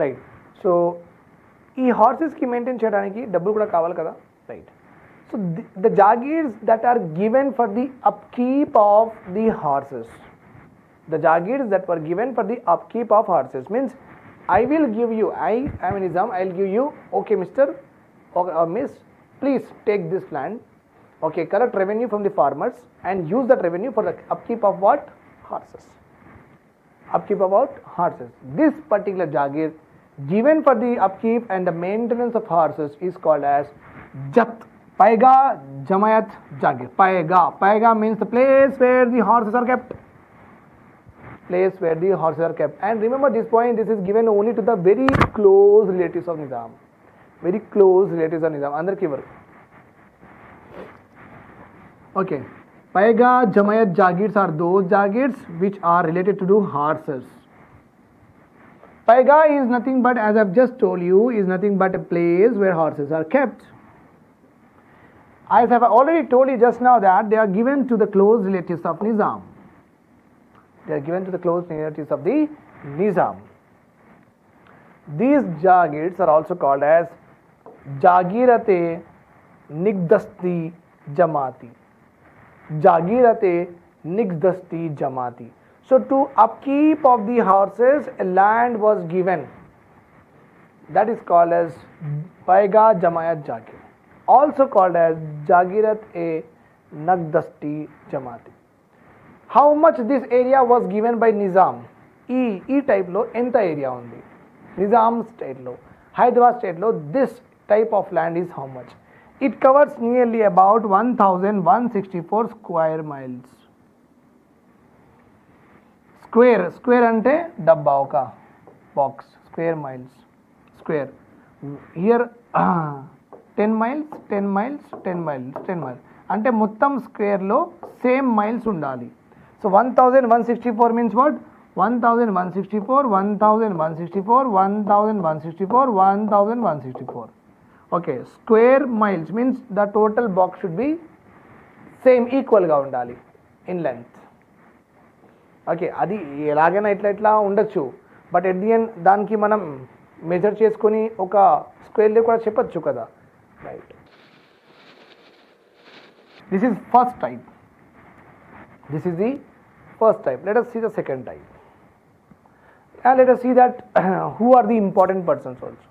right. So ఈ హార్సెస్కి maintain చేయడానికి డబ్బులు కూడా కావాలి కదా, right. So the jagirs that are given for the upkeep of the horses, the jagirs that were given for the upkeep of horses means I will give you, I am in Nizam, I will give you, okay mister or miss, please take this land, okay, collect revenue from the farmers and use that revenue for the upkeep of what? Horses. Upkeep of what? Horses. This particular jagir given for the upkeep and the maintenance of horses is called as japt. Paiga Jamayat Jagir. Paiga means the place where the horses are kept. Place where the horses are kept. And remember this point, this is given only to the very close relatives of Nizam. Very close relatives of Nizam. Andarki varu. Okay. Paiga Jamayat Jagirs are those Jagirs which are related to the horses. Paiga is nothing but, as I've just told you, is nothing but a place where horses are kept. As I've already told you just now that they are given to the close relatives of Nizam. They are given to the close relatives of the Nizam. These Jagirs are also called as Jagirate Nigdasti Jamati. Jagirate Nigdasti Jamati. So to upkeep of the horses, a land was given. That is called as Paiga Jamayat Jagir. Also called as Jagirat-e Nagdasti Jamati. How much this area was given by Nizam? ఈ type లో ఎంత area ఉంది? Nizam state లో, Hyderabad state లో this type of land is how much? It covers nearly about 1164 square miles. Square అంటే డబ్బా, ఒక box, square miles, square. Here 10 miles, 10 miles, 10 miles, 10 miles. అంటే మొత్తం స్క్వేర్లో సేమ్ మైల్స్ ఉండాలి. So 1164 means what? 1164, 1164, 1164, 1164. Okay, square miles means the total box should be same, equal గా ఉండాలి in length. Okay, అది ఎలాగైనా ఇట్లా ఉండొచ్చు, బట్ ఎట్ ది ఎండ్ దానికి మనం మెజర్ చేసుకొని ఒక స్క్వేర్లో కూడా చెప్పచ్చు కదా, right. This is first type. This is the first type. Let us see the second type. And let us see that who are the important persons also.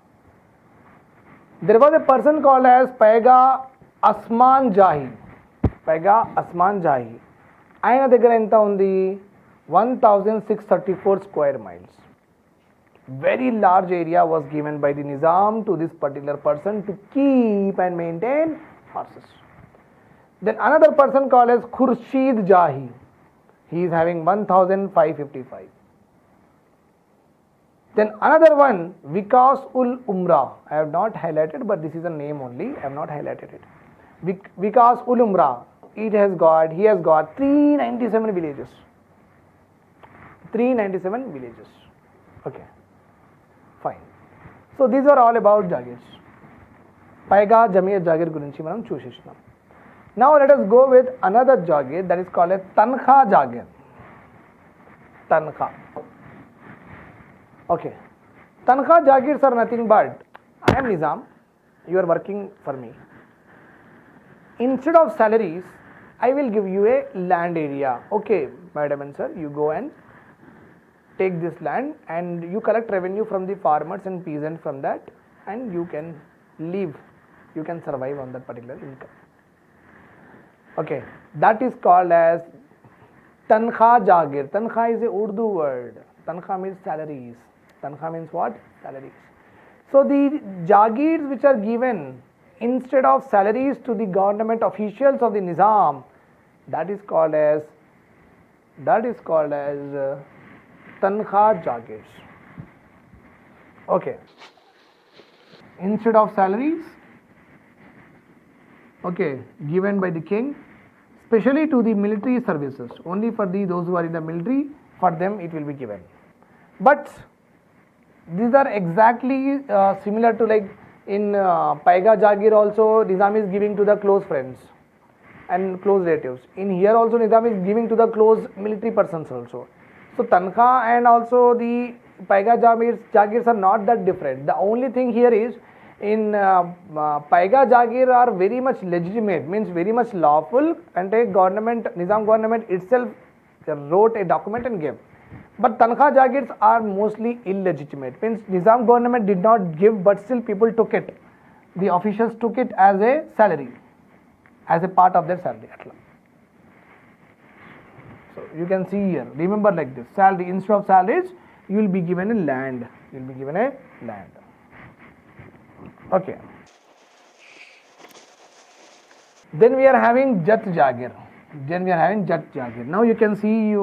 There was a person called as Paiga Asman Jahi. Paiga Asman Jahi. ఆయన దగ్గర ఎంత ఉంది? 1634 square miles. Very large area was given by the Nizam to this particular person to keep and maintain horses. Then another person called as Khurshid Jahi. He is having 1555. Then another one, Vikas ul Umra. I have not highlighted, but this is a name only. I have not highlighted it. Vikas ul Umra. He has got 397 villages. 397 villages. Okay, fine. So these are all about Jagirs. Paiga Jamiyat Jagir గురించి మనం చూసేసినాం. Now let us go with another Jagir that is called a Tankha Jagir. Tankha. Okay. Tankha Jagirs are nothing but, I am Nizam, you are working for me. Instead of salaries, I will give you a land area. Okay, madam and sir, you go and take this land and you collect revenue from the farmers and peasants from that, and you can live, you can survive on that particular income. Okay, that is called as Tankha Jagir. Tankha is a Urdu word. Tankha means salaries. Tankha means what? Salaries. So the Jagirs which are given instead of salaries to the government officials of the Nizam, that is called as Tankha Jagirs. Okay, instead of salaries, okay, given by the king, especially to the military services, only for those who are in the military, for them it will be given. But these are exactly similar to like in Paiga Jagir also, Nizam is giving to the close friends and close relatives. In here also Nizam is giving to the close military persons also. So Tankha and also the Paiga Jagirs are not that different. The only thing here is in paiga jagir are very much legitimate, means very much lawful, and a government, Nizam government itself wrote a document and gave. But tankha jagirs are mostly illegitimate, means Nizam government did not give, but still people took it, the officials took it as a salary, as a part of their salary. So you can see here, remember like this, salary, instead of salaries you will be given a land, you will be given a land. Okay, then we are having Jat Jagir. Now you can see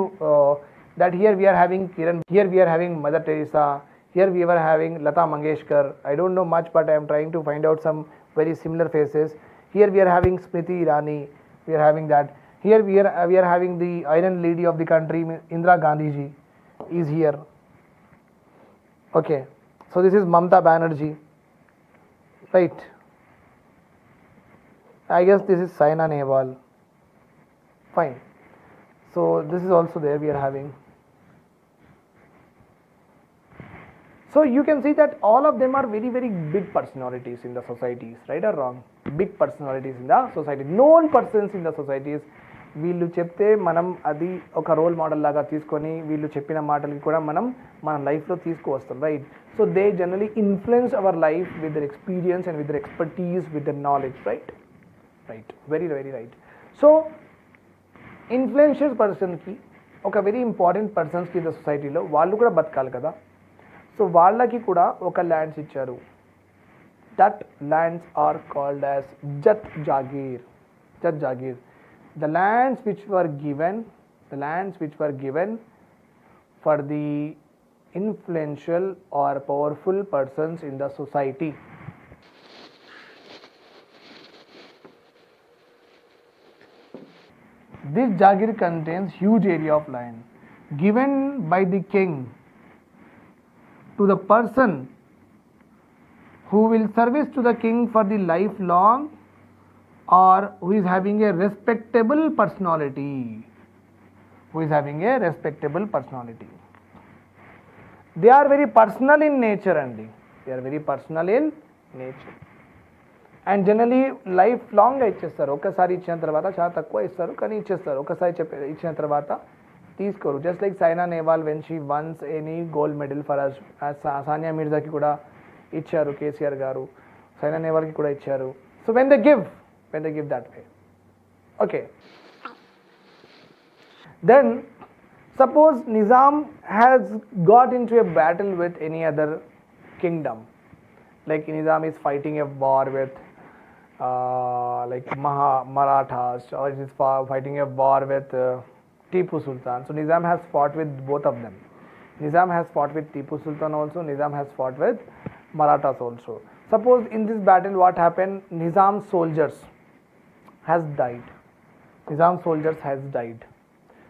that here we are having Kiran, here we are having Mother Teresa, here we were having Lata Mangeshkar. I don't know much, but I am trying to find out some very similar faces. Here we are having Smriti Irani, we are having that. Here we are having the iron lady of the country, Indira Gandhi ji is here. Okay, so this is Mamata Banerjee, right? I guess this is Saina Nehwal. Fine. So this is also there we are having. So you can see that all of them are very, very big personalities in the societies, right or wrong? Big personalities in the society, known persons in the societies. వీళ్ళు చెప్తే మనం అది ఒక role model లాగా తీసుకొని వీళ్ళు చెప్పిన మాటలకి కూడా మనం మన లైఫ్లో తీసుకువస్తాం, right? So they generally influence our life with their experience and with their expertise, with their knowledge, right? Very very right. So influential పర్సన్కి, ఒక వెరీ ఇంపార్టెంట్ పర్సన్స్కి ఇన్ ద సొసైటీలో వాళ్ళు కూడా బతకాలి కదా. సో వాళ్ళకి కూడా ఒక ల్యాండ్స్ ఇచ్చారు. That lands are called as jat jagir. The lands which were given for the influential or powerful persons in the society. This jagir contains huge area of land given by the king to the person who will service to the king for the lifelong, or who is having a respectable personality. They are very personal in nature, Andy. And generally life long ఇచ్చేస్తారు. ఒకసారి ఇచ్చిన తర్వాత చాలా తక్కువ ఇస్తారు, కానీ ఇచ్చేస్తారు. ఒకసారి ఇచ్చిన తర్వాత తీసుకోరు. Just like Saina Nehwal when she wins any gold medal for us, Sania మిర్జాకి కూడా ఇచ్చారు కేసీఆర్ గారు, సైనా నెహ్వాల్కి కూడా ఇచ్చారు. So when they give that way. Okay, then suppose Nizam has got into a battle with any other kingdom, like Nizam is fighting a war with like Marathas, or is fighting a war with Tipu Sultan. So Nizam has fought with both of them. Nizam has fought with Tipu Sultan also, Nizam has fought with Marathas also. Suppose in this battle what happened, Nizam's soldiers has died.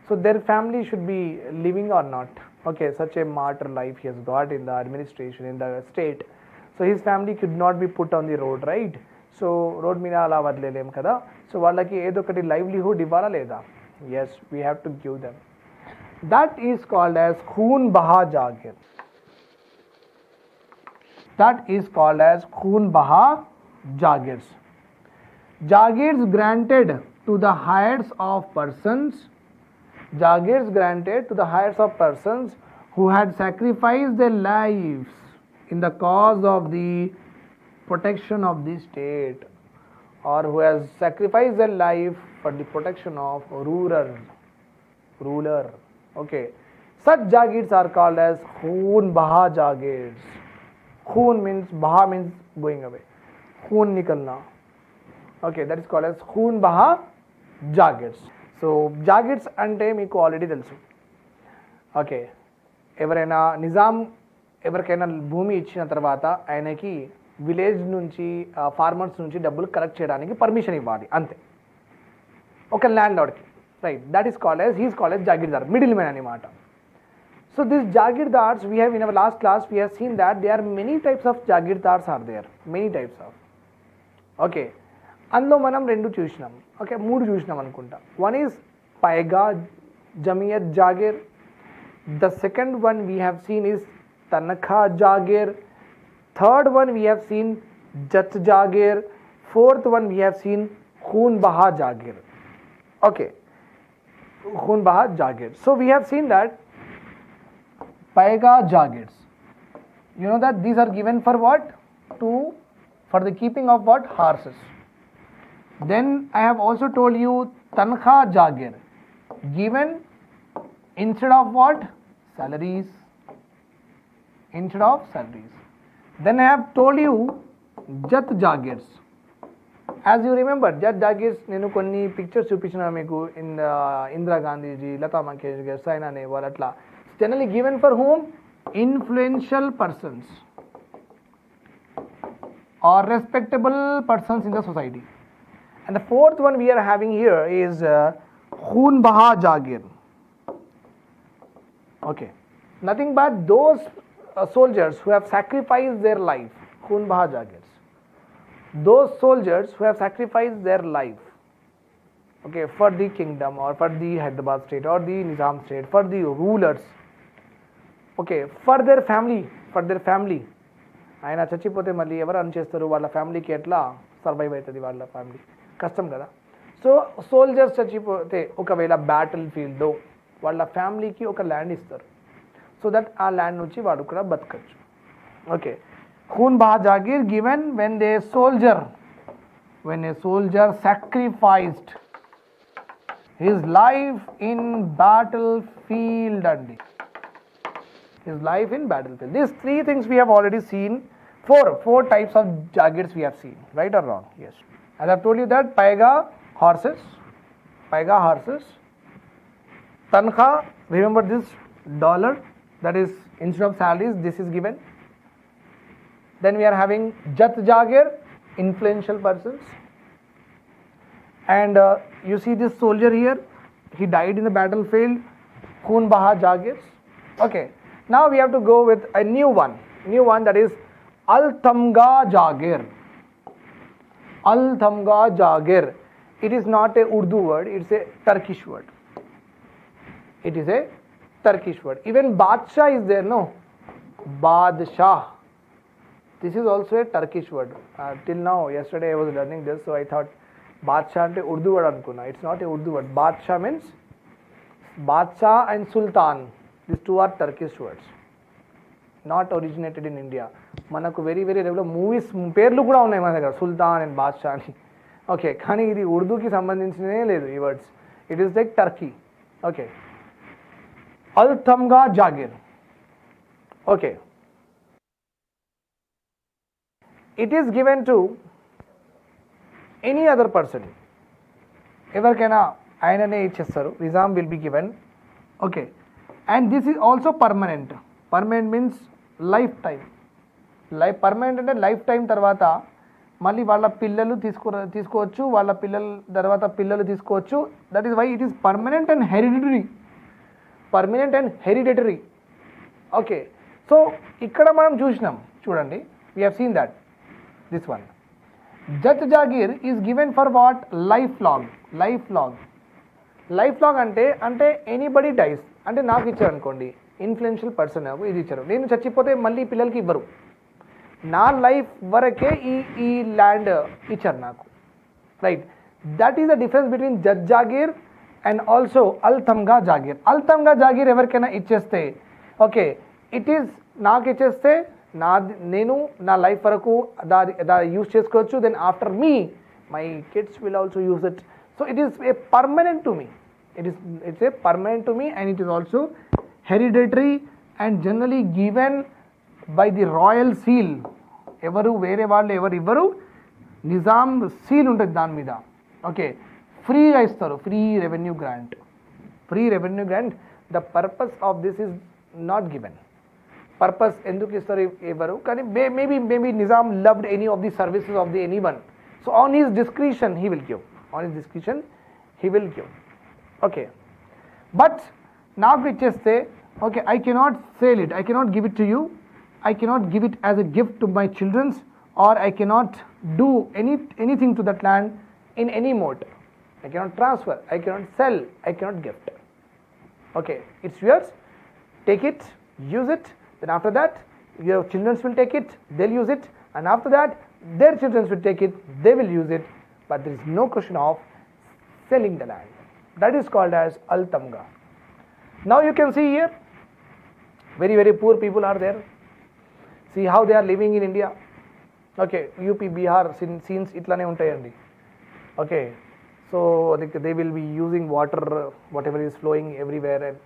So their family should be living or not? Okay, such a martyr life he has got in the administration, in the state. So his family could not be put on the road, right? So road మీద అలా వదిలేలేం కదా. So వాళ్ళకి ఏదో ఒకటి livelihood ఇవ్వాలా లేదా? Yes, we have to give them. That is called as Khoon Baha Jagir. Jagirs. Jagirs granted to the heirs of persons who had sacrificed their lives in the cause of the protection of the state, or who has sacrificed their life for the protection of ruler. Okay, such jagirs are called as Khoon Baha Jagirs. Khoon means, Baha means going away, Khoon nikalna. Okay, that is called as Khoon Baha Jagirs. So Jagirs అంటే మీకు already తెలుసు. Okay, ఎవరైనా నిజాం ఎవరికైనా భూమి ఇచ్చిన తర్వాత ఆయనకి village నుంచి ఫార్మర్స్ నుంచి డబ్బులు కలెక్ట్ చేయడానికి పర్మిషన్ ఇవ్వాలి, అంతే, ఒక ల్యాండ్ లార్డ్కి, right? That is called as, he's called as jagirdar, middle man అనమాట. So this jagirdars, we have in our last class we have seen that there are many types of jagirdars are there, many types of. Okay, అందులో మనం రెండు చూసినాం, okay, మూడు చూసినాం అనుకుంటా. One is Paigah Jamiat jagir. The second one we have seen is tankha jagir. Third one we have seen Jat Jagir. Fourth one we have seen Khoon Baha Jagir. Okay, Khoon Baha Jagir. So we have seen that Paiga Jagirs. You know that these are given for what? For the keeping of what? Horses. Then I have also told you Tankha Jagir, given instead of what? Salaries. Instead of salaries. Then I have told you Jat Jagirs. As you remember, Jat Jagirs, నేను కొన్ని pictures చూపించిన మీకు in Indira Gandhiji, Lata Mangeshkar, Saina Nehwal అట్లా. Generally given for whom? Influential persons or respectable persons in the society. And the fourth one we are having here is Khoon Baha Jagir. Okay, nothing but those soldiers who have sacrificed their life. Khoon Baha Jagirs. Those soldiers who have sacrificed their life, okay, for the kingdom or for the Hyderabad state or the Nizam state, for the rulers, okay, for their family. ఆయన చచ్చిపోతే మళ్ళీ ఎవరు run చేస్తారు? వాళ్ళ ఫ్యామిలీకి ఎట్లా survive అవుతుంది? వాళ్ళ ఫ్యామిలీ కష్టం కదా. సో సోల్జర్స్ చచ్చిపోతే ఒకవేళ బ్యాటిల్ ఫీల్డ్లో వాళ్ళ ఫ్యామిలీకి ఒక ల్యాండ్ ఇస్తారు, సో దట్ ఆ ల్యాండ్ నుంచి వాడు కూడా బతకచ్చు. Okay, Khoon Baha Jagir given when a soldier sacrificed his life in battlefield. His life in battlefield. These three things we have already seen. Four types of Jagirs we have seen, right or wrong? Yes. As I have told you that Paiga horses, Tankha, remember this dollar, that is instead of salaries, this is given. Then we are having Jat Jagir, influential persons. And you see this soldier here, he died in the battlefield, Khoon Baha Jagirs. Okay, now we have to go with a new one that is Al-Tamga Jagir. Al-Tamga Jagir. It is not a Urdu word, it's a Turkish word. It is a Turkish word. Even Badshah is there, no? Badshah. This is also a Turkish word. Till now, yesterday I was learning this, so I thought Badshah ante Urdu word anukunna. It's not a Urdu word. Badshah means Badshah and Sultan. These two are Turkish words, not originated in India. మనకు very regular movies పేర్లు కూడా ఉన్నాయి మన దగ్గర, సుల్తాన్ and Badshah అని. Okay, కానీ ఇది ఉర్దూకి సంబంధించినదే లేదు ఈ words. It is like Turkey. Okay, Altamgha jagir. Okay, it is given to any other person. ఎవరికైనా ఆయననే ఇచ్చేస్తారు. Nizam will be given. Okay, and this is also permanent. Permanent means life time. Permanent అంటే లైఫ్ టైం తర్వాత మళ్ళీ వాళ్ళ పిల్లలు తీసుకోవచ్చు, వాళ్ళ పిల్లల తర్వాత పిల్లలు తీసుకోవచ్చు. That is why it is permanent and hereditary. Okay, so ఇక్కడ మనం చూసినాం, చూడండి, we have seen that this one jat jagir is given for what? Life long అంటే ఎనీబడి డైస్ అంటే నాకు ఇచ్చారు అనుకోండి, ఇన్ఫ్లుయెన్షియల్ పర్సన్ నాకు ఇది ఇచ్చారు, నేను చచ్చిపోతే మళ్ళీ పిల్లలకి ఇవ్వరు, నా లైఫ్ వరకే ఈ ల్యాండ్ ఇచ్చారు నాకు, right? That is the difference between jat jagir and also Altamgha jagir. Altamgha jagir ఎవరికైనా ఇచ్చేస్తే, ఓకే, ఇట్ ఈస్ నాకు ఇచ్చేస్తే నేను నా లైఫ్ వరకు యూజ్ చేసుకోవచ్చు. Then after me my kids will also use it. So it is a permanent to me. It's a permanent to me, and it is also hereditary and generally given by the royal seal. ఎవరు వేరే వాళ్ళు ఎవరు ఇవ్వరు, Nizam seal ఉంటుంది దాని మీద. Okay, ఫ్రీగా ఇస్తారు, free revenue grant. The purpose of this is not given. Purpose ఎందుకు ఇస్తారు ఇవ్వరు, కానీ maybe Nizam loved any of the services of the any one. So on his discretion he will give. Okay, but నాకు ఇచ్చేస్తే, okay, I cannot sale it, I cannot give it to you, I cannot give it as a gift to my childrens, or I cannot do anything to that land in any mode. I cannot transfer, I cannot sell, I cannot gift. Okay, it's yours, take it, use it, then after that your children will take it, they'll use it, and after that their children will take it, they will use it, but there is no question of selling the land. That is called as al-tamga. Now you can see here, very very poor people are there. See how they are living in India. Okay, UP, Bihar scenes itlane untayandi. Okay, so they will be using water, whatever is flowing everywhere, and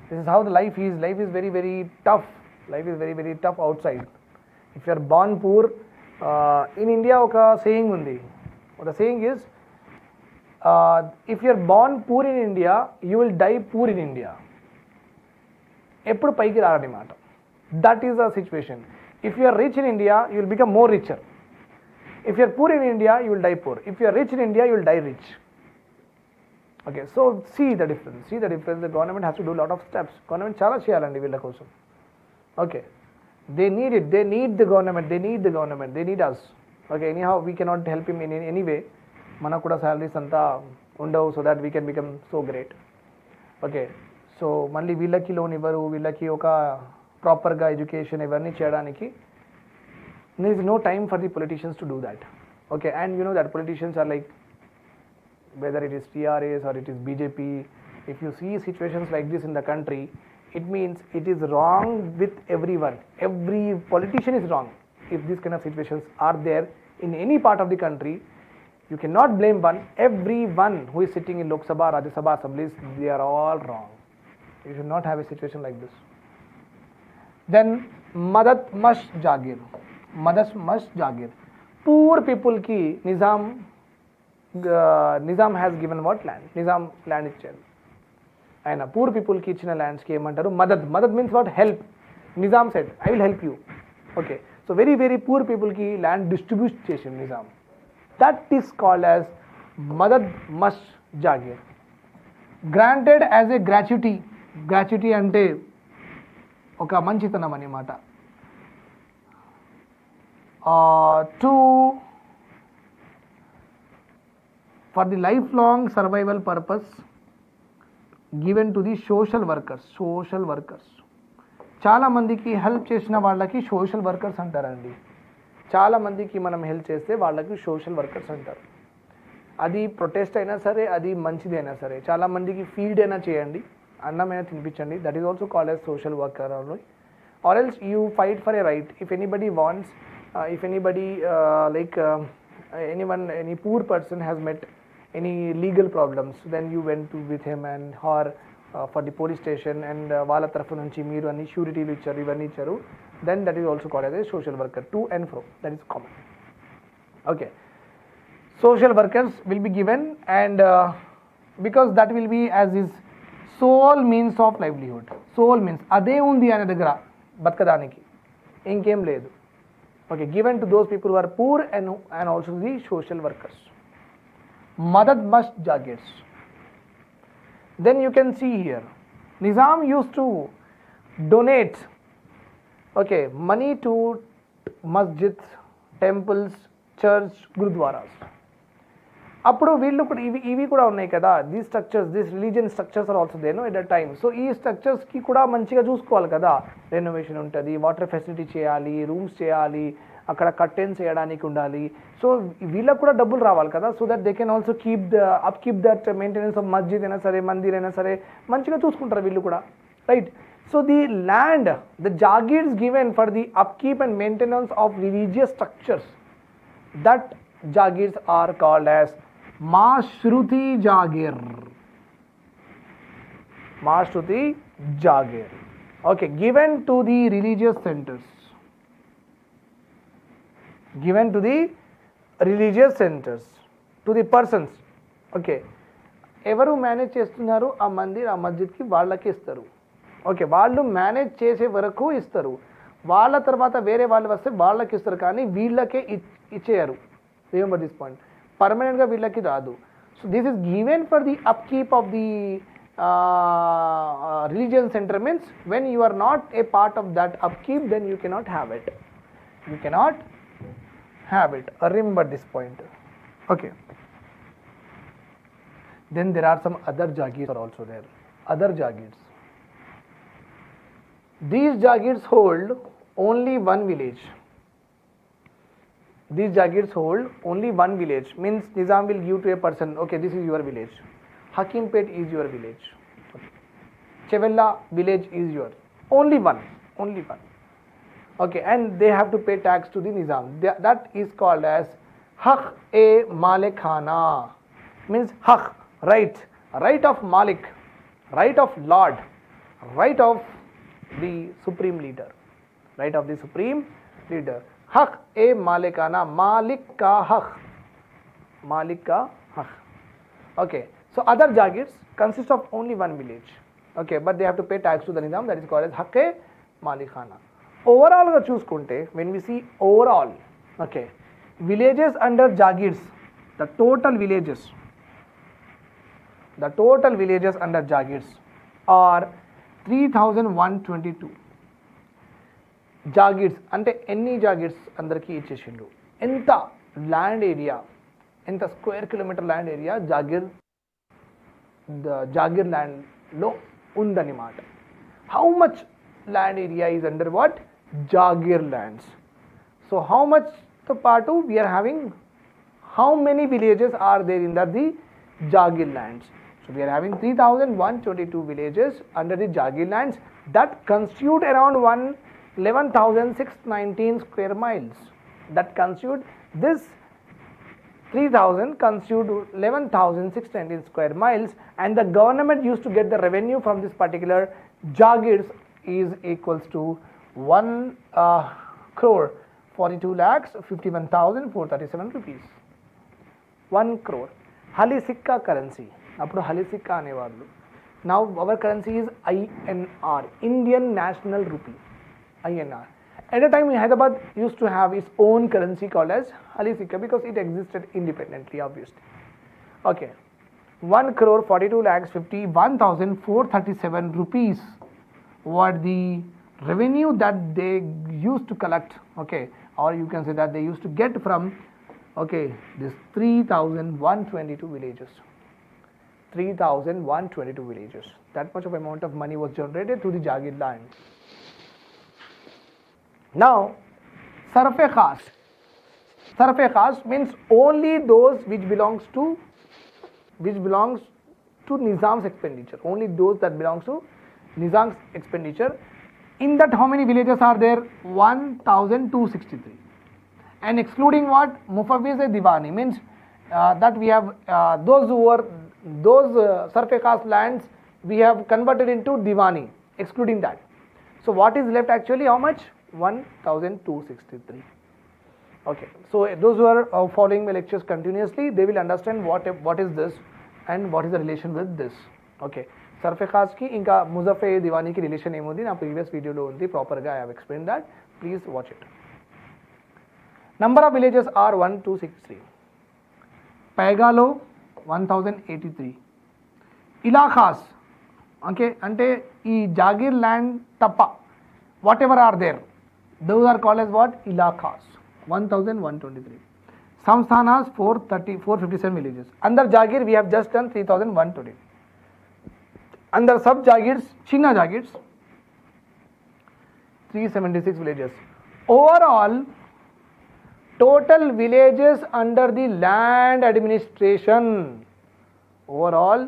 this is how the life is. Life is very very tough. Life is very very tough outside. If you are born poor, in India oka saying undi. The saying is, if you are born poor in India, you will die poor in India. ఎప్పుడు పైకి రారన్నమాట. That is the situation. If you are rich in India, you will become more richer. If you are poor in India, you will die poor. If you are rich in India, you will die rich. Okay, so see the difference. See the difference. The government has to do a lot of steps. Government చాలా చేయాలండి వీళ్ళ కోసం. Okay, they need it. They need the government. They need the government. They need us. Okay, anyhow we cannot help him in any way. మనకు కూడా salaries అంతా ఉండవు, so that we can become so great. Okay, so మళ్ళీ వీళ్ళకి loan ఇవ్వరు, వీళ్ళకి ఒక ప్రాపర్గా ఎడ్యుకేషన్ ఇవన్నీ చేయడానికి there is no time for the politicians to do that. Okay, and you know that politicians are like, whether it is TRAs or it is BJP, if you see situations like this in the country, it means it is wrong with everyone. Every politician is wrong. If these kind of situations are there in any part of the country, you cannot blame one. Everyone who is sitting in Lok Sabha, Rajya Sabha assemblies, they are all wrong. You should not have a situation like this. Then Madad Mash Jagir. Madad Mash Jagir. Poor people ki Nizam has given what land? Nizam land ఇచ్చారు. ఆయన poor people కి ఇచ్చిన lands కి ఏమంటారు? మదద్. మదద్ means what? Help. Nizam said I will help you. Okay, so very very poor people కి land distribute చేసింది Nizam. That is called as మదద్ మష్ jagir. Granted as a gratuity. Gratuity అంటే ఒక మంచితనం అన్నమాట. To for the life long survival purpose given to the social workers. Social workers చాలామందికి help చేసిన వాళ్ళకి సోషల్ వర్కర్స్ అంటారండి. చాలామందికి మనం హెల్ప్ చేస్తే వాళ్ళకి సోషల్ వర్కర్స్ అంటారు. అది ప్రొటెస్ట్ అయినా సరే, అది మంచిది అయినా సరే, చాలామందికి ఫీడ్ అయినా చేయండి, అన్నమైనా తినిపించండి, that is also called as social worker. Or else you fight for a right. If anybody wants, if anybody any poor person has met any legal problems, then you went to with him and or for the police station, and వాళ్ళ తరఫు నుంచి మీరు అన్ని షూరిటీలు ఇచ్చారు, ఇవన్నీ ఇచ్చారు, then that is also called as a social worker. To and fro, that is common. Okay, social workers will be given, and because that will be as is sole means of livelihood. Sole means అదే ఉంది ఆయన దగ్గర బతకడానికి, ఇంకేం లేదు. Okay, given to those people who are poor and also the social workers. Madad Mash Jagirs. Then you can see here, Nizam used to donate, okay, money to masjids, temples, church, gurudwaras. అప్పుడు వీళ్ళు కూడా ఇవి కూడా ఉన్నాయి కదా, these structures, these religion structures are also there no at the time. So ఈ స్ట్రక్చర్స్కి కూడా మంచిగా చూసుకోవాలి కదా, రెనోవేషన్ ఉంటుంది, వాటర్ ఫెసిలిటీ చేయాలి, రూమ్స్ చేయాలి, అక్కడ కర్టెన్స్ చేయడానికి ఉండాలి. సో వీళ్ళకి కూడా డబ్బులు రావాలి కదా, so that they can also keep that maintenance of మస్జిద్ అయినా సరే, మందిర్ అయినా సరే, మంచిగా చూసుకుంటారు వీళ్ళు కూడా, right? So the land, the jagirs given for the upkeep and maintenance of religious structures, that jagirs are called as Mashruti Jagir. Mashruti Jagir. Okay, given to the religious centers. Given to the religious centers, to the persons. Okay, ఎవరు manage చేస్తున్నారు ఆ మందిర్, ఆ మస్జిద్కి వాళ్ళకి ఇస్తారు. Okay, వాళ్ళు manage చేసే వరకు ఇస్తారు, వాళ్ళ తర్వాత వేరే వాళ్ళు వస్తే వాళ్ళకి ఇస్తారు, కానీ వీళ్ళకే ఇచ్చేయరు. Remember this point. పర్మనెంట్గా వీళ్ళకి రాదు. So this is given for the upkeep of the religion centre. Means when you are not a part of that upkeep, then you cannot have it. You cannot have it. Remember this point. Okay, then there are some other jagirs are also there. Other jagirs, these jagirs hold only one village. these Jagirs hold only one village. Means Nizam will give to a person, okay, this is your village. Hakimpet is your village. Okay. Chevella village is yours. Only one. Okay, and they have to pay tax to the Nizam. That is called as Haq-e-Malikhana. Means haq, right of Malik, right of Lord, right of the Supreme Leader. Haq-e-Malikhana, Malik ka haq. Okay, so other Jagirs consist of only one village. Okay, but they have to pay tax to the Nizam. That is called as Haq-e-Malikhana. Overall ga chuskunte, when we see overall, okay, villages under Jagirs, the total villages under Jagirs are 3122. Jagirs ante enni Jagirs andarki icheshindu. Enta land area, enta square kilometer land area the Jagir land lo undanimata. How much land area is under what? Jagir lands. So how much to partu we are having? How many villages are there in the Jagir lands? So we are having 3122 villages under the Jagir lands that constitute around 11,619 square miles. That constitute this 3000 constitute 11,619 square miles, and the government used to get the revenue from this particular Jagirs is equals to 1 crore 42 lakhs 51,437 rupees. 1 crore. Halisikka currency. Appudu Halisikka anevaru. Now our currency is INR, Indian National Rupee. INR. At a time Hyderabad used to have its own currency called as Halisikka because it existed independently, obviously. Okay. 1 crore 42 lakhs 51,437 rupees were the revenue that they used to collect, okay, or you can say that they used to get from, okay, this 3,122 villages. 3,122 villages. That much of amount of money was generated through the Jagir land. Now, Sarf-e Khas. Sarf-e Khas means only those which belongs to Nizam's expenditure. Only those that belongs to Nizam's expenditure. In that, how many villages are there? 1,263. And excluding what? Mufawwiz-e-Diwani means that we have those Sarf-e Khas lands we have converted into Diwani. Excluding that. So what is left actually? How much? 1,263. Okay. So those who are following my lectures continuously, they will understand what is this and what is the relation with this. Okay. Sarf-e Khas ki inka Mufawwiz-e-Diwani ki relation emundi na previous video lo undi, proper ga I have explained that. Please watch it. Number of villages are 1,263. Paigalo 1,083. Ilakas, okay, ante ee Jagir land tappa, whatever are there, those are called as what? Ilakas. 1,123. Samsthanas 457 villages. Under Jagir we have just done 3,120. Under sub Jagirs, China Jagirs, 376 villages. Overall, total villages under the land administration. Overall,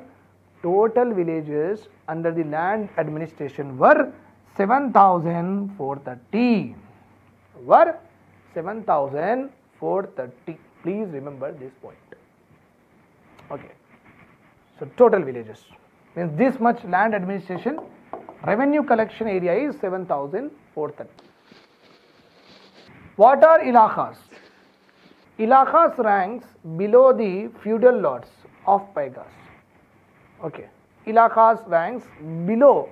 total villages under the land administration were 7,430. Were 7,430. Please remember this point. Okay. So total villages means this much land administration revenue collection area is 7,430. What are ilakas? Ilakas ranks below the feudal lords of Paigas. Okay. Ilakas ranks below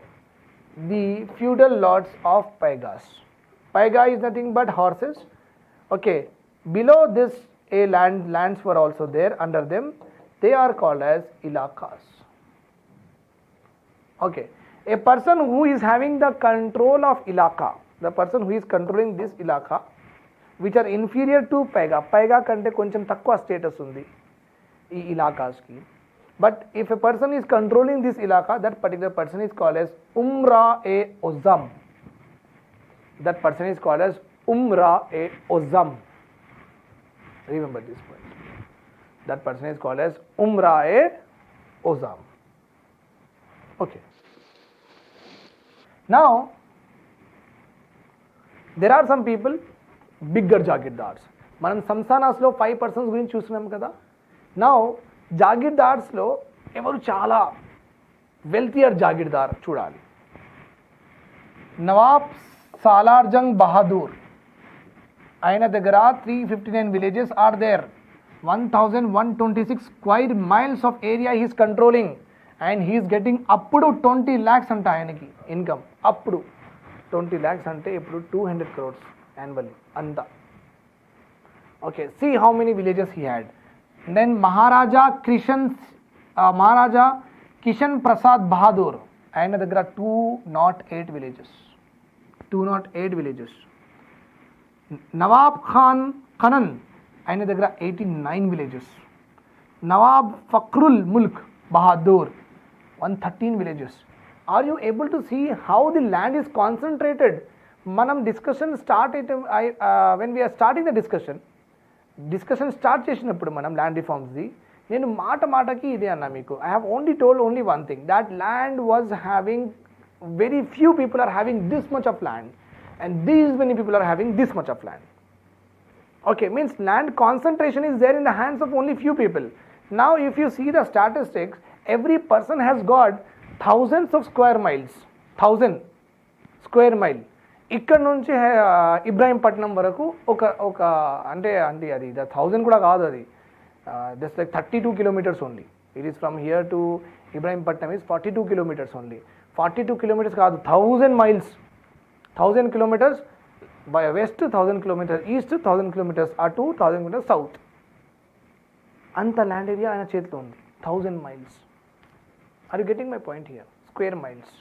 the feudal lords of Paigas. Paiga is nothing but horses. Okay. Below this lands were also there under them. They are called as ilakas. Okay. A person who is having the control of ilaka, the person who is controlling this ilaka, which are inferior to Paiga. Paiga kante koncham takwa status undi ee ilakas ki. But if a person is controlling this ilaka, that particular person is called as Umra-e-Ozam. That person is called as Umra-e-Ozam. Remember this point. That person is called as Umra-e-Ozam. Okay. Now, there are some people, bigger jagirdars. మనం సంస్థానాస్లో 5 persons గురించి చూస్తున్నాం కదా. Now, జాగిర్దార్స్లో ఎవరు చాలా వెల్తియర్ జాగిర్దార్ చూడాలి. నవాబ్ సాలార్ జంగ్ బహదూర్, ఆయన దగ్గర 359 villages are there. 1126 square miles of area he is controlling and he is getting అప్పుడు 20 lakhs అంట ఆయనకి ఇన్కమ్. అప్పుడు 20 lakhs అంటే ఇప్పుడు 200 crores annually అంత. Okay, see how many villages he had. Then Maharaja Kishan Prasad Bahadur, ఆయన దగ్గర 208 villages. 208 villages. Nawab Khan ఖనన్, ఆయన దగ్గర 89 villages. Nawab Fakhrul Mulk Bahadur 113 villages. Are you able to see how the land is concentrated? మనం discussion start when we are starting the discussion start చేసినప్పుడు మనం land రిఫార్మ్స్ది నేను మాటకి ఇదే అన్నా మీకు. I have only told only one thing, that land was having, very few people are having this much of land and these many people are having this much of land. Okay, means land concentration is there in the hands of only few people. Now if you see the statistics, every person has got thousands of square miles. 1000 square mile. ఇక్కడ నుంచి ఇబ్రాహీంపట్నం వరకు ఒక అంటే అది 1000 కూడా కాదు, అది just like 32 kilometers only. It is from here to Ibrahimpatnam is 42 kilometers only. 42 kilometers కాదు, 1000 miles. 1000 kilometers by west, 1000 kilometers east, 1000 kilometers అటు, 1000 kilometers south. అంత ల్యాండ్ ఏరియా ఆయన చేతిలో ఉంది. 1000 miles. Are you getting my point here? Square miles.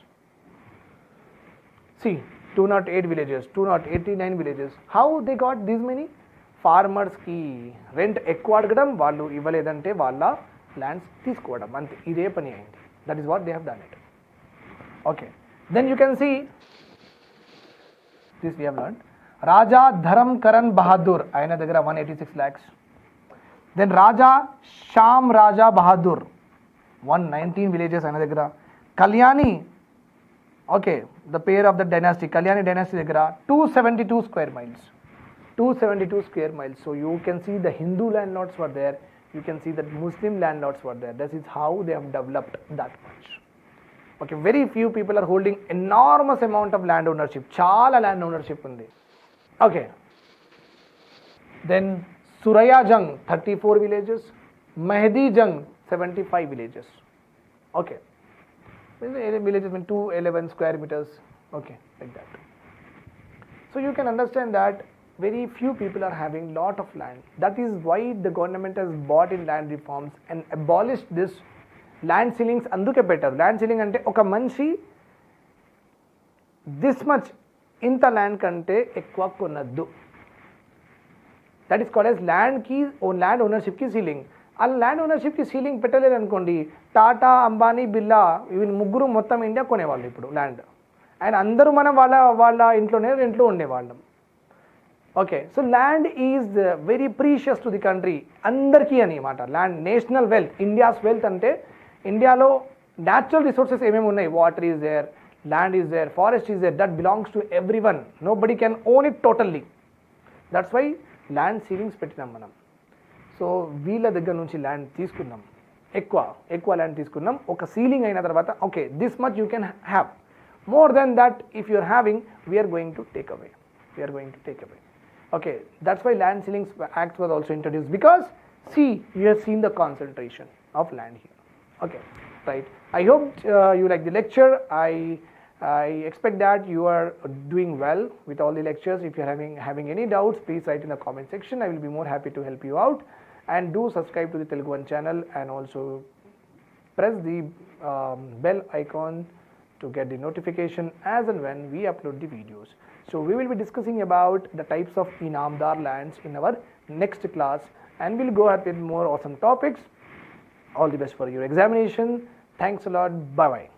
See, 208 villages, 289 villages. How they got these many? Farmers కి rent ఎక్కువ అడగడం, వాళ్ళు ఇవ్వలేదంటే వాళ్ళ ల్యాండ్స్ తీసుకోవడం, అంతే. ఇదే పని అయింది. That is what they have done it. Okay, then you can see this we have learned. Raja Dharam Karan Bahadur, ఆయన దగ్గర 186 lakhs. దెన్ రాజా శ్యామ్ రాజా బహదూర్ 119 villages ఆయన దగ్గర. Kalyani, okay, the pair of the dynasty, Kalyani dynasty దగ్గర 272 square miles. 272 square miles. So you can see the Hindu landlords were there, you can see that Muslim landlords were there. This is how they have developed that much. Okay, very few people are holding enormous amount of land ownership. Chala land ownership undi. Okay, then Suraya Jung 34 villages, Mehdi Jung 75 villages. Okay, villages mean 211 square meters. Okay, like that. So you can understand that very few people are having lot of land. That is why the government has bought in land reforms and abolished this land ceilings. Anduke పెట్టారు. land ceiling అంటే ఒక మనిషి this much ఇంత land కంటే ఎక్కువ కొనద్దు. That is called as land ownership కి ceiling. ఆ ల్యాండ్ ఓనర్షిప్కి సీలింగ్ పెట్టలేదు అనుకోండి, టాటా, అంబానీ, బిర్లా, వీళ్ళు ముగ్గురు మొత్తం ఇండియా కొనేవాళ్ళు ఇప్పుడు ల్యాండ్. అండ్ అందరూ మనం వాళ్ళ ఇంట్లోనే రెంట్లో ఉండేవాళ్ళం. Okay, so land is very precious to the country. అందరికీ అని మాట land national wealth, India's wealth. అంటే ఇండియాలో న్యాచురల్ రిసోర్సెస్ ఏమేమి ఉన్నాయి, water is there, land is there, forest is there, that belongs to everyone. Nobody can own it totally. That's why land ceilings పెట్టినాం మనం. So వీళ్ళ దగ్గర నుంచి land తీసుకున్నాం, ఎక్కువ ల్యాండ్ తీసుకున్నాం. ఒక సీలింగ్ అయిన తర్వాత okay this much you can have, more than that if you are having we're going to take away. Okay, that's why land ceilings act was also introduced, because see, you have seen the concentration of land here. Okay, right. I hope you like the lecture. I expect that you are doing well with all the lectures. If you are having any doubts, please write in the comment section. I will be more happy to help you out. And do subscribe to the Telugu One channel, and also press the bell icon to get the notification as and when we upload the videos. So we will be discussing about the types of inamdar lands in our next class, and we'll go ahead with more awesome topics. All the best for your examination. Thanks a lot. Bye bye.